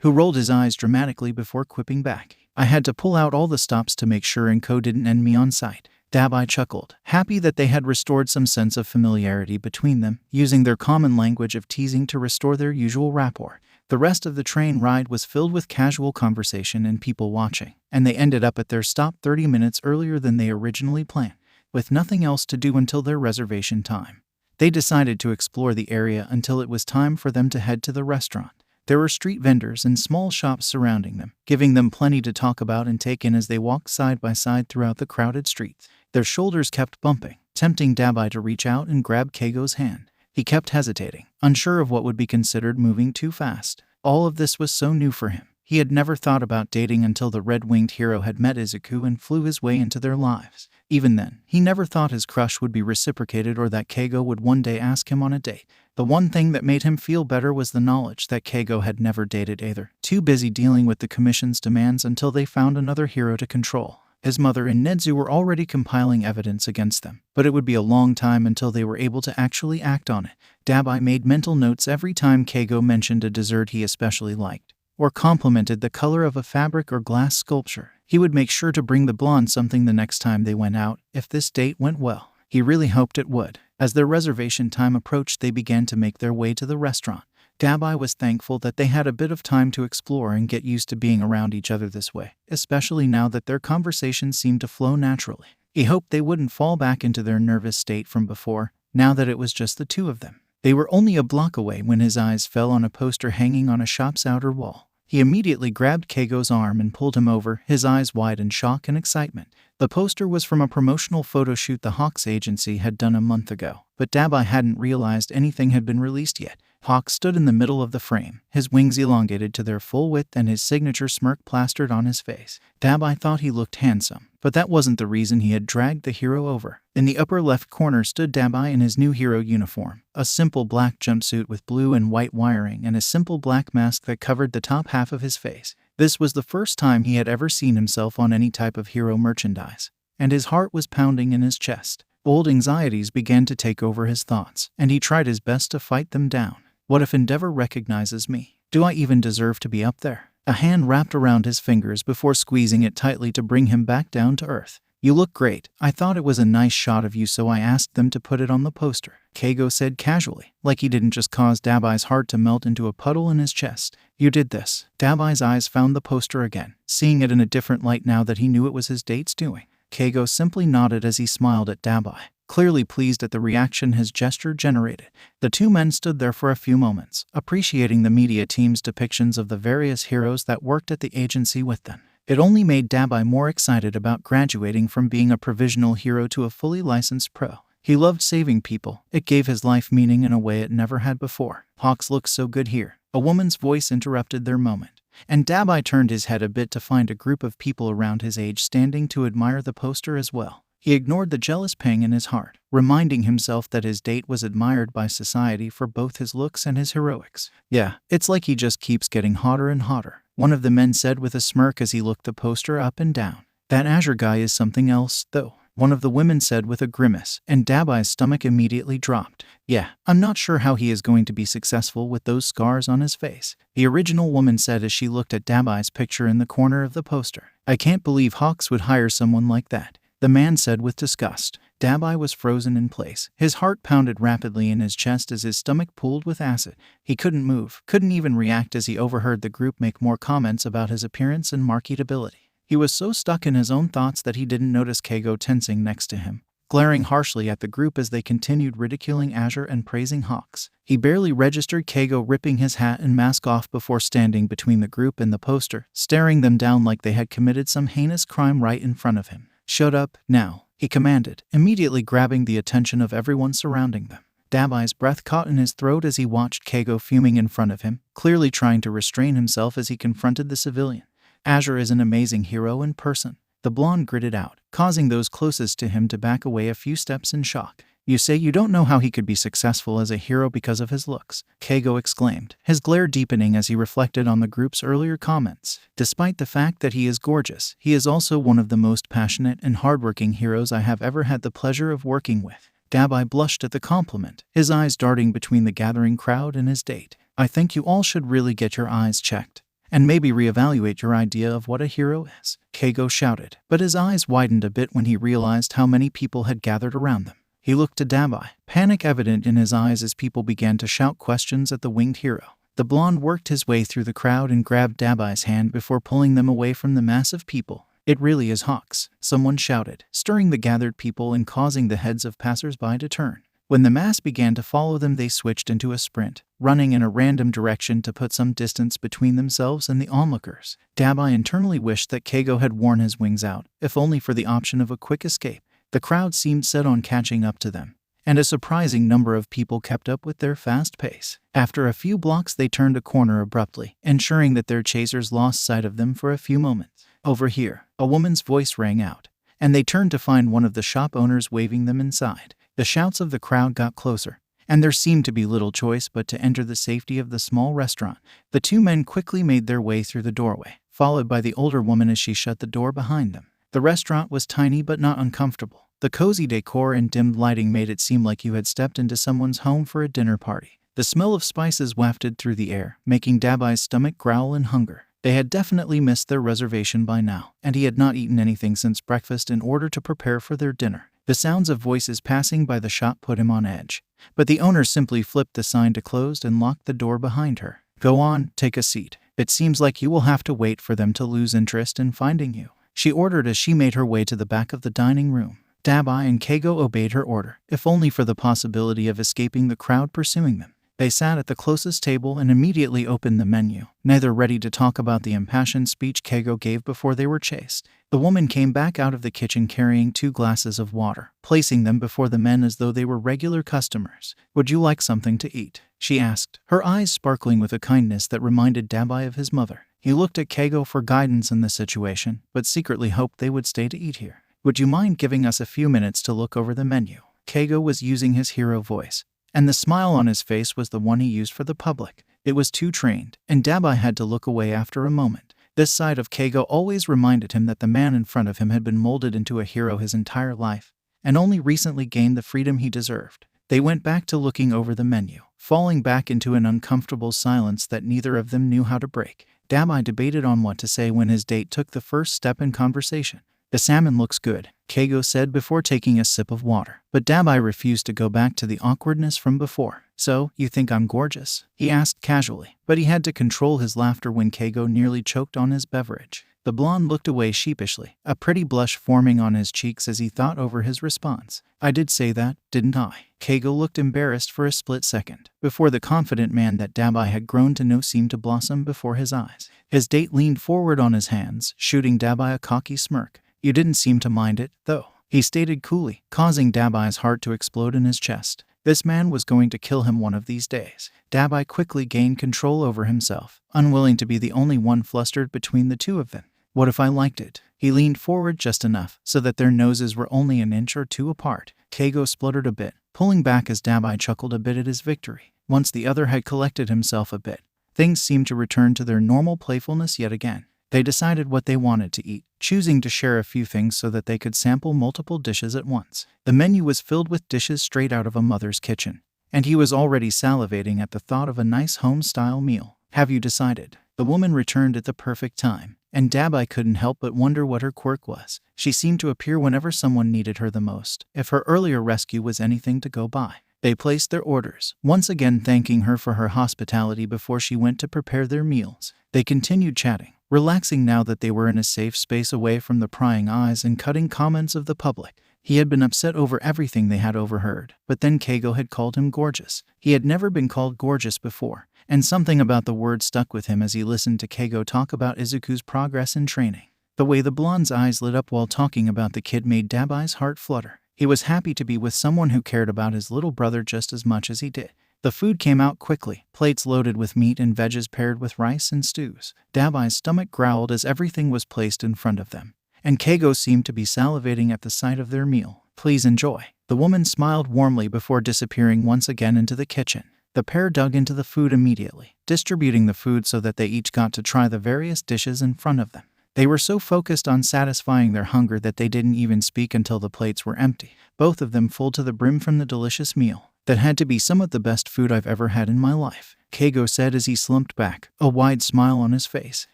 Speaker 1: who rolled his eyes dramatically before quipping back. "I had to pull out all the stops to make sure Inko didn't end me on sight." Dabi chuckled, happy that they had restored some sense of familiarity between them, using their common language of teasing to restore their usual rapport. The rest of the train ride was filled with casual conversation and people watching, and they ended up at their stop 30 minutes earlier than they originally planned, with nothing else to do until their reservation time. They decided to explore the area until it was time for them to head to the restaurant. There were street vendors and small shops surrounding them, giving them plenty to talk about and take in as they walked side by side throughout the crowded streets. Their shoulders kept bumping, tempting Dabi to reach out and grab Keigo's hand. He kept hesitating, unsure of what would be considered moving too fast. All of this was so new for him. He had never thought about dating until the red-winged hero had met Izuku and flew his way into their lives. Even then, he never thought his crush would be reciprocated or that Keigo would one day ask him on a date. The one thing that made him feel better was the knowledge that Keigo had never dated either, too busy dealing with the commission's demands until they found another hero to control. His mother and Nedzu were already compiling evidence against them, but it would be a long time until they were able to actually act on it. Dabi made mental notes every time Keigo mentioned a dessert he especially liked, or complimented the color of a fabric or glass sculpture. He would make sure to bring the blonde something the next time they went out, if this date went well. He really hoped it would. As their reservation time approached, they began to make their way to the restaurant. Dabi was thankful that they had a bit of time to explore and get used to being around each other this way, especially now that their conversation seemed to flow naturally. He hoped they wouldn't fall back into their nervous state from before, now that it was just the two of them. They were only a block away when his eyes fell on a poster hanging on a shop's outer wall. He immediately grabbed Keigo's arm and pulled him over, his eyes wide in shock and excitement. The poster was from a promotional photo shoot the Hawks agency had done a month ago, but Dabi hadn't realized anything had been released yet. Hawks stood in the middle of the frame, his wings elongated to their full width and his signature smirk plastered on his face. Dabi thought he looked handsome, but that wasn't the reason he had dragged the hero over. In the upper left corner stood Dabi in his new hero uniform, a simple black jumpsuit with blue and white wiring and a simple black mask that covered the top half of his face. This was the first time he had ever seen himself on any type of hero merchandise, and his heart was pounding in his chest. Old anxieties began to take over his thoughts, and he tried his best to fight them down. What if Endeavor recognizes me? Do I even deserve to be up there? A hand wrapped around his fingers before squeezing it tightly to bring him back down to earth. "You look great. I thought it was a nice shot of you, so I asked them to put it on the poster," Keigo said casually, like he didn't just cause Dabi's heart to melt into a puddle in his chest. "You did this." Dabi's eyes found the poster again, seeing it in a different light now that he knew it was his date's doing. Keigo simply nodded as he smiled at Dabi, clearly pleased at the reaction his gesture generated. The two men stood there for a few moments, appreciating the media team's depictions of the various heroes that worked at the agency with them. It only made Dabi more excited about graduating from being a provisional hero to a fully licensed pro. He loved saving people. It gave his life meaning in a way it never had before. "Hawks looks so good here," a woman's voice interrupted their moment, and Dabi turned his head a bit to find a group of people around his age standing to admire the poster as well. He ignored the jealous pang in his heart, reminding himself that his date was admired by society for both his looks and his heroics. Yeah, it's like he just keeps getting hotter and hotter, one of the men said with a smirk as he looked the poster up and down. That Azure guy is something else, though, one of the women said with a grimace, and Dabi's stomach immediately dropped. Yeah, I'm not sure how he is going to be successful with those scars on his face, the original woman said as she looked at Dabi's picture in the corner of the poster. I can't believe Hawks would hire someone like that, the man said with disgust. Dabi was frozen in place. His heart pounded rapidly in his chest as his stomach pooled with acid. He couldn't move, couldn't even react as he overheard the group make more comments about his appearance and marketability. He was so stuck in his own thoughts that he didn't notice Keigo tensing next to him, glaring harshly at the group as they continued ridiculing Azure and praising Hawks. He barely registered Keigo ripping his hat and mask off before standing between the group and the poster, staring them down like they had committed some heinous crime right in front of him. Shut up, now, he commanded, immediately grabbing the attention of everyone surrounding them. Dabi's breath caught in his throat as he watched Keigo fuming in front of him, clearly trying to restrain himself as he confronted the civilian. Azure is an amazing hero in person, the blonde gritted out, causing those closest to him to back away a few steps in shock. You say you don't know how he could be successful as a hero because of his looks, Keigo exclaimed, his glare deepening as he reflected on the group's earlier comments. Despite the fact that he is gorgeous, he is also one of the most passionate and hardworking heroes I have ever had the pleasure of working with. Dabi blushed at the compliment, his eyes darting between the gathering crowd and his date. I think you all should really get your eyes checked, and maybe reevaluate your idea of what a hero is, Keigo shouted, but his eyes widened a bit when he realized how many people had gathered around them. He looked to Dabi, panic evident in his eyes as people began to shout questions at the winged hero. The blonde worked his way through the crowd and grabbed Dabi's hand before pulling them away from the mass of people. It really is Hawks, someone shouted, stirring the gathered people and causing the heads of passers-by to turn. When the mass began to follow them, they switched into a sprint, running in a random direction to put some distance between themselves and the onlookers. Dabi internally wished that Keigo had worn his wings out, if only for the option of a quick escape. The crowd seemed set on catching up to them, and a surprising number of people kept up with their fast pace. After a few blocks, they turned a corner abruptly, ensuring that their chasers lost sight of them for a few moments. Over here, a woman's voice rang out, and they turned to find one of the shop owners waving them inside. The shouts of the crowd got closer, and there seemed to be little choice but to enter the safety of the small restaurant. The two men quickly made their way through the doorway, followed by the older woman as she shut the door behind them. The restaurant was tiny but not uncomfortable. The cozy decor and dimmed lighting made it seem like you had stepped into someone's home for a dinner party. The smell of spices wafted through the air, making Dabi's stomach growl in hunger. They had definitely missed their reservation by now, and he had not eaten anything since breakfast in order to prepare for their dinner. The sounds of voices passing by the shop put him on edge, but the owner simply flipped the sign to closed and locked the door behind her. Go on, take a seat. It seems like you will have to wait for them to lose interest in finding you, she ordered as she made her way to the back of the dining room. Dabi and Keigo obeyed her order, if only for the possibility of escaping the crowd pursuing them. They sat at the closest table and immediately opened the menu, neither ready to talk about the impassioned speech Keigo gave before they were chased. The woman came back out of the kitchen carrying 2 glasses of water, placing them before the men as though they were regular customers. Would you like something to eat? She asked, her eyes sparkling with a kindness that reminded Dabi of his mother. He looked at Keigo for guidance in the situation, but secretly hoped they would stay to eat here. Would you mind giving us a few minutes to look over the menu? Keigo was using his hero voice, and the smile on his face was the one he used for the public. It was too trained, and Dabi had to look away after a moment. This side of Keigo always reminded him that the man in front of him had been molded into a hero his entire life, and only recently gained the freedom he deserved. They went back to looking over the menu, falling back into an uncomfortable silence that neither of them knew how to break. Dabi debated on what to say when his date took the first step in conversation. The salmon looks good, Keigo said before taking a sip of water, but Dabi refused to go back to the awkwardness from before. So, you think I'm gorgeous? He asked casually, but he had to control his laughter when Keigo nearly choked on his beverage. The blonde looked away sheepishly, a pretty blush forming on his cheeks as he thought over his response. I did say that, didn't I? Keigo looked embarrassed for a split second, before the confident man that Dabi had grown to know seemed to blossom before his eyes. His date leaned forward on his hands, shooting Dabi a cocky smirk. You didn't seem to mind it, though, he stated coolly, causing Dabi's heart to explode in his chest. This man was going to kill him one of these days. Dabi quickly gained control over himself, unwilling to be the only one flustered between the two of them. What if I liked it? He leaned forward just enough so that their noses were only an inch or two apart. Keigo spluttered a bit, pulling back as Dabi chuckled a bit at his victory. Once the other had collected himself a bit, things seemed to return to their normal playfulness yet again. They decided what they wanted to eat, choosing to share a few things so that they could sample multiple dishes at once. The menu was filled with dishes straight out of a mother's kitchen, and he was already salivating at the thought of a nice home-style meal. Have you decided? The woman returned at the perfect time, and Dabi couldn't help but wonder what her quirk was. She seemed to appear whenever someone needed her the most, if her earlier rescue was anything to go by. They placed their orders, once again thanking her for her hospitality before she went to prepare their meals. They continued chatting, relaxing now that they were in a safe space away from the prying eyes and cutting comments of the public. He had been upset over everything they had overheard, but then Keigo had called him gorgeous. He had never been called gorgeous before, and something about the word stuck with him as he listened to Keigo talk about Izuku's progress in training. The way the blonde's eyes lit up while talking about the kid made Dabi's heart flutter. He was happy to be with someone who cared about his little brother just as much as he did. The food came out quickly, plates loaded with meat and veggies paired with rice and stews. Dabi's stomach growled as everything was placed in front of them, and Keigo seemed to be salivating at the sight of their meal. Please enjoy. The woman smiled warmly before disappearing once again into the kitchen. The pair dug into the food immediately, distributing the food so that they each got to try the various dishes in front of them. They were so focused on satisfying their hunger that they didn't even speak until the plates were empty, both of them full to the brim from the delicious meal. That had to be some of the best food I've ever had in my life, Keigo said as he slumped back, a wide smile on his face.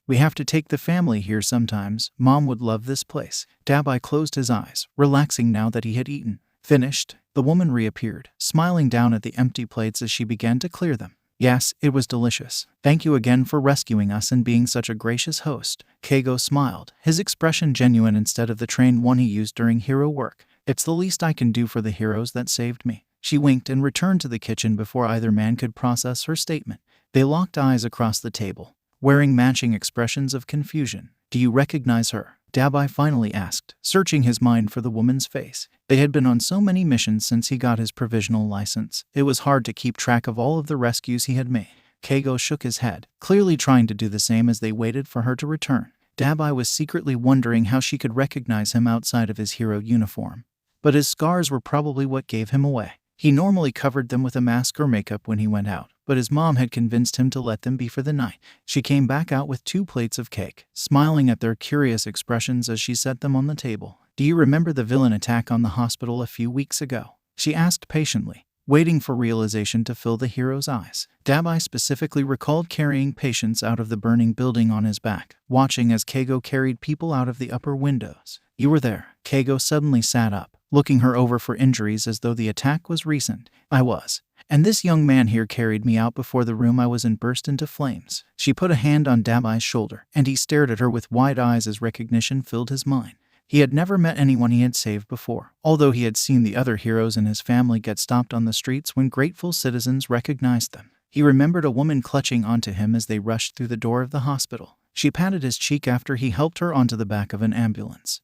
Speaker 1: We have to take the family here sometimes. Mom would love this place. Dabi closed his eyes, relaxing now that he had eaten. Finished? The woman reappeared, smiling down at the empty plates as she began to clear them. Yes, it was delicious. Thank you again for rescuing us and being such a gracious host. Keigo smiled, his expression genuine instead of the trained one he used during hero work. It's the least I can do for the heroes that saved me. She winked and returned to the kitchen before either man could process her statement. They locked eyes across the table, wearing matching expressions of confusion. Do you recognize her? Dabi finally asked, searching his mind for the woman's face. They had been on so many missions since he got his provisional license. It was hard to keep track of all of the rescues he had made. Keigo shook his head, clearly trying to do the same as they waited for her to return. Dabi was secretly wondering how she could recognize him outside of his hero uniform. But his scars were probably what gave him away. He normally covered them with a mask or makeup when he went out, but his mom had convinced him to let them be for the night. She came back out with 2 plates of cake, smiling at their curious expressions as she set them on the table. Do you remember the villain attack on the hospital a few weeks ago? She asked patiently, waiting for realization to fill the hero's eyes. Dabi specifically recalled carrying patients out of the burning building on his back, watching as Keigo carried people out of the upper windows. You were there. Keigo suddenly sat up, looking her over for injuries as though the attack was recent. I was. And this young man here carried me out before the room I was in burst into flames. She put a hand on Dabi's shoulder, and he stared at her with wide eyes as recognition filled his mind. He had never met anyone he had saved before, although he had seen the other heroes in his family get stopped on the streets when grateful citizens recognized them. He remembered a woman clutching onto him as they rushed through the door of the hospital. She patted his cheek after he helped her onto the back of an ambulance,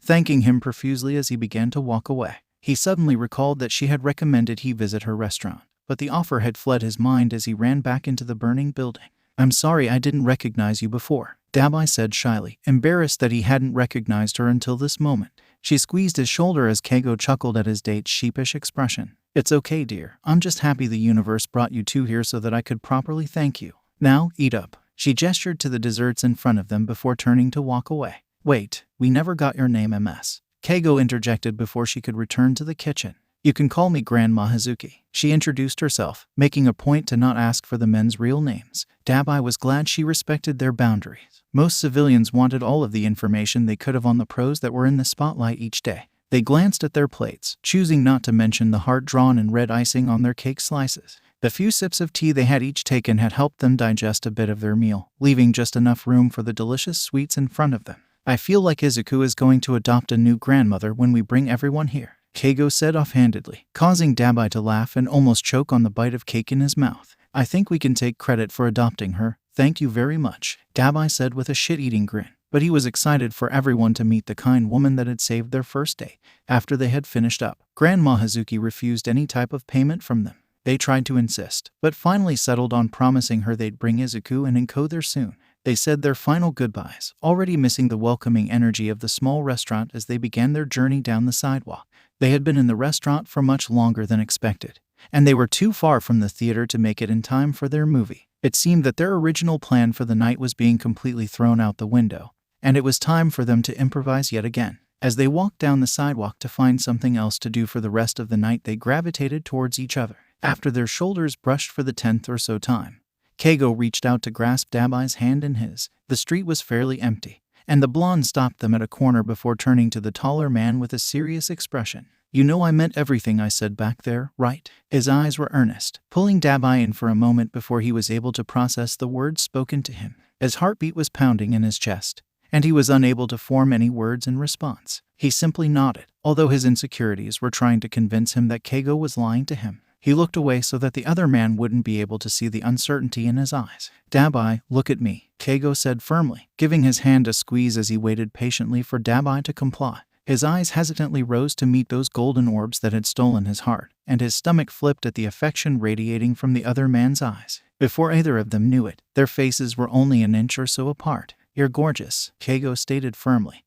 Speaker 1: thanking him profusely as he began to walk away. He suddenly recalled that she had recommended he visit her restaurant, but the offer had fled his mind as he ran back into the burning building. I'm sorry I didn't recognize you before, Dabi said shyly, embarrassed that he hadn't recognized her until this moment. She squeezed his shoulder as Keigo chuckled at his date's sheepish expression. It's okay, dear. I'm just happy the universe brought you two here so that I could properly thank you. Now, eat up. She gestured to the desserts in front of them before turning to walk away. Wait, we never got your name, MS. Keigo interjected before she could return to the kitchen. You can call me Grandma Hazuki. She introduced herself, making a point to not ask for the men's real names. Dabi was glad she respected their boundaries. Most civilians wanted all of the information they could have on the pros that were in the spotlight each day. They glanced at their plates, choosing not to mention the heart-drawn and red icing on their cake slices. The few sips of tea they had each taken had helped them digest a bit of their meal, leaving just enough room for the delicious sweets in front of them. I feel like Izuku is going to adopt a new grandmother when we bring everyone here, Keigo said offhandedly, causing Dabi to laugh and almost choke on the bite of cake in his mouth. I think we can take credit for adopting her. Thank you very much, Dabi said with a shit-eating grin. But he was excited for everyone to meet the kind woman that had saved their first date. After they had finished up, Grandma Hazuki refused any type of payment from them. They tried to insist, but finally settled on promising her they'd bring Izuku and Inko there soon. They said their final goodbyes, already missing the welcoming energy of the small restaurant as they began their journey down the sidewalk. They had been in the restaurant for much longer than expected, and they were too far from the theater to make it in time for their movie. It seemed that their original plan for the night was being completely thrown out the window, and it was time for them to improvise yet again. As they walked down the sidewalk to find something else to do for the rest of the night, they gravitated towards each other. After their shoulders brushed for the 10th or so time, Keigo reached out to grasp Dabi's hand in his. The street was fairly empty, and the blonde stopped them at a corner before turning to the taller man with a serious expression. "You know I meant everything I said back there, right?" His eyes were earnest, pulling Dabi in for a moment before he was able to process the words spoken to him. His heartbeat was pounding in his chest, and he was unable to form any words in response. He simply nodded, although his insecurities were trying to convince him that Keigo was lying to him. He looked away so that the other man wouldn't be able to see the uncertainty in his eyes. "Dabi, look at me," Keigo said firmly, giving his hand a squeeze as he waited patiently for Dabi to comply. His eyes hesitantly rose to meet those golden orbs that had stolen his heart, and his stomach flipped at the affection radiating from the other man's eyes. Before either of them knew it, their faces were only an inch or so apart. "You're gorgeous," Keigo stated firmly,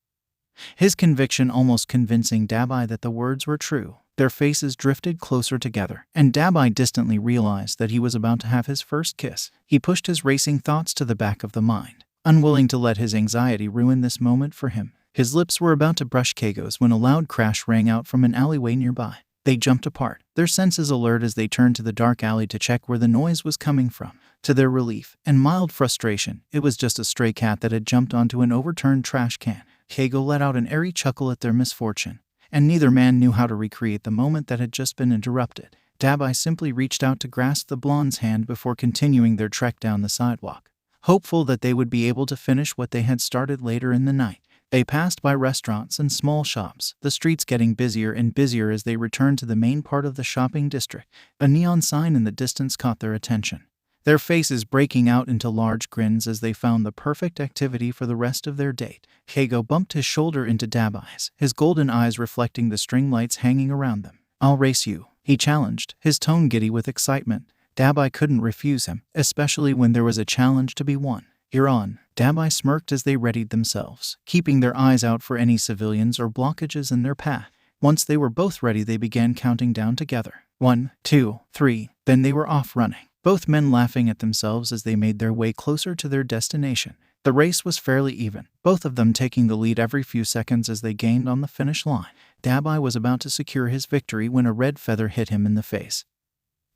Speaker 1: his conviction almost convincing Dabi that the words were true. Their faces drifted closer together, and Dabi distantly realized that he was about to have his first kiss. He pushed his racing thoughts to the back of the mind, unwilling to let his anxiety ruin this moment for him. His lips were about to brush Keigo's when a loud crash rang out from an alleyway nearby. They jumped apart, their senses alert as they turned to the dark alley to check where the noise was coming from. To their relief and mild frustration, it was just a stray cat that had jumped onto an overturned trash can. Keigo let out an airy chuckle at their misfortune, and neither man knew how to recreate the moment that had just been interrupted. Dabi simply reached out to grasp the blonde's hand before continuing their trek down the sidewalk, hopeful that they would be able to finish what they had started later in the night. They passed by restaurants and small shops, the streets getting busier and busier as they returned to the main part of the shopping district. A neon sign in the distance caught their attention, their faces breaking out into large grins as they found the perfect activity for the rest of their date. Keigo bumped his shoulder into Dabi's, his golden eyes reflecting the string lights hanging around them. "I'll race you," he challenged, his tone giddy with excitement. Dabi couldn't refuse him, especially when there was a challenge to be won. "You're on." Dabi smirked as they readied themselves, keeping their eyes out for any civilians or blockages in their path. Once they were both ready, they began counting down together. 1, 2, 3, then they were off running, both men laughing at themselves as they made their way closer to their destination. The race was fairly even, both of them taking the lead every few seconds as they gained on the finish line. Dabi was about to secure his victory when a red feather hit him in the face,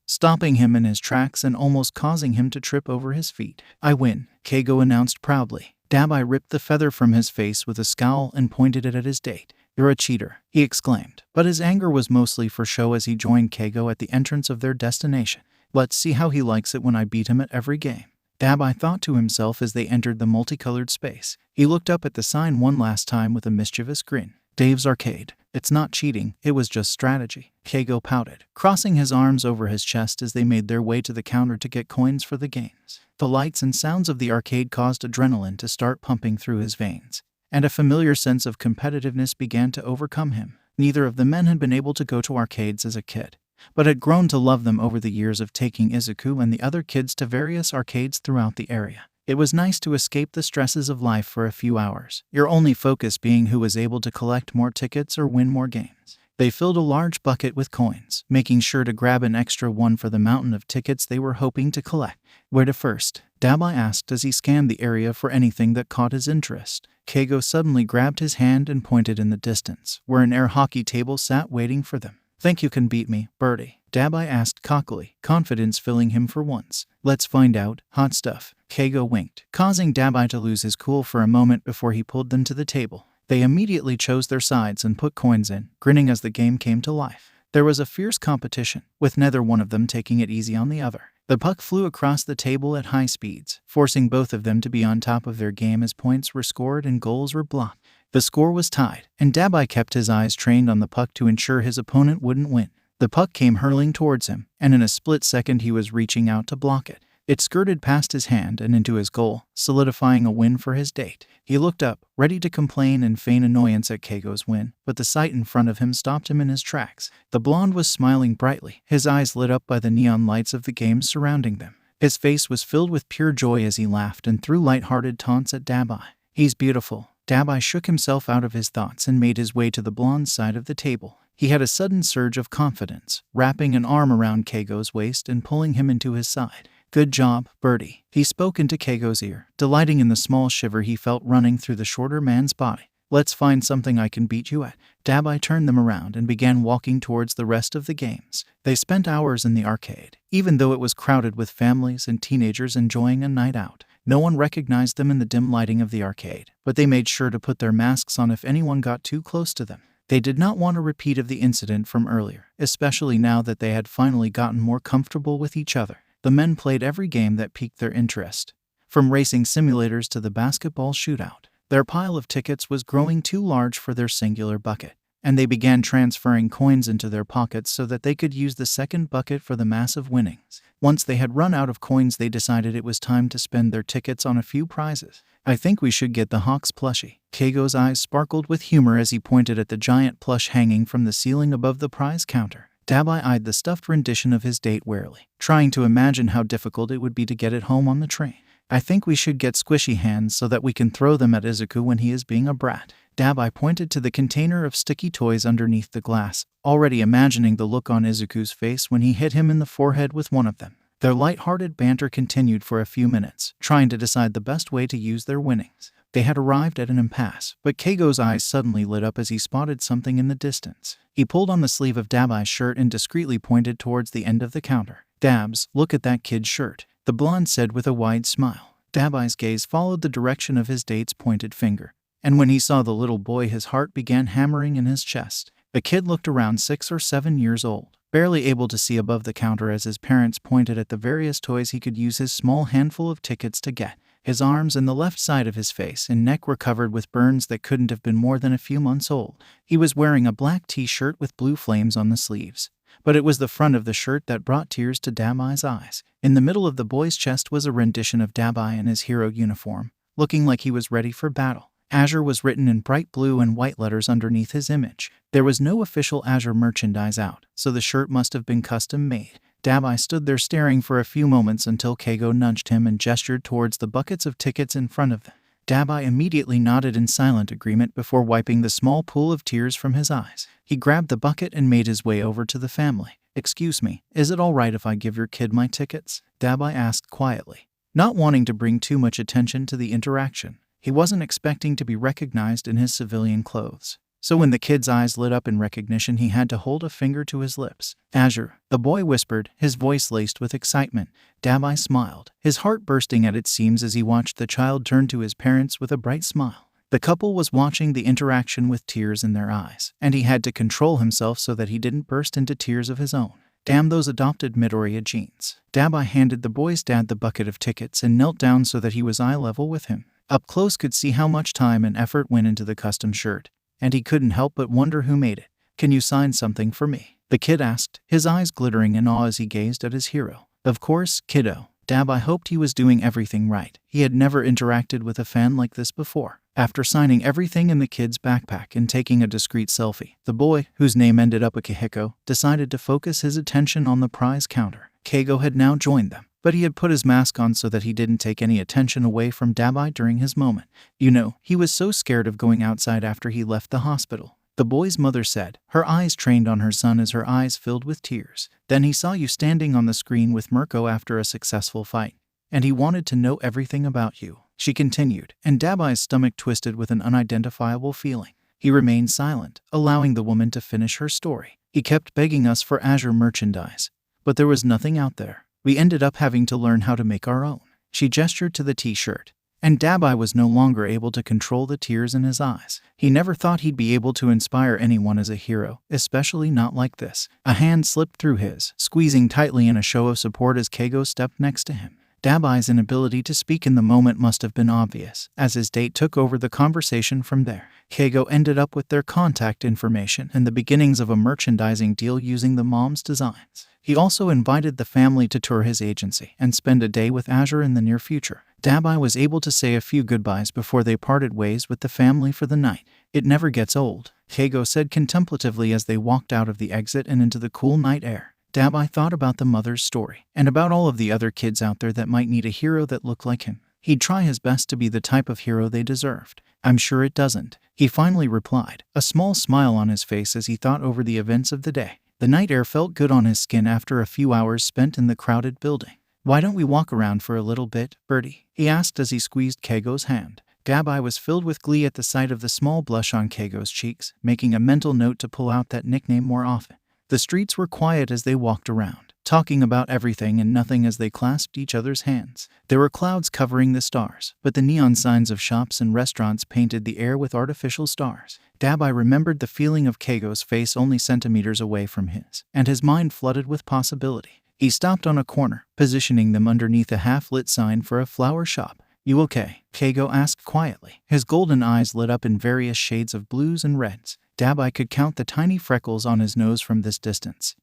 Speaker 1: stopping him in his tracks and almost causing him to trip over his feet. "I win," Keigo announced proudly. Dabi ripped the feather from his face with a scowl and pointed it at his date. "You're a cheater," he exclaimed, but his anger was mostly for show as he joined Keigo at the entrance of their destination. "Let's see how he likes it when I beat him at every game," Dabi thought to himself as they entered the multicolored space. He looked up at the sign one last time with a mischievous grin. "Dave's Arcade. It's not cheating, it was just strategy," Keigo pouted, crossing his arms over his chest as they made their way to the counter to get coins for the games. The lights and sounds of the arcade caused adrenaline to start pumping through his veins, and a familiar sense of competitiveness began to overcome him. Neither of the men had been able to go to arcades as a kid, but had grown to love them over the years of taking Izuku and the other kids to various arcades throughout the area. It was nice to escape the stresses of life for a few hours, your only focus being who was able to collect more tickets or win more games. They filled a large bucket with coins, making sure to grab an extra one for the mountain of tickets they were hoping to collect. "Where to first?" Dabi asked as he scanned the area for anything that caught his interest. Keigo suddenly grabbed his hand and pointed in the distance, where an air hockey table sat waiting for them. "Think you can beat me, Birdie?" Dabi asked cockily, confidence filling him for once. "Let's find out, hot stuff." Keigo winked, causing Dabi to lose his cool for a moment before he pulled them to the table. They immediately chose their sides and put coins in, grinning as the game came to life. There was a fierce competition, with neither one of them taking it easy on the other. The puck flew across the table at high speeds, forcing both of them to be on top of their game as points were scored and goals were blocked. The score was tied, and Dabi kept his eyes trained on the puck to ensure his opponent wouldn't win. The puck came hurling towards him, and in a split second he was reaching out to block it. It skirted past his hand and into his goal, solidifying a win for his date. He looked up, ready to complain and feign annoyance at Keigo's win, but the sight in front of him stopped him in his tracks. The blonde was smiling brightly, his eyes lit up by the neon lights of the games surrounding them. His face was filled with pure joy as he laughed and threw light-hearted taunts at Dabi. "He's beautiful." Dabi shook himself out of his thoughts and made his way to the blonde's side of the table. He had a sudden surge of confidence, wrapping an arm around Keigo's waist and pulling him into his side. "Good job, Birdie," he spoke into Keigo's ear, delighting in the small shiver he felt running through the shorter man's body. "Let's find something I can beat you at." Dabi turned them around and began walking towards the rest of the games. They spent hours in the arcade, even though it was crowded with families and teenagers enjoying a night out. No one recognized them in the dim lighting of the arcade, but they made sure to put their masks on if anyone got too close to them. They did not want a repeat of the incident from earlier, especially now that they had finally gotten more comfortable with each other. The men played every game that piqued their interest, from racing simulators to the basketball shootout. Their pile of tickets was growing too large for their singular bucket, and they began transferring coins into their pockets so that they could use the second bucket for the massive winnings. Once they had run out of coins, they decided it was time to spend their tickets on a few prizes. "I think we should get the Hawks plushie." Keigo's eyes sparkled with humor as he pointed at the giant plush hanging from the ceiling above the prize counter. Dabi eyed the stuffed rendition of his date warily, trying to imagine how difficult it would be to get it home on the train. "I think we should get squishy hands so that we can throw them at Izuku when he is being a brat." Dabi pointed to the container of sticky toys underneath the glass, already imagining the look on Izuku's face when he hit him in the forehead with one of them. Their light-hearted banter continued for a few minutes, trying to decide the best way to use their winnings. They had arrived at an impasse, but Keigo's eyes suddenly lit up as he spotted something in the distance. He pulled on the sleeve of Dabi's shirt and discreetly pointed towards the end of the counter. "Dabs, look at that kid's shirt," the blonde said with a wide smile. Dabi's gaze followed the direction of his date's pointed finger, and when he saw the little boy, his heart began hammering in his chest. The kid looked around 6 or 7 years old, barely able to see above the counter as his parents pointed at the various toys he could use his small handful of tickets to get. His arms and the left side of his face and neck were covered with burns that couldn't have been more than a few months old. He was wearing a black t-shirt with blue flames on the sleeves, but it was the front of the shirt that brought tears to Dabi's eyes. In the middle of the boy's chest was a rendition of Dabi in his hero uniform, looking like he was ready for battle. Azure was written in bright blue and white letters underneath his image. There was no official Azure merchandise out, so the shirt must have been custom made. Dabi stood there staring for a few moments until Keigo nudged him and gestured towards the buckets of tickets in front of them. Dabi immediately nodded in silent agreement before wiping the small pool of tears from his eyes. He grabbed the bucket and made his way over to the family. "Excuse me, is it all right if I give your kid my tickets?" Dabi asked quietly, not wanting to bring too much attention to the interaction. He wasn't expecting to be recognized in his civilian clothes, so when the kid's eyes lit up in recognition, he had to hold a finger to his lips. "Azure," the boy whispered, his voice laced with excitement. Dabi smiled, his heart bursting at its seams as he watched the child turn to his parents with a bright smile. The couple was watching the interaction with tears in their eyes, and he had to control himself so that he didn't burst into tears of his own. "Damn those adopted Midoriya genes." Dabi handed the boy's dad the bucket of tickets and knelt down so that he was eye level with him. Up close could see how much time and effort went into the custom shirt, and he couldn't help but wonder who made it. "Can you sign something for me?" the kid asked, his eyes glittering in awe as he gazed at his hero. "Of course, kiddo." Dabi hoped he was doing everything right. He had never interacted with a fan like this before. After signing everything in the kid's backpack and taking a discreet selfie, the boy, whose name ended up with Kihiko, decided to focus his attention on the prize counter. Keigo had now joined them, but he had put his mask on so that he didn't take any attention away from Dabi during his moment. "You know, he was so scared of going outside after he left the hospital," the boy's mother said, her eyes trained on her son as her eyes filled with tears. "Then he saw you standing on the screen with Mirko after a successful fight, and he wanted to know everything about you," she continued, and Dabi's stomach twisted with an unidentifiable feeling. He remained silent, allowing the woman to finish her story. "He kept begging us for Azure merchandise, but there was nothing out there. We ended up having to learn how to make our own." She gestured to the t-shirt, and Dabi was no longer able to control the tears in his eyes. He never thought he'd be able to inspire anyone as a hero, especially not like this. A hand slipped through his, squeezing tightly in a show of support as Keigo stepped next to him. Dabi's inability to speak in the moment must have been obvious, as his date took over the conversation from there. Keigo ended up with their contact information and the beginnings of a merchandising deal using the mom's designs. He also invited the family to tour his agency and spend a day with Azure in the near future. Dabi was able to say a few goodbyes before they parted ways with the family for the night. "It never gets old," Keigo said contemplatively as they walked out of the exit and into the cool night air. Dabi thought about the mother's story, and about all of the other kids out there that might need a hero that looked like him. He'd try his best to be the type of hero they deserved. I'm sure it doesn't, he finally replied, a small smile on his face as he thought over the events of the day. The night air felt good on his skin after a few hours spent in the crowded building. Why don't we walk around for a little bit, Bertie? He asked as he squeezed Keigo's hand. Dabi was filled with glee at the sight of the small blush on Keigo's cheeks, making a mental note to pull out that nickname more often. The streets were quiet as they walked around, talking about everything and nothing as they clasped each other's hands. There were clouds covering the stars, but the neon signs of shops and restaurants painted the air with artificial stars. Dabi remembered the feeling of Keigo's face only centimeters away from his, and his mind flooded with possibility. He stopped on a corner, positioning them underneath a half-lit sign for a flower shop. You okay? Keigo asked quietly. His golden eyes lit up in various shades of blues and reds. Dabi could count the tiny freckles on his nose from this distance.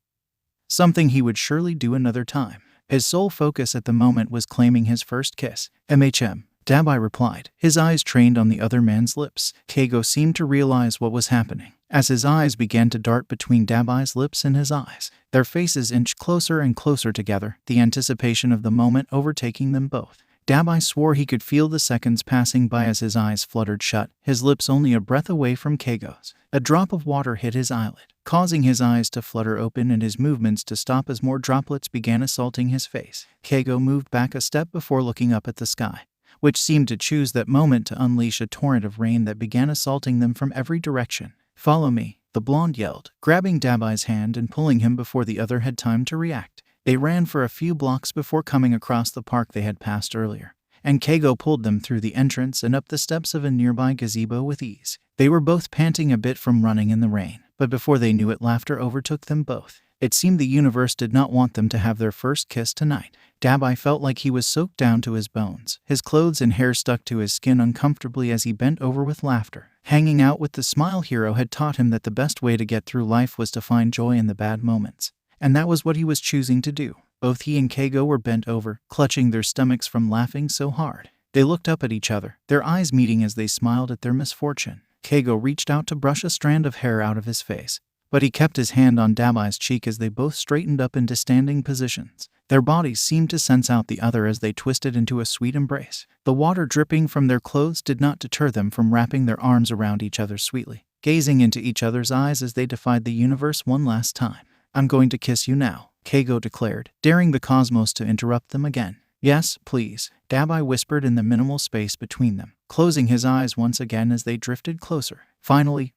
Speaker 1: Something he would surely do another time. His sole focus at the moment was claiming his first kiss. Dabi replied, his eyes trained on the other man's lips. Keigo seemed to realize what was happening, as his eyes began to dart between Dabi's lips and his eyes. Their faces inched closer and closer together, the anticipation of the moment overtaking them both. Dabi swore he could feel the seconds passing by as his eyes fluttered shut, his lips only a breath away from Keigo's. A drop of water hit his eyelid, causing his eyes to flutter open and his movements to stop as more droplets began assaulting his face. Keigo moved back a step before looking up at the sky, which seemed to choose that moment to unleash a torrent of rain that began assaulting them from every direction. Follow me, the blonde yelled, grabbing Dabi's hand and pulling him before the other had time to react. They ran for a few blocks before coming across the park they had passed earlier, and Keigo pulled them through the entrance and up the steps of a nearby gazebo with ease. They were both panting a bit from running in the rain, but before they knew it, laughter overtook them both. It seemed the universe did not want them to have their first kiss tonight. Dabi felt like he was soaked down to his bones. His clothes and hair stuck to his skin uncomfortably as he bent over with laughter. Hanging out with the Smile Hero had taught him that the best way to get through life was to find joy in the bad moments. And that was what he was choosing to do. Both he and Keigo were bent over, clutching their stomachs from laughing so hard. They looked up at each other, their eyes meeting as they smiled at their misfortune. Keigo reached out to brush a strand of hair out of his face, but he kept his hand on Dabi's cheek as they both straightened up into standing positions. Their bodies seemed to sense out the other as they twisted into a sweet embrace. The water dripping from their clothes did not deter them from wrapping their arms around each other sweetly, gazing into each other's eyes as they defied the universe one last time. I'm going to kiss you now, Keigo declared, daring the cosmos to interrupt them again. Yes, please, Dabi whispered in the minimal space between them, closing his eyes once again as they drifted closer. Finally,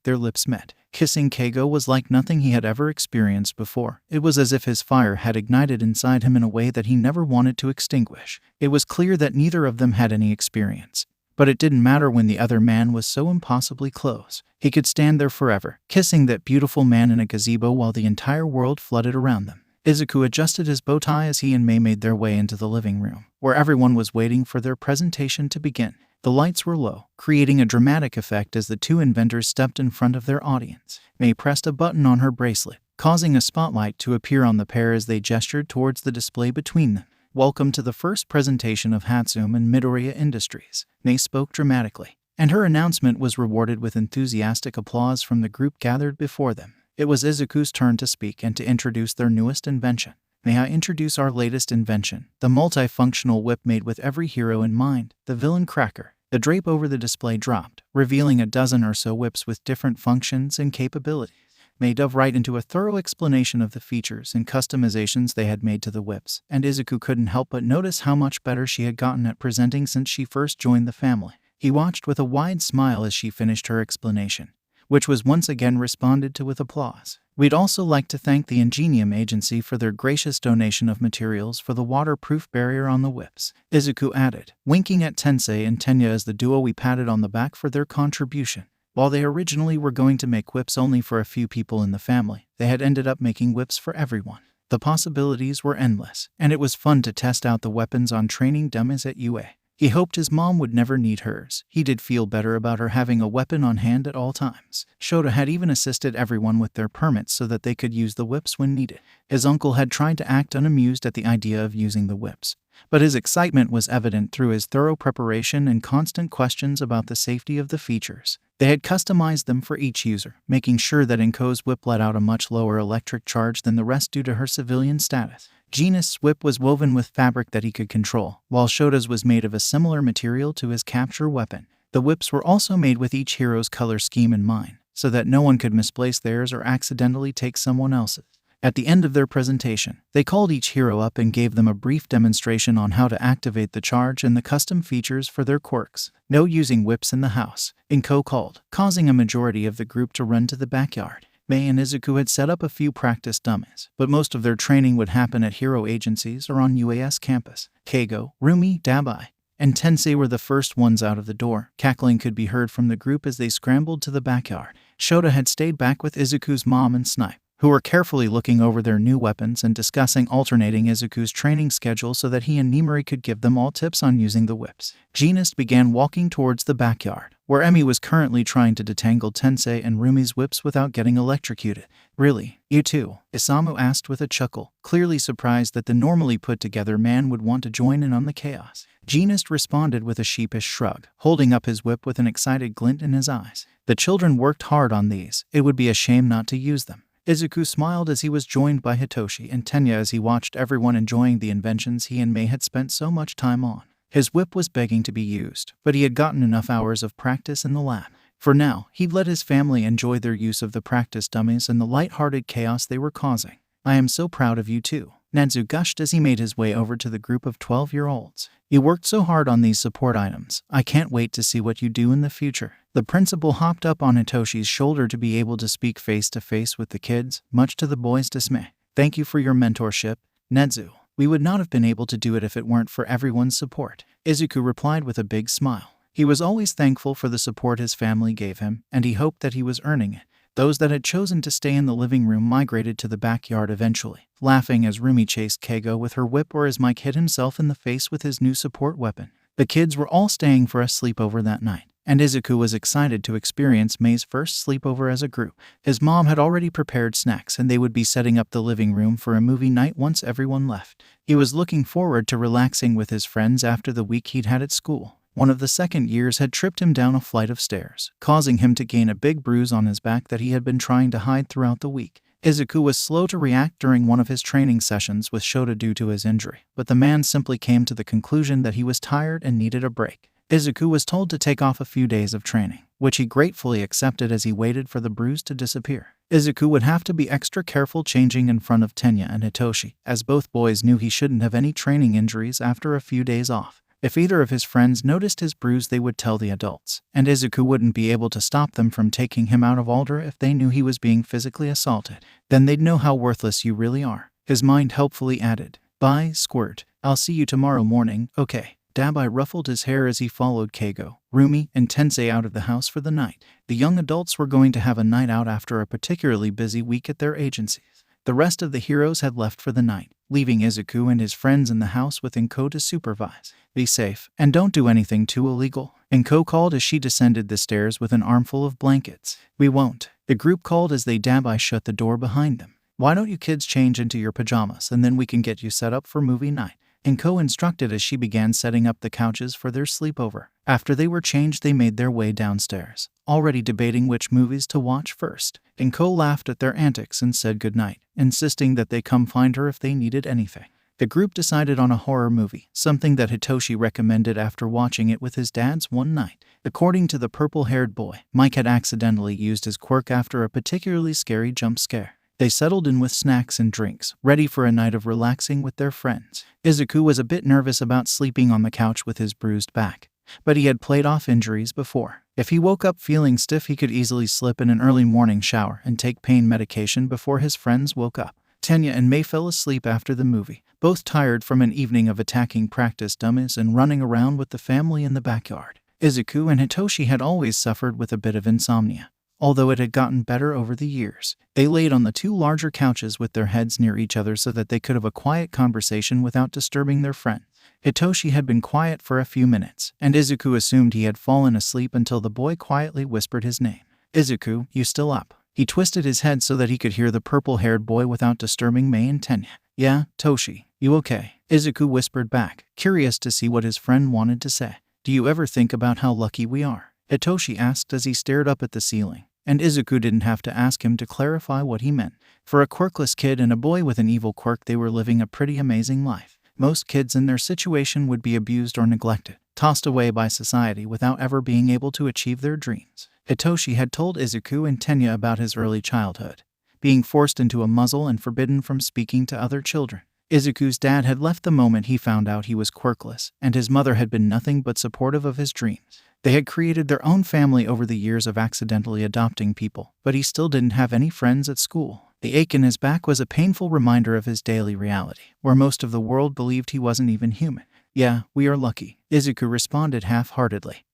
Speaker 1: their lips met. Kissing Keigo was like nothing he had ever experienced before. It was as if his fire had ignited inside him in a way that he never wanted to extinguish. It was clear that neither of them had any experience. But it didn't matter when the other man was so impossibly close. He could stand there forever, kissing that beautiful man in a gazebo while the entire world flooded around them. Izuku adjusted his bow tie as he and Mei made their way into the living room, where everyone was waiting for their presentation to begin. The lights were low, creating a dramatic effect as the two inventors stepped in front of their audience. Mei pressed a button on her bracelet, causing a spotlight to appear on the pair as they gestured towards the display between them. Welcome to the first presentation of Hatsume and Midoriya Industries, Mei spoke dramatically, and her announcement was rewarded with enthusiastic applause from the group gathered before them. It was Izuku's turn to speak and to introduce their newest invention. May I introduce our latest invention, the multifunctional whip made with every hero in mind, the villain cracker. The drape over the display dropped, revealing a dozen or so whips with different functions and capabilities. Mei dove right into a thorough explanation of the features and customizations they had made to the whips, and Izuku couldn't help but notice how much better she had gotten at presenting since she first joined the family. He watched with a wide smile as she finished her explanation, which was once again responded to with applause. We'd also like to thank the Ingenium Agency for their gracious donation of materials for the waterproof barrier on the whips, Izuku added, winking at Tensei and Tenya as the duo we patted on the back for their contribution. While they originally were going to make whips only for a few people in the family, they had ended up making whips for everyone. The possibilities were endless, and it was fun to test out the weapons on training dummies at UA. He hoped his mom would never need hers. He did feel better about her having a weapon on hand at all times. Shota had even assisted everyone with their permits so that they could use the whips when needed. His uncle had tried to act unamused at the idea of using the whips, but his excitement was evident through his thorough preparation and constant questions about the safety of the features. They had customized them for each user, making sure that Inko's whip let out a much lower electric charge than the rest due to her civilian status. Jeanist's whip was woven with fabric that he could control, while Shota's was made of a similar material to his capture weapon. The whips were also made with each hero's color scheme in mind, so that no one could misplace theirs or accidentally take someone else's. At the end of their presentation, they called each hero up and gave them a brief demonstration on how to activate the charge and the custom features for their quirks. No using whips in the house, Inko called, causing a majority of the group to run to the backyard. Mei and Izuku had set up a few practice dummies, but most of their training would happen at hero agencies or on UAS campus. Keigo, Rumi, Dabi, and Tensei were the first ones out of the door. Cackling could be heard from the group as they scrambled to the backyard. Shota had stayed back with Izuku's mom and Snipe, who were carefully looking over their new weapons and discussing alternating Izuku's training schedule so that he and Nimori could give them all tips on using the whips. Jeanist began walking towards the backyard, where Emi was currently trying to detangle Tensei and Rumi's whips without getting electrocuted. "Really? You too?" Isamu asked with a chuckle, clearly surprised that the normally put-together man would want to join in on the chaos. Jeanist responded with a sheepish shrug, holding up his whip with an excited glint in his eyes. "The children worked hard on these. It would be a shame not to use them." Izuku smiled as he was joined by Hitoshi and Tenya as he watched everyone enjoying the inventions he and Mei had spent so much time on. His whip was begging to be used, but he had gotten enough hours of practice in the lab. For now, he'd let his family enjoy their use of the practice dummies and the light-hearted chaos they were causing. "I am so proud of you too," Nedzu gushed as he made his way over to the group of 12-year-olds. "You worked so hard on these support items. I can't wait to see what you do in the future." The principal hopped up on Hitoshi's shoulder to be able to speak face-to-face with the kids, much to the boys' dismay. "Thank you for your mentorship, Nedzu. We would not have been able to do it if it weren't for everyone's support." Izuku replied with a big smile. He was always thankful for the support his family gave him, and he hoped that he was earning it. Those that had chosen to stay in the living room migrated to the backyard eventually, laughing as Rumi chased Keigo with her whip or as Mike hit himself in the face with his new support weapon. The kids were all staying for a sleepover that night, and Izuku was excited to experience Mei's first sleepover as a group. His mom had already prepared snacks and they would be setting up the living room for a movie night once everyone left. He was looking forward to relaxing with his friends after the week he'd had at school. One of the second years had tripped him down a flight of stairs, causing him to gain a big bruise on his back that he had been trying to hide throughout the week. Izuku was slow to react during one of his training sessions with Shota due to his injury, but the man simply came to the conclusion that he was tired and needed a break. Izuku was told to take off a few days of training, which he gratefully accepted as he waited for the bruise to disappear. Izuku would have to be extra careful changing in front of Tenya and Hitoshi, as both boys knew he shouldn't have any training injuries after a few days off. If either of his friends noticed his bruise, they would tell the adults, and Izuku wouldn't be able to stop them from taking him out of order if they knew he was being physically assaulted. Then they'd know how worthless you really are. His mind helpfully added, "Bye, Squirt. I'll see you tomorrow morning, okay?" Dabi ruffled his hair as he followed Keigo, Rumi, and Tensei out of the house for the night. The young adults were going to have a night out after a particularly busy week at their agencies. The rest of the heroes had left for the night, leaving Izuku and his friends in the house with Inko to supervise. "Be safe, and don't do anything too illegal," Inko called as she descended the stairs with an armful of blankets. "We won't," the group called as Dabi shut the door behind them. "Why don't you kids change into your pajamas and then we can get you set up for movie night?" Inko instructed as she began setting up the couches for their sleepover. After they were changed, they made their way downstairs, already debating which movies to watch first. Inko laughed at their antics and said goodnight, insisting that they come find her if they needed anything. The group decided on a horror movie, something that Hitoshi recommended after watching it with his dad's one night. According to the purple-haired boy, Mike had accidentally used his quirk after a particularly scary jump scare. They settled in with snacks and drinks, ready for a night of relaxing with their friends. Izuku was a bit nervous about sleeping on the couch with his bruised back, but he had played off injuries before. If he woke up feeling stiff, he could easily slip in an early morning shower and take pain medication before his friends woke up. Tenya and Mei fell asleep after the movie, both tired from an evening of attacking practice dummies and running around with the family in the backyard. Izuku and Hitoshi had always suffered with a bit of insomnia, although it had gotten better over the years. They laid on the two larger couches with their heads near each other so that they could have a quiet conversation without disturbing their friends. Hitoshi had been quiet for a few minutes, and Izuku assumed he had fallen asleep until the boy quietly whispered his name. "Izuku, you still up?" He twisted his head so that he could hear the purple-haired boy without disturbing Mei and Tenya. "Yeah, Toshi, you okay?" Izuku whispered back, curious to see what his friend wanted to say. "Do you ever think about how lucky we are?" Hitoshi asked as he stared up at the ceiling, and Izuku didn't have to ask him to clarify what he meant. For a quirkless kid and a boy with an evil quirk, they were living a pretty amazing life. Most kids in their situation would be abused or neglected, tossed away by society without ever being able to achieve their dreams. Hitoshi had told Izuku and Tenya about his early childhood, being forced into a muzzle and forbidden from speaking to other children. Izuku's dad had left the moment he found out he was quirkless, and his mother had been nothing but supportive of his dreams. They had created their own family over the years of accidentally adopting people, but he still didn't have any friends at school. The ache in his back was a painful reminder of his daily reality, where most of the world believed he wasn't even human. "Yeah, we are lucky," Izuku responded half-heartedly,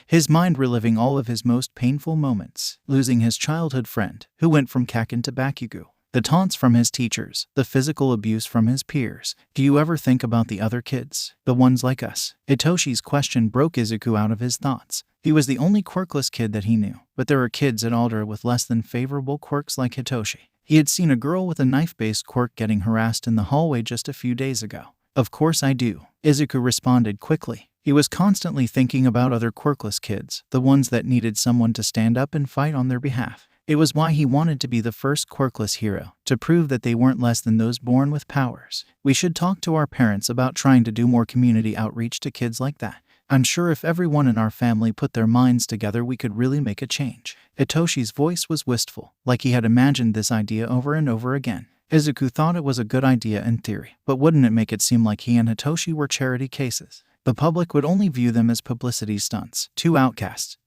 Speaker 1: his mind reliving all of his most painful moments, losing his childhood friend, who went from Kaken to Bakugo, the taunts from his teachers, the physical abuse from his peers. "Do you ever think about the other kids? The ones like us?" Hitoshi's question broke Izuku out of his thoughts. He was the only quirkless kid that he knew, but there were kids at Alder with less than favorable quirks like Hitoshi. He had seen a girl with a knife-based quirk getting harassed in the hallway just a few days ago. "Of course I do," Izuku responded quickly. He was constantly thinking about other quirkless kids, the ones that needed someone to stand up and fight on their behalf. It was why he wanted to be the first quirkless hero, to prove that they weren't less than those born with powers. "We should talk to our parents about trying to do more community outreach to kids like that. I'm sure if everyone in our family put their minds together, we could really make a change." Hitoshi's voice was wistful, like he had imagined this idea over and over again. Izuku thought it was a good idea in theory, but wouldn't it make it seem like he and Hitoshi were charity cases? The public would only view them as publicity stunts, two outcasts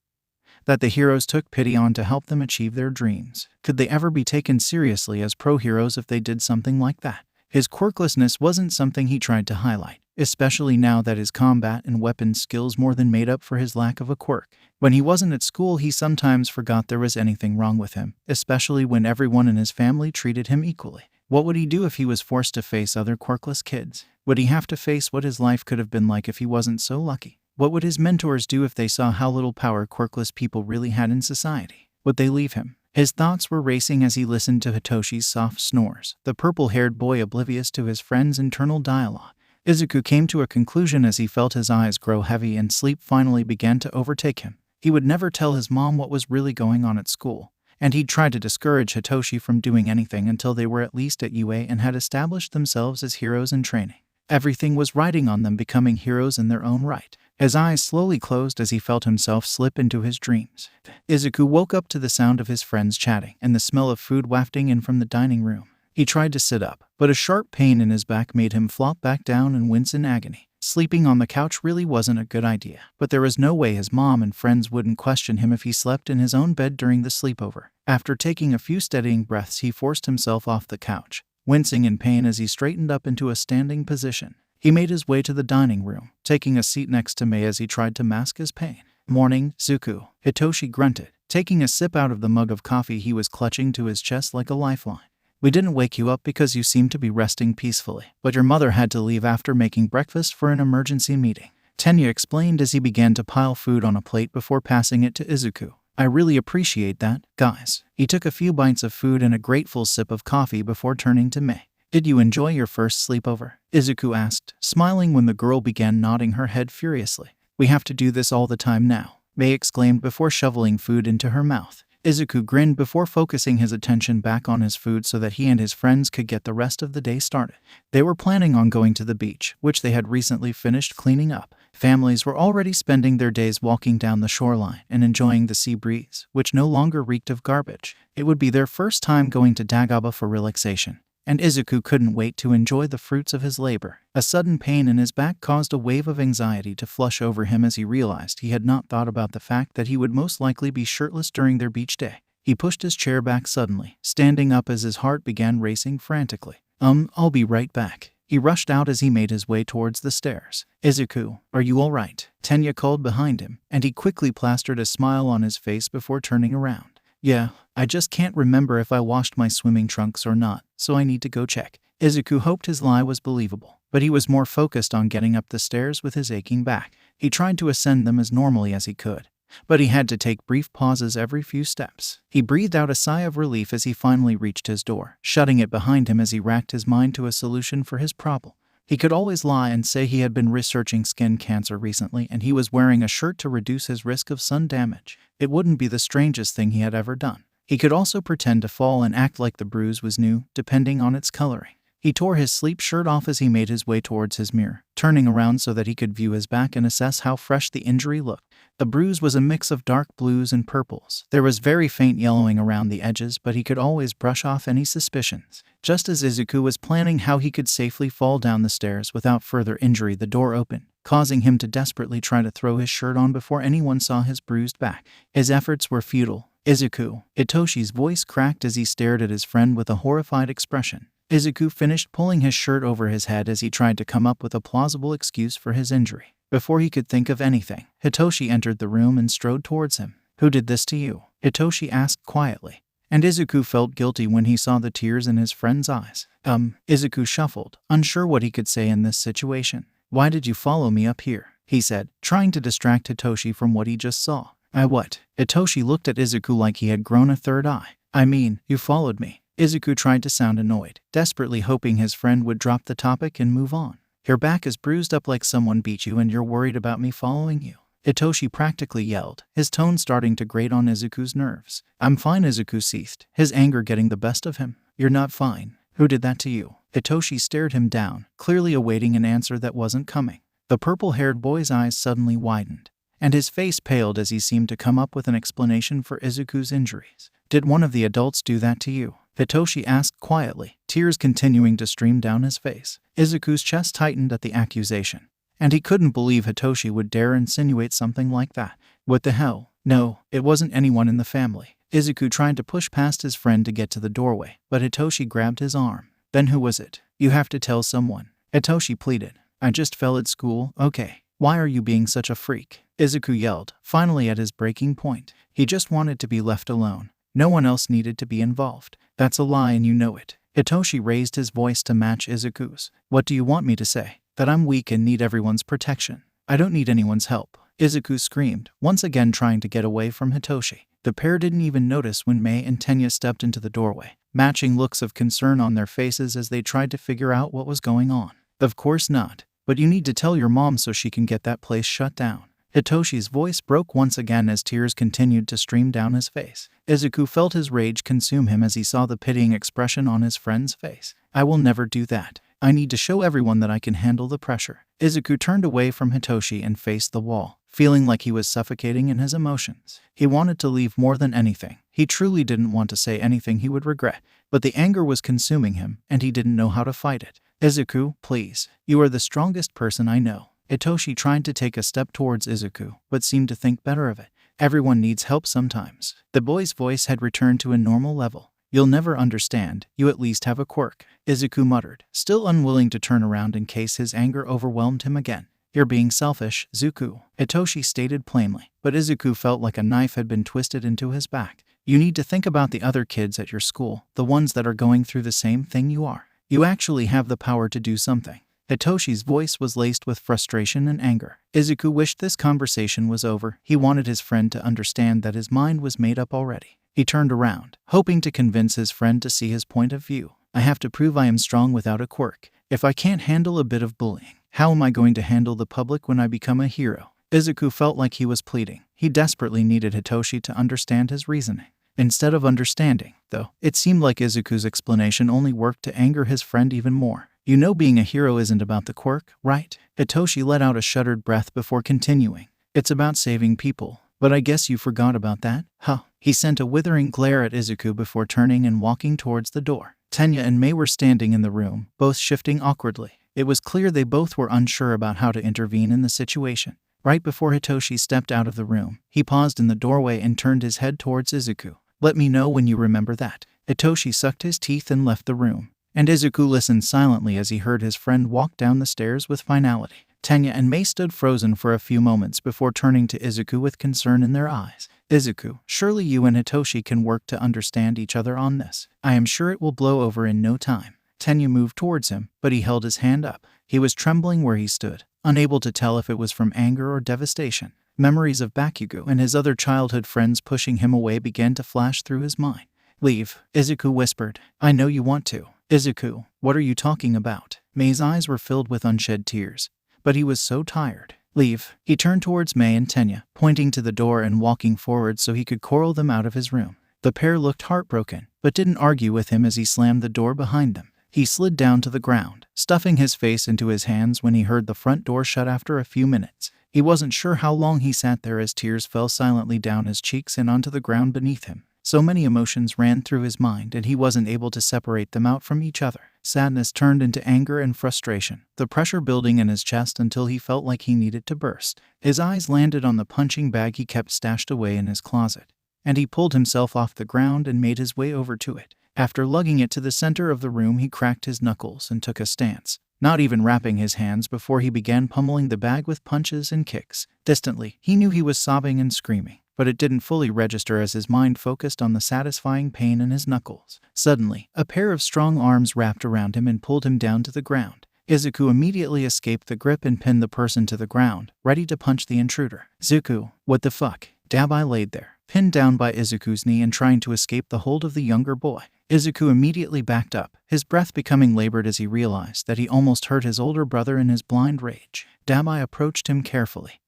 Speaker 1: that the heroes took pity on to help them achieve their dreams. Could they ever be taken seriously as pro-heroes if they did something like that? His quirklessness wasn't something he tried to highlight, especially now that his combat and weapon skills more than made up for his lack of a quirk. When he wasn't at school, he sometimes forgot there was anything wrong with him, especially when everyone in his family treated him equally. What would he do if he was forced to face other quirkless kids? Would he have to face what his life could have been like if he wasn't so lucky? What would his mentors do if they saw how little power quirkless people really had in society? Would they leave him? His thoughts were racing as he listened to Hitoshi's soft snores, the purple-haired boy oblivious to his friend's internal dialogue. Izuku came to a conclusion as he felt his eyes grow heavy and sleep finally began to overtake him. He would never tell his mom what was really going on at school, and he'd tried to discourage Hitoshi from doing anything until they were at least at UA and had established themselves as heroes in training. Everything was riding on them becoming heroes in their own right. His eyes slowly closed as he felt himself slip into his dreams. Izuku woke up to the sound of his friends chatting and the smell of food wafting in from the dining room. He tried to sit up, but a sharp pain in his back made him flop back down and wince in agony. Sleeping on the couch really wasn't a good idea, but there was no way his mom and friends wouldn't question him if he slept in his own bed during the sleepover. After taking a few steadying breaths, he forced himself off the couch, wincing in pain as he straightened up into a standing position. He made his way to the dining room, taking a seat next to Mei as he tried to mask his pain. "Morning, Zuku," Hitoshi grunted, taking a sip out of the mug of coffee he was clutching to his chest like a lifeline. "We didn't wake you up because you seemed to be resting peacefully, but your mother had to leave after making breakfast for an emergency meeting," Tenya explained as he began to pile food on a plate before passing it to Izuku. "I really appreciate that, guys." He took a few bites of food and a grateful sip of coffee before turning to Mei. "Did you enjoy your first sleepover?" Izuku asked, smiling when the girl began nodding her head furiously. "We have to do this all the time now," Mei exclaimed before shoveling food into her mouth. Izuku grinned before focusing his attention back on his food so that he and his friends could get the rest of the day started. They were planning on going to the beach, which they had recently finished cleaning up. Families were already spending their days walking down the shoreline and enjoying the sea breeze, which no longer reeked of garbage. It would be their first time going to Dagaba for relaxation, and Izuku couldn't wait to enjoy the fruits of his labor. A sudden pain in his back caused a wave of anxiety to flush over him as he realized he had not thought about the fact that he would most likely be shirtless during their beach day. He pushed his chair back suddenly, standing up as his heart began racing frantically. I'll be right back." He rushed out as he made his way towards the stairs. "Izuku, are you all right?" Tenya called behind him, and he quickly plastered a smile on his face before turning around. "Yeah, I just can't remember if I washed my swimming trunks or not, so I need to go check." Izuku hoped his lie was believable, but he was more focused on getting up the stairs with his aching back. He tried to ascend them as normally as he could, but he had to take brief pauses every few steps. He breathed out a sigh of relief as he finally reached his door, shutting it behind him as he racked his mind to a solution for his problem. He could always lie and say he had been researching skin cancer recently and he was wearing a shirt to reduce his risk of sun damage. It wouldn't be the strangest thing he had ever done. He could also pretend to fall and act like the bruise was new, depending on its coloring. He tore his sleep shirt off as he made his way towards his mirror, turning around so that he could view his back and assess how fresh the injury looked. The bruise was a mix of dark blues and purples. There was very faint yellowing around the edges, but he could always brush off any suspicions. Just as Izuku was planning how he could safely fall down the stairs without further injury, the door opened, causing him to desperately try to throw his shirt on before anyone saw his bruised back. His efforts were futile. Izuku. Hitoshi's voice cracked as he stared at his friend with a horrified expression. Izuku finished pulling his shirt over his head as he tried to come up with a plausible excuse for his injury. Before he could think of anything, Hitoshi entered the room and strode towards him. "Who did this to you?" Hitoshi asked quietly. And Izuku felt guilty when he saw the tears in his friend's eyes. Izuku shuffled, unsure what he could say in this situation. "Why did you follow me up here?" he said, trying to distract Hitoshi from what he just saw. "I what?" Hitoshi looked at Izuku like he had grown a third eye. "I mean, you followed me." Izuku tried to sound annoyed, desperately hoping his friend would drop the topic and move on. "Your back is bruised up like someone beat you and you're worried about me following you," Hitoshi practically yelled, his tone starting to grate on Izuku's nerves. "I'm fine," Izuku seethed, his anger getting the best of him. "You're not fine. Who did that to you?" Hitoshi stared him down, clearly awaiting an answer that wasn't coming. The purple-haired boy's eyes suddenly widened, and his face paled as he seemed to come up with an explanation for Izuku's injuries. "Did one of the adults do that to you?" Hitoshi asked quietly, tears continuing to stream down his face. Izuku's chest tightened at the accusation, and he couldn't believe Hitoshi would dare insinuate something like that. "What the hell? No, it wasn't anyone in the family." Izuku tried to push past his friend to get to the doorway, but Hitoshi grabbed his arm. "Then who was it? You have to tell someone," Hitoshi pleaded. "I just fell at school, okay? Why are you being such a freak?" Izuku yelled, finally at his breaking point. He just wanted to be left alone. No one else needed to be involved. "That's a lie and you know it." Hitoshi raised his voice to match Izuku's. "What do you want me to say? That I'm weak and need everyone's protection?" "I don't need anyone's help," Izuku screamed, once again trying to get away from Hitoshi. The pair didn't even notice when Mei and Tenya stepped into the doorway, matching looks of concern on their faces as they tried to figure out what was going on. "Of course not. But you need to tell your mom so she can get that place shut down." Hitoshi's voice broke once again as tears continued to stream down his face. Izuku felt his rage consume him as he saw the pitying expression on his friend's face. "I will never do that. I need to show everyone that I can handle the pressure." Izuku turned away from Hitoshi and faced the wall, feeling like he was suffocating in his emotions. He wanted to leave more than anything. He truly didn't want to say anything he would regret, but the anger was consuming him, and he didn't know how to fight it. "Izuku, please. You are the strongest person I know." Hitoshi tried to take a step towards Izuku, but seemed to think better of it. "Everyone needs help sometimes." The boy's voice had returned to a normal level. "You'll never understand. You at least have a quirk," Izuku muttered, still unwilling to turn around in case his anger overwhelmed him again. "You're being selfish, Zuku," Hitoshi stated plainly, but Izuku felt like a knife had been twisted into his back. "You need to think about the other kids at your school, the ones that are going through the same thing you are. You actually have the power to do something." Hitoshi's voice was laced with frustration and anger. Izuku wished this conversation was over. He wanted his friend to understand that his mind was made up already. He turned around, hoping to convince his friend to see his point of view. "I have to prove I am strong without a quirk. If I can't handle a bit of bullying, how am I going to handle the public when I become a hero?" Izuku felt like he was pleading. He desperately needed Hitoshi to understand his reasoning. Instead of understanding, though, it seemed like Izuku's explanation only worked to anger his friend even more. "You know being a hero isn't about the quirk, right?" Hitoshi let out a shuddered breath before continuing. "It's about saving people. But I guess you forgot about that, huh?" He sent a withering glare at Izuku before turning and walking towards the door. Tenya and Mei were standing in the room, both shifting awkwardly. It was clear they both were unsure about how to intervene in the situation. Right before Hitoshi stepped out of the room, he paused in the doorway and turned his head towards Izuku. "Let me know when you remember that." Hitoshi sucked his teeth and left the room, and Izuku listened silently as he heard his friend walk down the stairs with finality. Tenya and Mei stood frozen for a few moments before turning to Izuku with concern in their eyes. "Izuku, surely you and Hitoshi can work to understand each other on this. I am sure it will blow over in no time." Tenya moved towards him, but he held his hand up. He was trembling where he stood, unable to tell if it was from anger or devastation. Memories of Bakugo and his other childhood friends pushing him away began to flash through his mind. "Leave," Izuku whispered. "I know you want to." "Izuku, what are you talking about?" Mei's eyes were filled with unshed tears, but he was so tired. Leave. He turned towards Mei and Tenya, pointing to the door and walking forward so he could corral them out of his room. The pair looked heartbroken, but didn't argue with him as he slammed the door behind them. He slid down to the ground, stuffing his face into his hands when he heard the front door shut after a few minutes. He wasn't sure how long he sat there as tears fell silently down his cheeks and onto the ground beneath him. So many emotions ran through his mind and he wasn't able to separate them out from each other. Sadness turned into anger and frustration, the pressure building in his chest until he felt like he needed to burst. His eyes landed on the punching bag he kept stashed away in his closet, and he pulled himself off the ground and made his way over to it. After lugging it to the center of the room, he cracked his knuckles and took a stance, not even wrapping his hands before he began pummeling the bag with punches and kicks. Distantly, he knew he was sobbing and screaming, but it didn't fully register as his mind focused on the satisfying pain in his knuckles. Suddenly, a pair of strong arms wrapped around him and pulled him down to the ground. Izuku immediately escaped the grip and pinned the person to the ground, ready to punch the intruder. Zuku, what the fuck? Dabi laid there, pinned down by Izuku's knee and trying to escape the hold of the younger boy. Izuku immediately backed up, his breath becoming labored as he realized that he almost hurt his older brother in his blind rage. Dabi approached him carefully,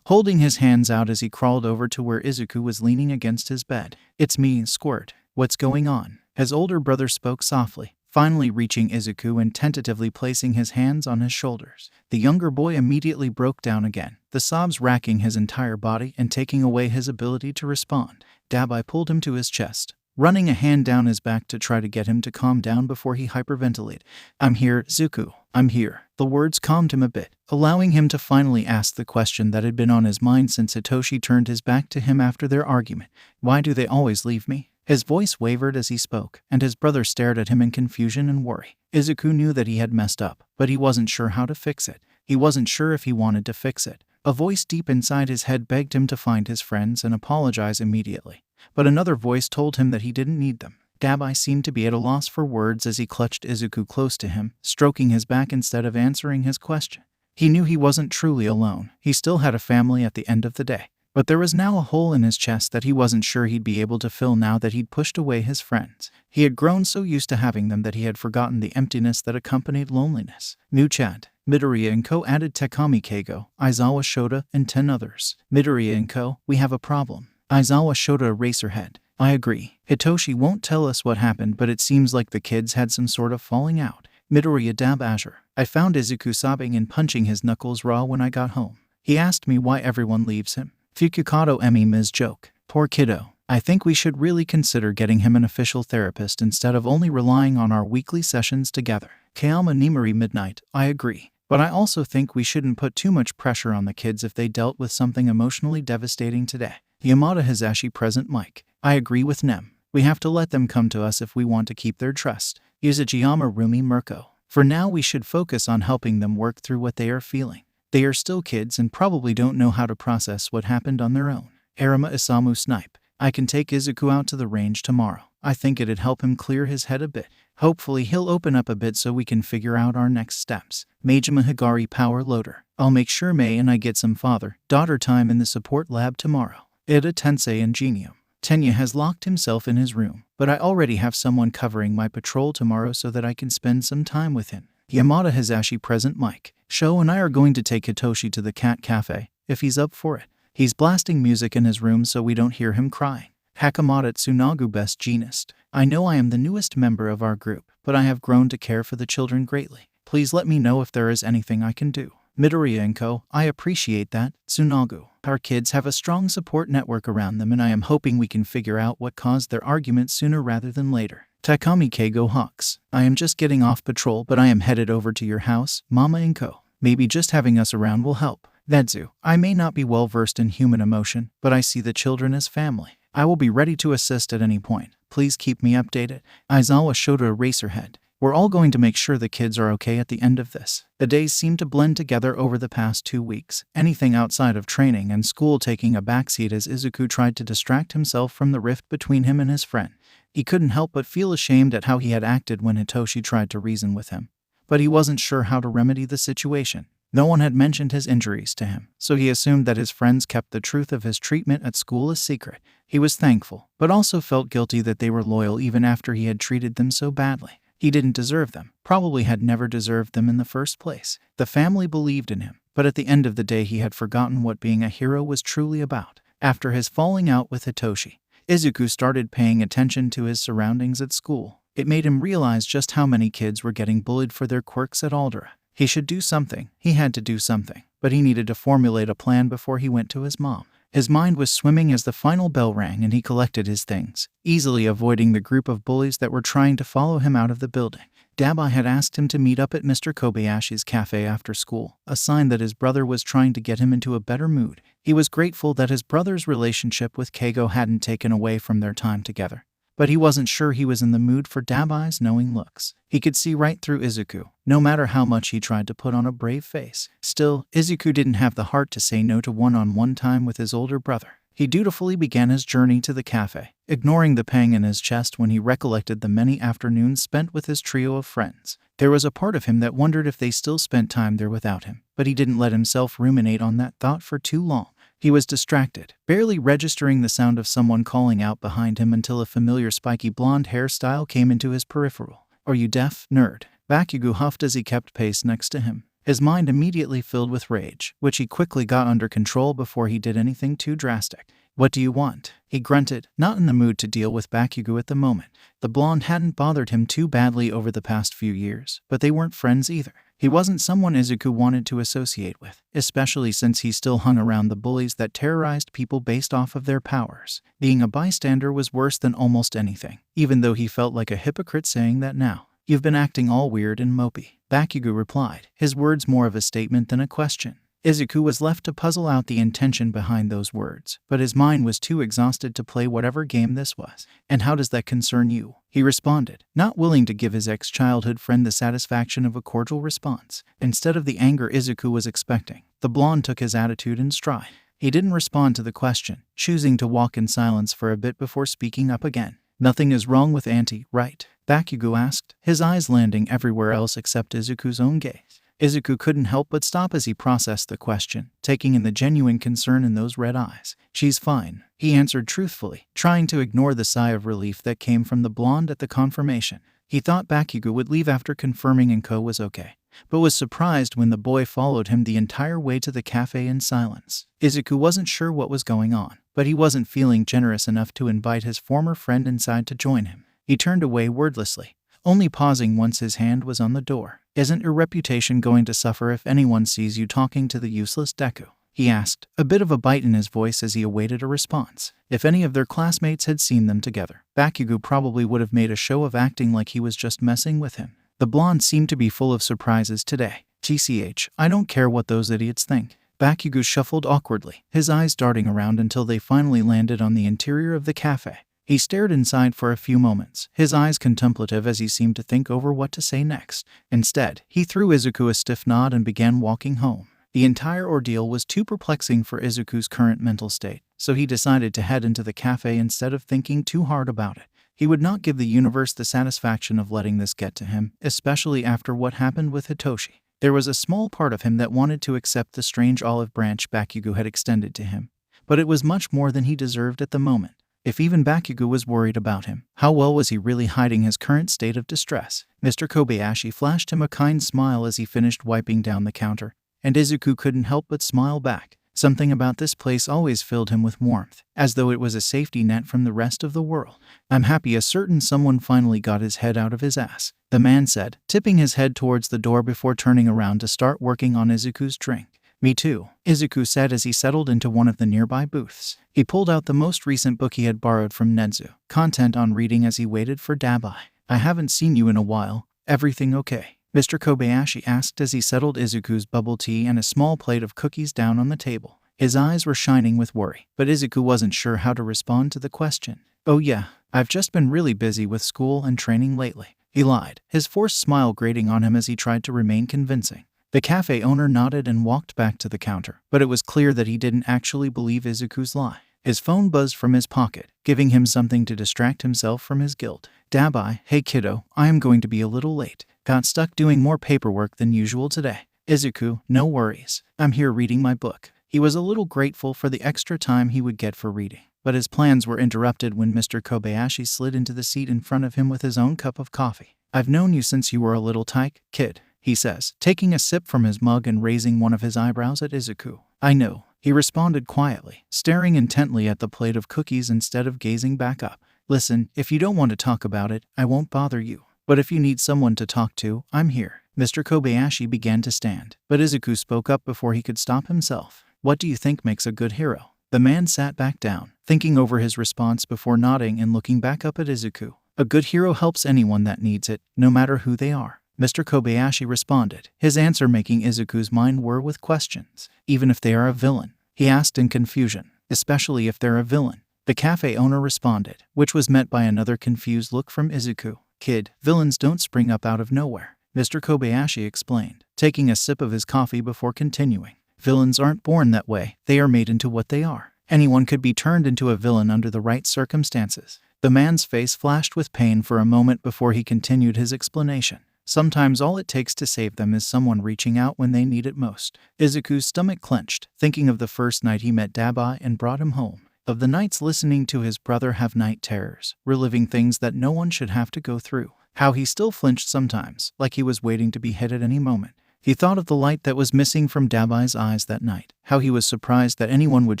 Speaker 1: holding his hands out as he crawled over to where Izuku was leaning against his bed. It's me, Squirt. What's going on? His older brother spoke softly, finally reaching Izuku and tentatively placing his hands on his shoulders. The younger boy immediately broke down again, the sobs racking his entire body and taking away his ability to respond. Dabi pulled him to his chest, running a hand down his back to try to get him to calm down before he hyperventilated. I'm here, Zuku. I'm here. The words calmed him a bit, allowing him to finally ask the question that had been on his mind since Hitoshi turned his back to him after their argument. Why do they always leave me? His voice wavered as he spoke, and his brother stared at him in confusion and worry. Izuku knew that he had messed up, but he wasn't sure how to fix it. He wasn't sure if he wanted to fix it. A voice deep inside his head begged him to find his friends and apologize immediately, but another voice told him that he didn't need them. Dabi seemed to be at a loss for words as he clutched Izuku close to him, stroking his back instead of answering his question. He knew he wasn't truly alone. He still had a family at the end of the day. But there was now a hole in his chest that he wasn't sure he'd be able to fill now that he'd pushed away his friends. He had grown so used to having them that he had forgotten the emptiness that accompanied loneliness. New chat. Midoriya and Co. added Takami Keigo, Aizawa Shota, and 10 others. Midoriya and Co. We have a problem. Aizawa Shota Eraserhead. I agree. Hitoshi won't tell us what happened, but it seems like the kids had some sort of falling out. Midoriya Dab Azure. I found Izuku sobbing and punching his knuckles raw when I got home. He asked me why everyone leaves him. Fukukato Emi Ms. Joke. Poor kiddo. I think we should really consider getting him an official therapist instead of only relying on our weekly sessions together. Kayama Nimari Midnight. I agree. But I also think we shouldn't put too much pressure on the kids if they dealt with something emotionally devastating today. Yamada Hizashi Present Mike. I agree with Nem. We have to let them come to us if we want to keep their trust. Yuzujiyama Rumi Mirko. For now we should focus on helping them work through what they are feeling. They are still kids and probably don't know how to process what happened on their own. Arima Isamu Snipe. I can take Izuku out to the range tomorrow. I think it'd help him clear his head a bit. Hopefully he'll open up a bit so we can figure out our next steps. Majima Higari Power Loader. I'll make sure Mei and I get some father-daughter time in the support lab tomorrow. Ida Tensei and Genium. Tenya has locked himself in his room, but I already have someone covering my patrol tomorrow so that I can spend some time with him. Yamada Hizashi Present Mike. Sho and I are going to take Hitoshi to the cat cafe, if he's up for it. He's blasting music in his room so we don't hear him crying. Hakamata Tsunagu Best Jeanist. I know I am the newest member of our group, but I have grown to care for the children greatly. Please let me know if there is anything I can do. Midoriya and Co. I appreciate that, Tsunagu. Our kids have a strong support network around them and I am hoping we can figure out what caused their argument sooner rather than later. Takami Keigo Hawks. I am just getting off patrol but I am headed over to your house, Mama and Co. Maybe just having us around will help. Nedzu. I may not be well versed in human emotion, but I see the children as family. I will be ready to assist at any point. Please keep me updated. Aizawa Shota Eraserhead. We're all going to make sure the kids are okay at the end of this. The days seem to blend together over the past 2 weeks, anything outside of training and school taking a backseat as Izuku tried to distract himself from the rift between him and his friend. He couldn't help but feel ashamed at how he had acted when Hitoshi tried to reason with him, but he wasn't sure how to remedy the situation. No one had mentioned his injuries to him, so he assumed that his friends kept the truth of his treatment at school a secret. He was thankful, but also felt guilty that they were loyal even after he had treated them so badly. He didn't deserve them, probably had never deserved them in the first place. The family believed in him, but at the end of the day he had forgotten what being a hero was truly about. After his falling out with Hitoshi, Izuku started paying attention to his surroundings at school. It made him realize just how many kids were getting bullied for their quirks at Aldera. He should do something. He had to do something. But he needed to formulate a plan before he went to his mom. His mind was swimming as the final bell rang and he collected his things, easily avoiding the group of bullies that were trying to follow him out of the building. Dabi had asked him to meet up at Mr. Kobayashi's cafe after school, a sign that his brother was trying to get him into a better mood. He was grateful that his brother's relationship with Keigo hadn't taken away from their time together. But he wasn't sure he was in the mood for Dabi's knowing looks. He could see right through Izuku, no matter how much he tried to put on a brave face. Still, Izuku didn't have the heart to say no to one-on-one time with his older brother. He dutifully began his journey to the cafe, ignoring the pang in his chest when he recollected the many afternoons spent with his trio of friends. There was a part of him that wondered if they still spent time there without him, but he didn't let himself ruminate on that thought for too long. He was distracted, barely registering the sound of someone calling out behind him until a familiar spiky blonde hairstyle came into his peripheral. "Are you deaf, nerd?" Bakugo huffed as he kept pace next to him. His mind immediately filled with rage, which he quickly got under control before he did anything too drastic. "What do you want?" he grunted, not in the mood to deal with Bakugo at the moment. The blonde hadn't bothered him too badly over the past few years, but they weren't friends either. He wasn't someone Izuku wanted to associate with, especially since he still hung around the bullies that terrorized people based off of their powers. Being a bystander was worse than almost anything, even though he felt like a hypocrite saying that now. "You've been acting all weird and mopey," Bakugo replied, his words more of a statement than a question. Izuku was left to puzzle out the intention behind those words, but his mind was too exhausted to play whatever game this was. "And how does that concern you?" he responded, not willing to give his ex-childhood friend the satisfaction of a cordial response. Instead of the anger Izuku was expecting, the blonde took his attitude in stride. He didn't respond to the question, choosing to walk in silence for a bit before speaking up again. "Nothing is wrong with Auntie, right?" Bakugo asked, his eyes landing everywhere else except Izuku's own gaze. Izuku couldn't help but stop as he processed the question, taking in the genuine concern in those red eyes. "She's fine," he answered truthfully, trying to ignore the sigh of relief that came from the blonde at the confirmation. He thought Bakugo would leave after confirming Inko was okay, but was surprised when the boy followed him the entire way to the cafe in silence. Izuku wasn't sure what was going on, but he wasn't feeling generous enough to invite his former friend inside to join him. He turned away wordlessly, only pausing once his hand was on the door. "Isn't your reputation going to suffer if anyone sees you talking to the useless Deku?" he asked, a bit of a bite in his voice as he awaited a response. If any of their classmates had seen them together, Bakugo probably would have made a show of acting like he was just messing with him. The blonde seemed to be full of surprises today. "TCH, I don't care what those idiots think." Bakugo shuffled awkwardly, his eyes darting around until they finally landed on the interior of the cafe. He stared inside for a few moments, his eyes contemplative as he seemed to think over what to say next. Instead, he threw Izuku a stiff nod and began walking home. The entire ordeal was too perplexing for Izuku's current mental state, so he decided to head into the cafe instead of thinking too hard about it. He would not give the universe the satisfaction of letting this get to him, especially after what happened with Hitoshi. There was a small part of him that wanted to accept the strange olive branch Bakugo had extended to him, but it was much more than he deserved at the moment. If even Bakugo was worried about him, how well was he really hiding his current state of distress? Mr. Kobayashi flashed him a kind smile as he finished wiping down the counter, and Izuku couldn't help but smile back. Something about this place always filled him with warmth, as though it was a safety net from the rest of the world. "I'm happy a certain someone finally got his head out of his ass," the man said, tipping his head towards the door before turning around to start working on Izuku's drink. "Me too," Izuku said as he settled into one of the nearby booths. He pulled out the most recent book he had borrowed from Nedzu, content on reading as he waited for Dabi. "I haven't seen you in a while. Everything okay?" Mr. Kobayashi asked as he settled Izuku's bubble tea and a small plate of cookies down on the table. His eyes were shining with worry, but Izuku wasn't sure how to respond to the question. "Oh yeah, I've just been really busy with school and training lately," he lied, his forced smile grating on him as he tried to remain convincing. The cafe owner nodded and walked back to the counter, but it was clear that he didn't actually believe Izuku's lie. His phone buzzed from his pocket, giving him something to distract himself from his guilt. "Dabi, hey kiddo, I am going to be a little late. Got stuck doing more paperwork than usual today." "Izuku, no worries. I'm here reading my book." He was a little grateful for the extra time he would get for reading, but his plans were interrupted when Mr. Kobayashi slid into the seat in front of him with his own cup of coffee. I've known you since you were a little tyke, kid, he says, taking a sip from his mug and raising one of his eyebrows at Izuku. I know, he responded quietly, staring intently at the plate of cookies instead of gazing back up. Listen, if you don't want to talk about it, I won't bother you. But if you need someone to talk to, I'm here. Mr. Kobayashi began to stand, but Izuku spoke up before he could stop himself. What do you think makes a good hero? The man sat back down, thinking over his response before nodding and looking back up at Izuku. A good hero helps anyone that needs it, no matter who they are. Mr. Kobayashi responded, his answer making Izuku's mind whir with questions. Even if they are a villain, he asked in confusion, especially if they're a villain. The cafe owner responded, which was met by another confused look from Izuku. Kid, villains don't spring up out of nowhere, Mr. Kobayashi explained, taking a sip of his coffee before continuing. Villains aren't born that way, they are made into what they are. Anyone could be turned into a villain under the right circumstances. The man's face flashed with pain for a moment before he continued his explanation. Sometimes all it takes to save them is someone reaching out when they need it most. Izuku's stomach clenched, thinking of the first night he met Dabi and brought him home. Of the nights listening to his brother have night terrors, reliving things that no one should have to go through. How he still flinched sometimes, like he was waiting to be hit at any moment. He thought of the light that was missing from Dabi's eyes that night. How he was surprised that anyone would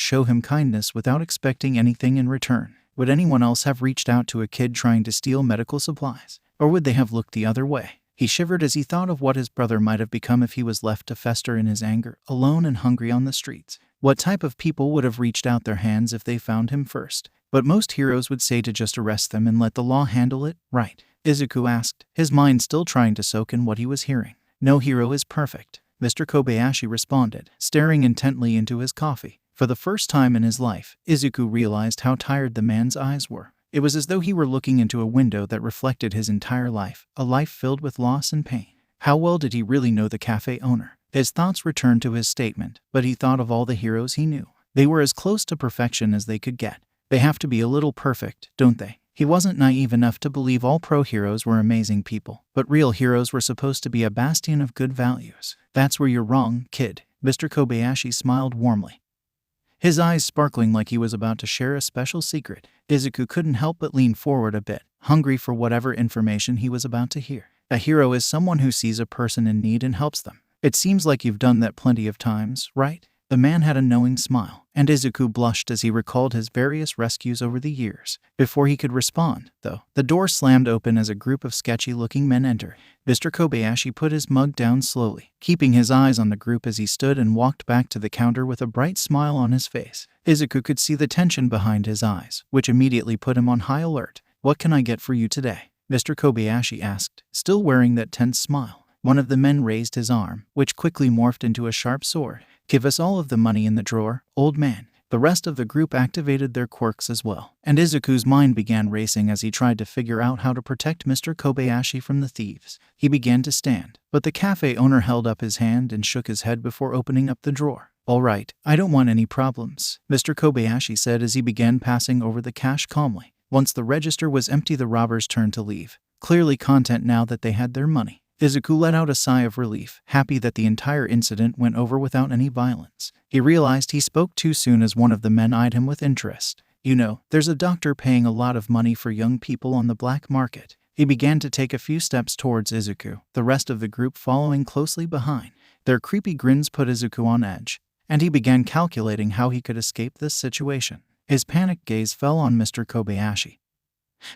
Speaker 1: show him kindness without expecting anything in return. Would anyone else have reached out to a kid trying to steal medical supplies? Or would they have looked the other way? He shivered as he thought of what his brother might have become if he was left to fester in his anger, alone and hungry on the streets. What type of people would have reached out their hands if they found him first? But most heroes would say to just arrest them and let the law handle it, right? Izuku asked, his mind still trying to soak in what he was hearing. No hero is perfect, Mr. Kobayashi responded, staring intently into his coffee. For the first time in his life, Izuku realized how tired the man's eyes were. It was as though he were looking into a window that reflected his entire life, a life filled with loss and pain. How well did he really know the cafe owner? His thoughts returned to his statement, but he thought of all the heroes he knew. They were as close to perfection as they could get. They have to be a little perfect, don't they? He wasn't naive enough to believe all pro heroes were amazing people, but real heroes were supposed to be a bastion of good values. That's where you're wrong, kid. Mr. Kobayashi smiled warmly, his eyes sparkling like he was about to share a special secret. Izuku couldn't help but lean forward a bit, hungry for whatever information he was about to hear. A hero is someone who sees a person in need and helps them. It seems like you've done that plenty of times, right? The man had a knowing smile, and Izuku blushed as he recalled his various rescues over the years. Before he could respond, though, the door slammed open as a group of sketchy-looking men entered. Mr. Kobayashi put his mug down slowly, keeping his eyes on the group as he stood and walked back to the counter with a bright smile on his face. Izuku could see the tension behind his eyes, which immediately put him on high alert. What can I get for you today? Mr. Kobayashi asked, still wearing that tense smile. One of the men raised his arm, which quickly morphed into a sharp sword. Give us all of the money in the drawer, old man. The rest of the group activated their quirks as well, and Izuku's mind began racing as he tried to figure out how to protect Mr. Kobayashi from the thieves. He began to stand, but the cafe owner held up his hand and shook his head before opening up the drawer. All right, I don't want any problems, Mr. Kobayashi said as he began passing over the cash calmly. Once the register was empty, the robbers turned to leave, clearly content now that they had their money. Izuku let out a sigh of relief, happy that the entire incident went over without any violence. He realized he spoke too soon as one of the men eyed him with interest. You know, there's a doctor paying a lot of money for young people on the black market. He began to take a few steps towards Izuku, the rest of the group following closely behind. Their creepy grins put Izuku on edge, and he began calculating how he could escape this situation. His panicked gaze fell on Mr. Kobayashi,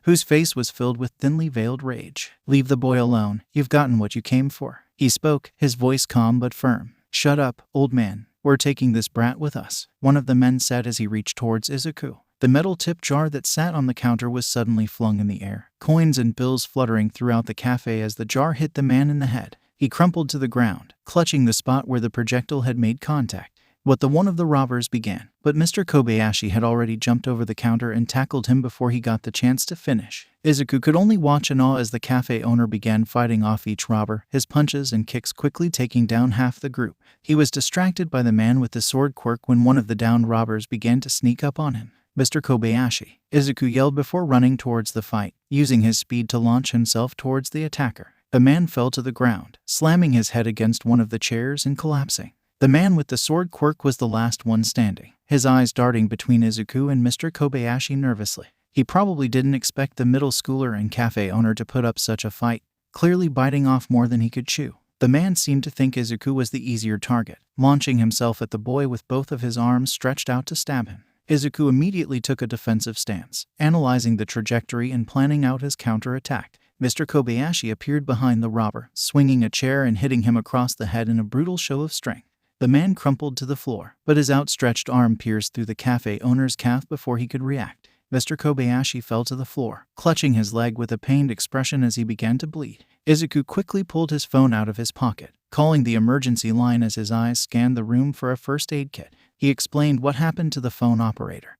Speaker 1: whose face was filled with thinly veiled rage. Leave the boy alone, you've gotten what you came for. He spoke, his voice calm but firm. Shut up, old man, we're taking this brat with us, one of the men said as he reached towards Izuku. The metal tip jar that sat on the counter was suddenly flung in the air, coins and bills fluttering throughout the cafe as the jar hit the man in the head. He crumpled to the ground, clutching the spot where the projectile had made contact. What the one of the robbers began, but Mr. Kobayashi had already jumped over the counter and tackled him before he got the chance to finish. Izuku could only watch in awe as the cafe owner began fighting off each robber, his punches and kicks quickly taking down half the group. He was distracted by the man with the sword quirk when one of the downed robbers began to sneak up on him. Mr. Kobayashi, Izuku yelled before running towards the fight, using his speed to launch himself towards the attacker. The man fell to the ground, slamming his head against one of the chairs and collapsing. The man with the sword quirk was the last one standing, his eyes darting between Izuku and Mr. Kobayashi nervously. He probably didn't expect the middle schooler and cafe owner to put up such a fight. clearly biting off more than he could chew. The man seemed to think Izuku was the easier target, launching himself at the boy with both of his arms stretched out to stab him. Izuku immediately took a defensive stance, analyzing the trajectory and planning out his counterattack. Mr. Kobayashi appeared behind the robber, swinging a chair and hitting him across the head in a brutal show of strength. The man crumpled to the floor, but his outstretched arm pierced through the cafe owner's calf before he could react. Mr. Kobayashi fell to the floor, clutching his leg with a pained expression as he began to bleed. Izuku quickly pulled his phone out of his pocket, calling the emergency line as his eyes scanned the room for a first aid kit. He explained what happened to the phone operator,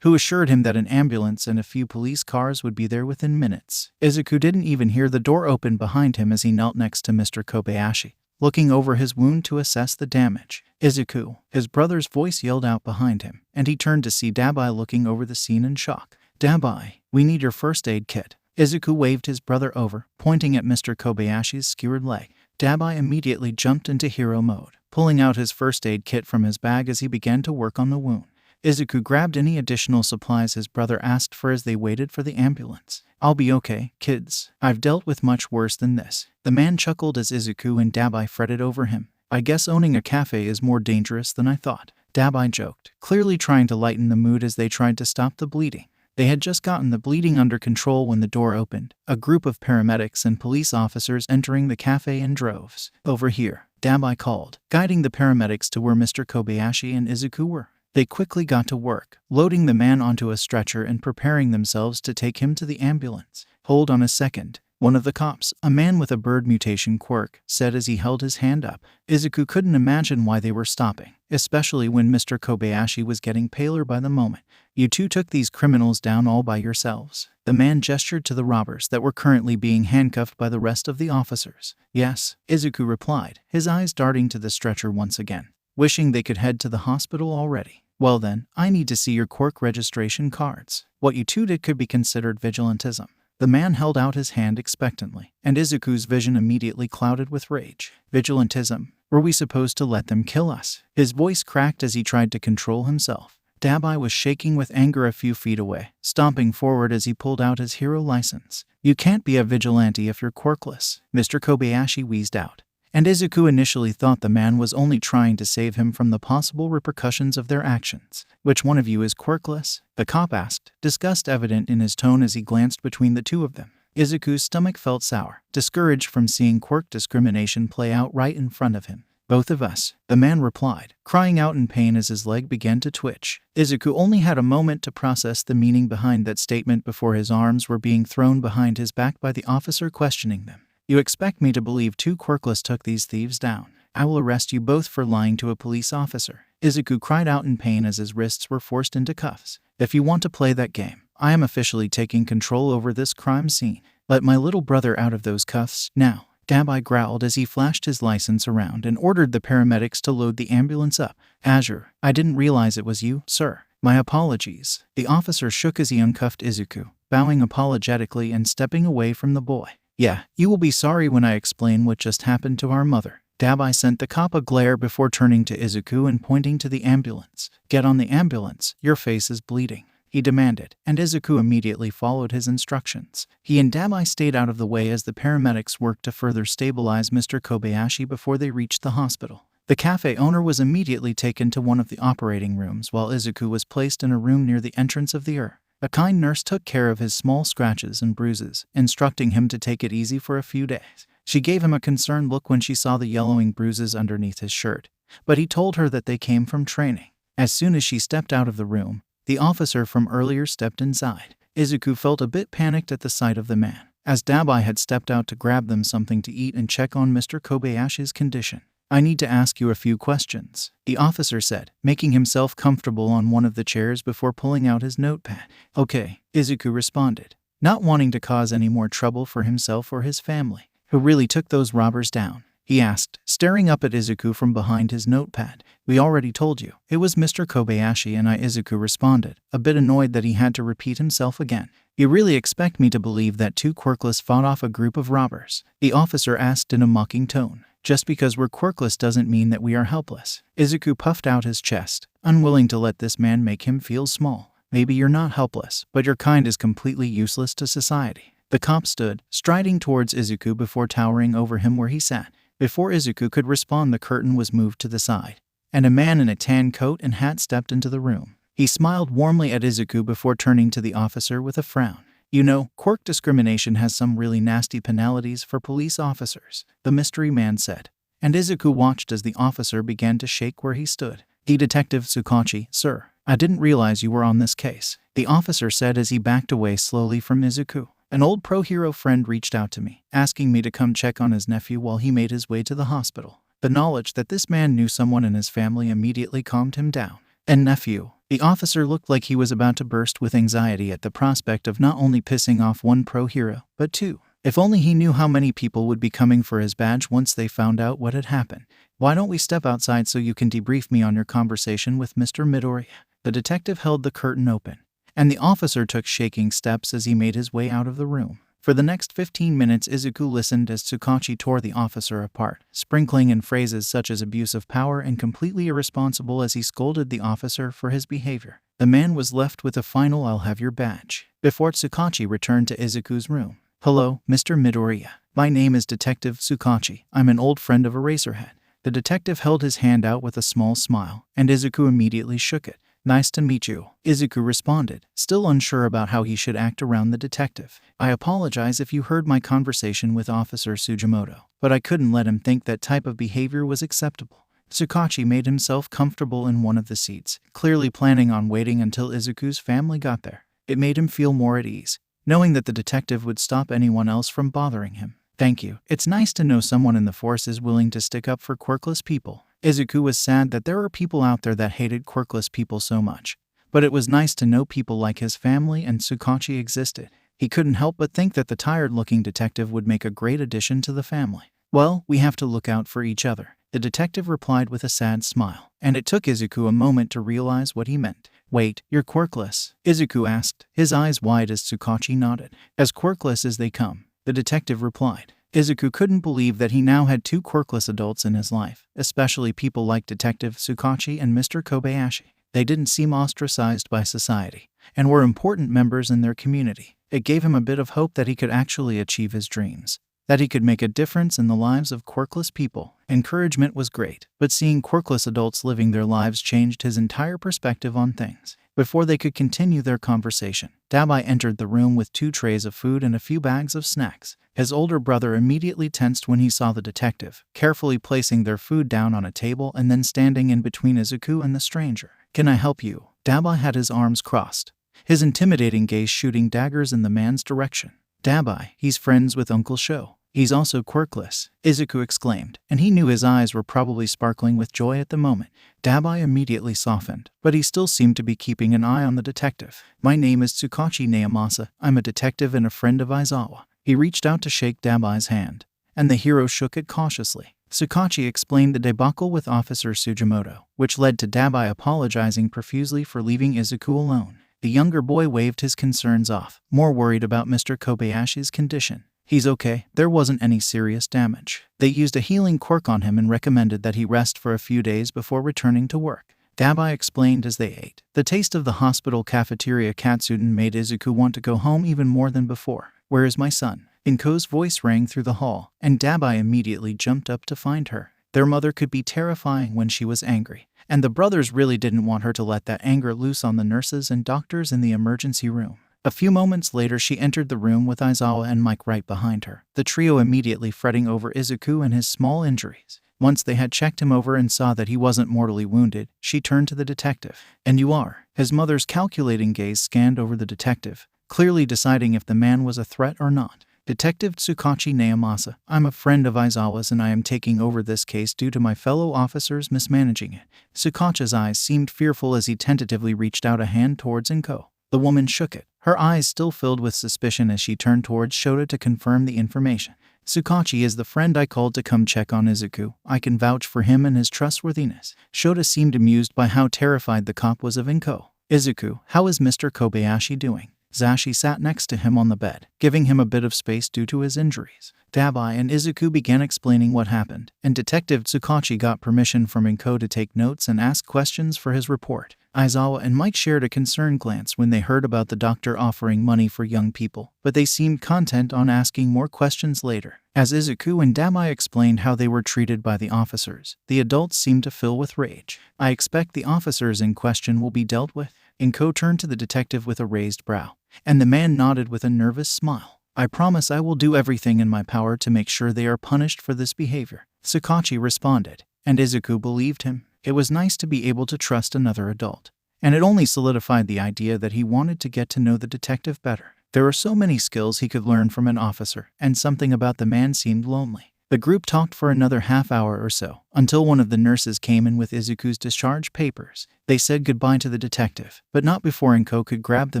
Speaker 1: who assured him that an ambulance and a few police cars would be there within minutes. Izuku didn't even hear the door open behind him as he knelt next to Mr. Kobayashi, looking over his wound to assess the damage. "Izuku," his brother's voice yelled out behind him, and he turned to see Dabi looking over the scene in shock. "Dabi, we need your first aid kit." Izuku waved his brother over, pointing at Mr. Kobayashi's skewered leg. Dabi immediately jumped into hero mode, pulling out his first aid kit from his bag as he began to work on the wound. Izuku grabbed any additional supplies his brother asked for as they waited for the ambulance. "I'll be okay, kids. I've dealt with much worse than this." The man chuckled as Izuku and Dabi fretted over him. "I guess owning a cafe is more dangerous than I thought," Dabi joked, clearly trying to lighten the mood as they tried to stop the bleeding. They had just gotten the bleeding under control when the door opened, a group of paramedics and police officers entering the cafe in droves. "Over here," Dabi called, guiding the paramedics to where Mr. Kobayashi and Izuku were. They quickly got to work, loading the man onto a stretcher and preparing themselves to take him to the ambulance. "Hold on a second," one of the cops, a man with a bird mutation quirk, said as he held his hand up. Izuku couldn't imagine why they were stopping, especially when Mr. Kobayashi was getting paler by the moment. "You two took these criminals down all by yourselves." The man gestured to the robbers that were currently being handcuffed by the rest of the officers. "Yes," Izuku replied, his eyes darting to the stretcher once again, wishing they could head to the hospital already. "Well then, I need to see your quirk registration cards. What you two did could be considered vigilantism." The man held out his hand expectantly, and Izuku's vision immediately clouded with rage. "Vigilantism? Were we supposed to let them kill us?" His voice cracked as he tried to control himself. Dabi was shaking with anger a few feet away, stomping forward as he pulled out his hero license. "You can't be a vigilante if you're quirkless," Mr. Kobayashi wheezed out. And Izuku initially thought the man was only trying to save him from the possible repercussions of their actions. "Which one of you is quirkless?" the cop asked, disgust evident in his tone as he glanced between the two of them. Izuku's stomach felt sour, discouraged from seeing quirk discrimination play out right in front of him. "Both of us," the man replied, crying out in pain as his leg began to twitch. Izuku only had a moment to process the meaning behind that statement before his arms were being thrown behind his back by the officer questioning them. "You expect me to believe two quirkless took these thieves down? I will arrest you both for lying to a police officer." Izuku cried out in pain as his wrists were forced into cuffs. "If you want to play that game, I am officially taking control over this crime scene. Let my little brother out of those cuffs now." Dabi growled as he flashed his license around and ordered the paramedics to load the ambulance up. "Azure, I didn't realize it was you, sir. My apologies." The officer shook as he uncuffed Izuku, bowing apologetically and stepping away from the boy. "Yeah, you will be sorry when I explain what just happened to our mother." Dabi sent the cop a glare before turning to Izuku and pointing to the ambulance. "Get on the ambulance, your face is bleeding," he demanded, and Izuku immediately followed his instructions. He and Dabi stayed out of the way as the paramedics worked to further stabilize Mr. Kobayashi before they reached the hospital. The cafe owner was immediately taken to one of the operating rooms while Izuku was placed in a room near the entrance of the ER. A kind nurse took care of his small scratches and bruises, instructing him to take it easy for a few days. She gave him a concerned look when she saw the yellowing bruises underneath his shirt, but he told her that they came from training. As soon as she stepped out of the room, the officer from earlier stepped inside. Izuku felt a bit panicked at the sight of the man, as Dabi had stepped out to grab them something to eat and check on Mr. Kobayashi's condition. "I need to ask you a few questions," the officer said, making himself comfortable on one of the chairs before pulling out his notepad. "Okay," Izuku responded, not wanting to cause any more trouble for himself or his family. "Who really took those robbers down?" he asked, staring up at Izuku from behind his notepad. "We already told you. It was Mr. Kobayashi and I," Izuku responded, a bit annoyed that he had to repeat himself again. "You really expect me to believe that two quirkless fought off a group of robbers?" the officer asked in a mocking tone. "Just because we're quirkless doesn't mean that we are helpless." Izuku puffed out his chest, unwilling to let this man make him feel small. "Maybe you're not helpless, but your kind is completely useless to society." The cop stood, striding towards Izuku before towering over him where he sat. Before Izuku could respond, the curtain was moved to the side, and a man in a tan coat and hat stepped into the room. He smiled warmly at Izuku before turning to the officer with a frown. You know, quirk discrimination has some really nasty penalties for police officers, the mystery man said. And Izuku watched as the officer began to shake where he stood. Detective Sukachi, sir. I didn't realize you were on this case, the officer said as he backed away slowly from Izuku. An old pro-hero friend reached out to me, asking me to come check on his nephew while he made his way to the hospital. The knowledge that this man knew someone in his family immediately calmed him down. And nephew? The officer looked like he was about to burst with anxiety at the prospect of not only pissing off one pro-hero, but two. If only he knew how many people would be coming for his badge once they found out what had happened. Why don't we step outside so you can debrief me on your conversation with Mr. Midoriya? The detective held the curtain open, and the officer took shaking steps as he made his way out of the room. For the next 15 minutes, Izuku listened as Sukachi tore the officer apart, sprinkling in phrases such as abuse of power and completely irresponsible as he scolded the officer for his behavior. The man was left with a final "I'll have your badge" before Sukachi returned to Izuku's room. Hello, Mr. Midoriya. My name is Detective Sukachi. I'm an old friend of Eraserhead. The detective held his hand out with a small smile, and Izuku immediately shook it. Nice to meet you, Izuku responded, still unsure about how he should act around the detective. I apologize if you heard my conversation with Officer Sugimoto, but I couldn't let him think that type of behavior was acceptable. Sukachi made himself comfortable in one of the seats, clearly planning on waiting until Izuku's family got there. It made him feel more at ease, knowing that the detective would stop anyone else from bothering him. Thank you. It's nice to know someone in the force is willing to stick up for quirkless people. Izuku was sad that there were people out there that hated quirkless people so much, but it was nice to know people like his family and Sukachi existed. He couldn't help but think that the tired-looking detective would make a great addition to the family. Well, we have to look out for each other, the detective replied with a sad smile, and it took Izuku a moment to realize what he meant. Wait, you're quirkless? Izuku asked, his eyes wide as Sukachi nodded. As quirkless as they come, the detective replied. Izuku couldn't believe that he now had two quirkless adults in his life, especially people like Detective Sukachi and Mr. Kobayashi. They didn't seem ostracized by society, and were important members in their community. It gave him a bit of hope that he could actually achieve his dreams, that he could make a difference in the lives of quirkless people. Encouragement was great, but seeing quirkless adults living their lives changed his entire perspective on things. Before they could continue their conversation, Dabi entered the room with 2 trays of food and a few bags of snacks. His older brother immediately tensed when he saw the detective, carefully placing their food down on a table and then standing in between Izuku and the stranger. Can I help you? Dabi had his arms crossed, his intimidating gaze shooting daggers in the man's direction. Dabi, he's friends with Uncle Sho. He's also quirkless, Izuku exclaimed, and he knew his eyes were probably sparkling with joy at the moment. Dabi immediately softened, but he still seemed to be keeping an eye on the detective. My name is Sukachi Naomasa. I'm a detective and a friend of Aizawa. He reached out to shake Dabi's hand, and the hero shook it cautiously. Sukachi explained the debacle with Officer Sugimoto, which led to Dabi apologizing profusely for leaving Izuku alone. The younger boy waved his concerns off, more worried about Mr. Kobayashi's condition. He's okay, there wasn't any serious damage. They used a healing quirk on him and recommended that he rest for a few days before returning to work, Dabi explained as they ate. The taste of the hospital cafeteria katsudon made Izuku want to go home even more than before. Where is my son? Inko's voice rang through the hall, and Dabi immediately jumped up to find her. Their mother could be terrifying when she was angry, and the brothers really didn't want her to let that anger loose on the nurses and doctors in the emergency room. A few moments later, she entered the room with Aizawa and Mike right behind her, the trio immediately fretting over Izuku and his small injuries. Once they had checked him over and saw that he wasn't mortally wounded, she turned to the detective. And you are? His mother's calculating gaze scanned over the detective, clearly deciding if the man was a threat or not. Detective Sukachi Naomasa, I'm a friend of Aizawa's and I am taking over this case due to my fellow officers mismanaging it. Sukachi's eyes seemed fearful as he tentatively reached out a hand towards Inko. The woman shook it, her eyes still filled with suspicion as she turned towards Shota to confirm the information. Sukachi is the friend I called to come check on Izuku. I can vouch for him and his trustworthiness. Shota seemed amused by how terrified the cop was of Inko. Izuku, how is Mr. Kobayashi doing? Zashi sat next to him on the bed, giving him a bit of space due to his injuries. Dabi and Izuku began explaining what happened, and Detective Sukachi got permission from Inko to take notes and ask questions for his report. Aizawa and Mike shared a concerned glance when they heard about the doctor offering money for young people, but they seemed content on asking more questions later. As Izuku and Dabi explained how they were treated by the officers, the adults seemed to fill with rage. I expect the officers in question will be dealt with. Inko turned to the detective with a raised brow, and the man nodded with a nervous smile. I promise I will do everything in my power to make sure they are punished for this behavior, Sukachi responded, and Izuku believed him. It was nice to be able to trust another adult, and it only solidified the idea that he wanted to get to know the detective better. There were so many skills he could learn from an officer, and something about the man seemed lonely. The group talked for another half hour or so, until one of the nurses came in with Izuku's discharge papers. They said goodbye to the detective, but not before Inko could grab the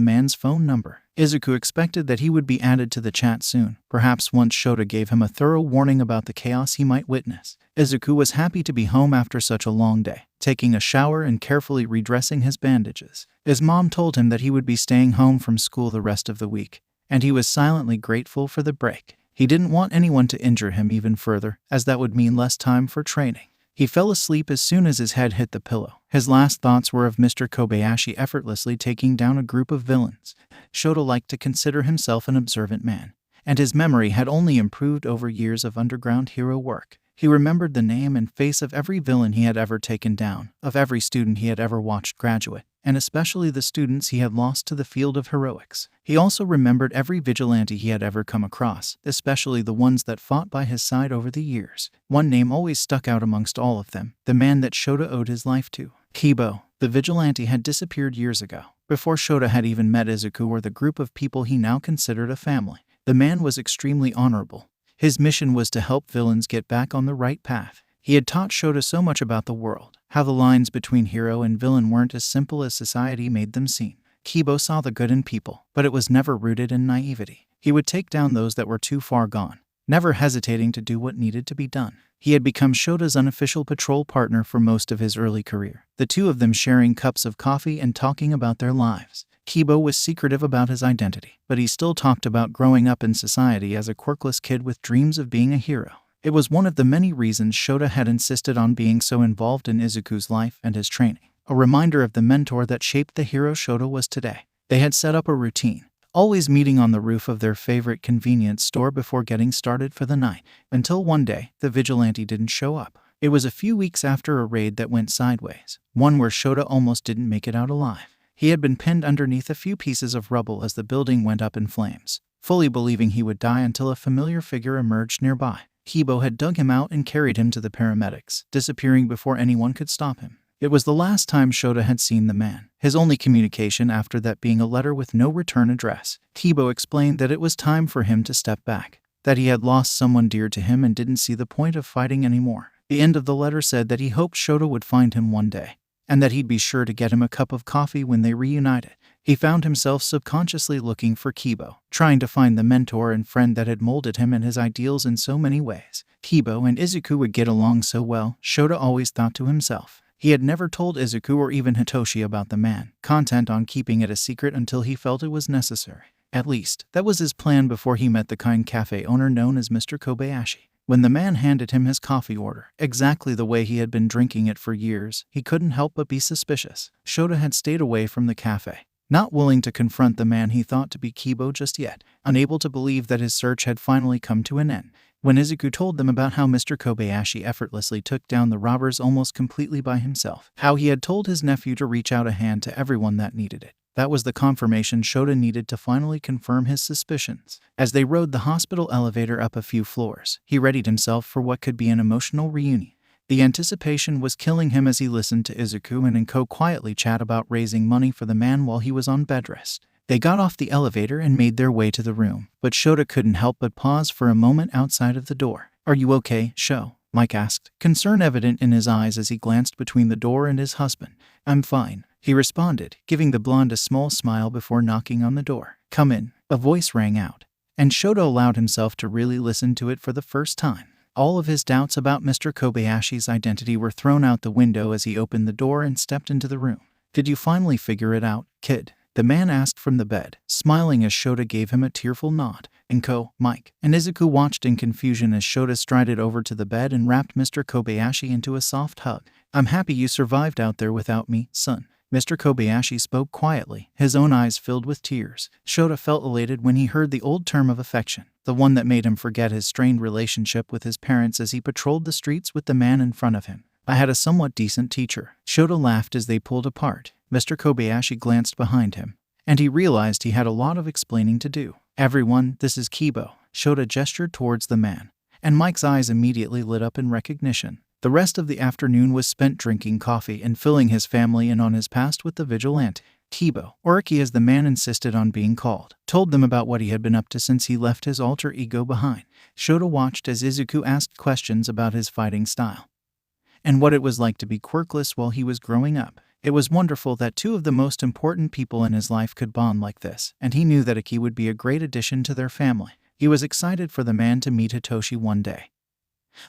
Speaker 1: man's phone number. Izuku expected that he would be added to the chat soon, perhaps once Shota gave him a thorough warning about the chaos he might witness. Izuku was happy to be home after such a long day, taking a shower and carefully redressing his bandages. His mom told him that he would be staying home from school the rest of the week, and he was silently grateful for the break. He didn't want anyone to injure him even further, as that would mean less time for training. He fell asleep as soon as his head hit the pillow. His last thoughts were of Mr. Kobayashi effortlessly taking down a group of villains. Shota liked to consider himself an observant man, and his memory had only improved over years of underground hero work. He remembered the name and face of every villain he had ever taken down, of every student he had ever watched graduate, and especially the students he had lost to the field of heroics. He also remembered every vigilante he had ever come across, especially the ones that fought by his side over the years. One name always stuck out amongst all of them, the man that Shota owed his life to. Kibo, the vigilante, had disappeared years ago, before Shota had even met Izuku or the group of people he now considered a family. The man was extremely honorable. His mission was to help villains get back on the right path. He had taught Shota so much about the world, how the lines between hero and villain weren't as simple as society made them seem. Kibo saw the good in people, but it was never rooted in naivety. He would take down those that were too far gone, never hesitating to do what needed to be done. He had become Shota's unofficial patrol partner for most of his early career, the two of them sharing cups of coffee and talking about their lives. Kibo was secretive about his identity, but he still talked about growing up in society as a quirkless kid with dreams of being a hero. It was one of the many reasons Shota had insisted on being so involved in Izuku's life and his training, a reminder of the mentor that shaped the hero Shota was today. They had set up a routine, always meeting on the roof of their favorite convenience store before getting started for the night, until one day, the vigilante didn't show up. It was a few weeks after a raid that went sideways, one where Shota almost didn't make it out alive. He had been pinned underneath a few pieces of rubble as the building went up in flames, fully believing he would die until a familiar figure emerged nearby. Kibo had dug him out and carried him to the paramedics, disappearing before anyone could stop him. It was the last time Shota had seen the man, his only communication after that being a letter with no return address. Kibo explained that it was time for him to step back, that he had lost someone dear to him and didn't see the point of fighting anymore. The end of the letter said that he hoped Shota would find him one day, and that he'd be sure to get him a cup of coffee when they reunited. He found himself subconsciously looking for Kibo, trying to find the mentor and friend that had molded him and his ideals in so many ways. Kibo and Izuku would get along so well, Shota always thought to himself. He had never told Izuku or even Hitoshi about the man, content on keeping it a secret until he felt it was necessary. At least, that was his plan before he met the kind cafe owner known as Mr. Kobayashi. When the man handed him his coffee order, exactly the way he had been drinking it for years, he couldn't help but be suspicious. Shota had stayed away from the cafe, not willing to confront the man he thought to be Kibo just yet, unable to believe that his search had finally come to an end. When Izuku told them about how Mr. Kobayashi effortlessly took down the robbers almost completely by himself, how he had told his nephew to reach out a hand to everyone that needed it, that was the confirmation Shota needed to finally confirm his suspicions. As they rode the hospital elevator up a few floors, he readied himself for what could be an emotional reunion. The anticipation was killing him as he listened to Izuku and Inko quietly chat about raising money for the man while he was on bed rest. They got off the elevator and made their way to the room, but Shota couldn't help but pause for a moment outside of the door. "Are you okay, Sho?" Mike asked, concern evident in his eyes as he glanced between the door and his husband. "I'm fine," he responded, giving the blonde a small smile before knocking on the door. "Come in," a voice rang out, and Shota allowed himself to really listen to it for the first time. All of his doubts about Mr. Kobayashi's identity were thrown out the window as he opened the door and stepped into the room. "Did you finally figure it out, kid?" the man asked from the bed, smiling as Shota gave him a tearful nod. Inko, Mike, and Izuku watched in confusion as Shota strided over to the bed and wrapped Mr. Kobayashi into a soft hug. "I'm happy you survived out there without me, son," Mr. Kobayashi spoke quietly, his own eyes filled with tears. Shota felt elated when he heard the old term of affection, the one that made him forget his strained relationship with his parents as he patrolled the streets with the man in front of him. I had a somewhat decent teacher. Shota laughed as they pulled apart. Mr. Kobayashi glanced behind him, and he realized he had a lot of explaining to do. Everyone, this is Kibo. Shota gestured towards the man, and Mike's eyes immediately lit up in recognition. The rest of the afternoon was spent drinking coffee and filling his family in on his past with the vigilante. Kibo, or Iki as the man insisted on being called, told them about what he had been up to since he left his alter ego behind. Shota watched as Izuku asked questions about his fighting style and what it was like to be quirkless while he was growing up. It was wonderful that two of the most important people in his life could bond like this, and he knew that Iki would be a great addition to their family. He was excited for the man to meet Hitoshi one day,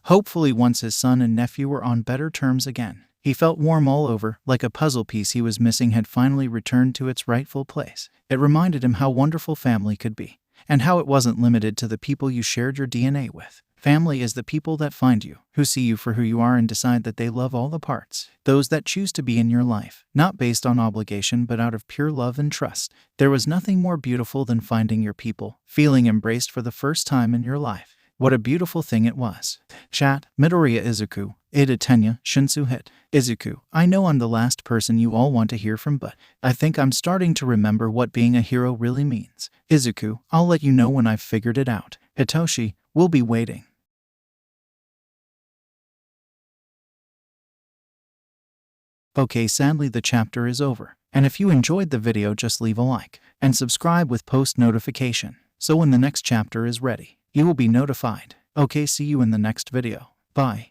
Speaker 1: hopefully once his son and nephew were on better terms again. He felt warm all over, like a puzzle piece he was missing had finally returned to its rightful place. It reminded him how wonderful family could be, and how it wasn't limited to the people you shared your DNA with. Family is the people that find you, who see you for who you are and decide that they love all the parts. Those that choose to be in your life, not based on obligation but out of pure love and trust. There was nothing more beautiful than finding your people, feeling embraced for the first time in your life. What a beautiful thing it was. Chat, Midoriya Izuku, Ida Tenya, Shinsu Hit. Izuku, I know I'm the last person you all want to hear from, but I think I'm starting to remember what being a hero really means. Izuku, I'll let you know when I've figured it out. Hitoshi, we'll be waiting. Okay, sadly the chapter is over. And if you enjoyed the video, just leave a like and subscribe with post notification, so when the next chapter is ready, you will be notified. Okay, see you in the next video. Bye.